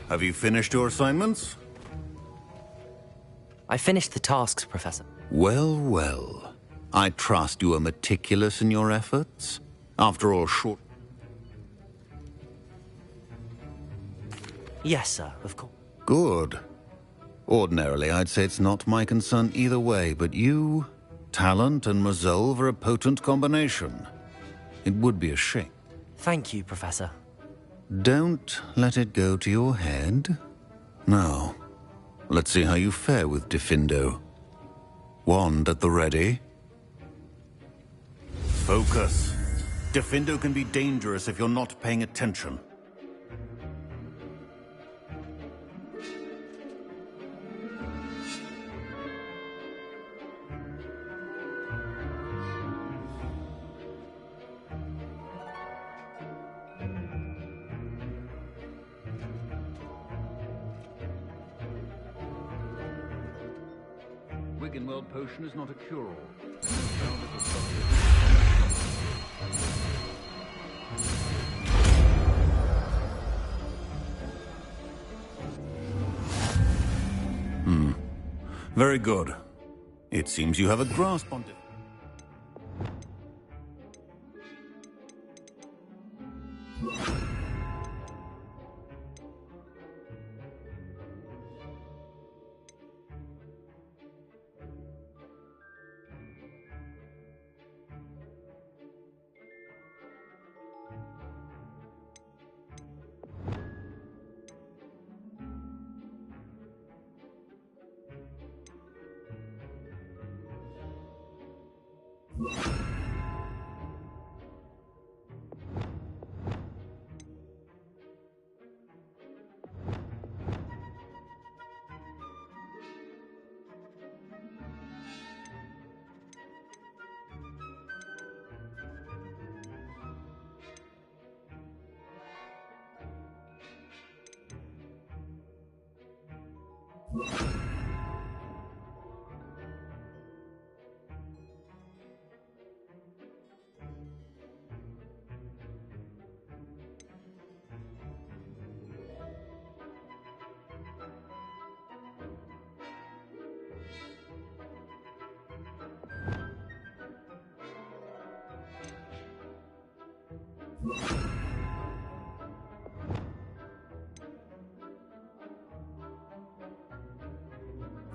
[SPEAKER 21] Have you finished your assignments?
[SPEAKER 3] I finished the tasks, Professor.
[SPEAKER 21] Well, well. I trust you are meticulous in your efforts. After all, short...
[SPEAKER 3] Yes, sir, of course.
[SPEAKER 21] Good. Ordinarily, I'd say it's not my concern either way, but you, talent, and resolve are a potent combination. It would be a shame.
[SPEAKER 3] Thank you, Professor.
[SPEAKER 21] Don't let it go to your head. Now, let's see how you fare with Diffindo. Wand at the ready. Focus. Diffindo can be dangerous if you're not paying attention. Wiggenweld potion is not a cure-all. Very good. It seems you have a grasp on it.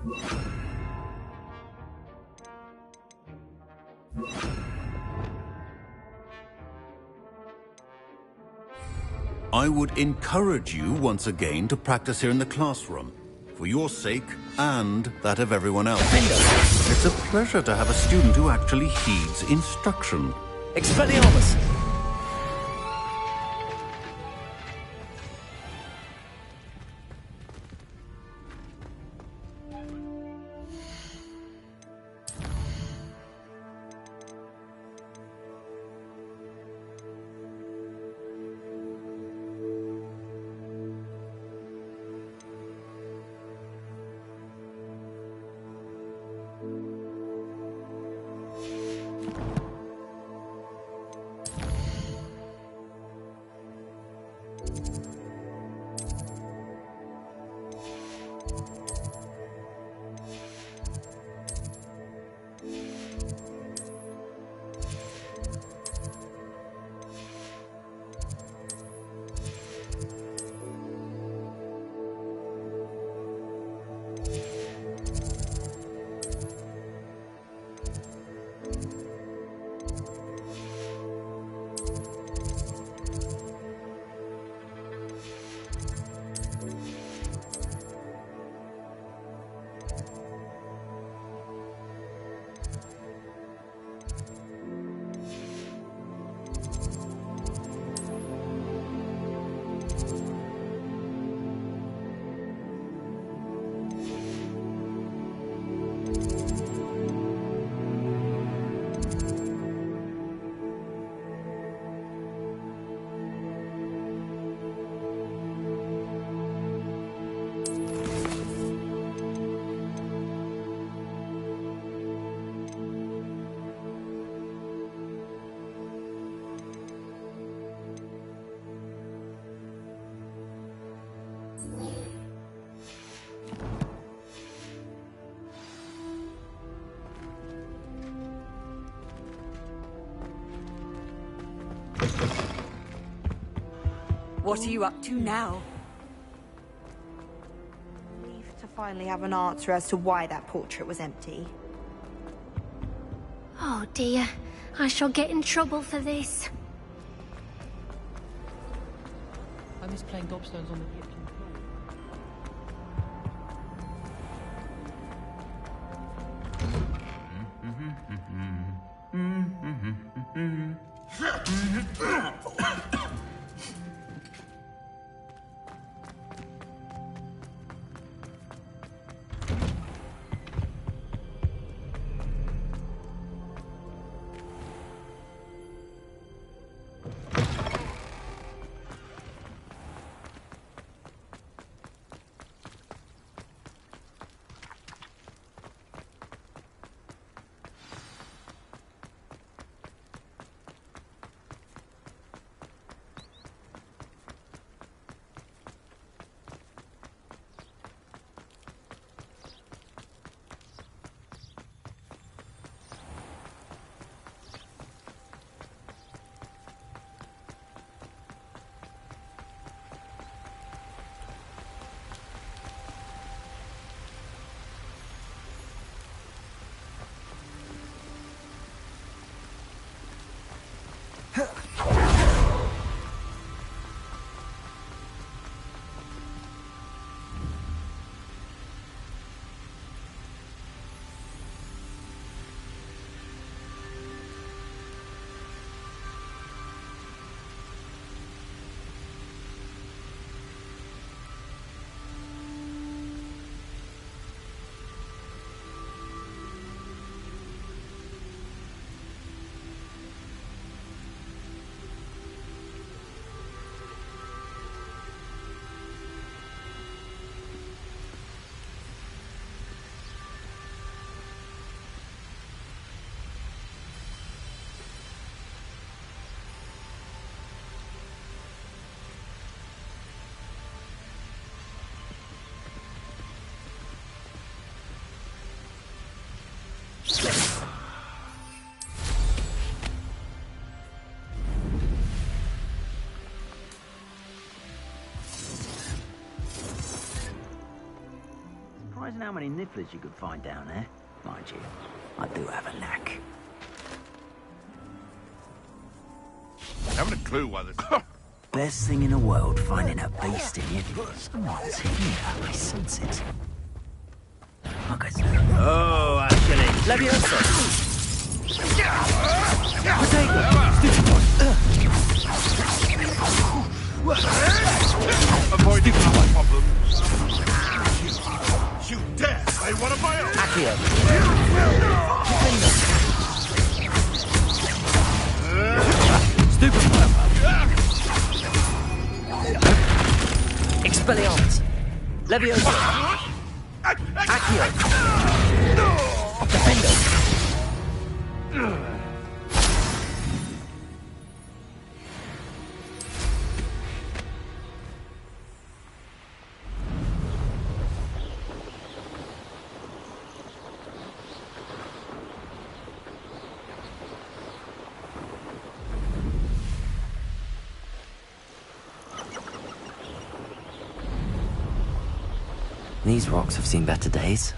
[SPEAKER 21] I would encourage you once again to practice here in the classroom, for your sake and that of everyone else. It's a pleasure to have a student who actually heeds instruction.
[SPEAKER 17] Expelliarmus!
[SPEAKER 8] What are you up to now?
[SPEAKER 15] Relieved to finally have an answer as to why that portrait was empty.
[SPEAKER 13] Oh dear, I shall get in trouble for this.
[SPEAKER 3] I miss playing gobstones on the kitchen
[SPEAKER 9] Surprising how many nifflers you could find down there. Mind you, I do have a knack.
[SPEAKER 4] Haven't a clue why this...
[SPEAKER 9] Best thing in the world, finding a beast in here. Someone's here. I sense it. Okay. Oh, actually.
[SPEAKER 3] Levioso!
[SPEAKER 4] Avoiding my problem. You dare say one of my own?
[SPEAKER 3] Accio. Stupid. Expelliarmus. Levioso. Accio. Defendo. These rocks have seen better days.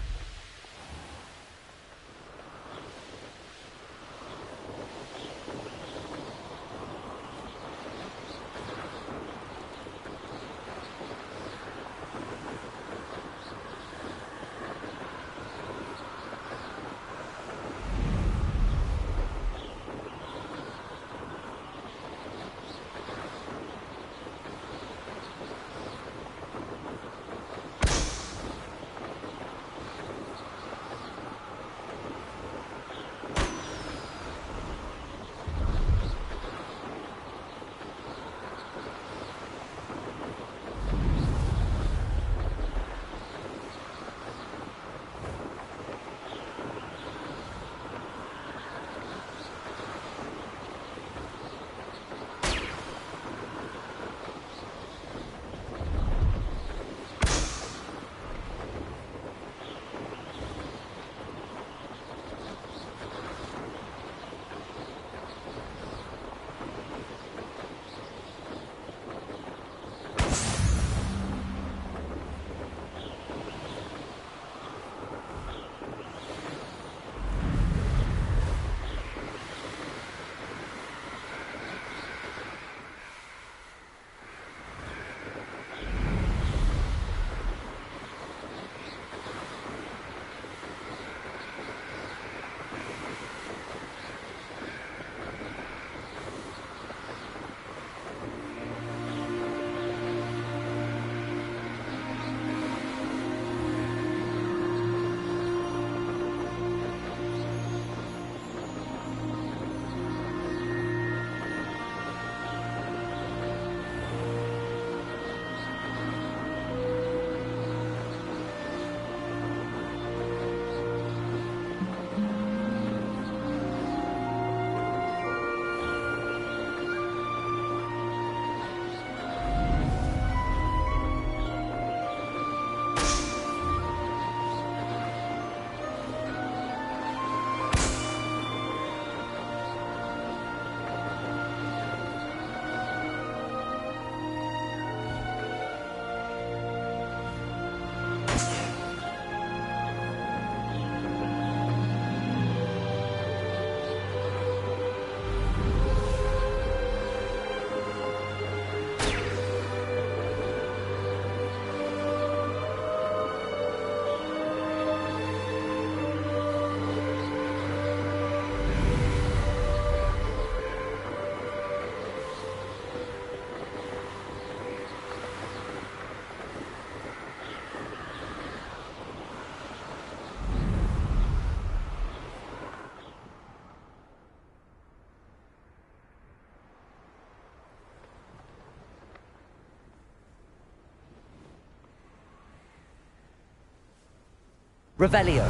[SPEAKER 3] Revelio.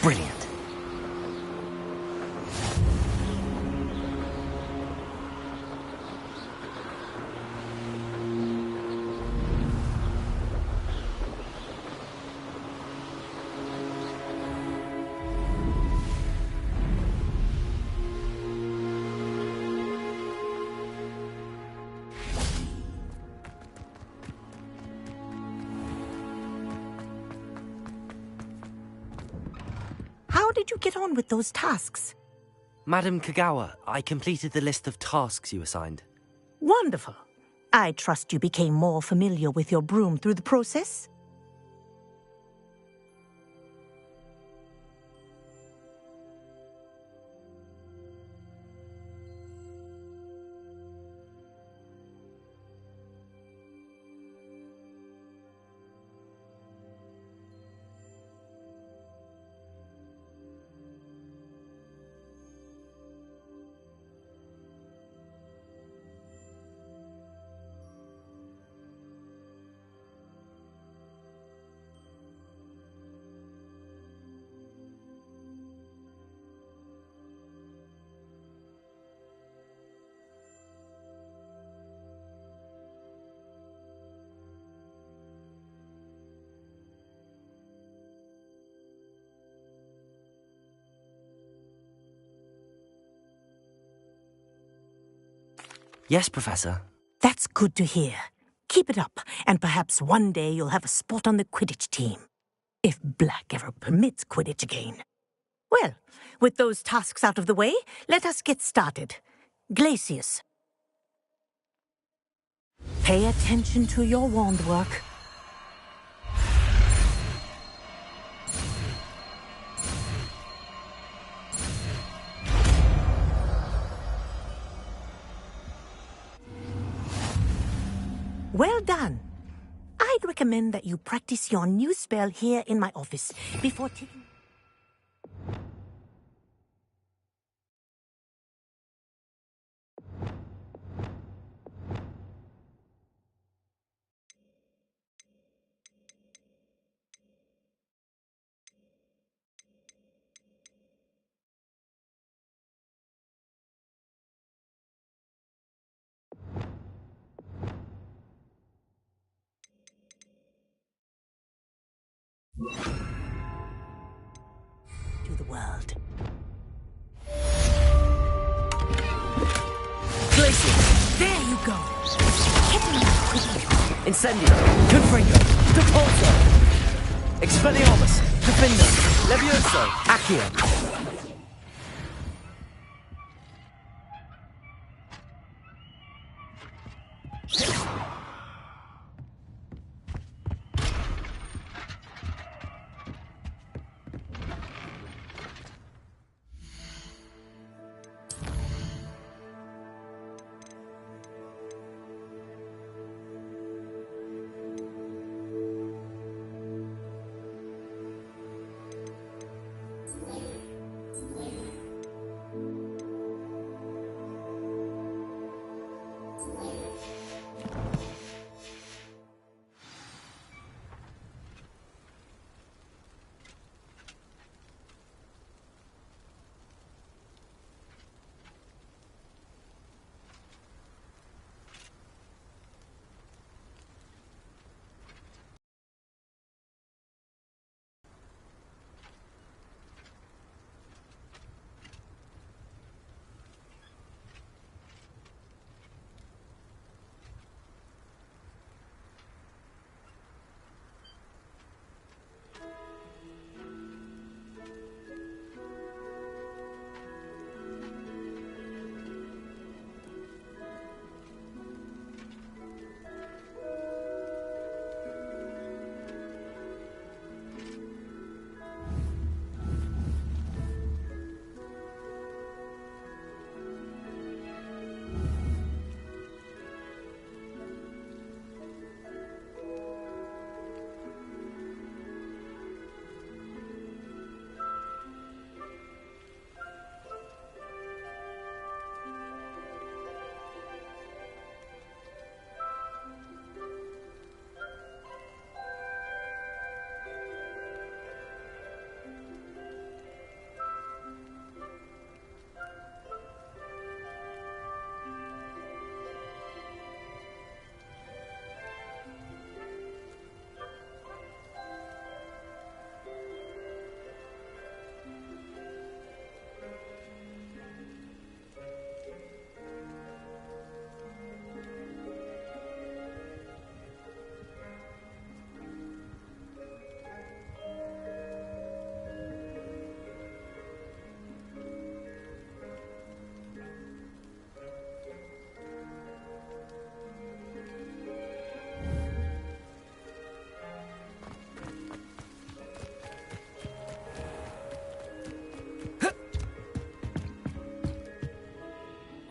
[SPEAKER 3] Brilliant.
[SPEAKER 12] How did you get on with those tasks?
[SPEAKER 3] Madam Kagawa, I completed the list of tasks you assigned.
[SPEAKER 12] Wonderful. I trust you became more familiar with your broom through the process?
[SPEAKER 3] Yes, Professor.
[SPEAKER 12] That's good to hear. Keep it up, and perhaps one day you'll have a spot on the Quidditch team. If Black ever permits Quidditch again. Well, with those tasks out of the way, let us get started. Glacius. Pay attention to your wand work. Well done. I'd recommend that you practice your new spell here in my office before taking... to the world.
[SPEAKER 3] Glacius!
[SPEAKER 12] There you go! Hit me quickly.
[SPEAKER 3] Incendio! Confringo! Depulso! Expelliarmus! Defender! Levioso! Accio!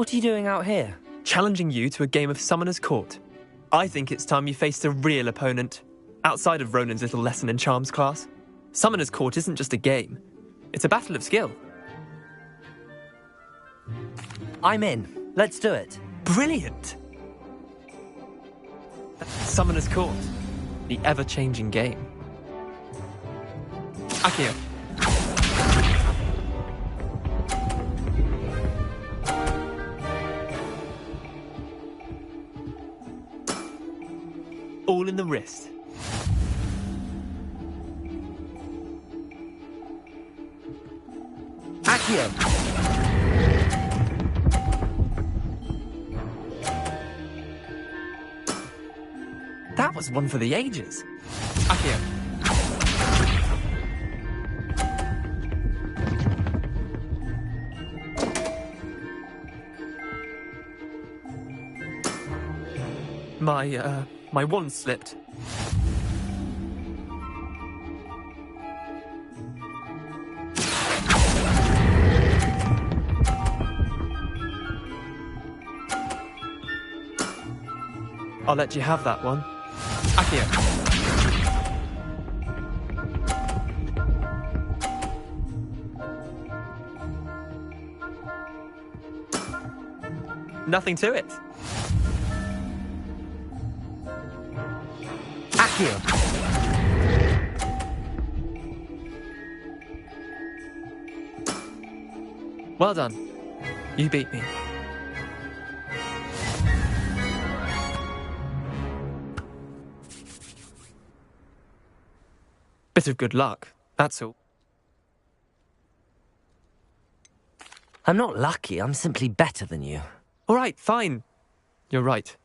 [SPEAKER 3] What are you doing out here?
[SPEAKER 19] Challenging you to a game of Summoner's Court. I think it's time you faced a real opponent, outside of Ronan's little lesson in charms class. Summoner's Court isn't just a game. It's a battle of skill.
[SPEAKER 3] I'm in. Let's do it.
[SPEAKER 19] Brilliant! Summoner's Court. The ever-changing game. Akio. All in the wrist.
[SPEAKER 3] Akio!
[SPEAKER 19] That was one for the ages. Akio. My wand slipped. I'll let you have that one. Akio. Nothing to it.
[SPEAKER 3] Akio.
[SPEAKER 19] Well done. You beat me. Bit of good luck, that's all.
[SPEAKER 3] I'm not lucky, I'm simply better than you.
[SPEAKER 19] All right, fine. You're right.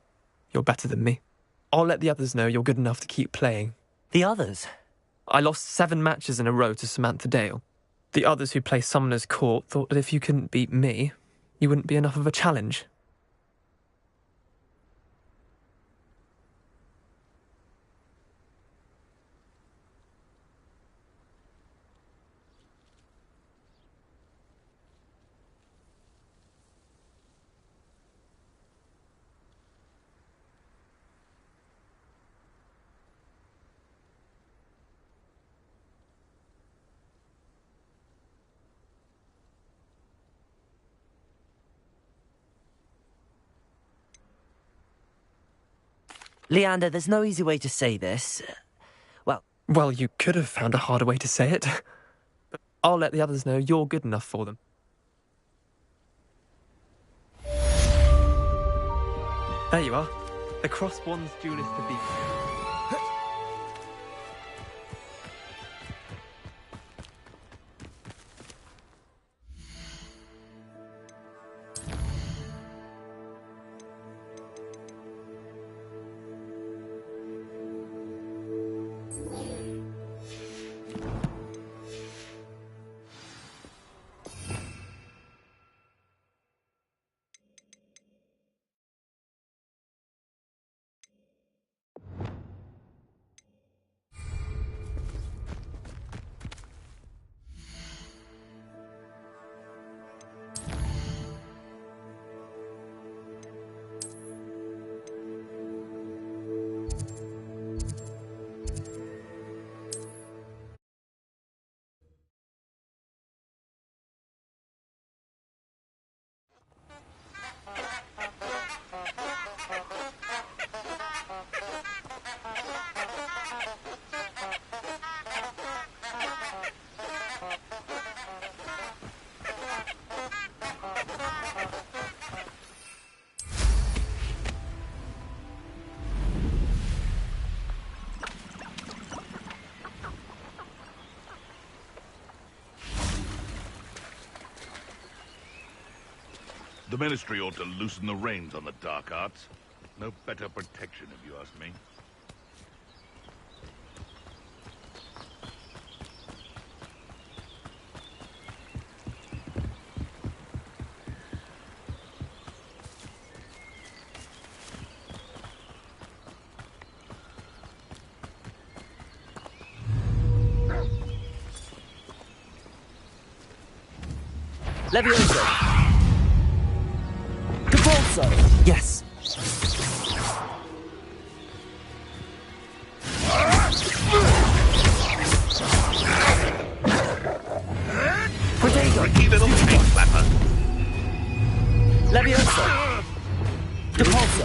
[SPEAKER 19] You're better than me. I'll let the others know you're good enough to keep playing.
[SPEAKER 3] The others?
[SPEAKER 19] I lost 7 matches in a row to Samantha Dale. The others who play Summoner's Court thought that if you couldn't beat me, you wouldn't be enough of a challenge.
[SPEAKER 3] Leander, there's no easy way to say this.
[SPEAKER 19] Well, you could have found a harder way to say it. But I'll let the others know you're good enough for them. There you are. The Crosswands duelist to beat.
[SPEAKER 4] The Ministry ought to loosen the reins on the dark arts. No better protection, if you ask me.
[SPEAKER 3] Levioso!
[SPEAKER 17] Depulso!
[SPEAKER 3] Yes.
[SPEAKER 17] Protego!
[SPEAKER 21] Tricky little pig flapper.
[SPEAKER 17] Levioso! Depulso!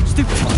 [SPEAKER 3] Stupefy!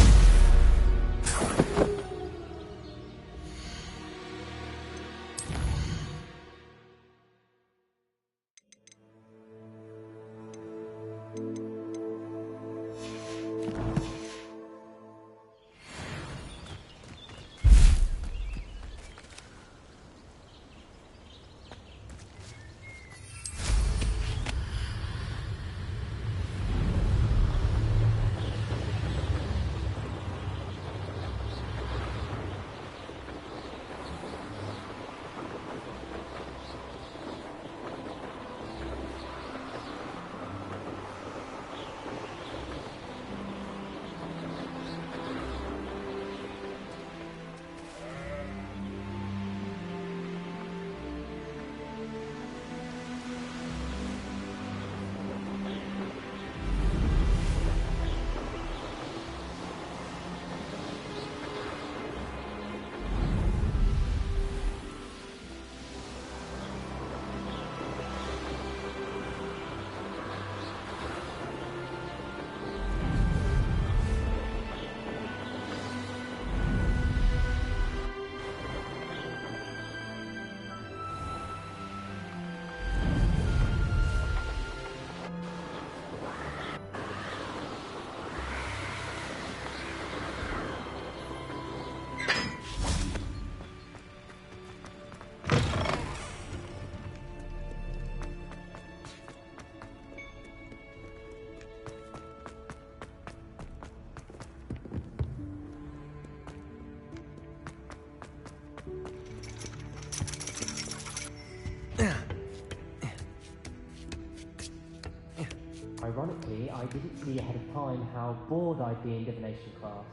[SPEAKER 3] Ironically, I didn't see ahead of time how bored I'd be in divination class.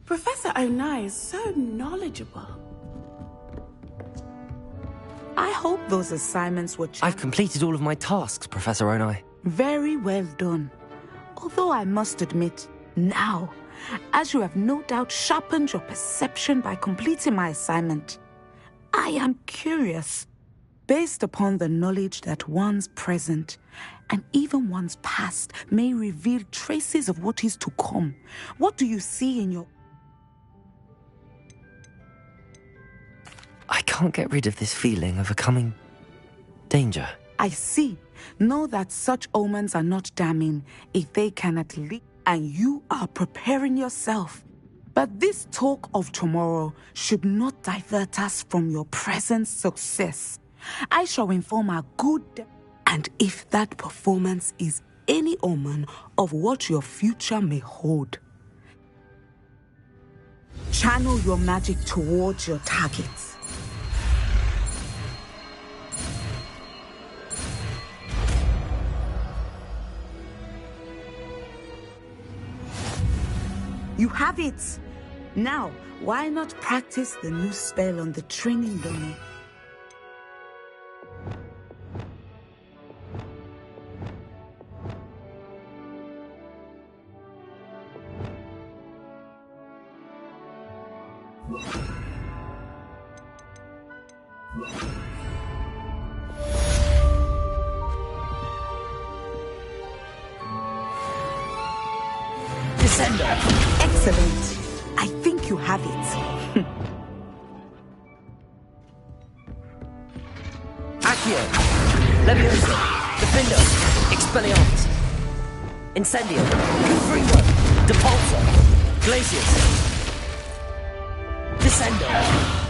[SPEAKER 1] Professor Onai is so knowledgeable. I hope those assignments were
[SPEAKER 3] I've completed all of my tasks, Professor Onai.
[SPEAKER 1] very well done. Although I must admit, now, as you have no doubt sharpened your perception by completing my assignment, I am curious, based upon the knowledge that one's present and even one's past may reveal traces of what is to come. What do you see in your...
[SPEAKER 3] I can't get rid of this feeling of a coming danger.
[SPEAKER 1] I see. Know that such omens are not damning if they can at least... And you are preparing yourself. But this talk of tomorrow should not divert us from your present success. I shall inform our good... And if that performance is any omen of what your future may hold, channel your magic towards your targets. You have it. Now, why not practice the new spell on the training dummy?
[SPEAKER 9] Descender.
[SPEAKER 1] Excellent. I think you have it.
[SPEAKER 9] Accio. Leviosa. Defender. Expelliarmus. Incendio. Confringo. Depulsor. Glacius. Descender.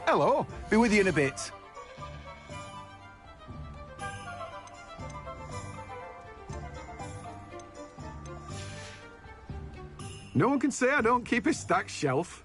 [SPEAKER 16] Hello. Be with you in a bit. No one can say I don't keep a stacked shelf.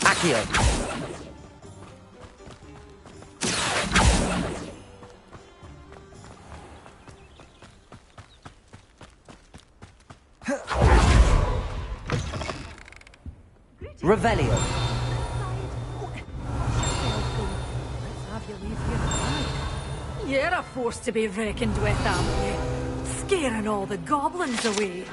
[SPEAKER 9] Accio. Revelio.
[SPEAKER 8] You're a force to be reckoned with, aren't you? Scaring all the goblins away.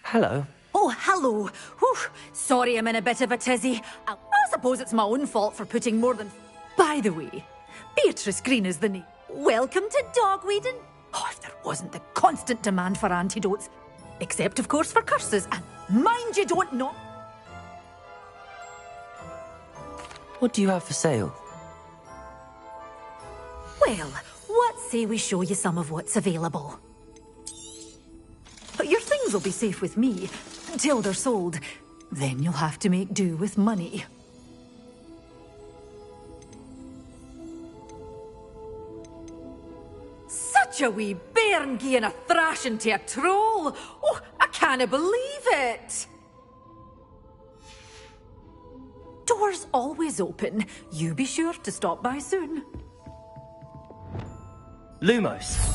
[SPEAKER 3] Hello.
[SPEAKER 8] Oh, hello. Whew. Sorry I'm in a bit of a tizzy. I suppose it's my own fault for putting more than... By the way, Beatrice Green is the name. Welcome to Dogweedon. Oh, if there wasn't the constant demand for antidotes. Except, of course, for curses. And mind you don't know...
[SPEAKER 3] What do you have for sale?
[SPEAKER 8] Well, what say we show you some of what's available? Your things will be safe with me until they're sold. Then you'll have to make do with money. Such a wee bairn gieing a thrashing to a troll! Oh, I can't believe it! Doors always open. You be sure to stop by soon.
[SPEAKER 3] Lumos.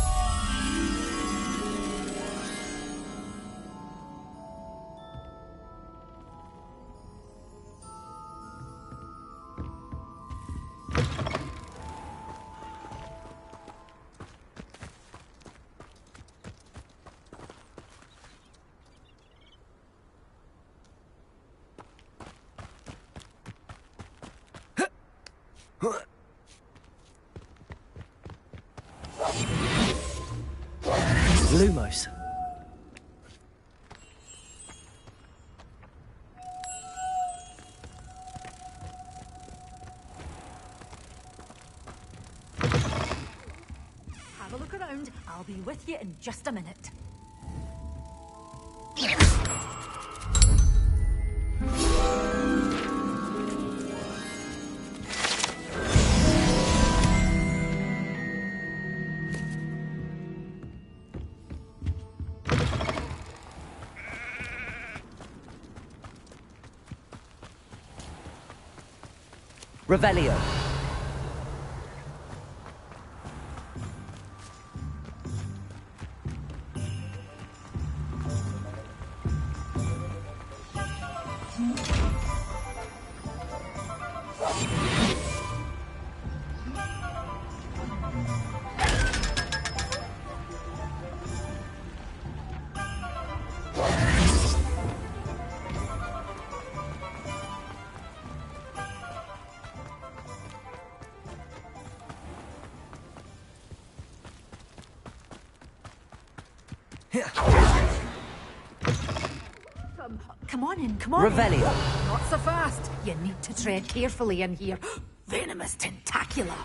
[SPEAKER 3] Lumos.
[SPEAKER 8] Have a look around. I'll be with you in just a minute.
[SPEAKER 3] Revelio.
[SPEAKER 8] Come on in, come on
[SPEAKER 3] Revelio.
[SPEAKER 8] in. Not so fast. You need to tread carefully in here. Venomous tentacula.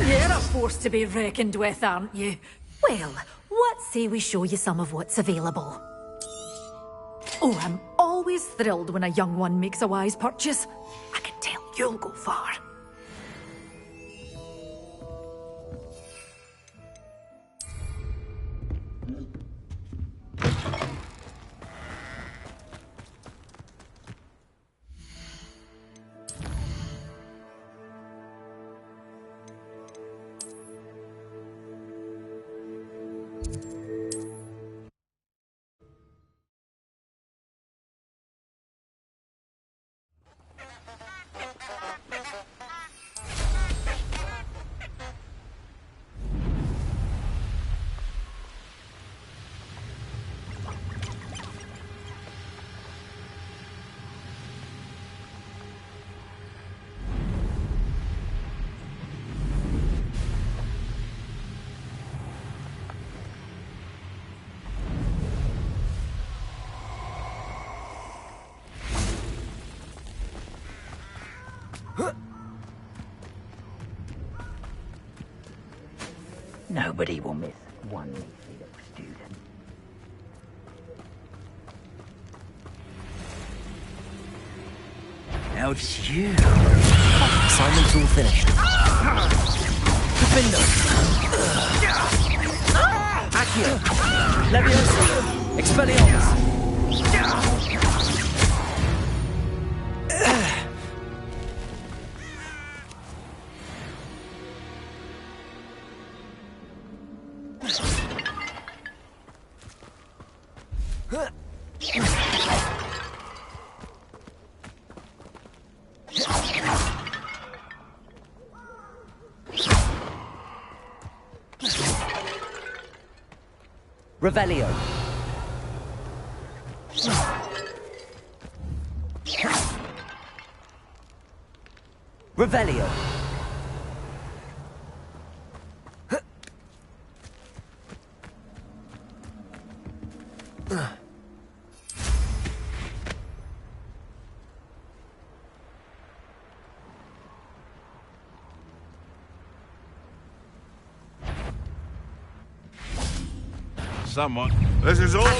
[SPEAKER 8] You're a force to be reckoned with, aren't you? Well, what say we show you some of what's available? Oh, I'm always thrilled when a young one makes a wise purchase. I can tell you'll go far.
[SPEAKER 9] Nobody will miss one leafy little student. Now it's you.
[SPEAKER 3] Assignment's all finished. Defendo. Accio. Leviosa. Expelliarmus. Revelio. Revelio.
[SPEAKER 4] Someone. This is almost.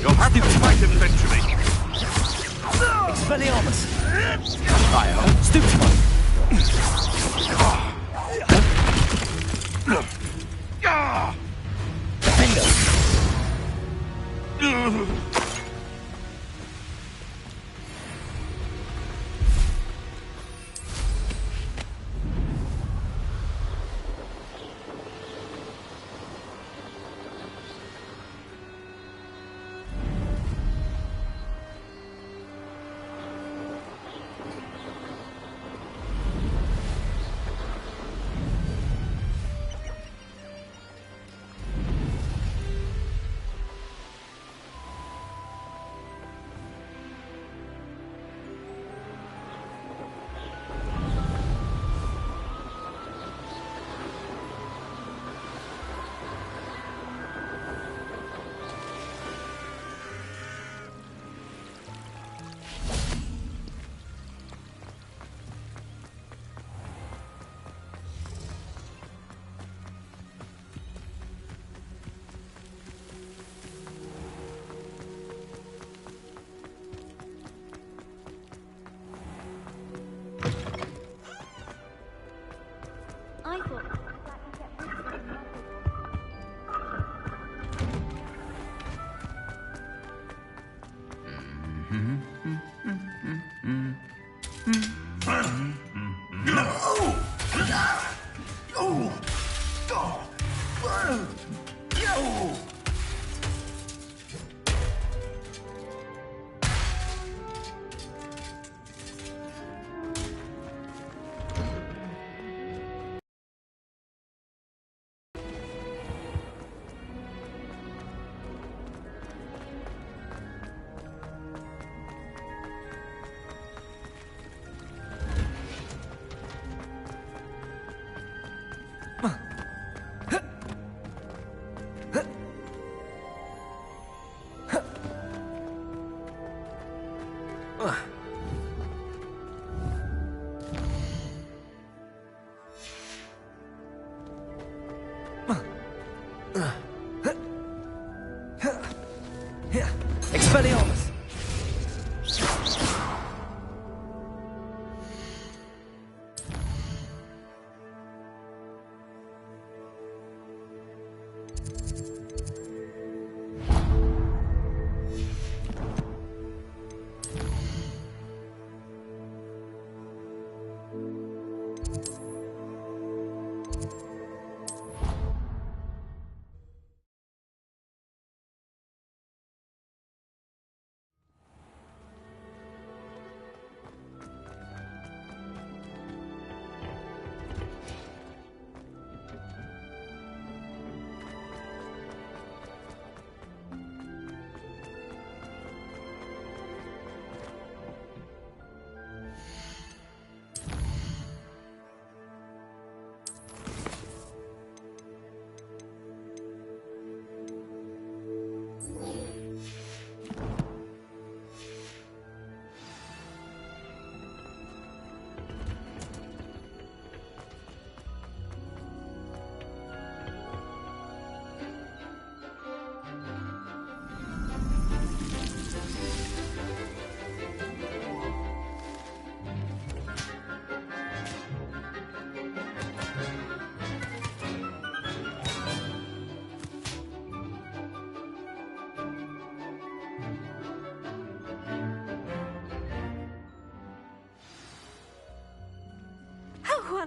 [SPEAKER 4] You'll have to fight eventually.
[SPEAKER 3] Expelliarmus. Fire. Stupid. Defendo.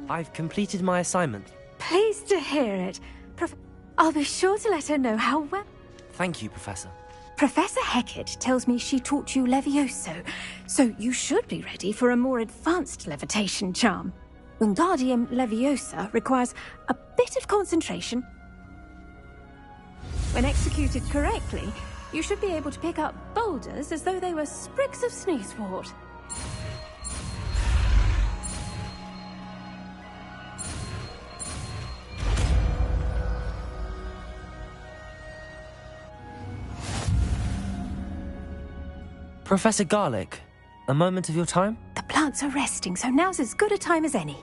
[SPEAKER 3] I've completed my assignment.
[SPEAKER 5] Pleased to hear it. I'll be sure to let her know how well...
[SPEAKER 3] Thank you, Professor.
[SPEAKER 5] Professor Hecat tells me she taught you Levioso, so you should be ready for a more advanced levitation charm. Wingardium Leviosa requires a bit of concentration. When executed correctly, you should be able to pick up boulders as though they were sprigs of sneezewort.
[SPEAKER 3] Professor Garlick, a moment of your time?
[SPEAKER 5] The plants are resting, so now's as good a time as any.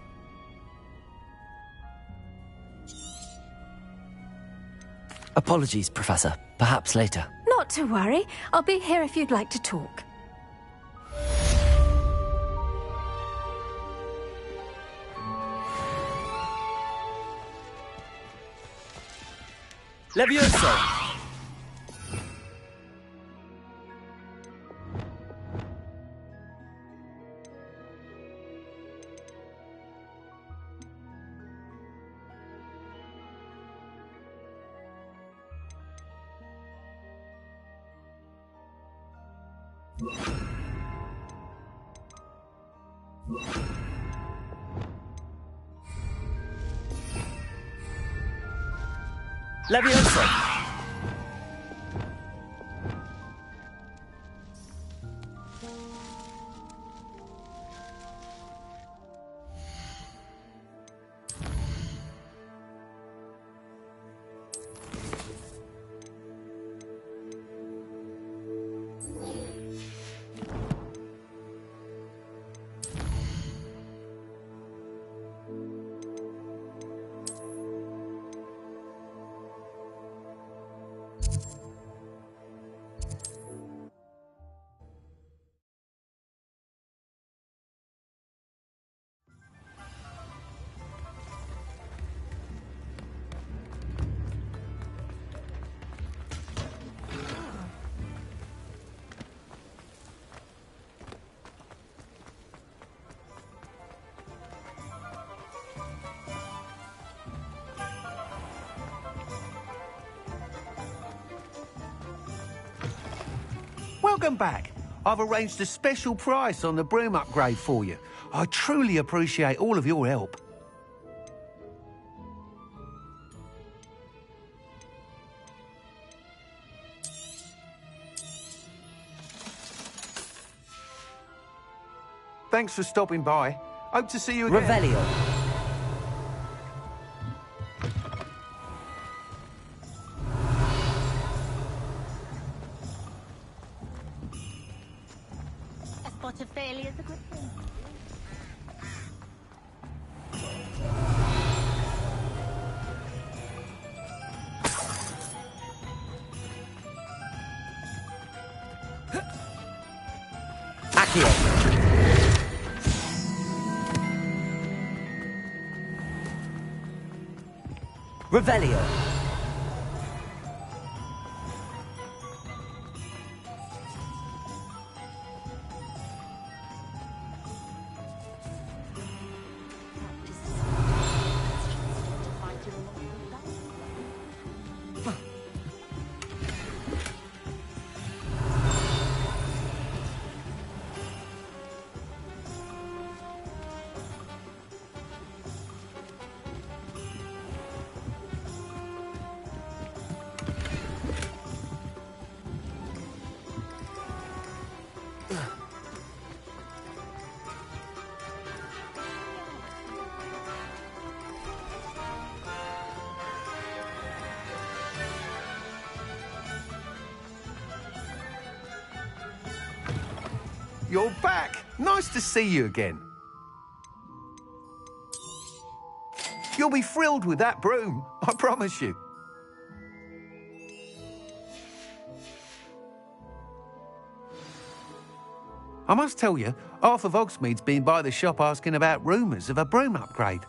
[SPEAKER 3] Apologies, Professor. Perhaps later.
[SPEAKER 5] Not to worry. I'll be here if you'd like to talk.
[SPEAKER 3] Levioso! Levioso!
[SPEAKER 16] Welcome back. I've arranged a special price on the broom upgrade for you. I truly appreciate all of your help. Thanks for stopping by. Hope to see you again.
[SPEAKER 3] Revelio.
[SPEAKER 13] A spot of failure is a good thing.
[SPEAKER 3] Accio. Revelio.
[SPEAKER 16] You're back. Nice to see you again. You'll be thrilled with that broom, I promise you. I must tell you, half of Hogsmeade's been by the shop asking about rumours of a broom upgrade.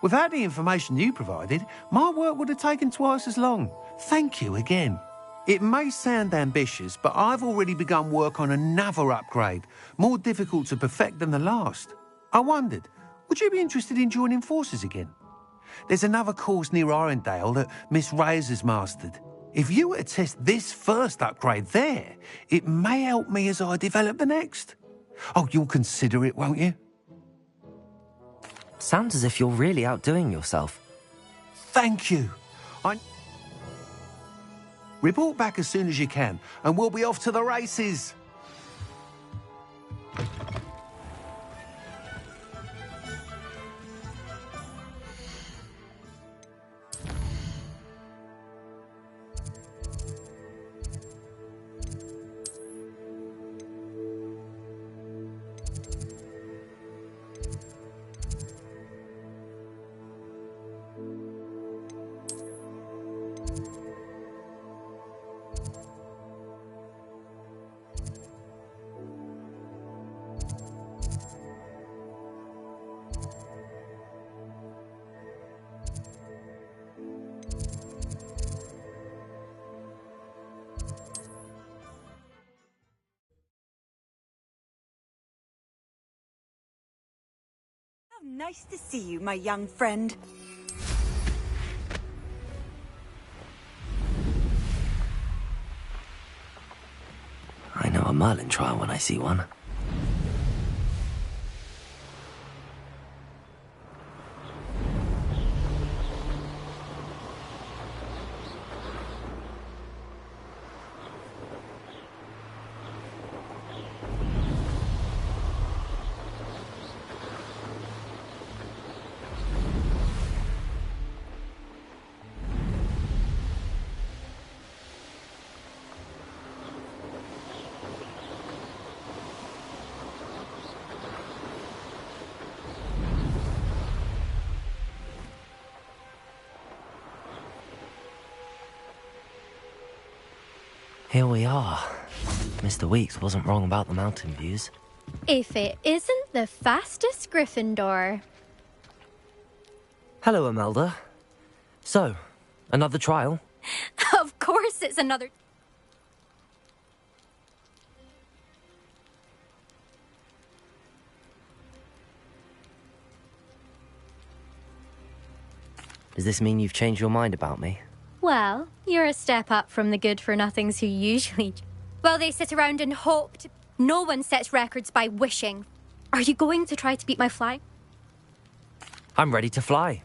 [SPEAKER 16] Without the information you provided, my work would have taken twice as long. Thank you again. It may sound ambitious, but I've already begun work on another upgrade, more difficult to perfect than the last. I wondered, would you be interested in joining forces again? There's another course near Arendale that Miss Reyes has mastered. If you were to test this first upgrade there, it may help me as I develop the next. Oh, you'll consider it, won't you?
[SPEAKER 3] Sounds as if you're really outdoing yourself.
[SPEAKER 16] Thank you. Report back as soon as you can, and we'll be off to the races.
[SPEAKER 10] Nice to see you, my young friend.
[SPEAKER 3] I know a Merlin trial when I see one. Here we are. Mr. Weeks wasn't wrong about the mountain views.
[SPEAKER 22] If it isn't the fastest Gryffindor.
[SPEAKER 3] Hello, Imelda. So, another trial?
[SPEAKER 22] Of course it's another...
[SPEAKER 3] Does this mean you've changed your mind about me?
[SPEAKER 22] Well, you're a step up from the good-for-nothings who usually... Well, they sit around and hope to... No one sets records by wishing. Are you going to try to beat my flying?
[SPEAKER 3] I'm ready to fly.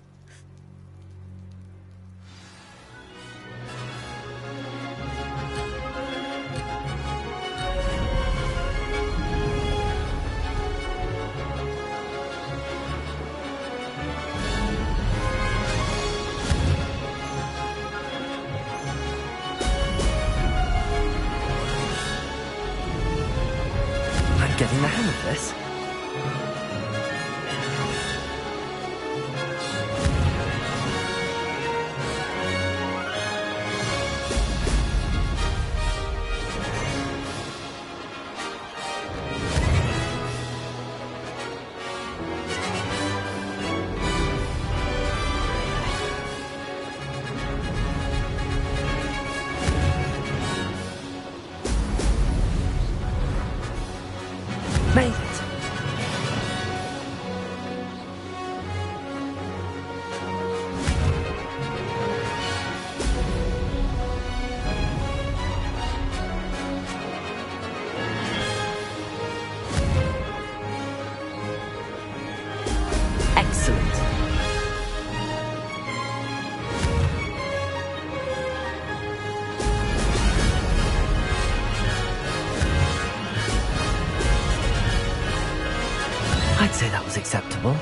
[SPEAKER 3] Getting the hang of this. Made it. Excellent. I'd say that was acceptable.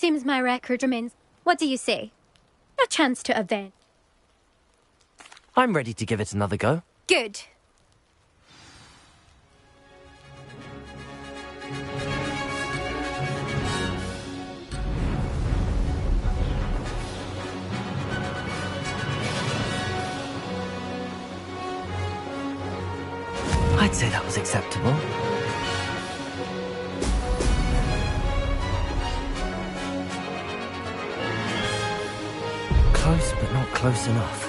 [SPEAKER 22] Seems my record remains. What do you say? A chance to avenge.
[SPEAKER 3] I'm ready to give it another go.
[SPEAKER 22] Good.
[SPEAKER 3] I'd say that was acceptable. Close, but not close enough.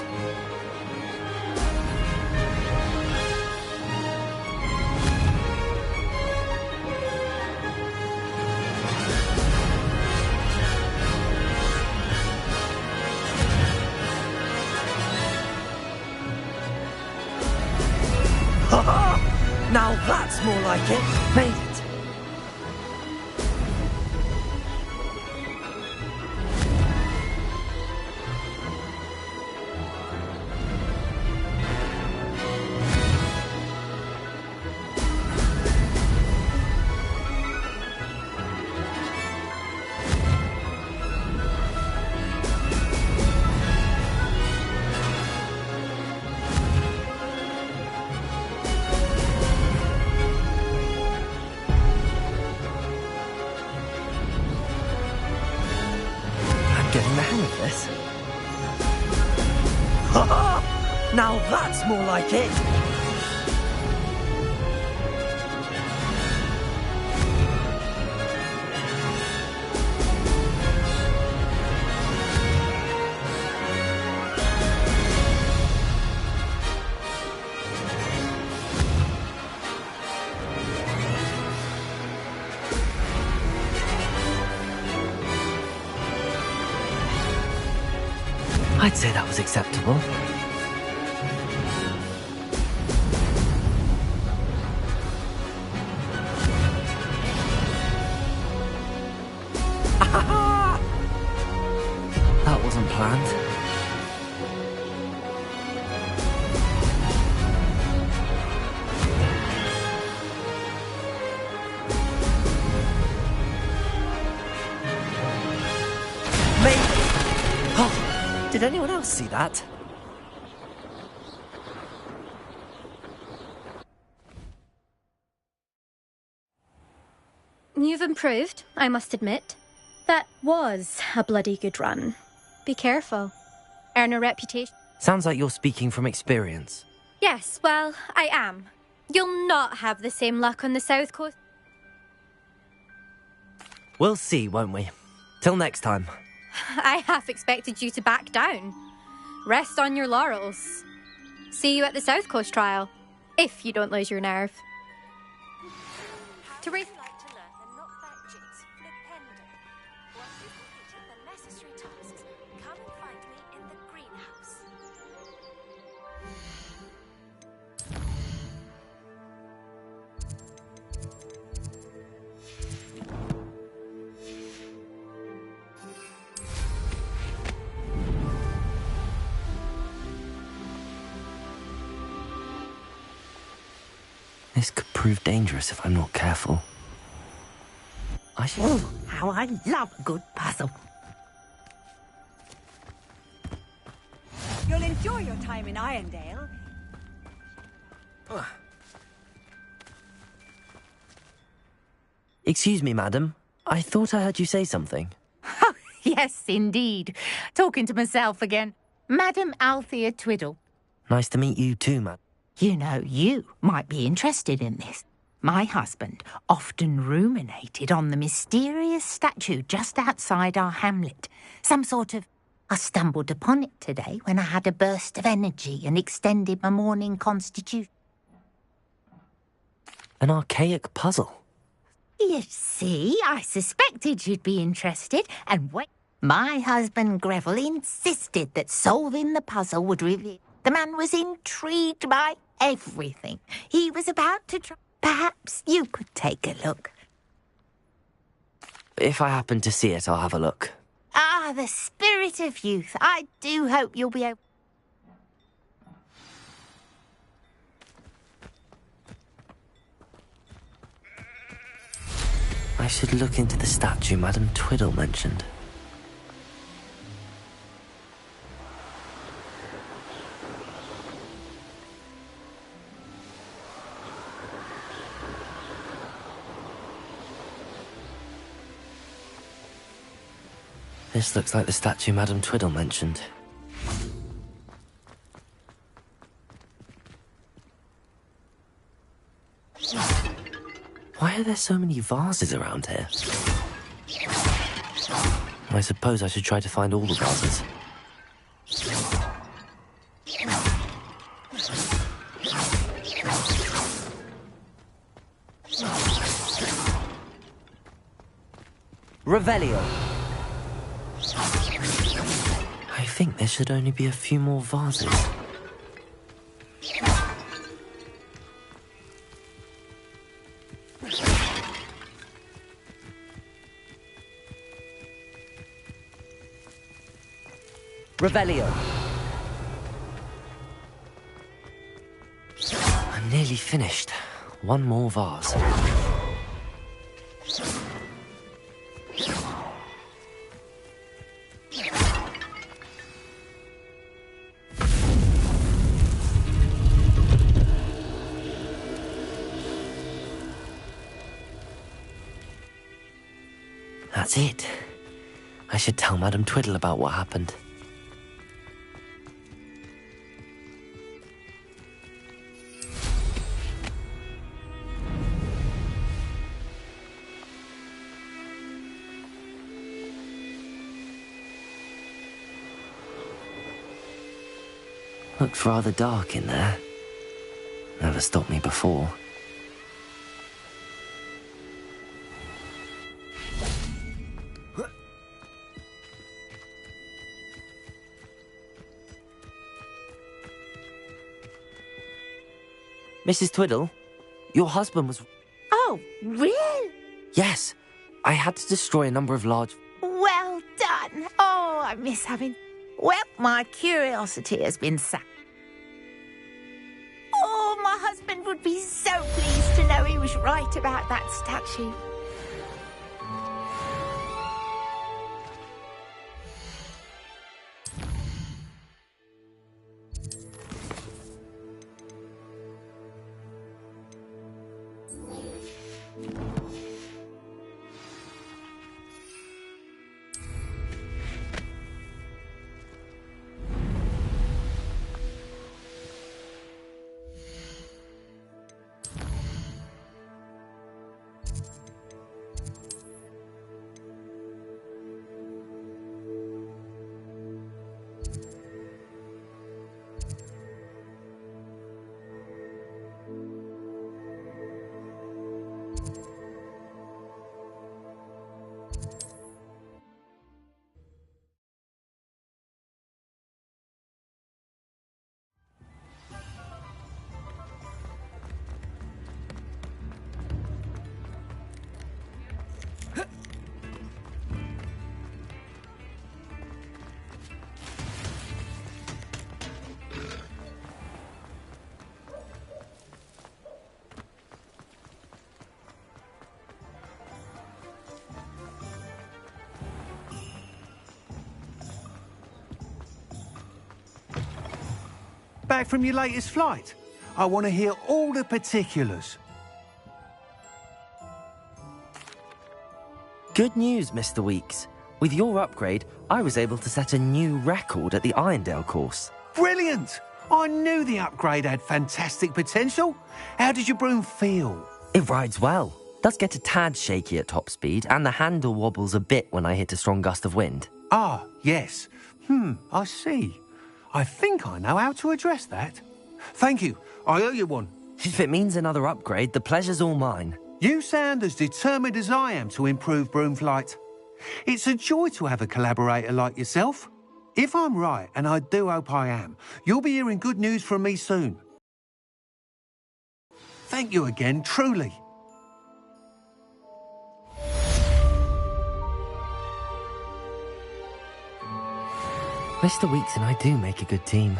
[SPEAKER 3] Now that's more like it. Made it. Getting the hang of this. Now that's more like it. I'd say that was acceptable. That wasn't planned. Did anyone else see that?
[SPEAKER 22] You've improved, I must admit. That was a bloody good run. Be careful. Earn a reputation.
[SPEAKER 3] Sounds like you're speaking from experience.
[SPEAKER 22] Yes, well, I am. You'll not have the same luck on the south coast.
[SPEAKER 3] We'll see, won't we? Till next time.
[SPEAKER 22] I half expected you to back down. Rest on your laurels. See you at the South Coast trial, if you don't lose your nerve. To raise...
[SPEAKER 3] This could prove dangerous if I'm not careful. I should...
[SPEAKER 12] Oh, how I love a good puzzle.
[SPEAKER 10] You'll enjoy your time in Irondale.
[SPEAKER 3] Excuse me, madam. I thought I heard you say something.
[SPEAKER 7] Oh, yes, indeed. Talking to myself again. Madam Althea Twiddle.
[SPEAKER 3] Nice to meet you too, madam.
[SPEAKER 7] You know, you might be interested in this. My husband often ruminated on the mysterious statue just outside our hamlet. Some sort of... I stumbled upon it today when I had a burst of energy and extended my morning constitution.
[SPEAKER 3] An archaic puzzle.
[SPEAKER 7] You see, I suspected you'd be interested, and wait. My husband Greville insisted that solving the puzzle would reveal... The man was intrigued by everything. He was about to try... Perhaps you could take a look.
[SPEAKER 3] If I happen to see it, I'll have a look.
[SPEAKER 7] Ah, the spirit of youth. I do hope you'll be able...
[SPEAKER 3] I should look into the statue Madame Twiddle mentioned. This looks like the statue Madame Twiddle mentioned. Why are there so many vases around here? I suppose I should try to find all the vases. Revelio. I think there should only be a few more vases. Revelio. I'm nearly finished. One more vase. That's it. I should tell Madame Twiddle about what happened. Looked rather dark in there. Never stopped me before. Mrs. Twiddle, your husband was...
[SPEAKER 7] Oh, really?
[SPEAKER 3] Yes, I had to destroy a number of large...
[SPEAKER 7] Well done. Oh, I miss having... Well, my curiosity has been satisfied. Oh, my husband would be so pleased to know he was right about that statue.
[SPEAKER 16] Back from your latest flight? I want to hear all the particulars.
[SPEAKER 3] Good news, Mr. Weeks. With your upgrade, I was able to set a new record at the Irondale course.
[SPEAKER 16] Brilliant! I knew the upgrade had fantastic potential. How did your broom feel?
[SPEAKER 3] It rides well. Does get a tad shaky at top speed, and the handle wobbles a bit when I hit a strong gust of wind.
[SPEAKER 16] Ah, yes. I see. I think I know how to address that. Thank you. I owe you one.
[SPEAKER 3] If it means another upgrade, the pleasure's all mine.
[SPEAKER 16] You sound as determined as I am to improve broom flight. It's a joy to have a collaborator like yourself. If I'm right, and I do hope I am, you'll be hearing good news from me soon. Thank you again, truly.
[SPEAKER 3] Mr. Weeks and I do make a good team.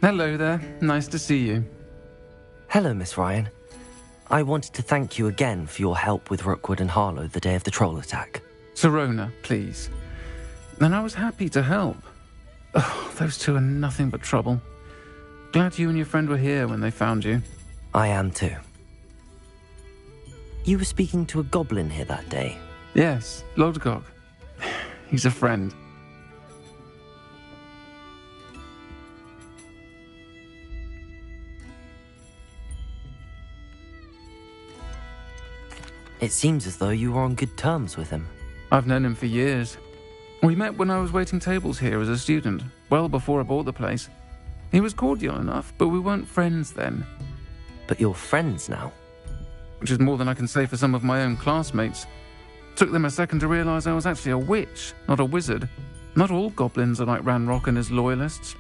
[SPEAKER 18] Hello there. Nice to see you.
[SPEAKER 3] Hello, Miss Ryan. I wanted to thank you again for your help with Rookwood and Harlow the day of the troll attack.
[SPEAKER 18] Sirona, please. And I was happy to help. Oh, those two are nothing but trouble. Glad you and your friend were here when they found you.
[SPEAKER 3] I am too. You were speaking to a goblin here that day?
[SPEAKER 18] Yes, Lodgok. He's a friend.
[SPEAKER 3] It seems as though you were on good terms with him.
[SPEAKER 18] I've known him for years. We met when I was waiting tables here as a student, well before I bought the place. He was cordial enough, but we weren't friends then.
[SPEAKER 3] But you're friends now?
[SPEAKER 18] Which is more than I can say for some of my own classmates. Took them a second to realise I was actually a witch, not a wizard. Not all goblins are like Ranrock and his loyalists.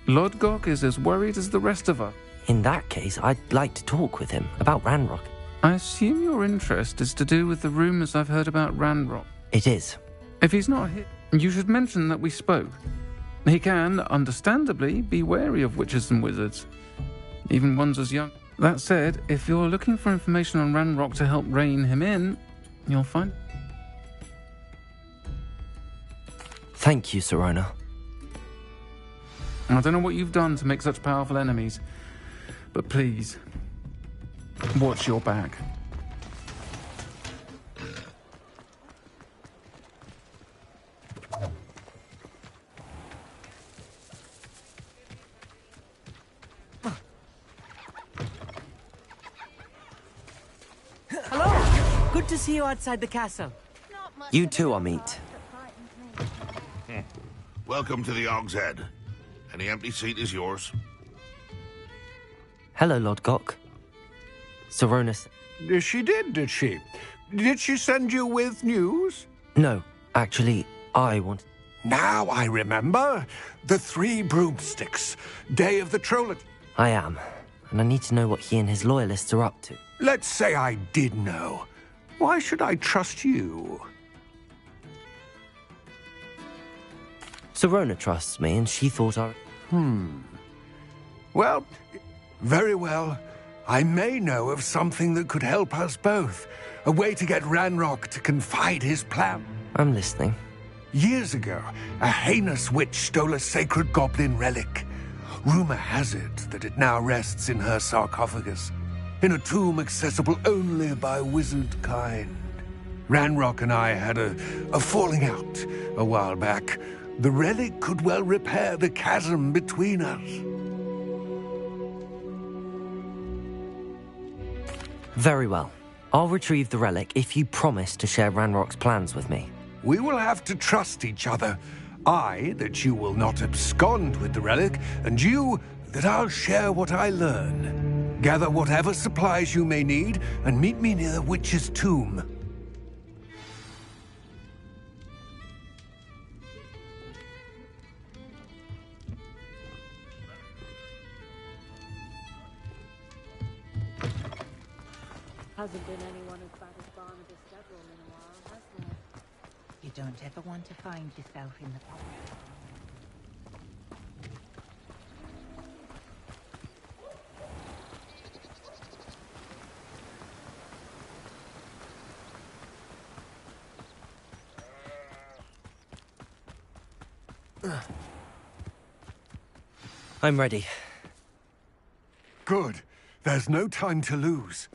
[SPEAKER 18] Lodgok is as worried as the rest of us.
[SPEAKER 3] In that case, I'd like to talk with him about Ranrock.
[SPEAKER 18] I assume your interest is to do with the rumours I've heard about Ranrock.
[SPEAKER 3] It is.
[SPEAKER 18] If he's not here, you should mention that we spoke. He can, understandably, be wary of witches and wizards, even ones as young. That said, if you're looking for information on Ranrock to help rein him in, you'll find...
[SPEAKER 3] Thank you, Sirona.
[SPEAKER 18] I don't know what you've done to make such powerful enemies, but please, watch your back.
[SPEAKER 20] Hello! Good to see you outside the castle.
[SPEAKER 3] You too, Amit.
[SPEAKER 4] Welcome to the Og's Head. Any empty seat is yours.
[SPEAKER 3] Hello, Lodgok. Sirona...
[SPEAKER 11] She did she? Did she send you with news?
[SPEAKER 3] No, actually, I want...
[SPEAKER 11] Now I remember. The 3 broomsticks. Day of the troll...
[SPEAKER 3] I am, and I need to know what he and his loyalists are up to.
[SPEAKER 11] Let's say I did know. Why should I trust you?
[SPEAKER 3] Sirona trusts me, and she thought I...
[SPEAKER 11] Well, very well. I may know of something that could help us both. A way to get Ranrock to confide his plan.
[SPEAKER 3] I'm listening.
[SPEAKER 11] Years ago, a heinous witch stole a sacred goblin relic. Rumor has it that it now rests in her sarcophagus, in a tomb accessible only by wizard kind. Ranrock and I had a falling out a while back. The relic could well repair the chasm between us.
[SPEAKER 3] Very well. I'll retrieve the relic if you promise to share Ranrock's plans with me.
[SPEAKER 11] We will have to trust each other. I, that you will not abscond with the relic, and you, that I'll share what I learn. Gather whatever supplies you may need, and meet me near the witch's tomb.
[SPEAKER 10] Hasn't been anyone as bad as Barnabas Devil in a while, has there?
[SPEAKER 7] You don't ever want to find yourself in the public.
[SPEAKER 3] I'm ready.
[SPEAKER 11] Good. There's no time to lose.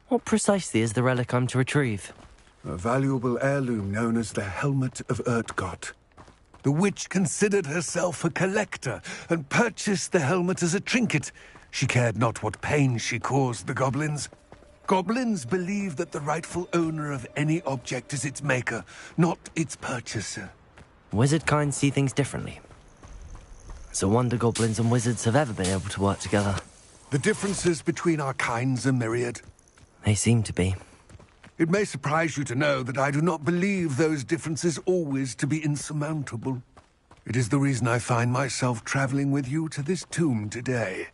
[SPEAKER 3] What precisely is the relic I'm to retrieve?
[SPEAKER 11] A valuable heirloom known as the Helmet of Urtgott. The witch considered herself a collector and purchased the helmet as a trinket. She cared not what pain she caused the goblins. Goblins believe that the rightful owner of any object is its maker, not its purchaser.
[SPEAKER 3] Wizard kind see things differently. It's a wonder goblins and wizards have ever been able to work together.
[SPEAKER 11] The differences between our kinds are myriad.
[SPEAKER 3] They seem to be.
[SPEAKER 11] It may surprise you to know that I do not believe those differences always to be insurmountable. It is the reason I find myself traveling with you to this tomb today.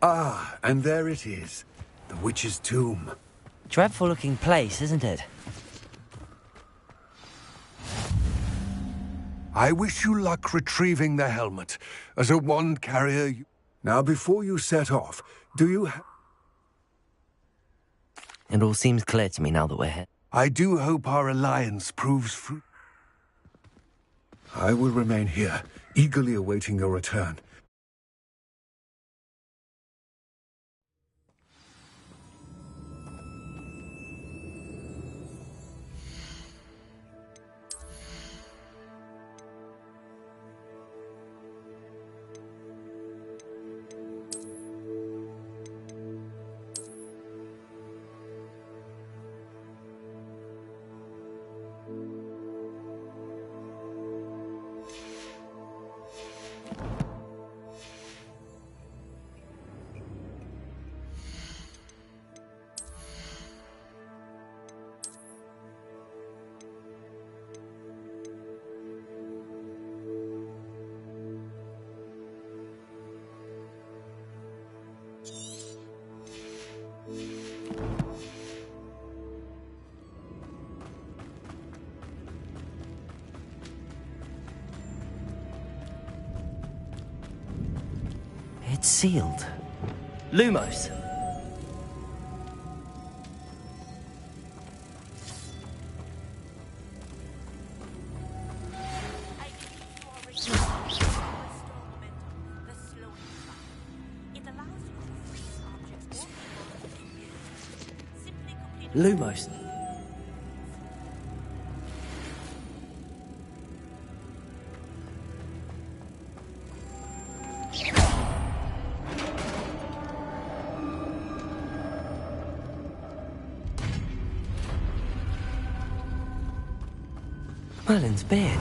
[SPEAKER 16] Ah, and there it is. The witch's tomb.
[SPEAKER 3] Dreadful looking place, isn't it?
[SPEAKER 16] I wish you luck retrieving the helmet. As a wand carrier, Now, before you set off, do you
[SPEAKER 3] It all seems clear to me now that we're here.
[SPEAKER 16] I do hope our alliance proves fruit. I will remain here, eagerly awaiting your return.
[SPEAKER 3] It's sealed. Lumos! Lumos. Merlin's beard.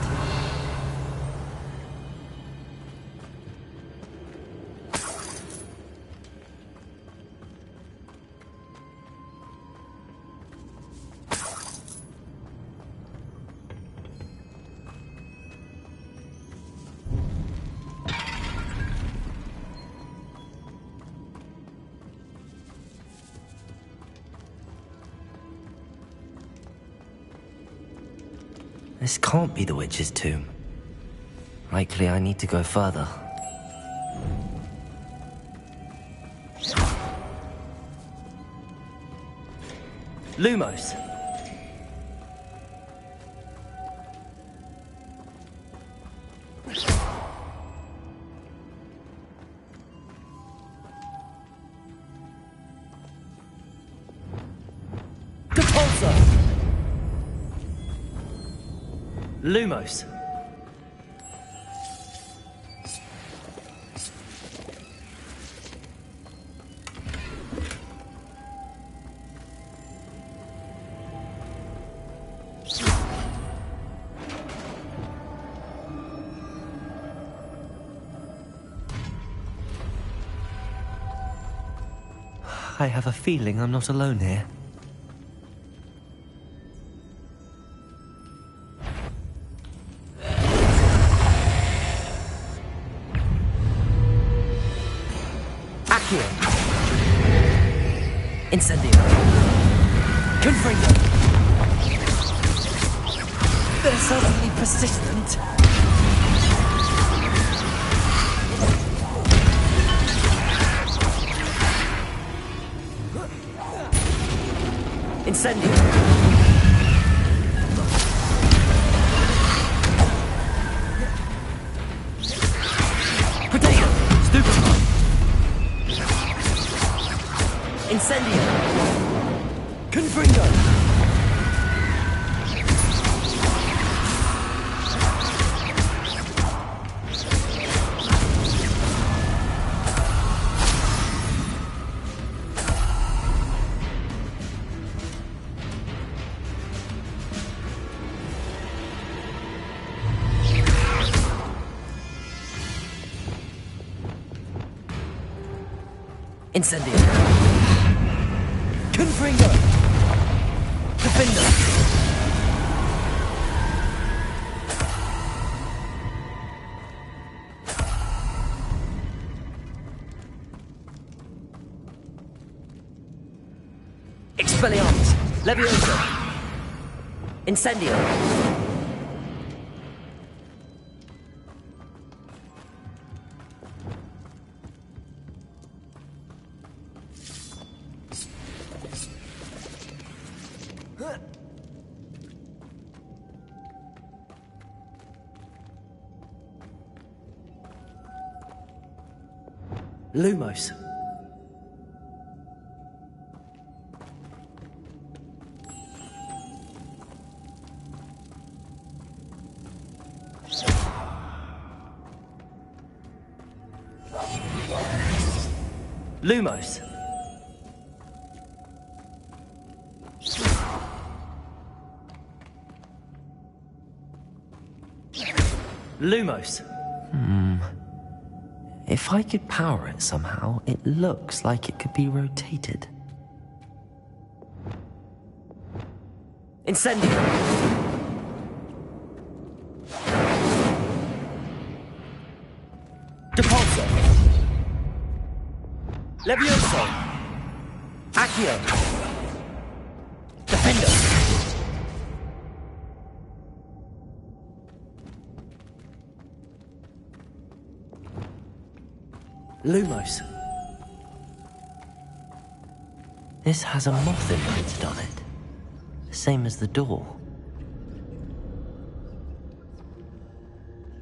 [SPEAKER 3] This can't be the witch's tomb. Likely I need to go further. Lumos! Lumos. I have a feeling I'm not alone here. Incendio. Confringo. They're certainly persistent. Incendio. Potato. Stupefy. Incendio. Confringo. Incendio. Confringo. Defender. Expelliarmus! Levioso! Incendio! Lumos. Lumos. Lumos. If I could power it somehow, it looks like it could be rotated. Incendio! Depulso! Levioso! Accio! Defendo! Lumos. This has a moth imprinted on it. The same as the door.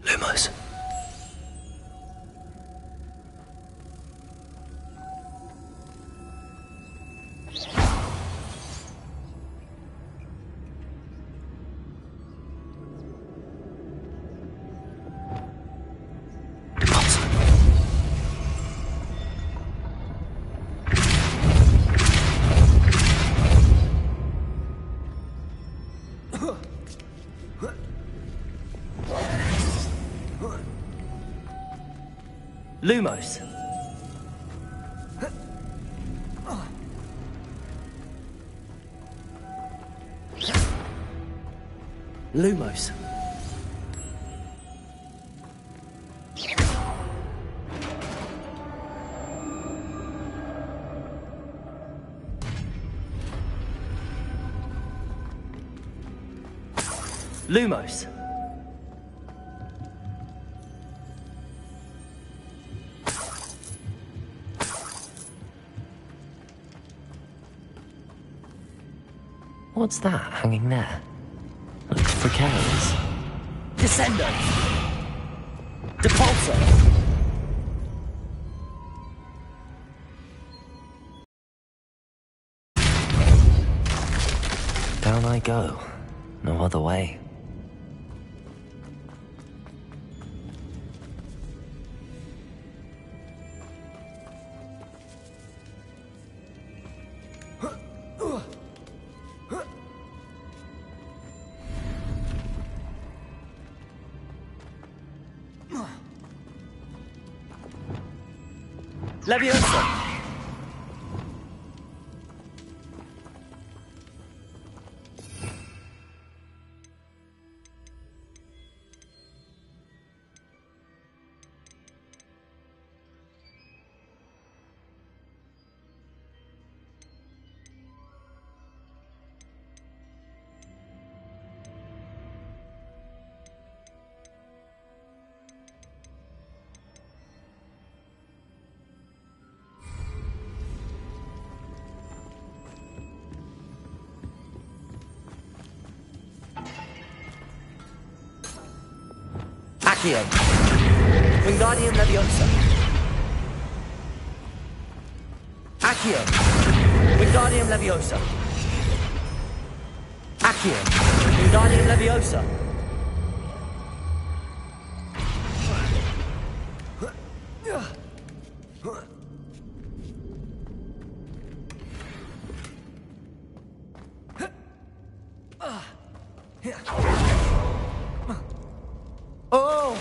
[SPEAKER 3] Lumos. Lumos. Lumos. Lumos. What's that hanging there? Looks precarious. Descendo! Depulso! Down I go. No other way. Levioso! Accio! Wingardium Leviosa! Accio! Wingardium Leviosa! Accio! Wingardium Leviosa! Oh!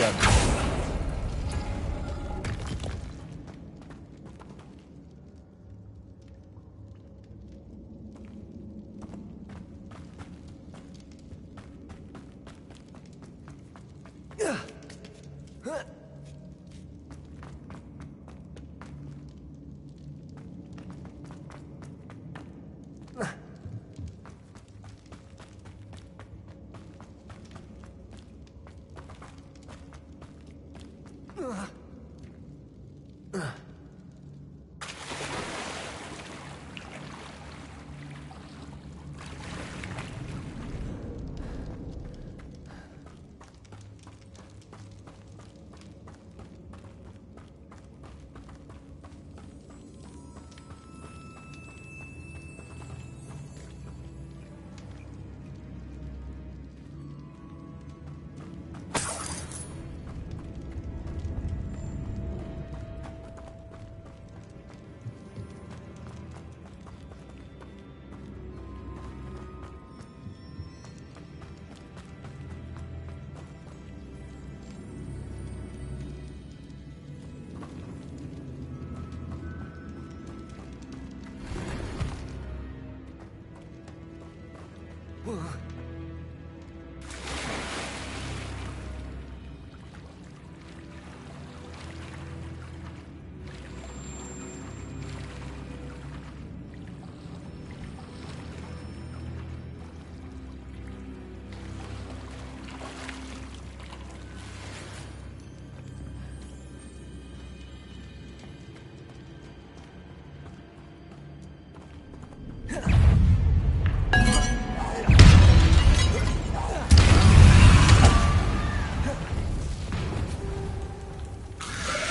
[SPEAKER 3] Accio.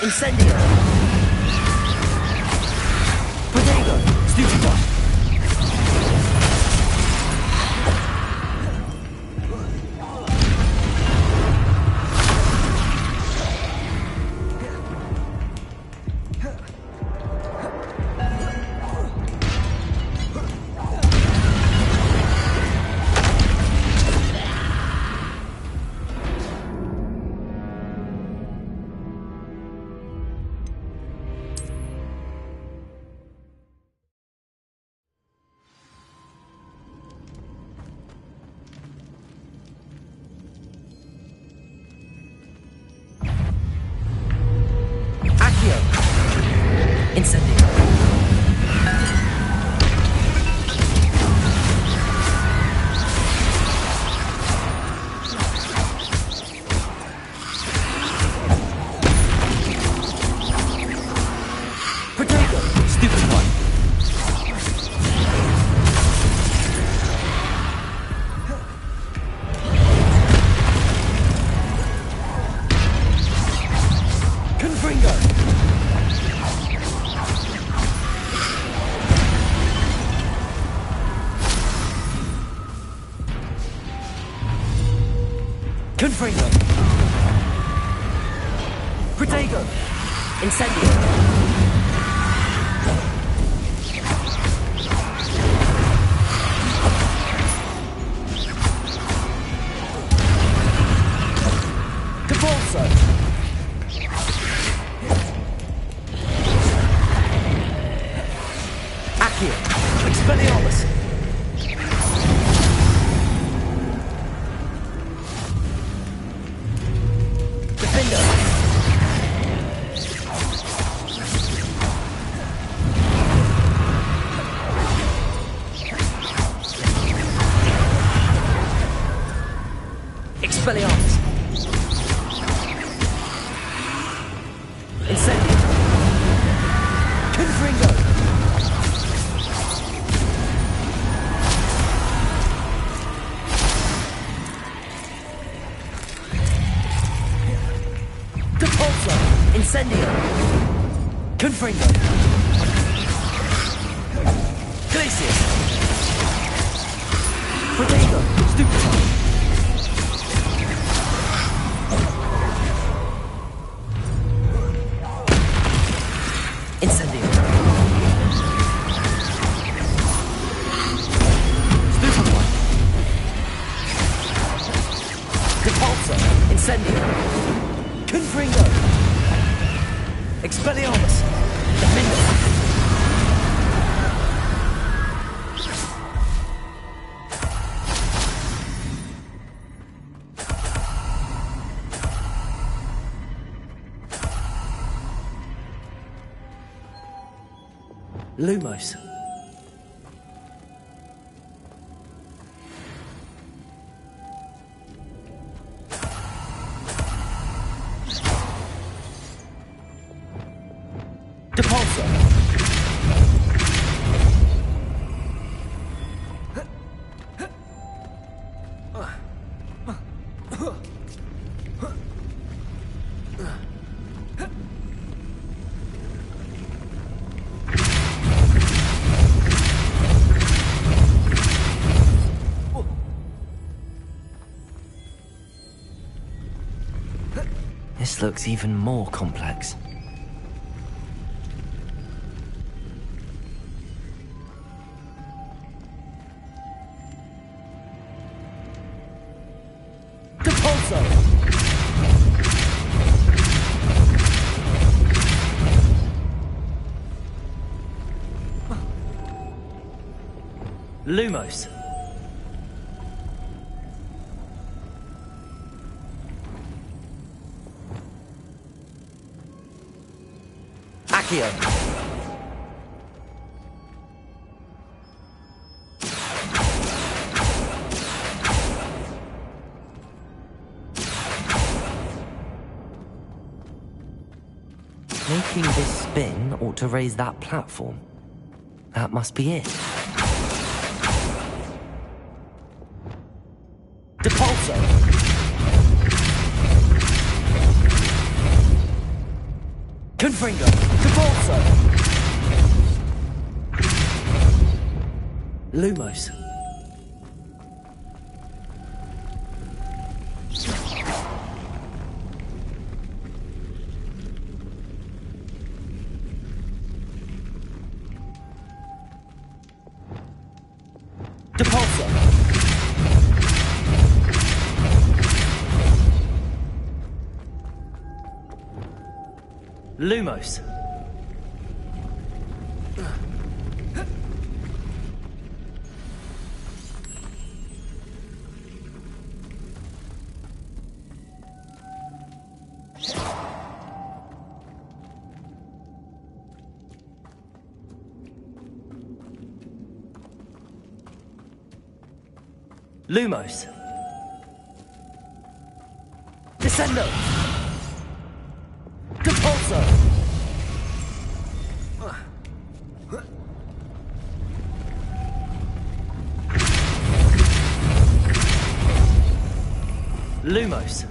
[SPEAKER 17] Incendio! Protego! Stupido! Incendio! Protego! Stupid one! Confringo! Confringo! Protego! Incendio! Capolso! Accio! Expelliarmus! Defender! Expelliarmus! Incendio! Confringo! Capolso! Incendio! Confringo! Glacius! Protego! Stupefy! Incendio! Stupefy! Capolso! Incendio! Confringo! Expelliarmus! Defender! Lumos. Depulso.
[SPEAKER 3] This looks even more complex.
[SPEAKER 17] Depulso!
[SPEAKER 3] Lumos.
[SPEAKER 17] Accio.
[SPEAKER 3] Making this spin ought to raise that platform. That must be it.
[SPEAKER 17] Depulso. Confringo. Depulso. Lumos. Depulso.
[SPEAKER 3] Lumos. Lumos.
[SPEAKER 17] Descendo. Depulso.
[SPEAKER 3] Lumos.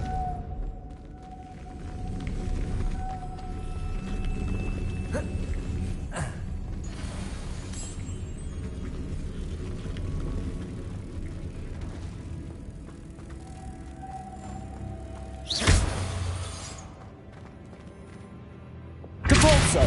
[SPEAKER 17] Depulso.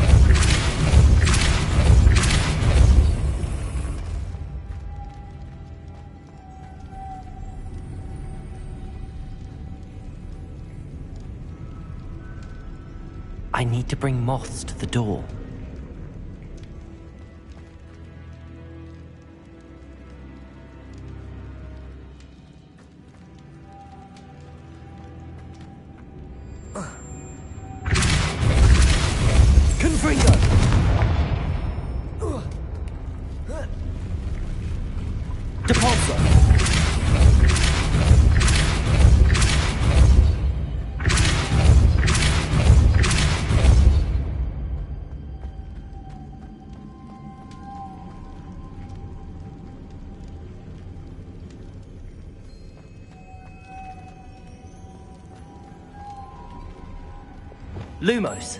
[SPEAKER 3] I need to bring moths to the door.
[SPEAKER 17] Confringo. Depulso.
[SPEAKER 3] Lumos.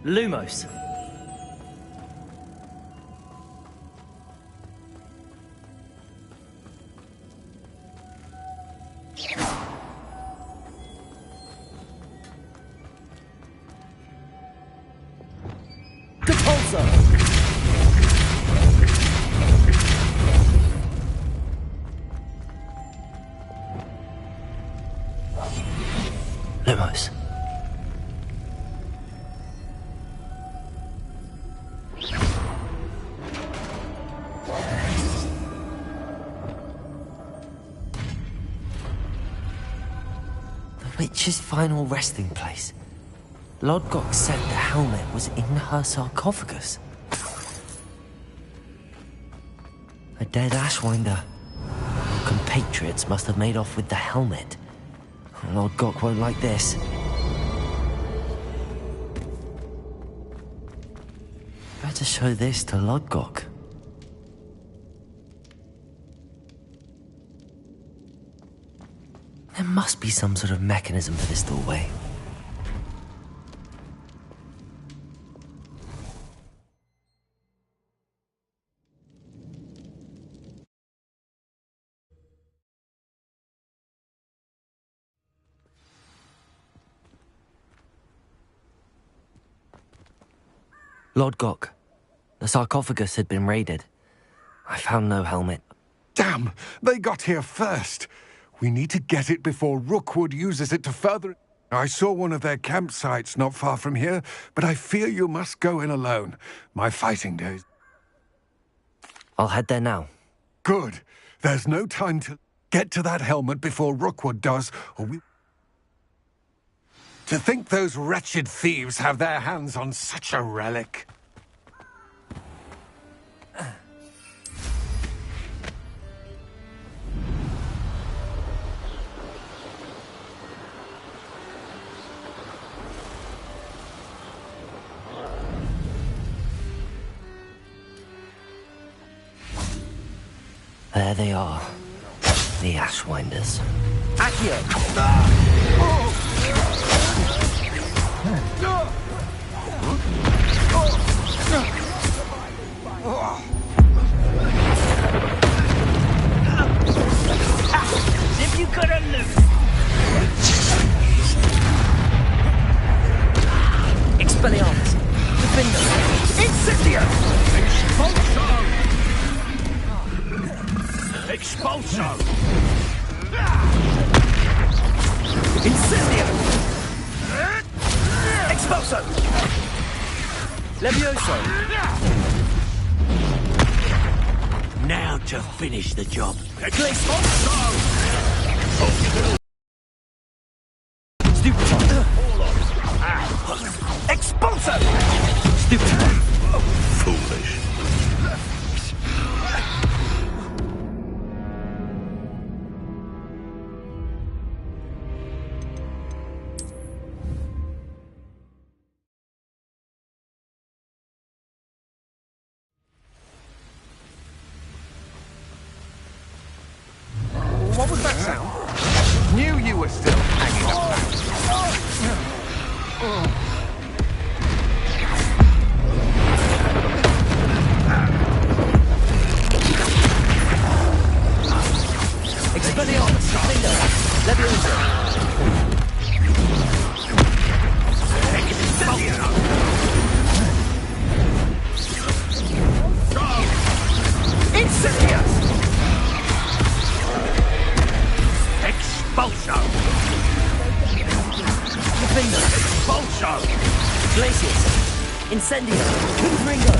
[SPEAKER 3] Lumos. Lumos. The witch's final resting place. Lodgok said the helmet was in her sarcophagus. A dead Ashwinder. Her compatriots must have made off with the helmet. Lodgok won't like this. Better show this to Lodgok. There must be some sort of mechanism for this doorway. Lodgok, the sarcophagus had been raided. I found no helmet.
[SPEAKER 16] Damn! They got here first. We need to get it before Rookwood uses it to further... I saw one of their campsites not far from here, but I fear you must go in alone. My fighting days...
[SPEAKER 3] I'll head there now.
[SPEAKER 16] Good. There's no time to... Get to that helmet before Rookwood does, or we... To think those wretched thieves have their hands on such a relic.
[SPEAKER 3] There they are. The Ashwinders.
[SPEAKER 9] If you could have looked.
[SPEAKER 17] Expelliarmus. Defender.
[SPEAKER 9] Incendio! Expulso! Expulso! Incendio! Expulso!
[SPEAKER 17] Levioso.
[SPEAKER 11] Now to finish the job.
[SPEAKER 9] Expulso!
[SPEAKER 17] Stupid.
[SPEAKER 9] Expulso!
[SPEAKER 17] Stupid.
[SPEAKER 4] Foolish.
[SPEAKER 16] What was that sound? Knew you were still hanging up.
[SPEAKER 17] Expelliarmus. Defender. Levioso.
[SPEAKER 9] Incendious! Expulso!
[SPEAKER 17] Defender.
[SPEAKER 9] Expulso!
[SPEAKER 17] Glacius. Incendio. Confringo.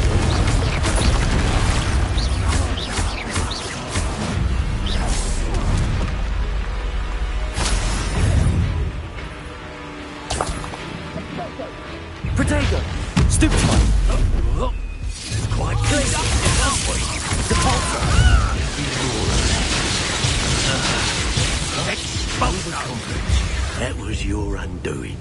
[SPEAKER 17] Protego. Stupefy.
[SPEAKER 9] It's quite clear.
[SPEAKER 17] Depulso.
[SPEAKER 9] Expulso!
[SPEAKER 11] That was your undoing.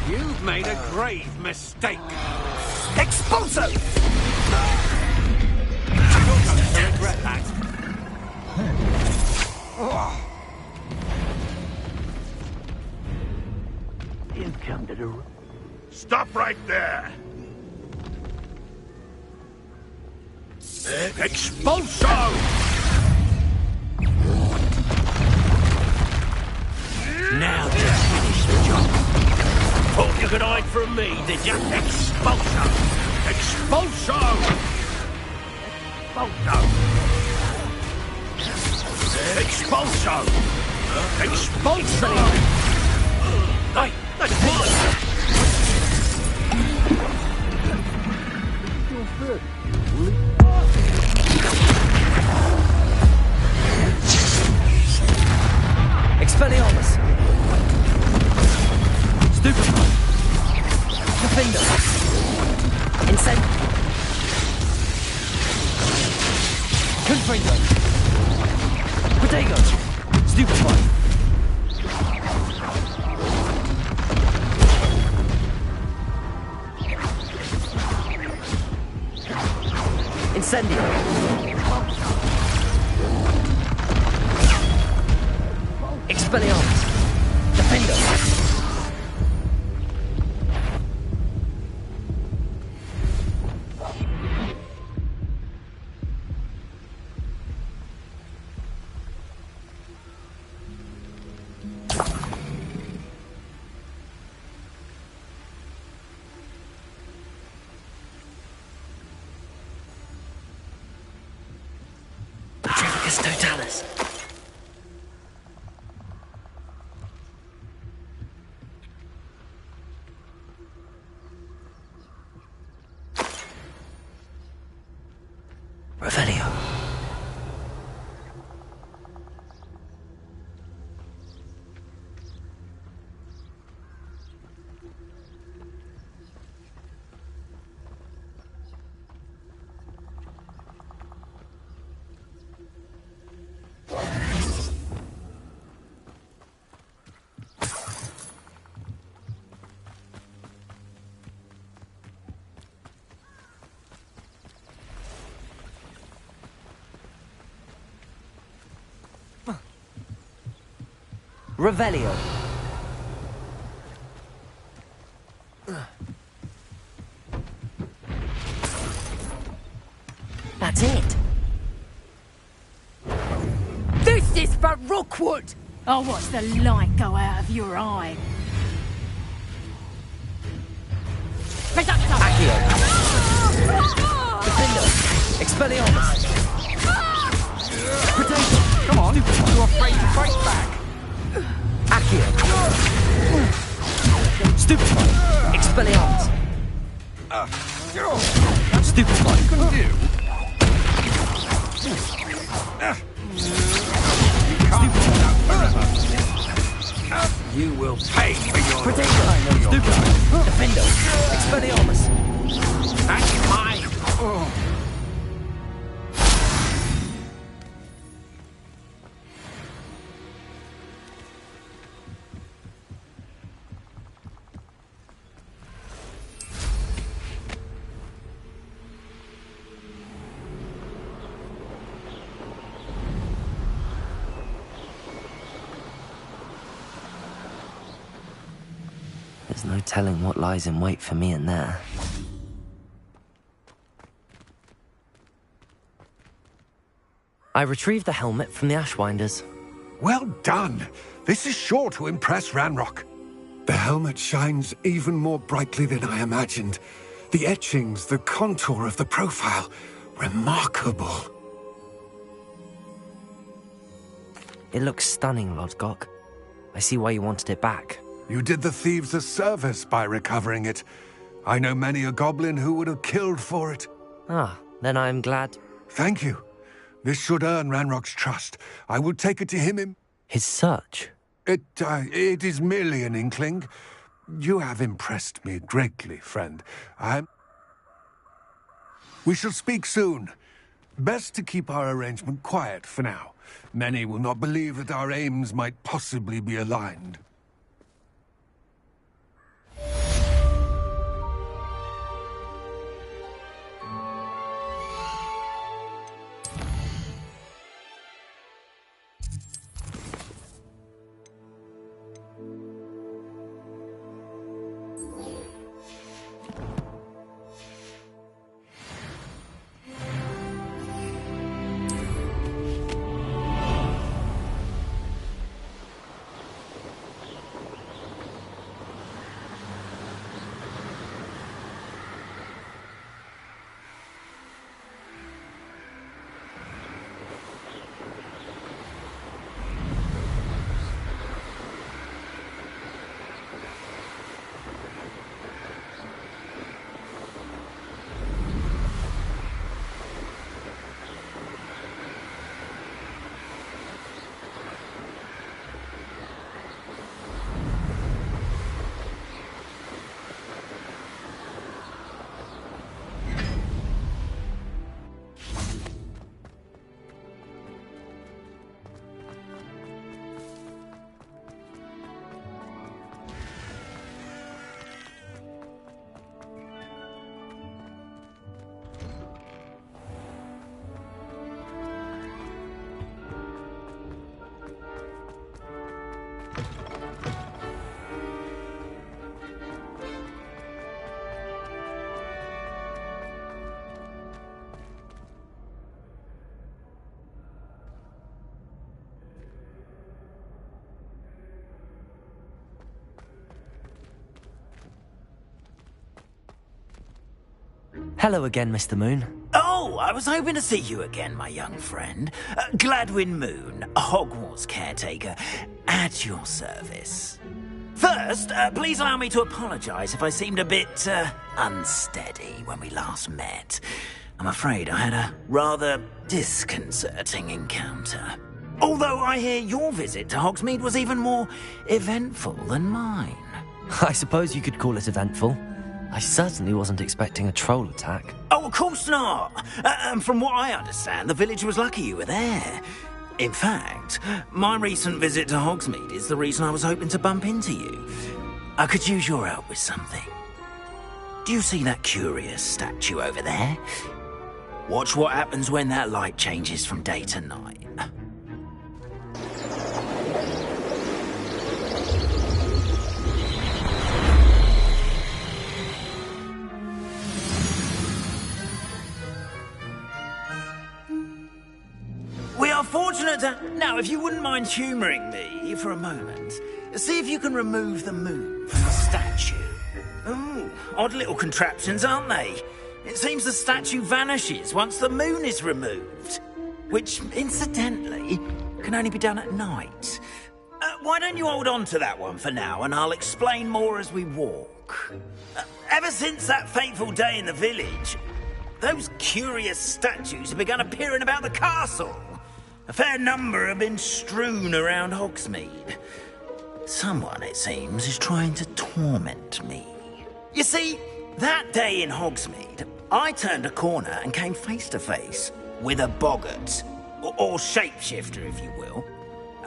[SPEAKER 11] You've made a grave mistake.
[SPEAKER 9] Expulso!
[SPEAKER 11] You're going to regret that.
[SPEAKER 9] You've come to the...
[SPEAKER 4] Stop right there! Expulso!
[SPEAKER 11] Now just finish the job.
[SPEAKER 4] Thought you could hide from me, did you? Expulso! Expulso! Expulso! Expulso! Expulso! Hey, that's mine!
[SPEAKER 17] Expelliarmus! Stupefy! Defender! Incend... Confringo! Protego! Stupefy! Incendio! Expelliarmus! Defendo! Patricus Totalis! Revelio. Revelio. That's it.
[SPEAKER 8] This is for Rookwood! I'll watch the light go out of your eye. Reducto!
[SPEAKER 17] Accio. Defender. Expelliarmus. Protego.
[SPEAKER 16] Come on, you're afraid to fight back.
[SPEAKER 17] Accio. Stupefy. Expelliarmus. Stupefy.
[SPEAKER 16] Couldn't do.
[SPEAKER 11] You will pay for your...
[SPEAKER 17] Protego. Stupefy. Defendo. Expelliarmus.
[SPEAKER 11] That's mine.
[SPEAKER 3] There's no telling what lies in wait for me in there. I retrieved the helmet from the Ashwinders.
[SPEAKER 16] Well done. This is sure to impress Ranrock. The helmet shines even more brightly than I imagined. The etchings, the contour of the profile, remarkable.
[SPEAKER 3] It looks stunning, Lodgok. I see why you wanted it back.
[SPEAKER 16] You did the thieves a service by recovering it. I know many a goblin who would have killed for it.
[SPEAKER 3] Ah, then I'm glad.
[SPEAKER 16] Thank you. This should earn Ranrock's trust. I will take it to him in...
[SPEAKER 3] His search?
[SPEAKER 16] It is merely an inkling. You have impressed me greatly, friend. We shall speak soon. Best to keep our arrangement quiet for now. Many will not believe that our aims might possibly be aligned.
[SPEAKER 3] Hello again, Mr. Moon.
[SPEAKER 9] Oh, I was hoping to see you again, my young friend. Gladwin Moon, Hogwarts caretaker, at your service. First, please allow me to apologise if I seemed a bit unsteady when we last met. I'm afraid I had a rather disconcerting encounter. Although I hear your visit to Hogsmeade was even more eventful than mine.
[SPEAKER 3] I suppose you could call it eventful. I certainly wasn't expecting a troll attack.
[SPEAKER 9] Oh, of course not. And from what I understand, the village was lucky you were there. In fact, my recent visit to Hogsmeade is the reason I was hoping to bump into you. I could use your help with something. Do you see that curious statue over there? Watch what happens when that light changes from day to night. We are fortunate to... Now, if you wouldn't mind humouring me for a moment, see if you can remove the moon from the statue. Ooh, odd little contraptions, aren't they? It seems the statue vanishes once the moon is removed. Which, incidentally, can only be done at night. Why don't you hold on to that one for now, and I'll explain more as we walk. Ever since that fateful day in the village, those curious statues have begun appearing about the castle. A fair number have been strewn around Hogsmeade. Someone, it seems, is trying to torment me. You see, that day in Hogsmeade, I turned a corner and came face to face with a boggart, or shapeshifter, if you will,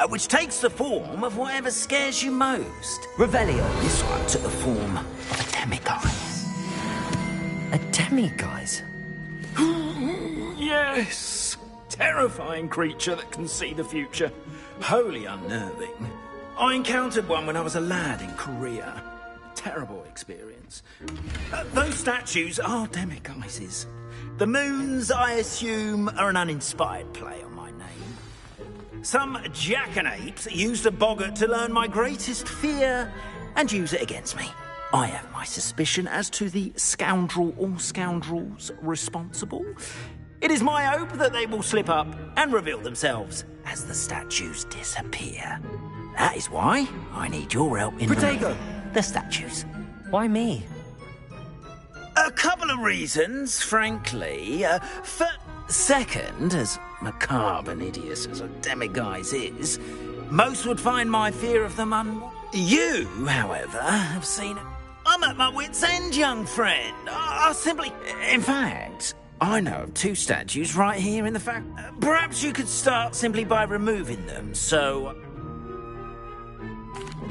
[SPEAKER 9] which takes the form of whatever scares you most.
[SPEAKER 3] Revelio.
[SPEAKER 9] This one took the form of a demiguise.
[SPEAKER 3] A demiguise?
[SPEAKER 9] Yes! Terrifying creature that can see the future. Wholly unnerving. I encountered one when I was a lad in Korea. Terrible experience. Those statues are demiguises. The moons, I assume, are an uninspired play on my name. Some jackanapes used a boggart to learn my greatest fear and use it against me. I have my suspicion as to the scoundrel or scoundrels responsible. It is my hope that they will slip up and reveal themselves as the statues disappear. That is why I need your help in
[SPEAKER 3] Protego!
[SPEAKER 9] the statues.
[SPEAKER 3] Why me?
[SPEAKER 9] A couple of reasons, frankly. Second, as macabre and hideous as a demiguise is, most would find my fear of them You, however, have seen... I'm at my wit's end, young friend. I simply... In fact, I know of two statues right here in the fact... Perhaps you could start simply by removing them, so...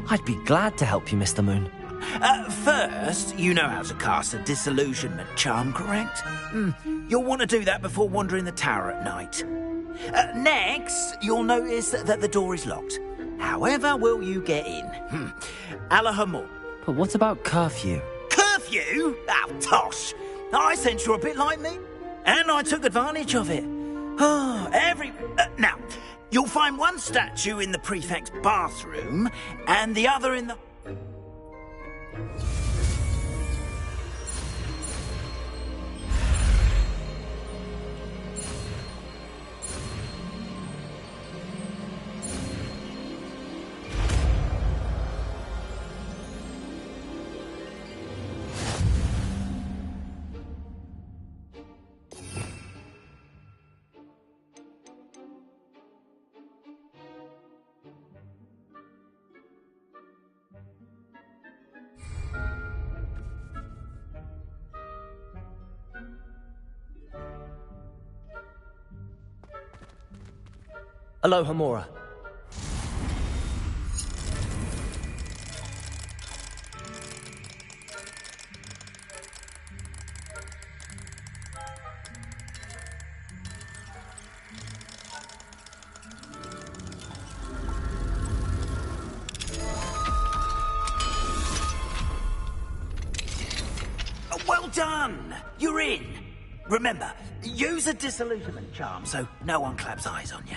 [SPEAKER 3] I'd be glad to help you, Mr. Moon.
[SPEAKER 9] First, you know how to cast a disillusionment charm, correct? You'll want to do that before wandering the tower at night. Next, you'll notice that the door is locked. However will you get in? Alahamor.
[SPEAKER 3] But what about curfew?
[SPEAKER 9] Curfew? Oh, tosh. I sense you're a bit like me. And I took advantage of it. Now, you'll find one statue in the prefect's bathroom and the other in the...
[SPEAKER 3] Aloha Mora.
[SPEAKER 9] Well done! You're in. Remember, use a disillusionment charm so no one claps eyes on you.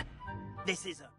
[SPEAKER 9] This is a...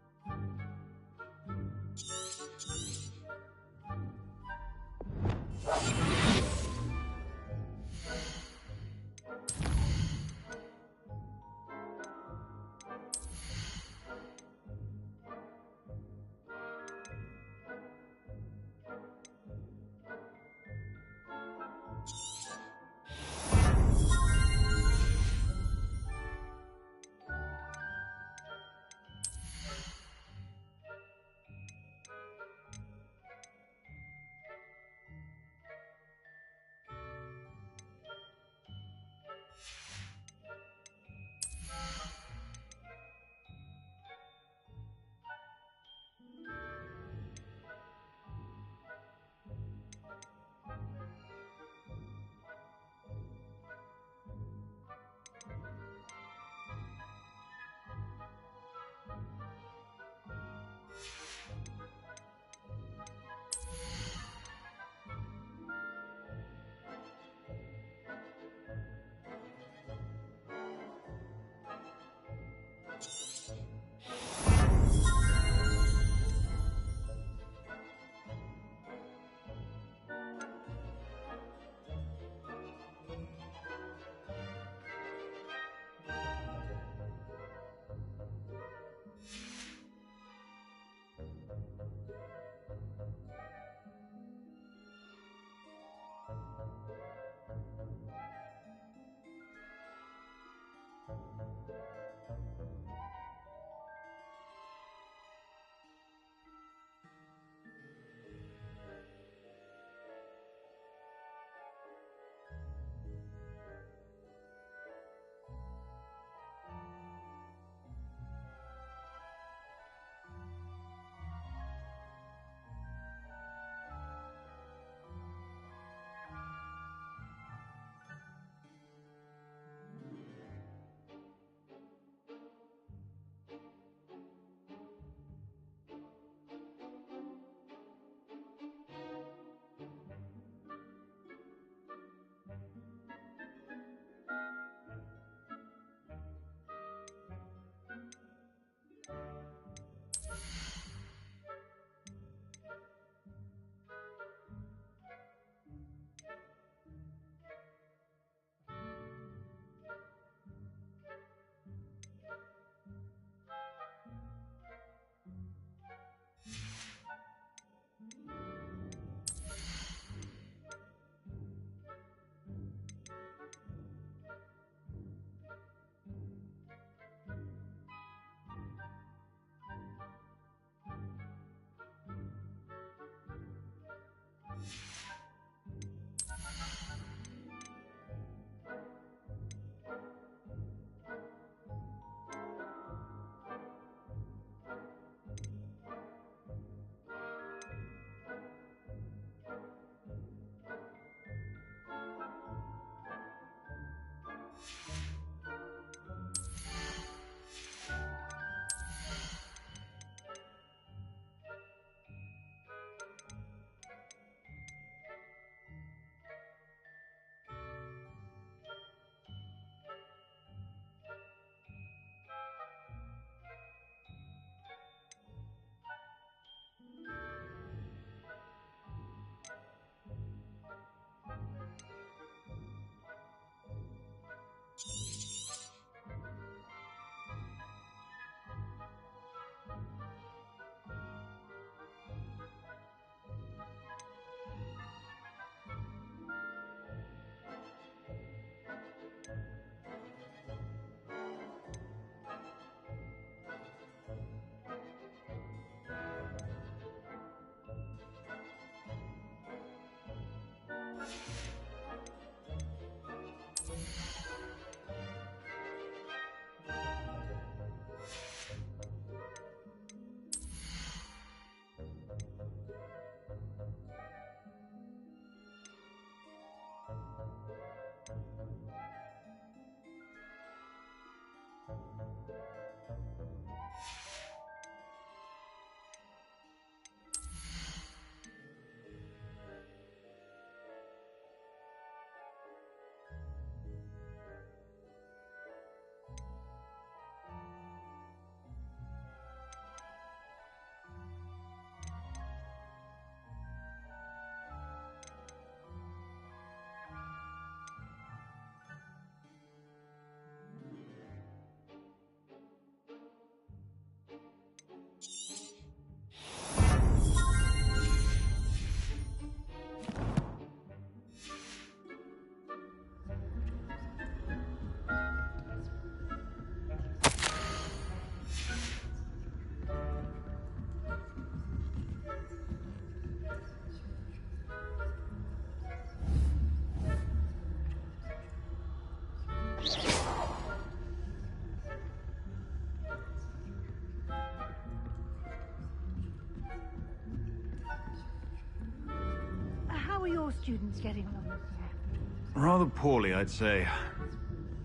[SPEAKER 10] How are your students getting on this year?
[SPEAKER 2] Rather poorly, I'd say.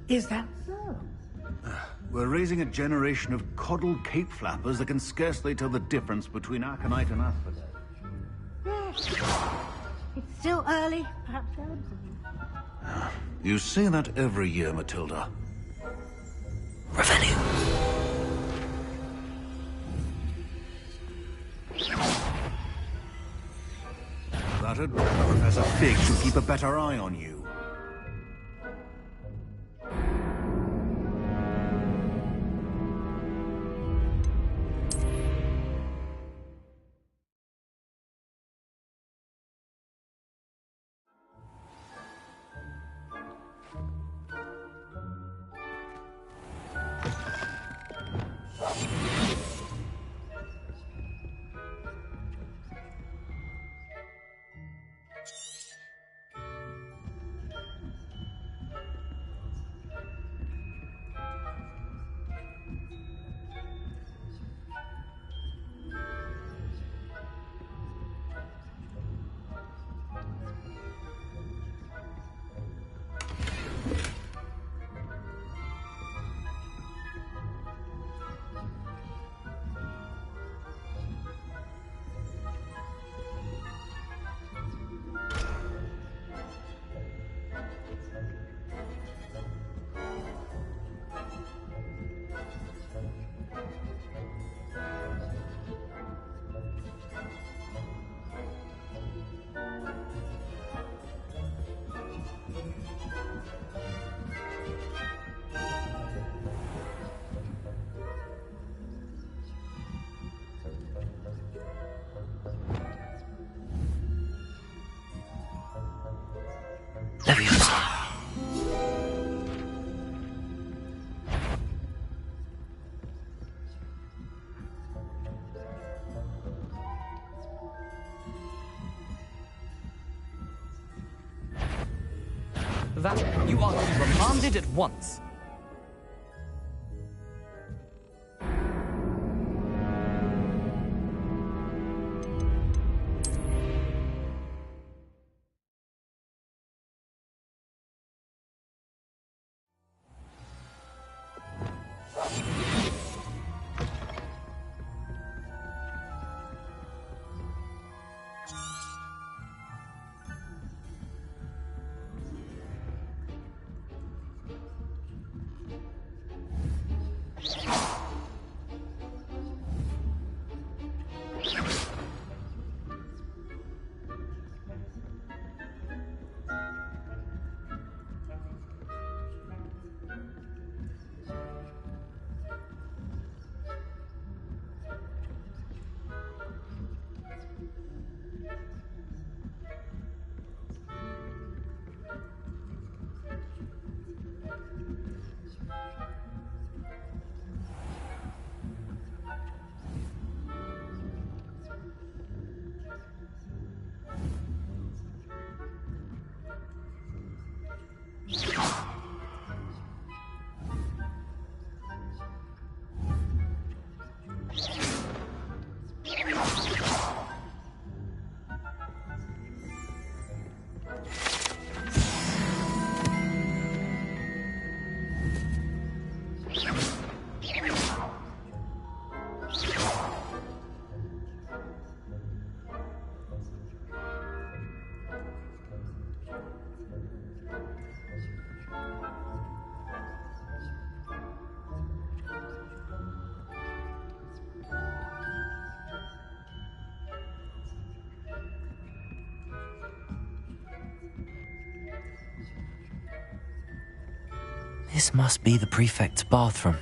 [SPEAKER 10] Is that so?
[SPEAKER 2] We're raising a generation of coddled cape flappers that can scarcely tell the difference between aconite and asphodel.
[SPEAKER 10] Yes. It's still early. Perhaps they'll improve.
[SPEAKER 2] You say that every year, Matilda. That'd Professor Fig should keep a better eye on you.
[SPEAKER 3] Leviosa.
[SPEAKER 17] That you are to be remanded at once.
[SPEAKER 3] This must be the prefect's bathroom.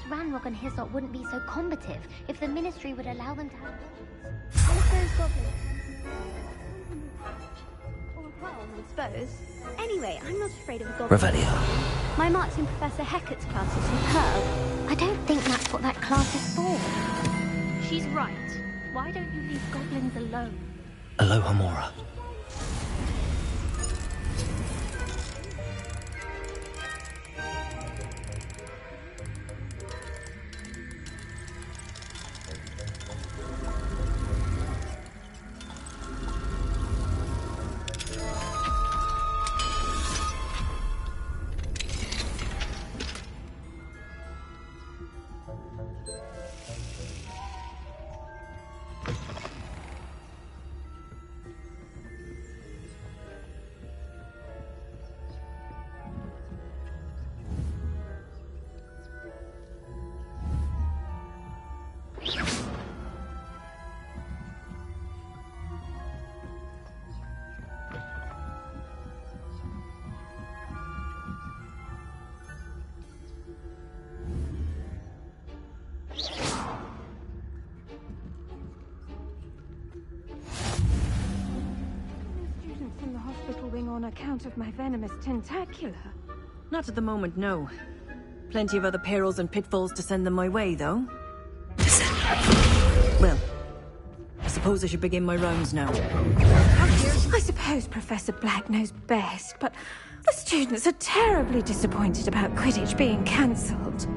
[SPEAKER 13] Ranrock and Hyssop wouldn't be so combative if the Ministry would allow them to have one of those goblins. Or well, I suppose. Anyway, I'm not afraid of a goblin.
[SPEAKER 3] Revelio.
[SPEAKER 13] My marks in Professor Hecat's class is superb. I don't think that's what that class is for. She's right. Why don't you leave goblins alone?
[SPEAKER 3] Alohomora.
[SPEAKER 5] Students in the hospital wing on account of my venomous tentacula.
[SPEAKER 6] Not at the moment, no. Plenty of other perils and pitfalls to send them my way, though. Well, I suppose I should begin my rounds now.
[SPEAKER 5] I suppose Professor Black knows best, but the students are terribly disappointed about Quidditch being cancelled.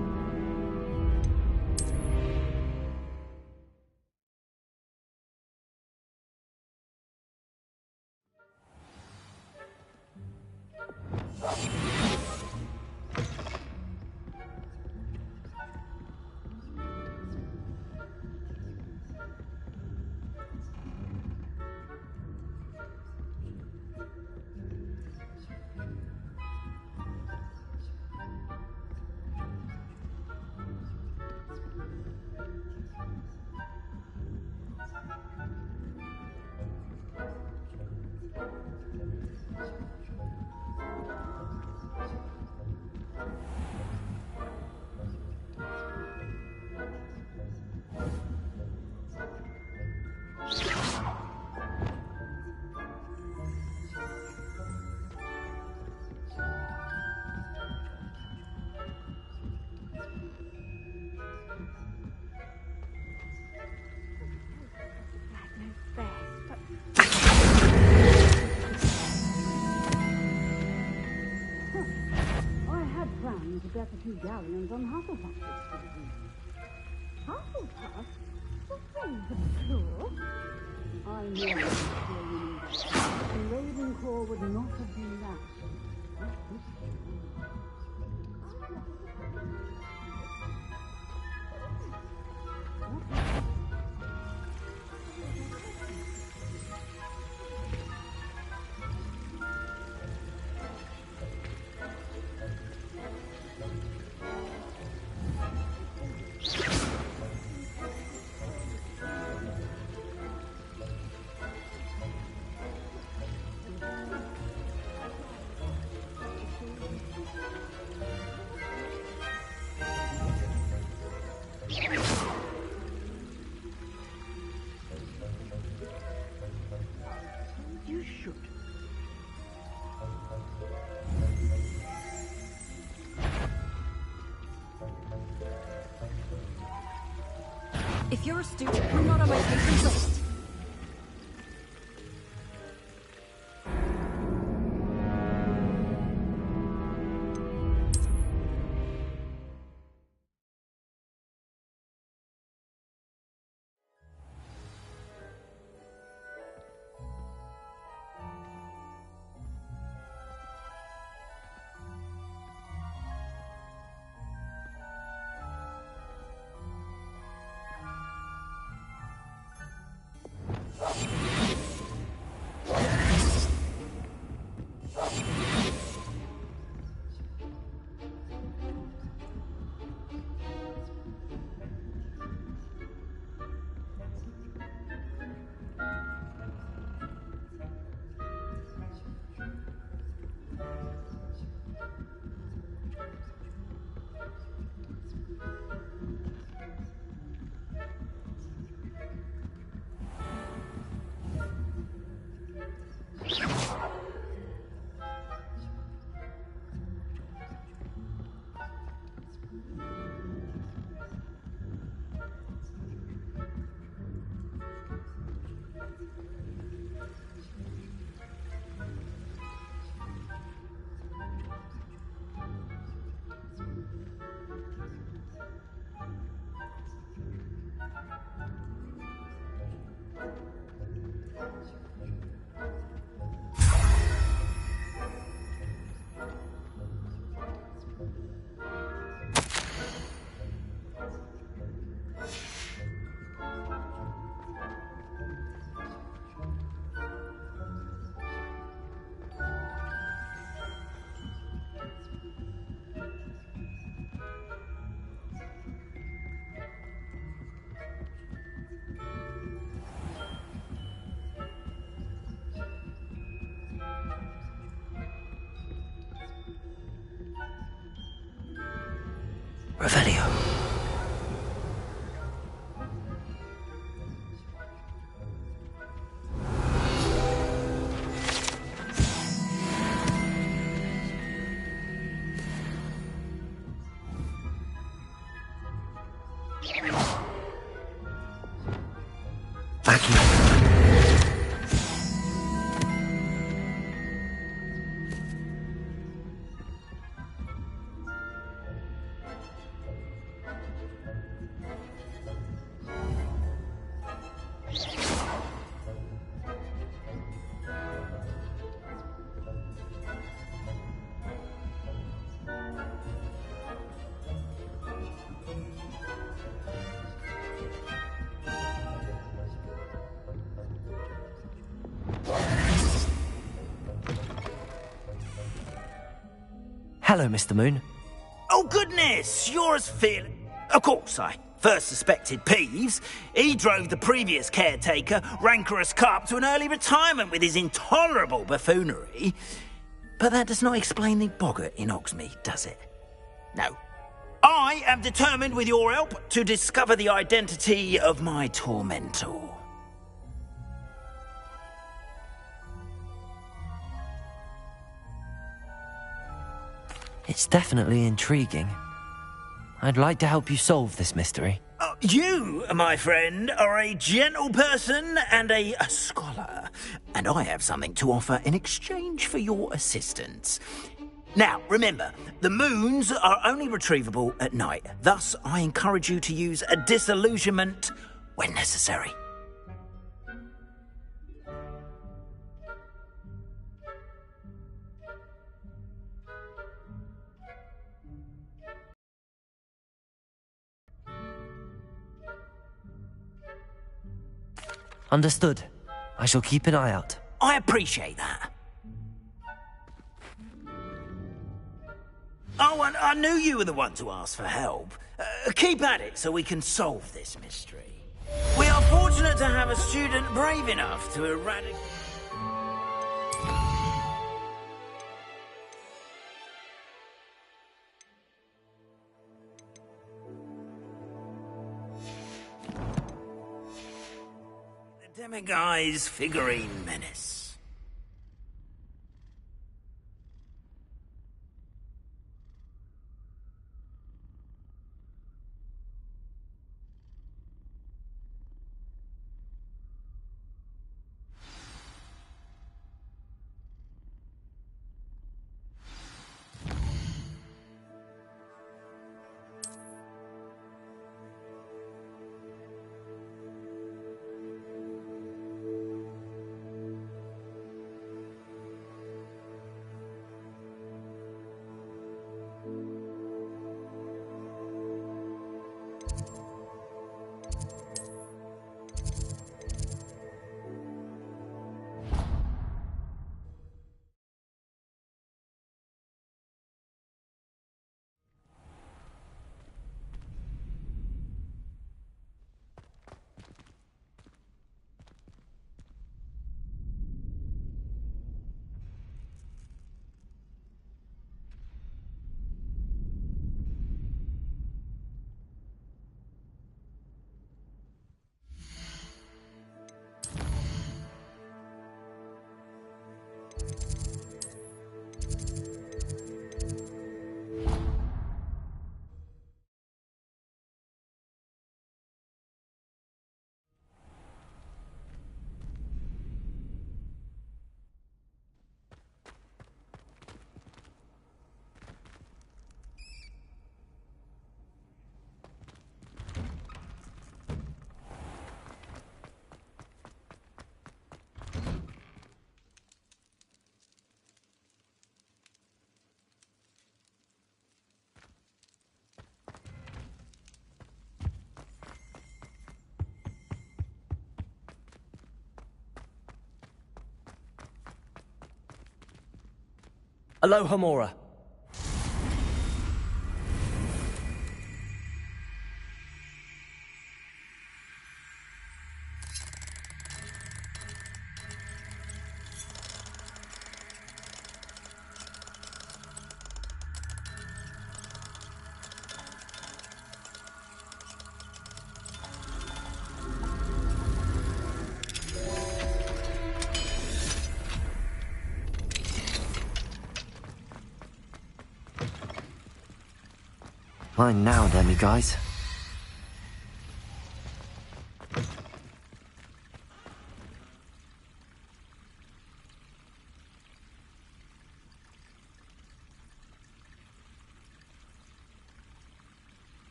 [SPEAKER 10] I had planned to get a few galleons on Hufflepuff this season. Hufflepuff? The Ravenclaw? I know you knew that. And Ravenclaw would not have been that. You should.
[SPEAKER 6] If you're a student, you're not on my patron list.
[SPEAKER 3] Revelio. Hello, Mr. Moon.
[SPEAKER 9] Oh, goodness! You're as feeling. Of course, I first suspected Peeves. He drove the previous caretaker, Rancorous Carp, to an early retirement with his intolerable buffoonery. But that does not explain the boggart in Hogsmeade, does it? No. I am determined, with your help, to discover the identity of my tormentor.
[SPEAKER 3] It's definitely intriguing. I'd like to help you solve this mystery.
[SPEAKER 9] You, my friend, are a gentle person and a scholar, and I have something to offer in exchange for your assistance. Now, remember, the moons are only retrievable at night. Thus, I encourage you to use a disillusionment when necessary.
[SPEAKER 3] Understood. I shall keep an eye out.
[SPEAKER 9] I appreciate that. Oh, and I knew you were the one to ask for help. Keep at it so we can solve this mystery. We are fortunate to have a student brave enough to eradicate... the Demiguise figurine menace.
[SPEAKER 3] Aloha, Mora. Mine now, Demiguise.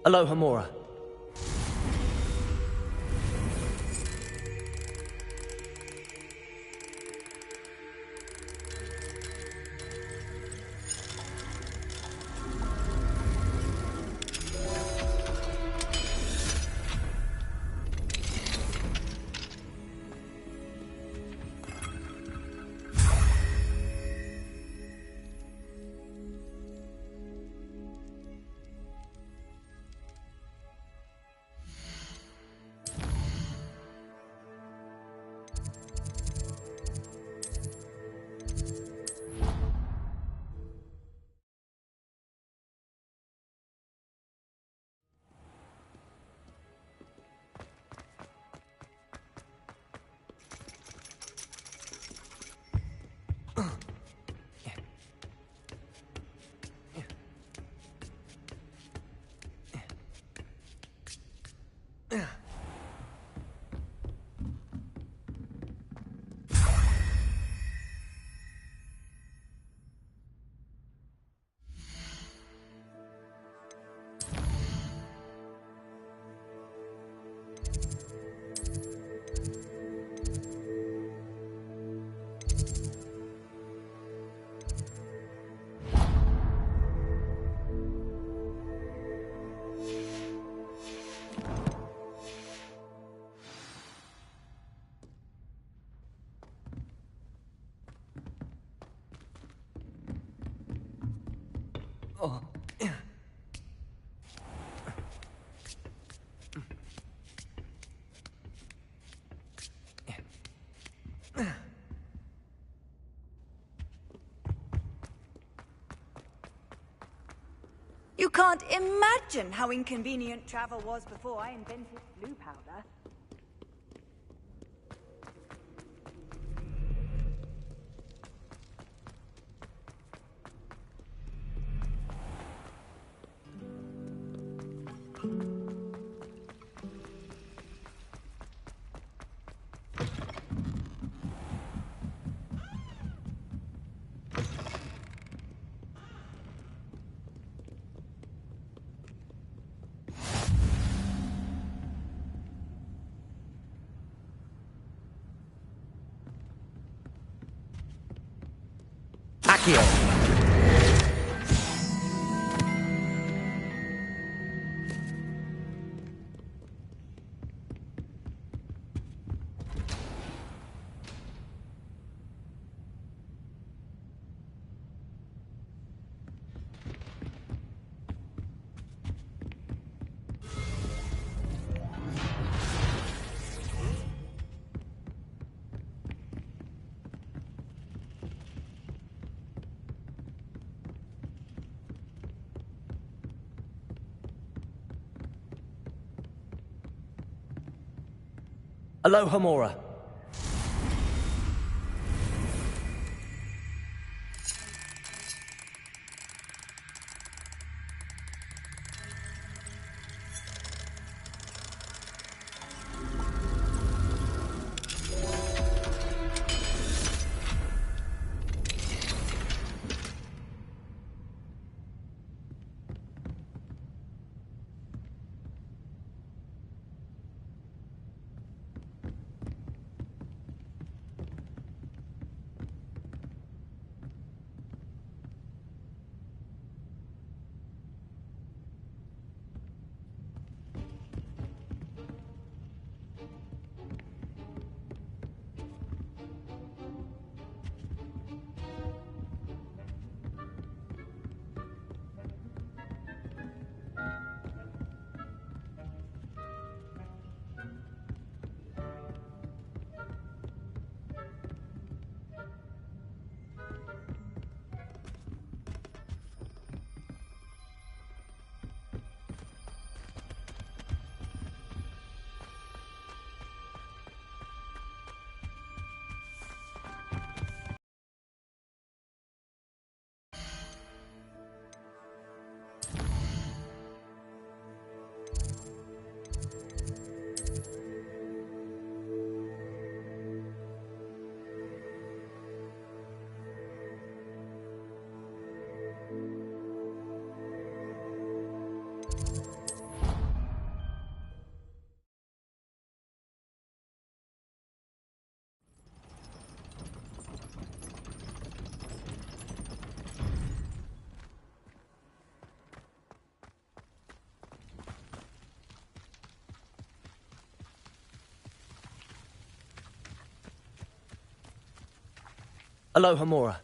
[SPEAKER 14] Aloha Mora. Oh.
[SPEAKER 15] You can't imagine how inconvenient travel was before I invented blue powder.
[SPEAKER 14] Accio. Aloha Mora. Aloha Mora.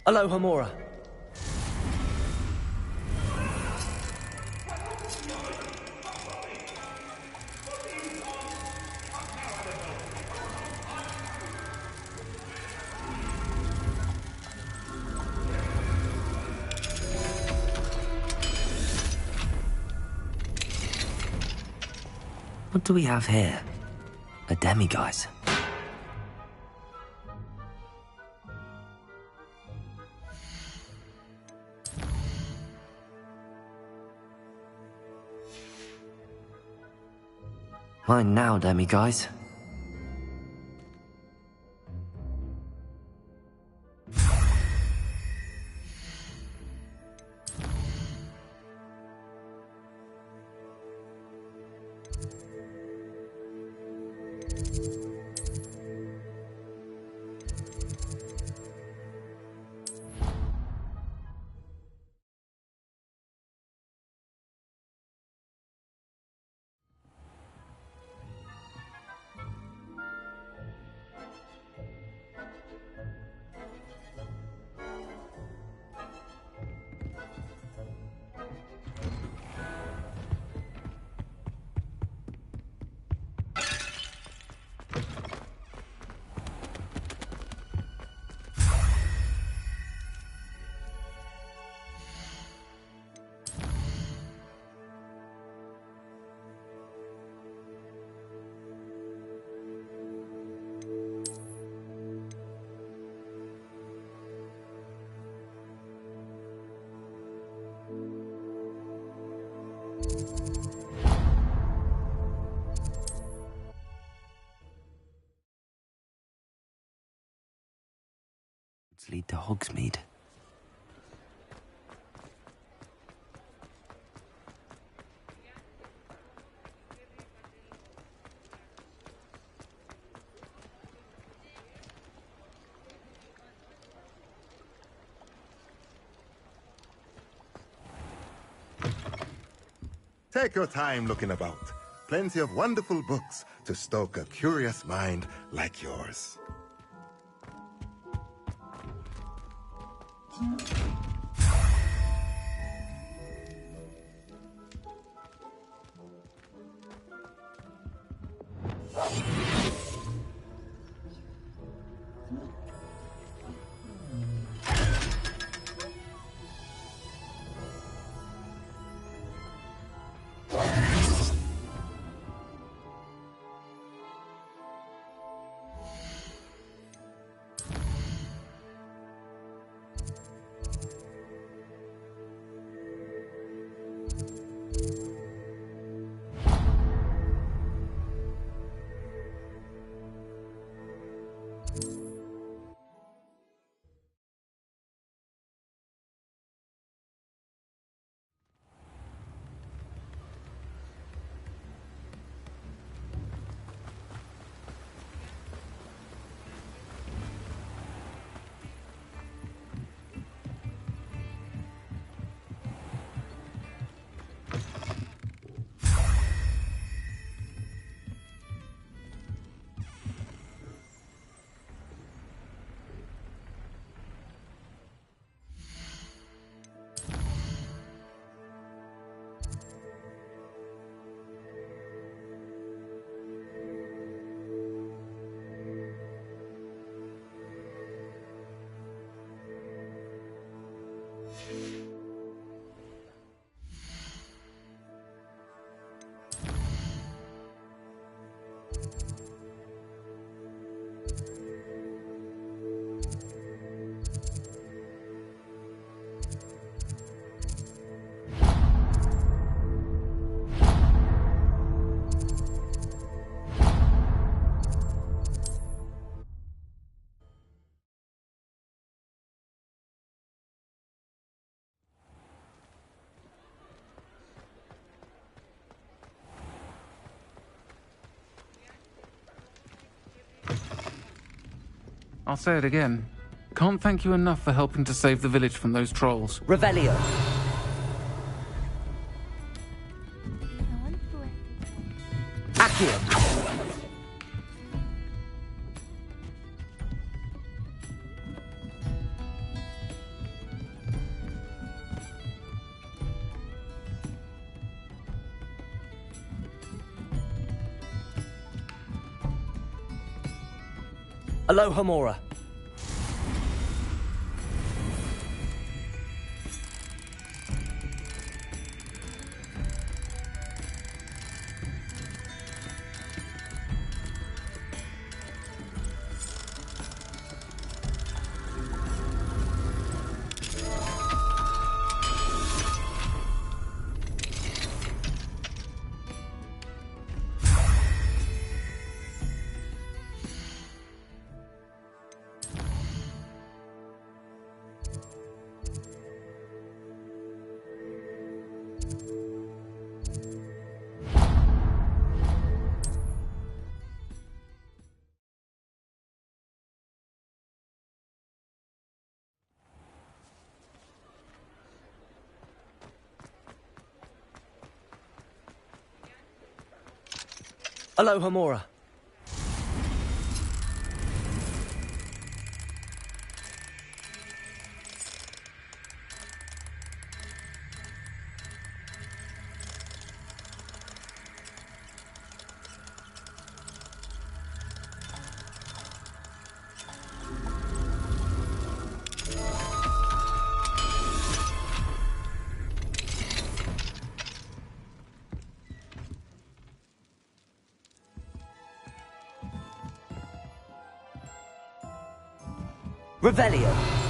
[SPEAKER 14] Aloha Mora.
[SPEAKER 3] What do we have here? A demiguise. Mine now, demiguise. Lead to Hogsmeade.
[SPEAKER 19] Take your time looking about. Plenty of wonderful books to stoke a curious mind like yours.
[SPEAKER 18] I'll say it again. Can't thank you enough for helping to save the village from those trolls.
[SPEAKER 14] Revelio. Accio. Aloha Mora. Aloha Mora. Revelio.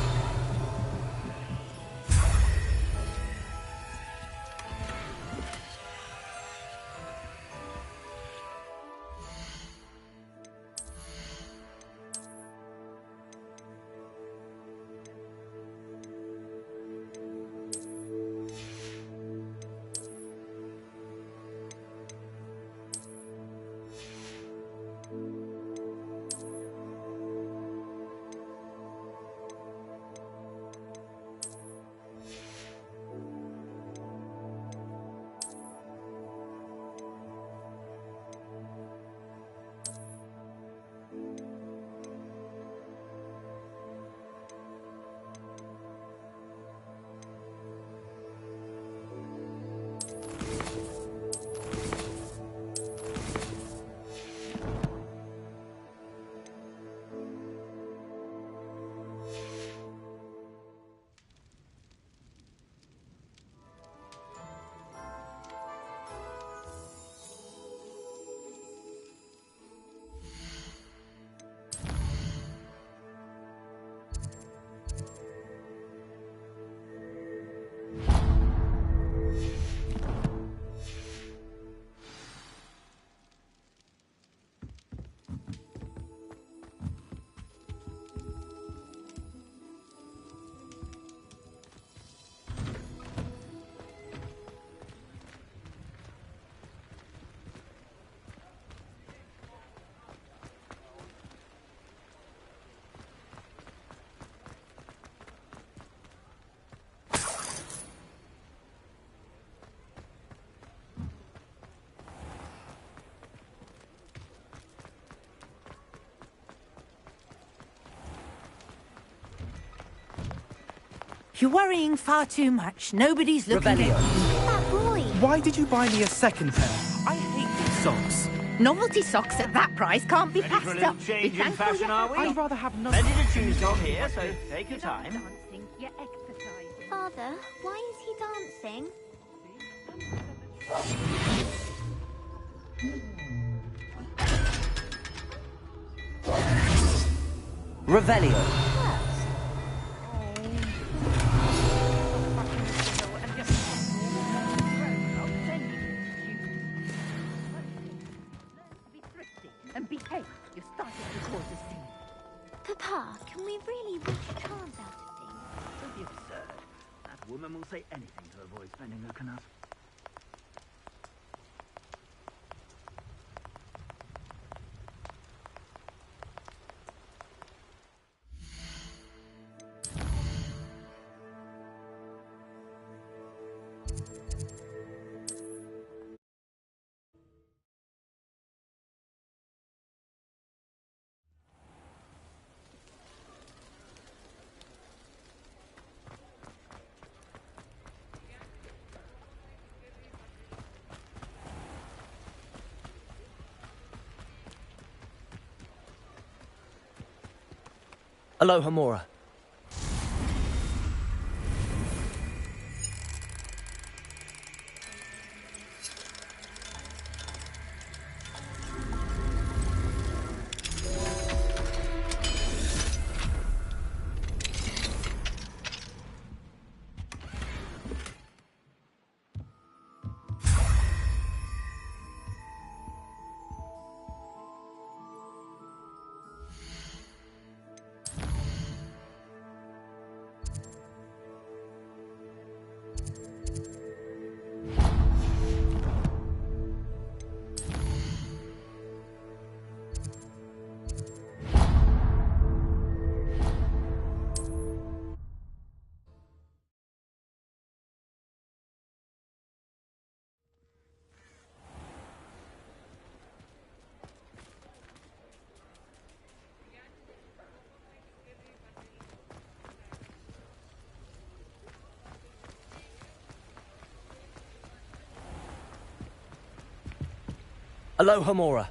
[SPEAKER 12] You're worrying far too much. Nobody's looking
[SPEAKER 14] Revelio.
[SPEAKER 12] at you.
[SPEAKER 13] That boy.
[SPEAKER 17] Why did you buy me a second pair? I hate these socks.
[SPEAKER 7] Novelty socks at that price can't be
[SPEAKER 9] Ready for a
[SPEAKER 7] passed
[SPEAKER 9] little
[SPEAKER 7] up. Be
[SPEAKER 9] change in
[SPEAKER 7] thankful
[SPEAKER 9] fashion,
[SPEAKER 7] you
[SPEAKER 9] are
[SPEAKER 7] have
[SPEAKER 9] we?
[SPEAKER 17] I'd rather have nothing.
[SPEAKER 9] Plenty to choose from here, so take your time.
[SPEAKER 7] dancing, you're exercising.
[SPEAKER 13] Father, why is he dancing?
[SPEAKER 14] Revelio.
[SPEAKER 7] And behave. You're starting to cause a scene.
[SPEAKER 13] Papa, can we really wish charms out of things?
[SPEAKER 9] Don't be absurd. That woman will say anything to avoid spending her canals.
[SPEAKER 14] Aloha Mora. Aloha Mora.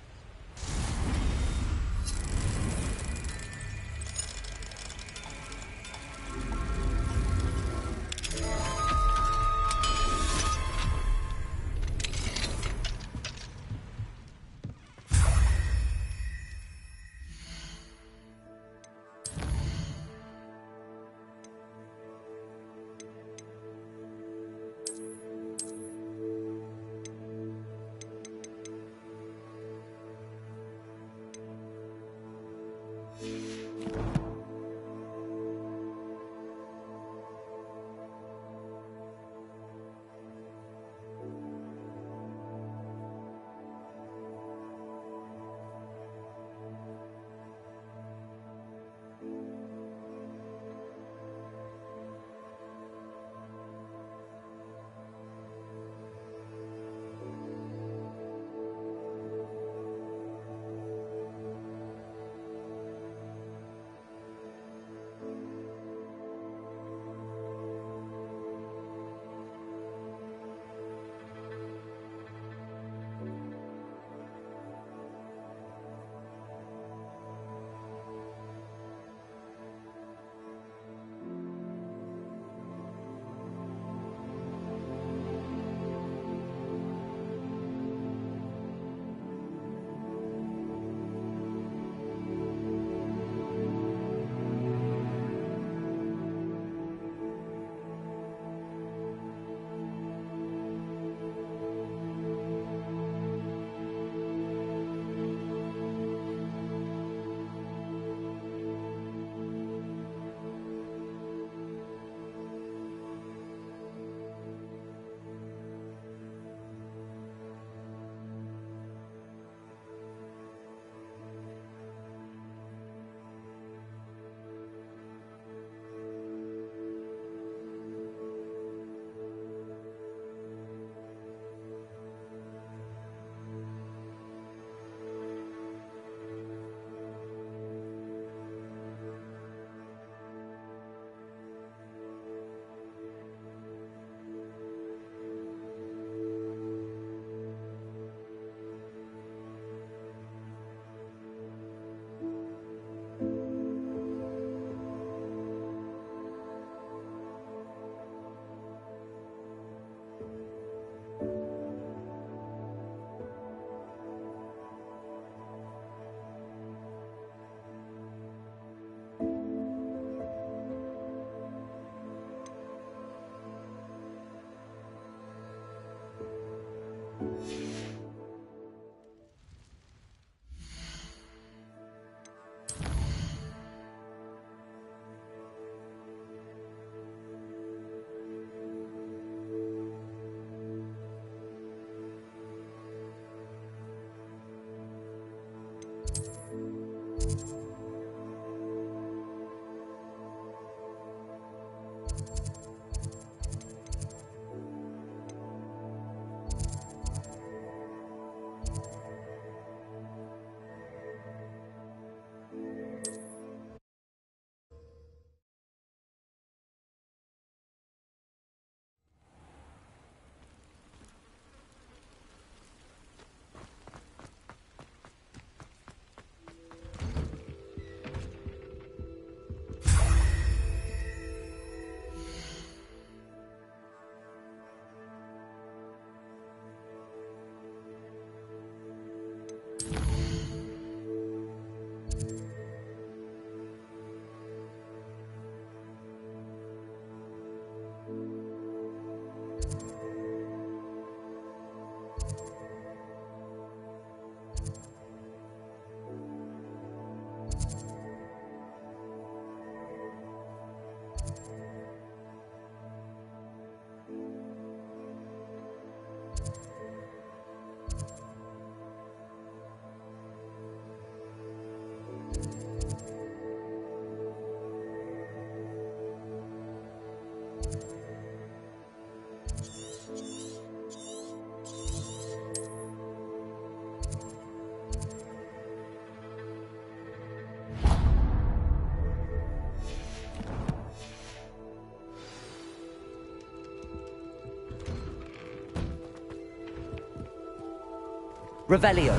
[SPEAKER 14] Revelio.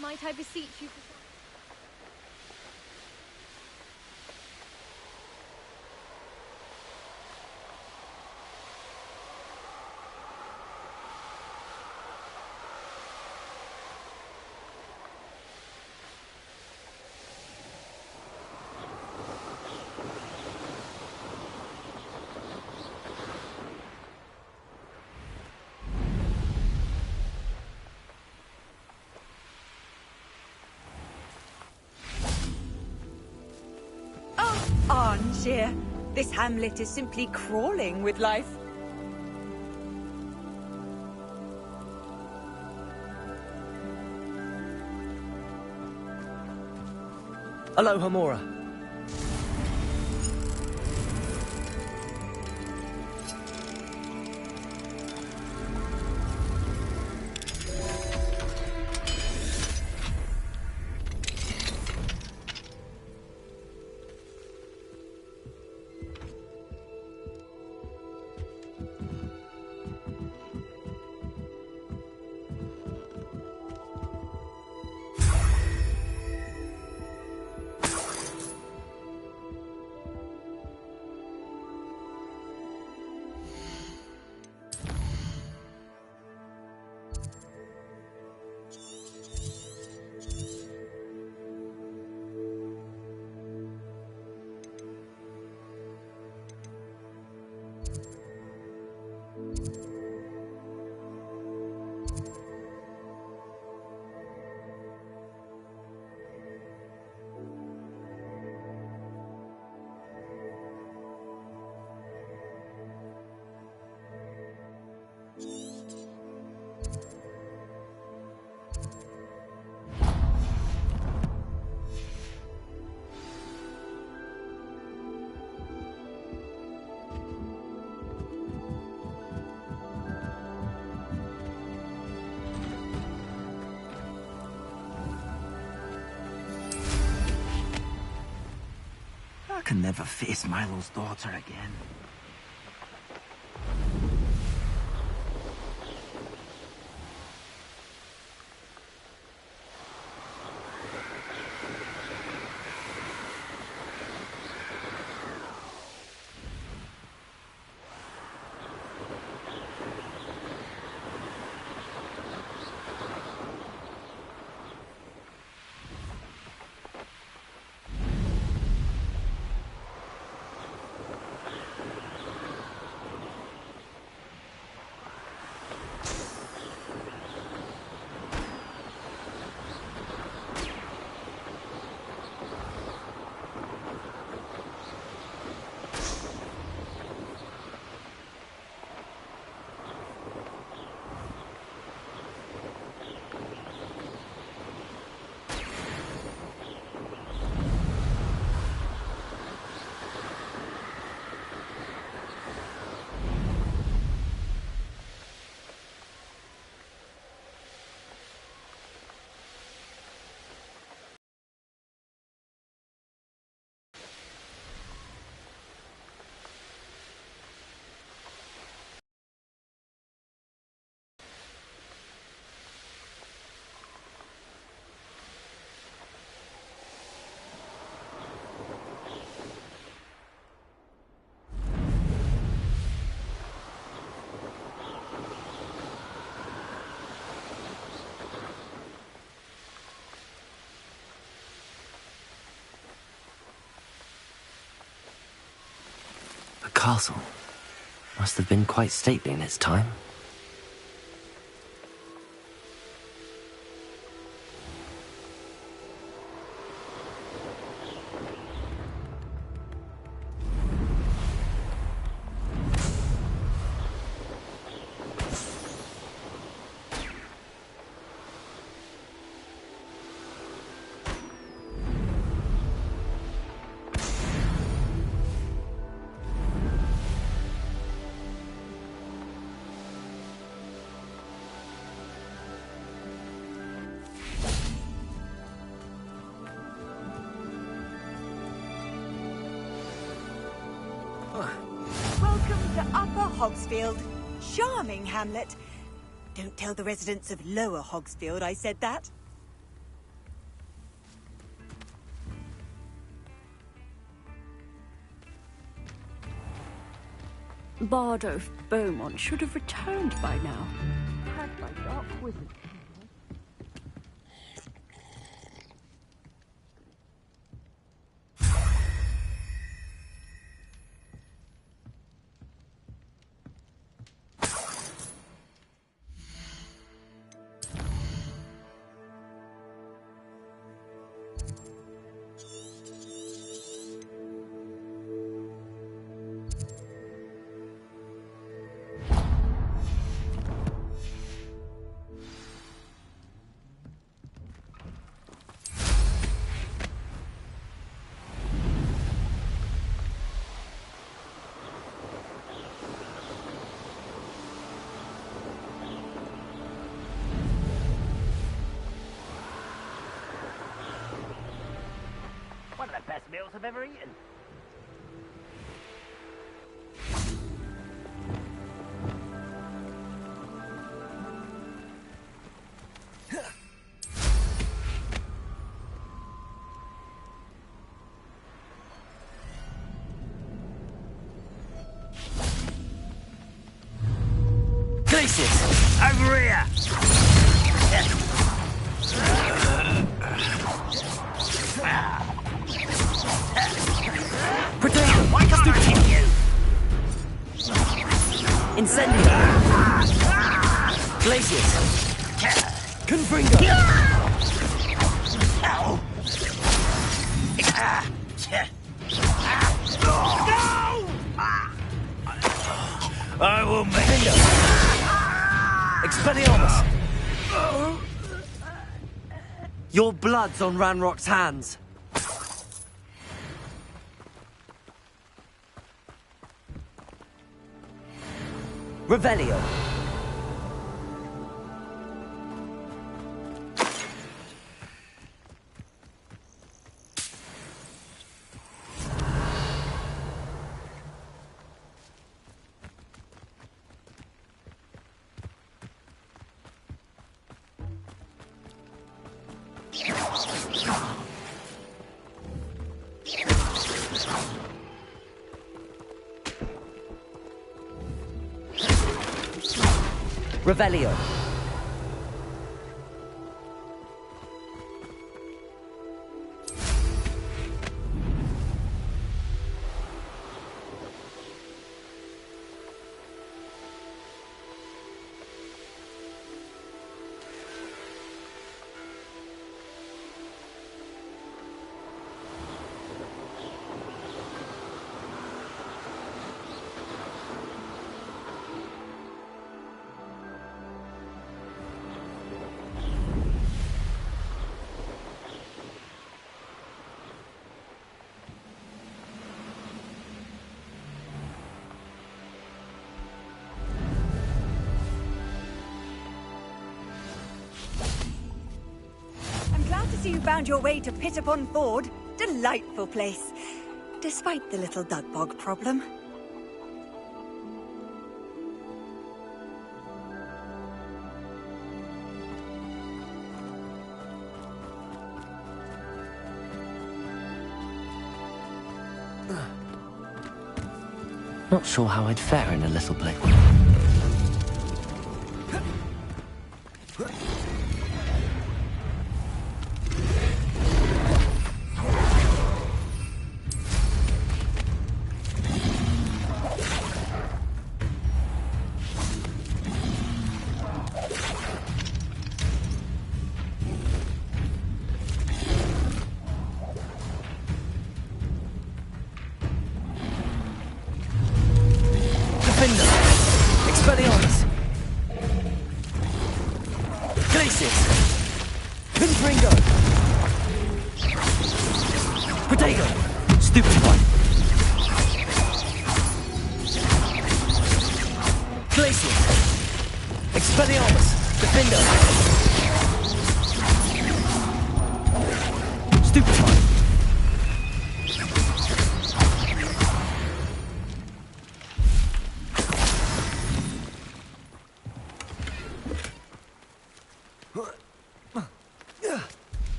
[SPEAKER 22] Might I beseech you for...
[SPEAKER 15] Armchair. This hamlet is simply crawling with life.
[SPEAKER 14] Alohomora.
[SPEAKER 9] I can never face Milo's daughter again.
[SPEAKER 3] The castle must have been quite stately in its time.
[SPEAKER 15] Welcome to Upper Hogsfield. Charming hamlet. Don't tell the residents of Lower Hogsfield I said that.
[SPEAKER 10] Bardolph Beaumont should have returned by now. Had my dark wizard.
[SPEAKER 9] One of the best meals I've ever eaten. Glacius, over here!
[SPEAKER 14] Potato!
[SPEAKER 9] Why can't I hit you?
[SPEAKER 14] Incendio! Glacius! Confringo!
[SPEAKER 9] Ow! No! I will make you.
[SPEAKER 14] Expelliarmus! Your blood's on Ranrock's hands. Revelio. Revelio.
[SPEAKER 15] You found your way to Pit upon Ford. Delightful place. Despite the little dug bog problem.
[SPEAKER 3] Not sure how I'd fare in a little place.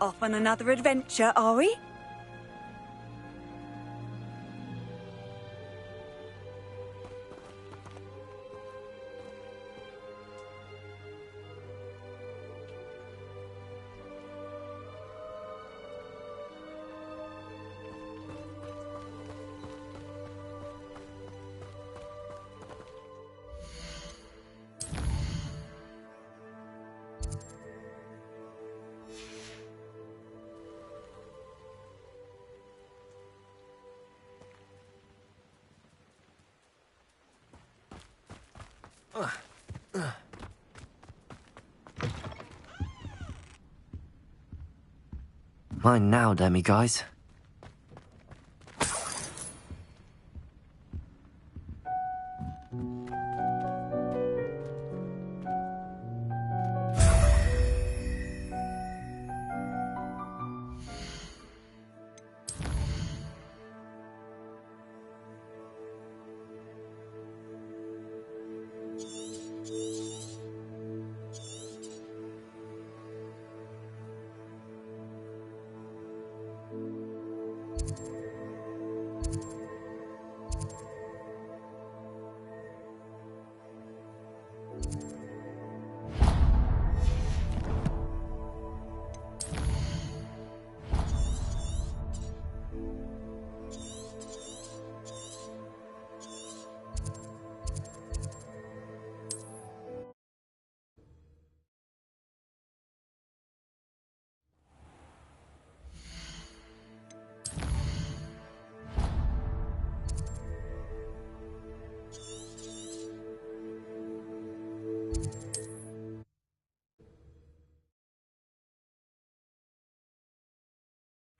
[SPEAKER 15] Off on another adventure, are we?
[SPEAKER 3] Mine now, demi-guys.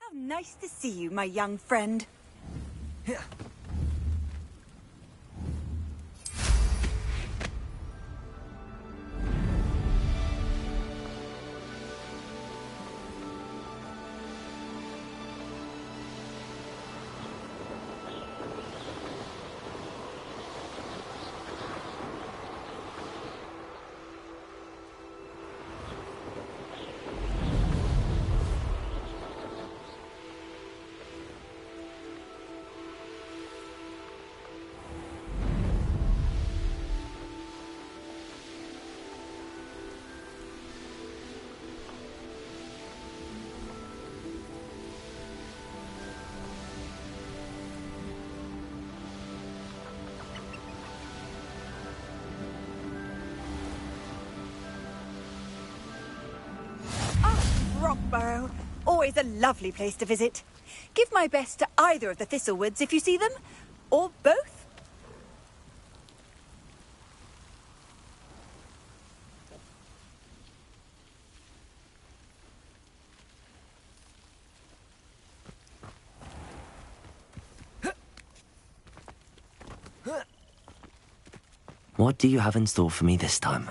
[SPEAKER 3] How nice to see you, my young friend. Rockborough. Always a lovely place to visit. Give my best to either of the Thistlewoods if you see them. Or both. What do you have in store for me this time?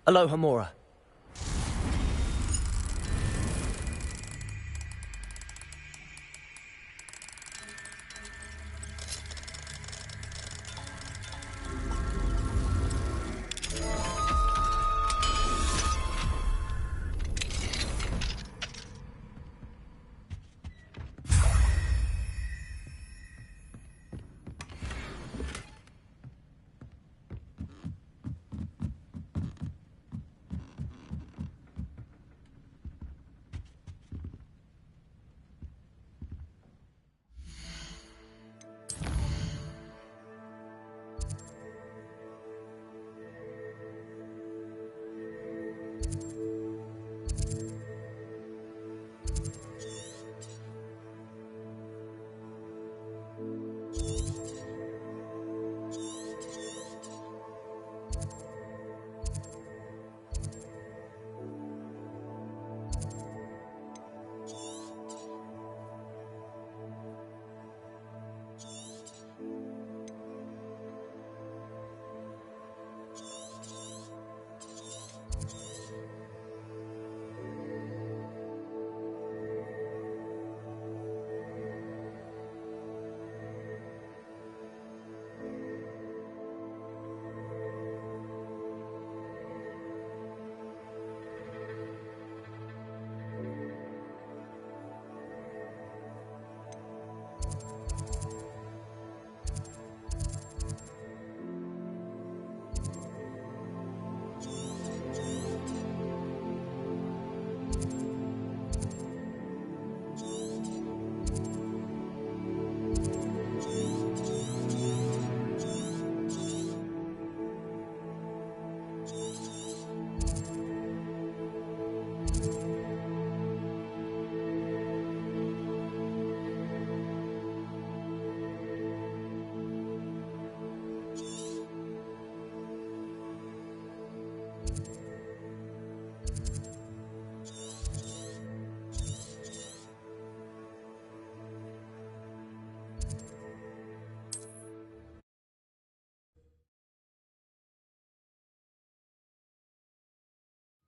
[SPEAKER 14] Aloha, Mora.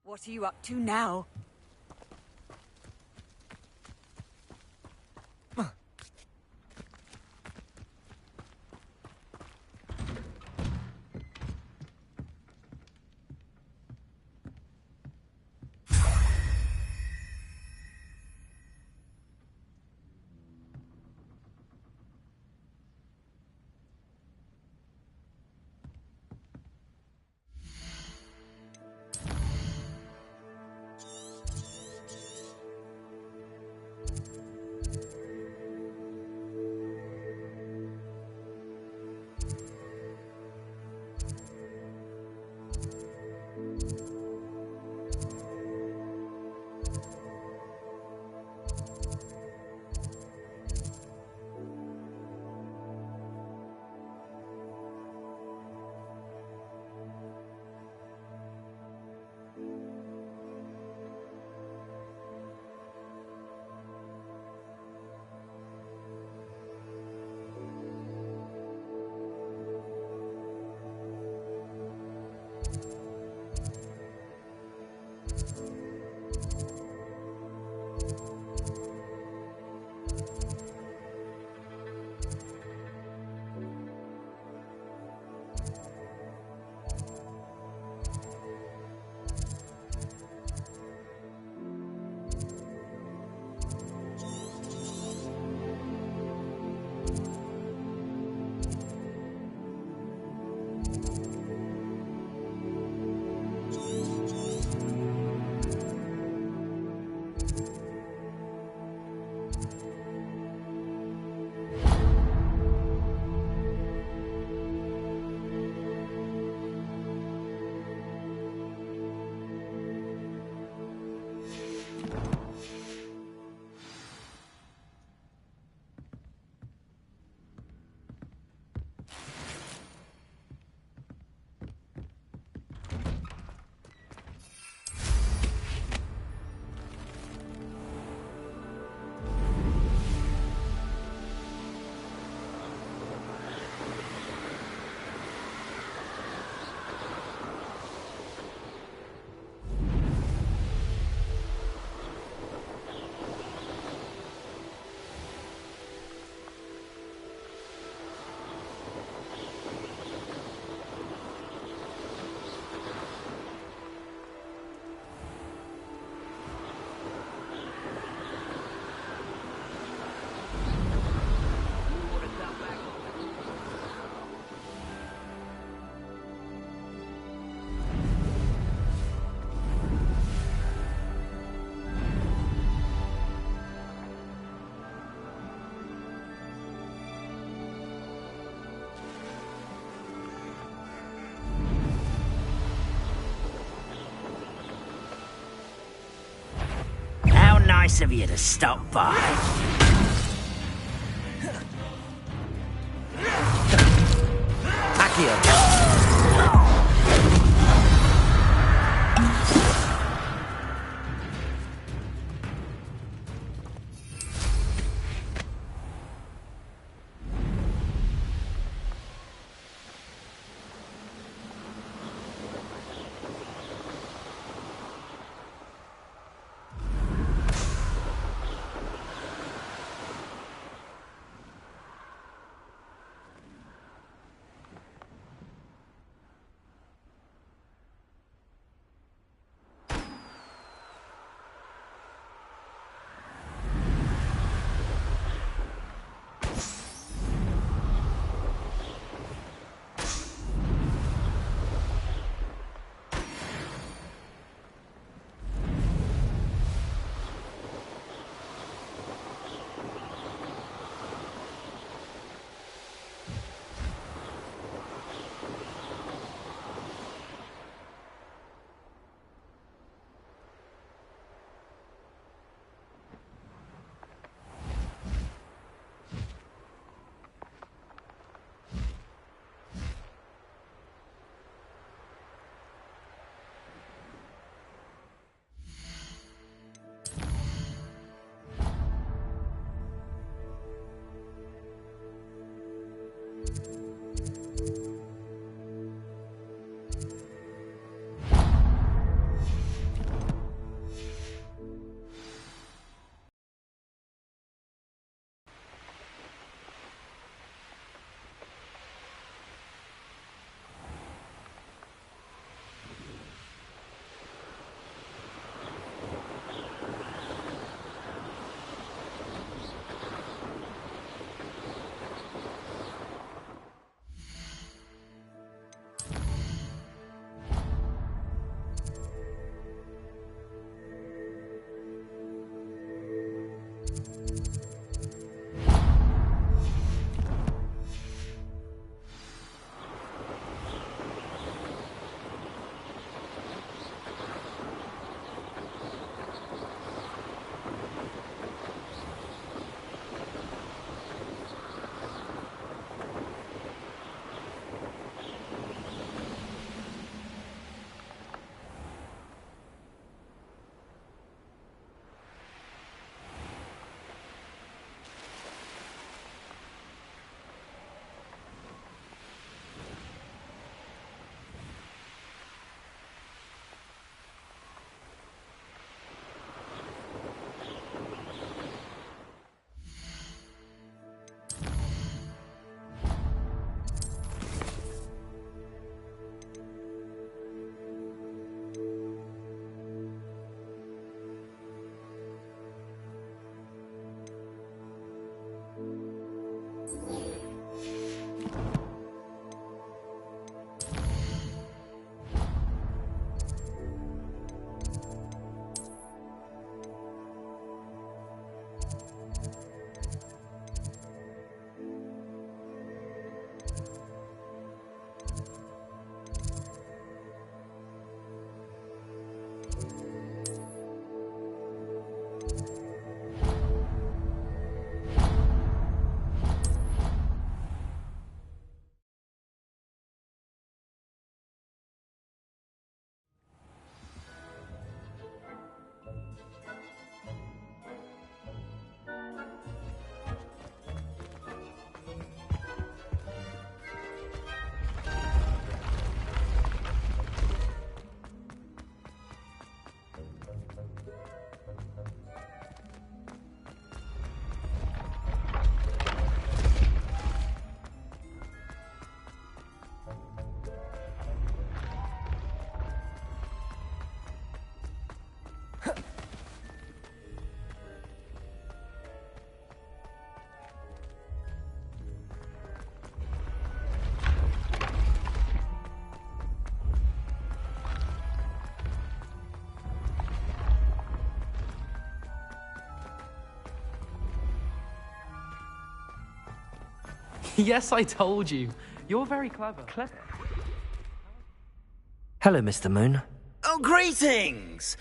[SPEAKER 15] What are you up to now?
[SPEAKER 9] Nice of you to stop by.
[SPEAKER 14] Accio.
[SPEAKER 17] Yes, I told you. You're very clever.
[SPEAKER 3] Hello, Mr. Moon.
[SPEAKER 9] Oh, greetings!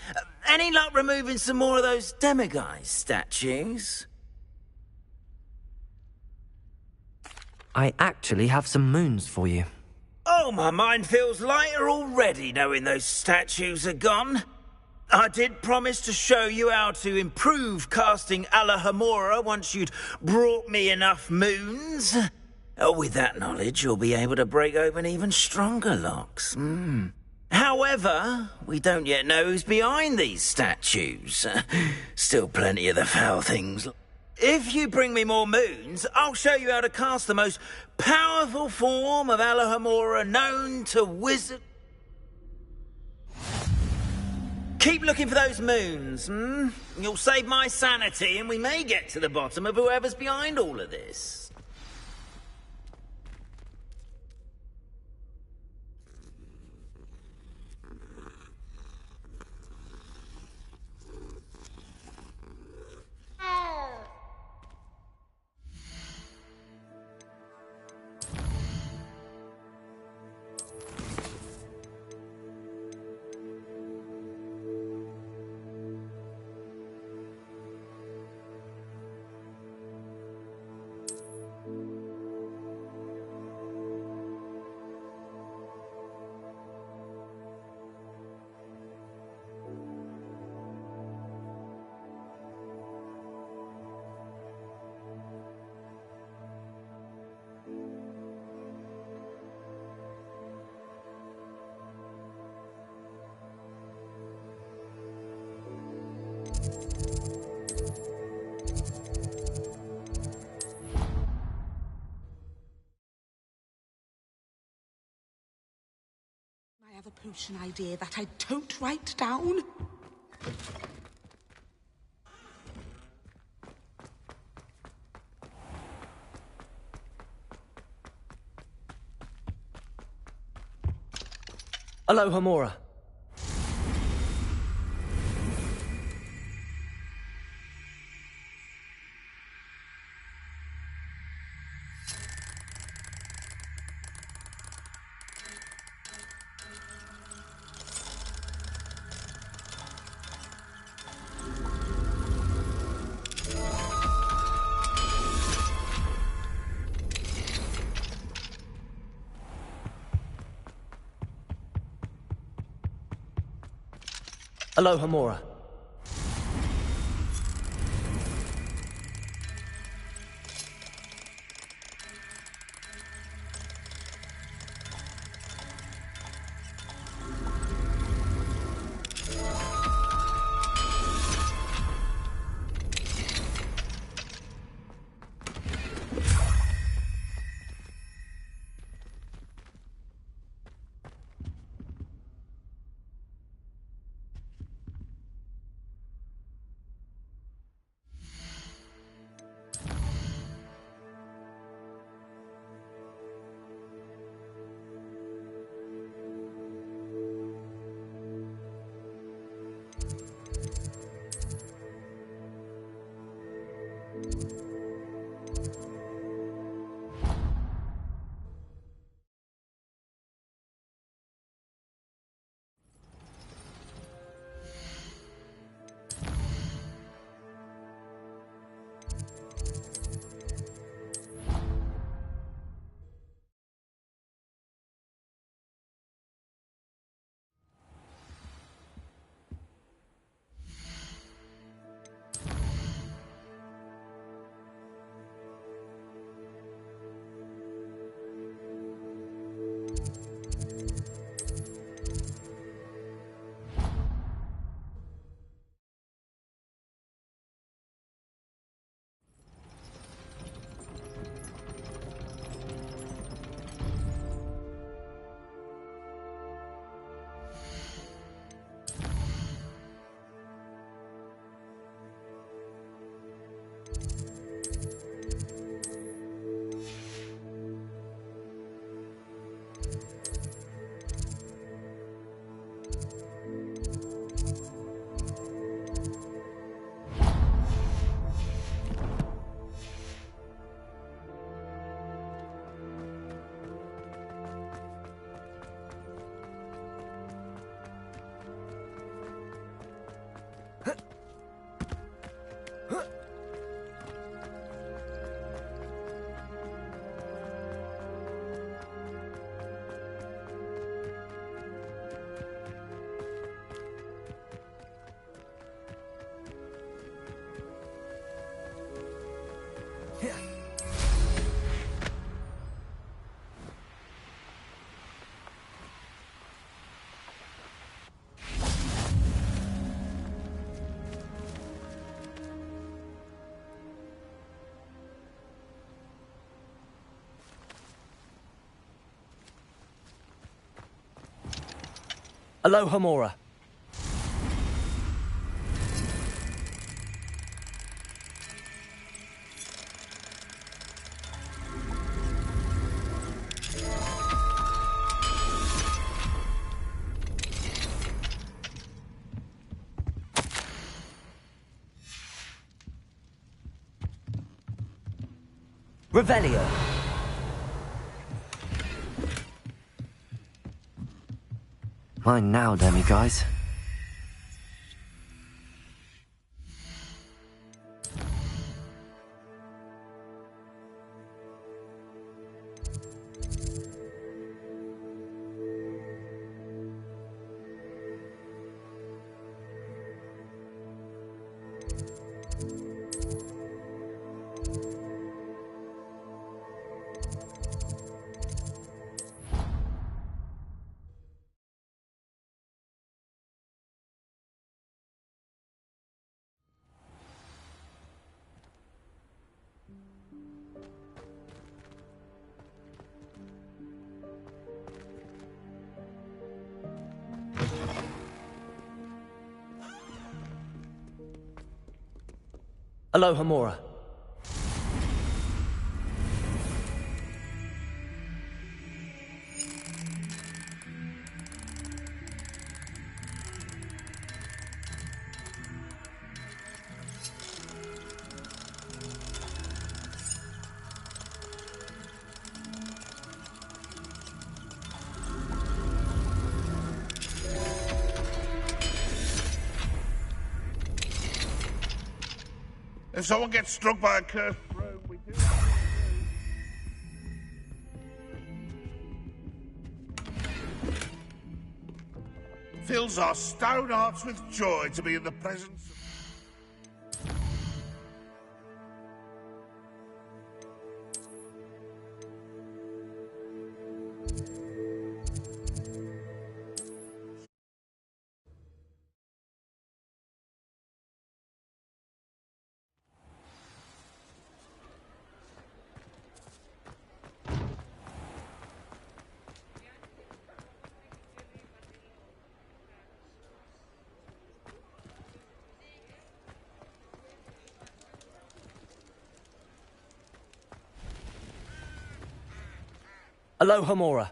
[SPEAKER 9] Any luck removing some more of those demiguise statues?
[SPEAKER 3] I actually have some moons for you.
[SPEAKER 9] Oh, my mind feels lighter already knowing those statues are gone. I did promise to show you how to improve casting Alahamora once you'd brought me enough moons. With that knowledge, you'll be able to break open even stronger locks. However, we don't yet know who's behind these statues. Still plenty of the foul things. If you bring me more moons, I'll show you how to cast the most powerful form of Alahamora known to wizards. Keep looking for those moons, You'll save my sanity, and we may get to the bottom of whoever's behind all of this.
[SPEAKER 1] I have a potion idea that I don't write down.
[SPEAKER 14] Alohomora. Alohomora. Aloha Mora. Revelio.
[SPEAKER 3] Mine now, demiguise.
[SPEAKER 14] Aloha Mora.
[SPEAKER 4] If someone gets struck by a cursed room, we do. Fills our stone hearts with joy to be in the presence of...
[SPEAKER 14] Aloha Mora.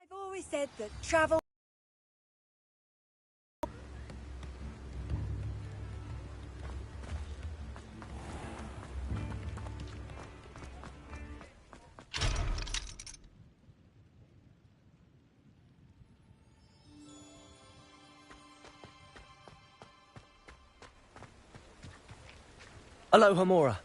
[SPEAKER 15] I've always said that travel...
[SPEAKER 14] Aloha Mora.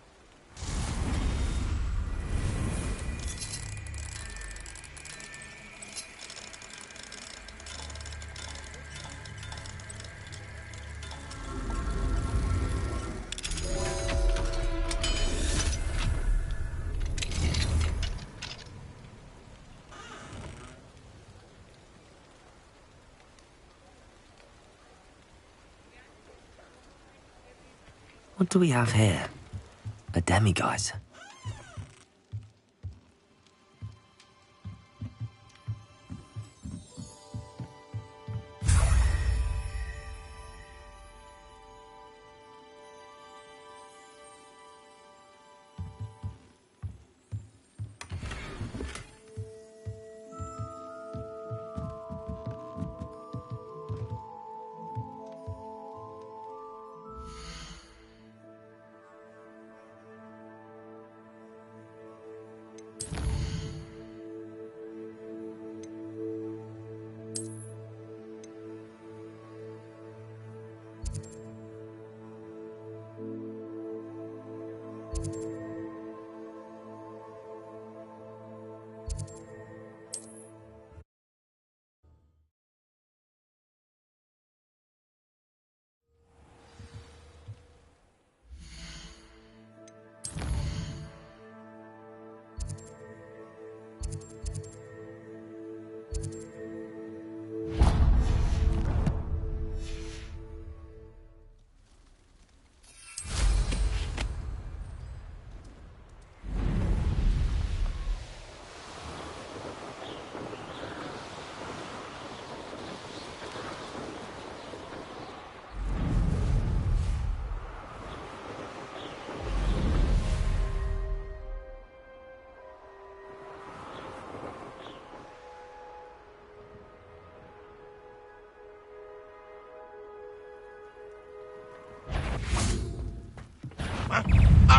[SPEAKER 3] What do we have here? A demiguise.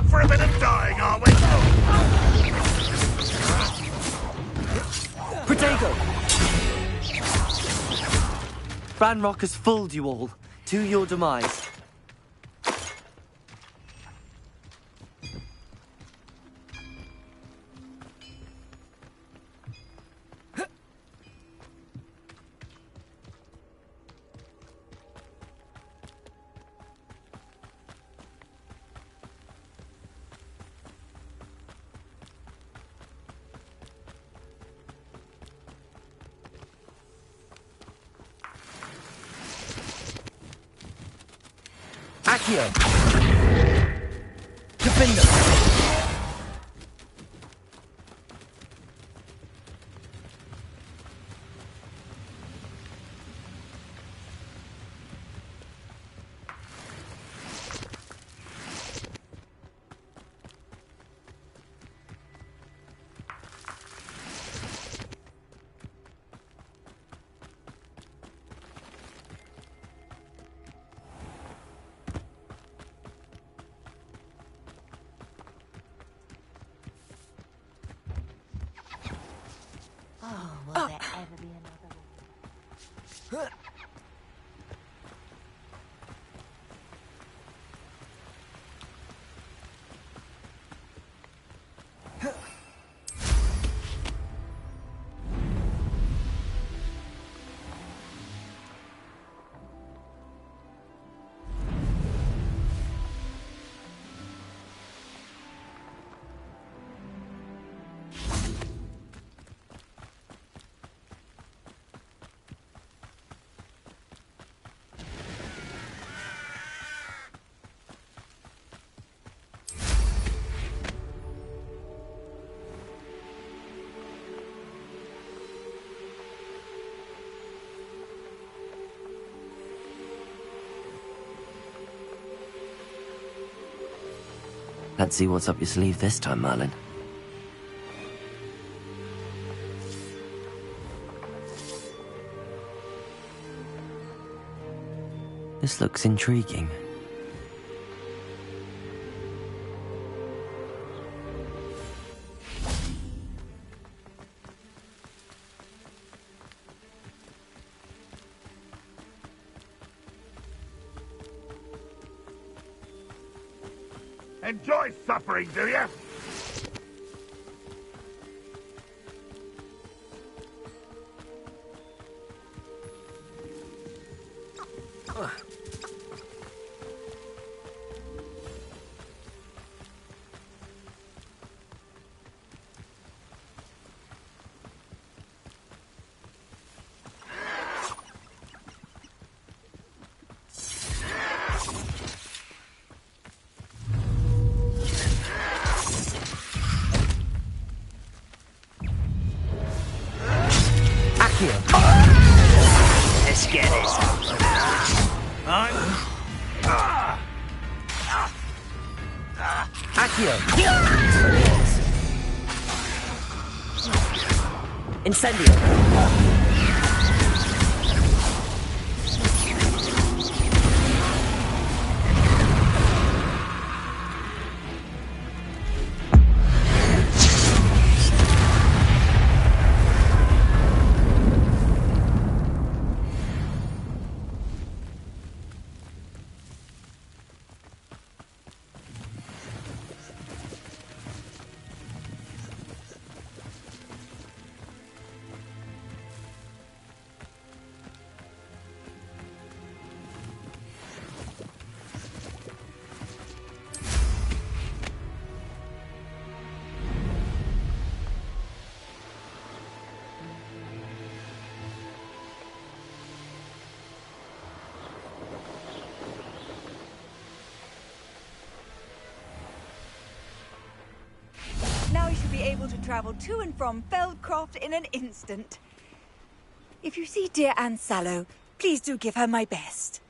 [SPEAKER 4] for a bit of dying, are we?
[SPEAKER 14] Protego! Ranrock has fooled you all, to your demise. Accio! Defender!
[SPEAKER 7] Will there ever be another one?
[SPEAKER 3] Let's see what's up your sleeve this time, Merlin. This looks intriguing.
[SPEAKER 4] Enjoy suffering, do you?
[SPEAKER 9] Let's get this.
[SPEAKER 14] Accio! Incendio!
[SPEAKER 15] Now you should be able to travel to and from Feldcroft in an instant. If you see dear Anne Sallow, please do give her my best.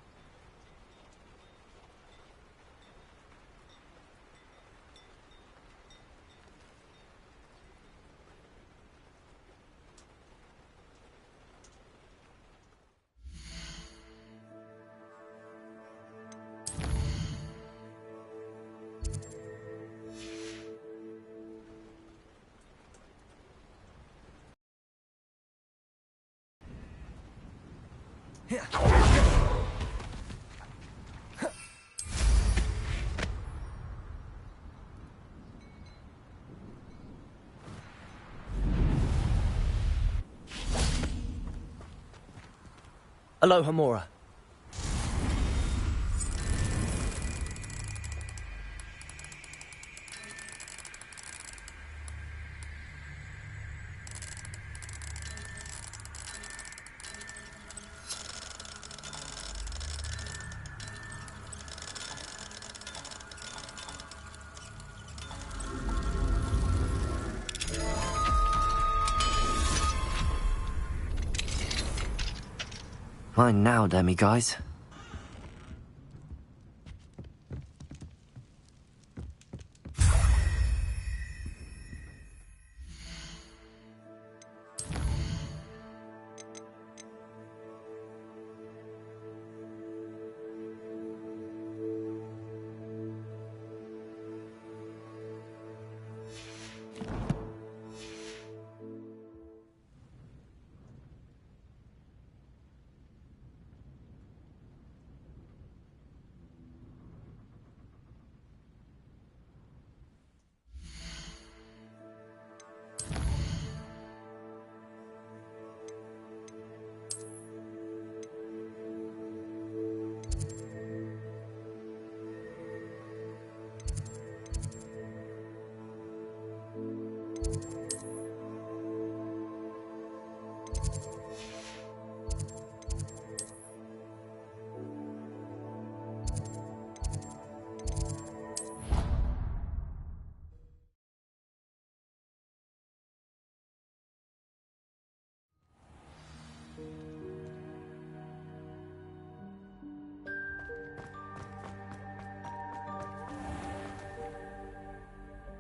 [SPEAKER 14] Aloha Mora.
[SPEAKER 3] Mine now, demi guys.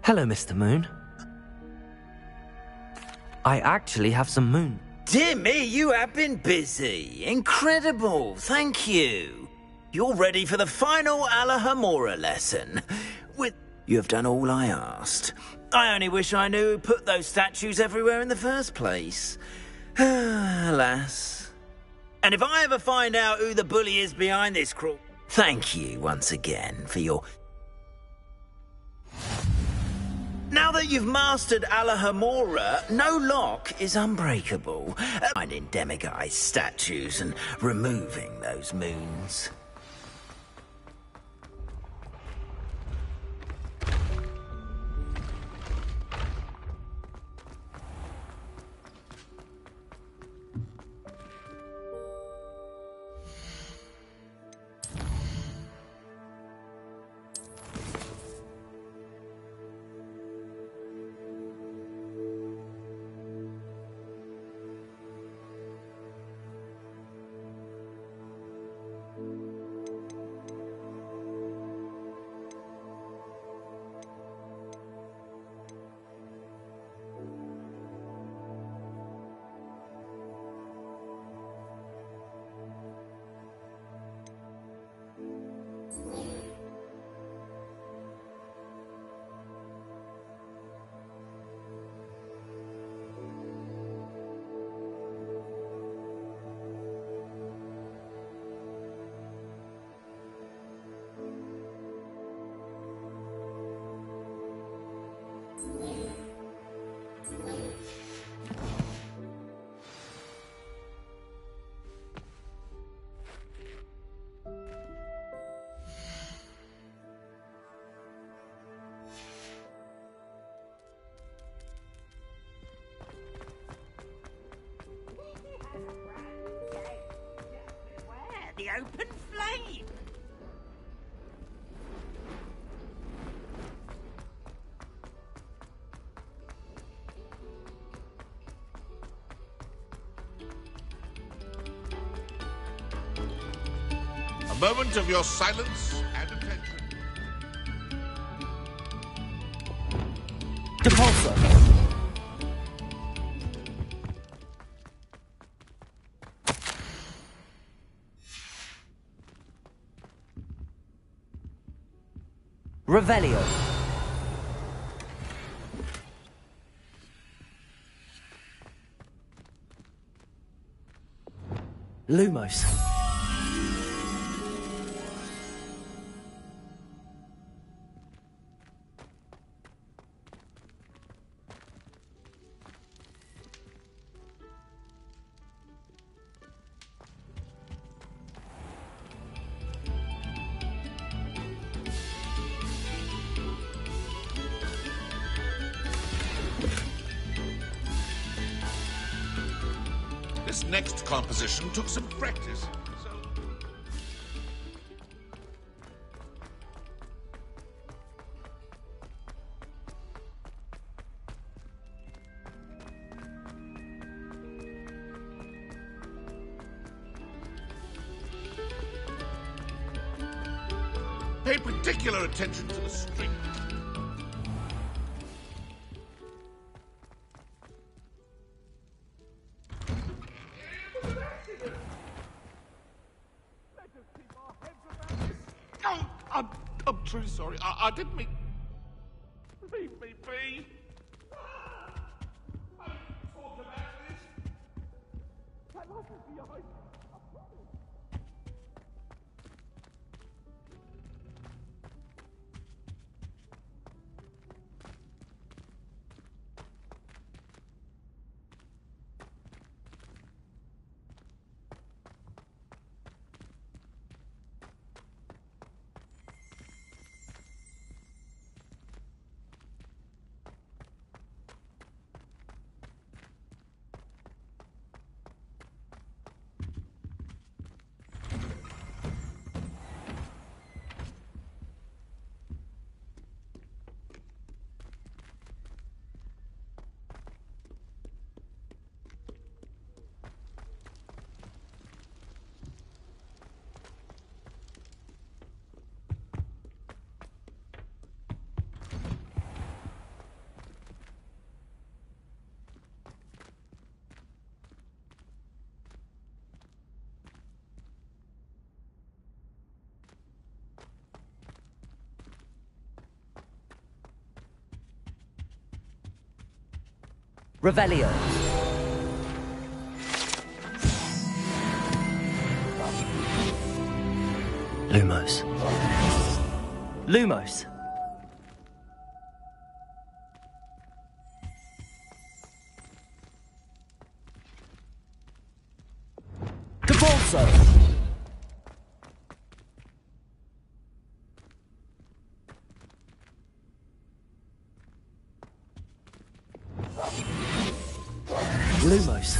[SPEAKER 3] Hello, Mr. Moon. I actually have some moon.
[SPEAKER 9] Dear me, you have been busy. Incredible, thank you. You're ready for the final Alahamora lesson. You have done all I asked. I only wish I knew who put those statues everywhere in the first place. Alas. And if I ever find out who the bully is behind this cruel... Thank you once again for your... Now that you've mastered Alahamora, no lock is unbreakable. Finding demiguise statues and removing those moons. The open flame!
[SPEAKER 4] A moment of your silence and attention.
[SPEAKER 14] Depulsor! Revelio. Lumos.
[SPEAKER 4] This next composition took some practice. Pay particular attention to the string. I'm truly sorry. I didn't mean... Leave me be. I didn't talk about this. My life is behind.
[SPEAKER 14] Revelio. Lumos. Lumos. Debolso. Lumos.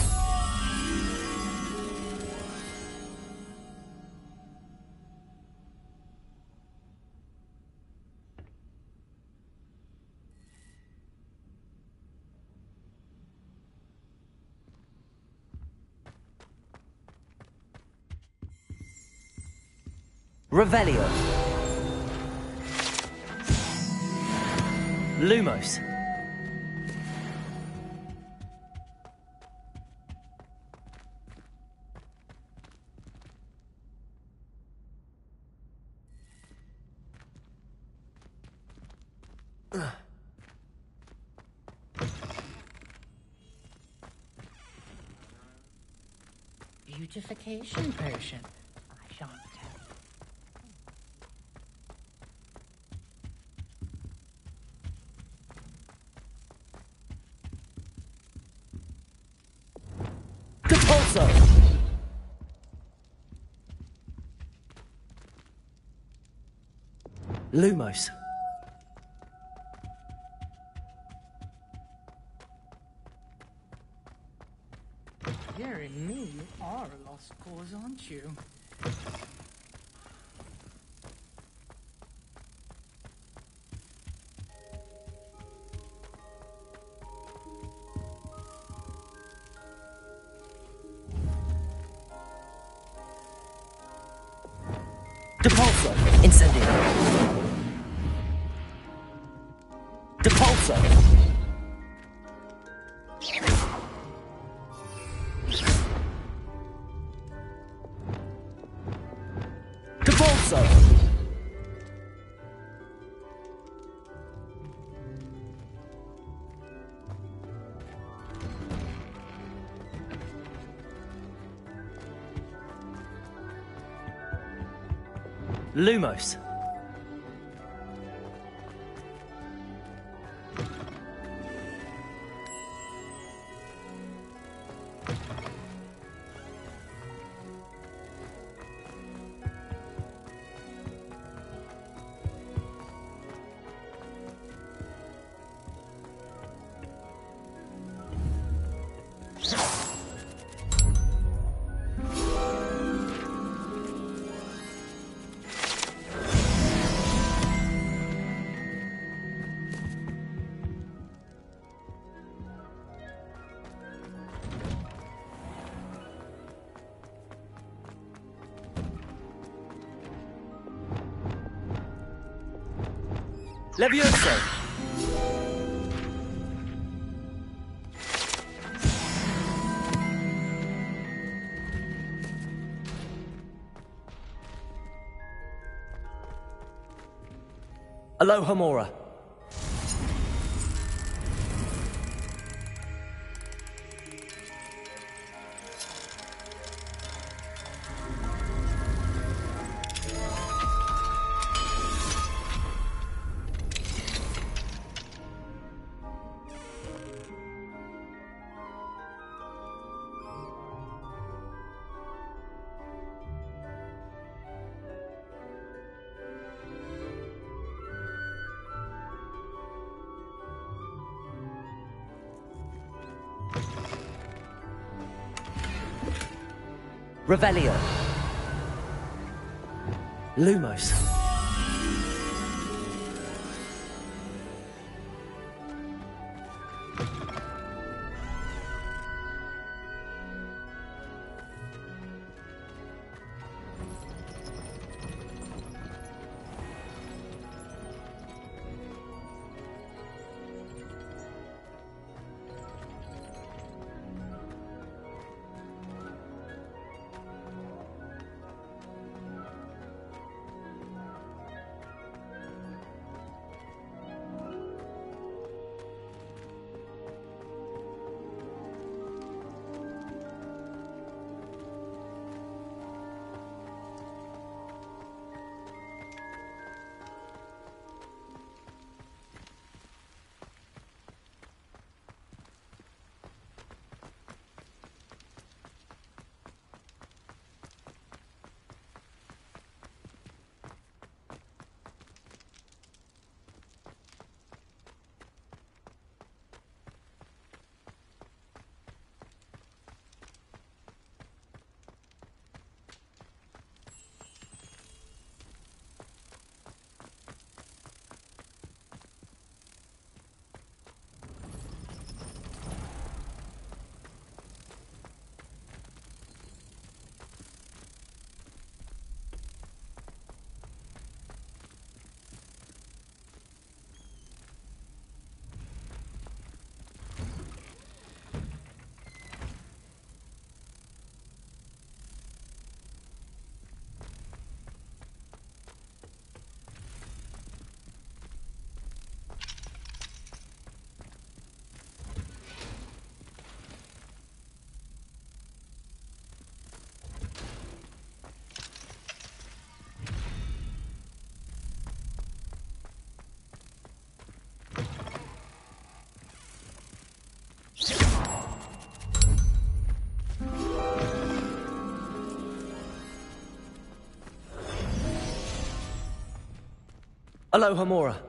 [SPEAKER 14] Revelio. Lumos.
[SPEAKER 7] Beautification potion. I shan't tell.
[SPEAKER 14] Depulso. Lumos.
[SPEAKER 7] Dearie me, you are a lost cause, aren't you?
[SPEAKER 14] Depulso. Incendio. Depulso. Lumos. Levioso! Aloha Mora. Revelio. Lumos. Aloha Mora.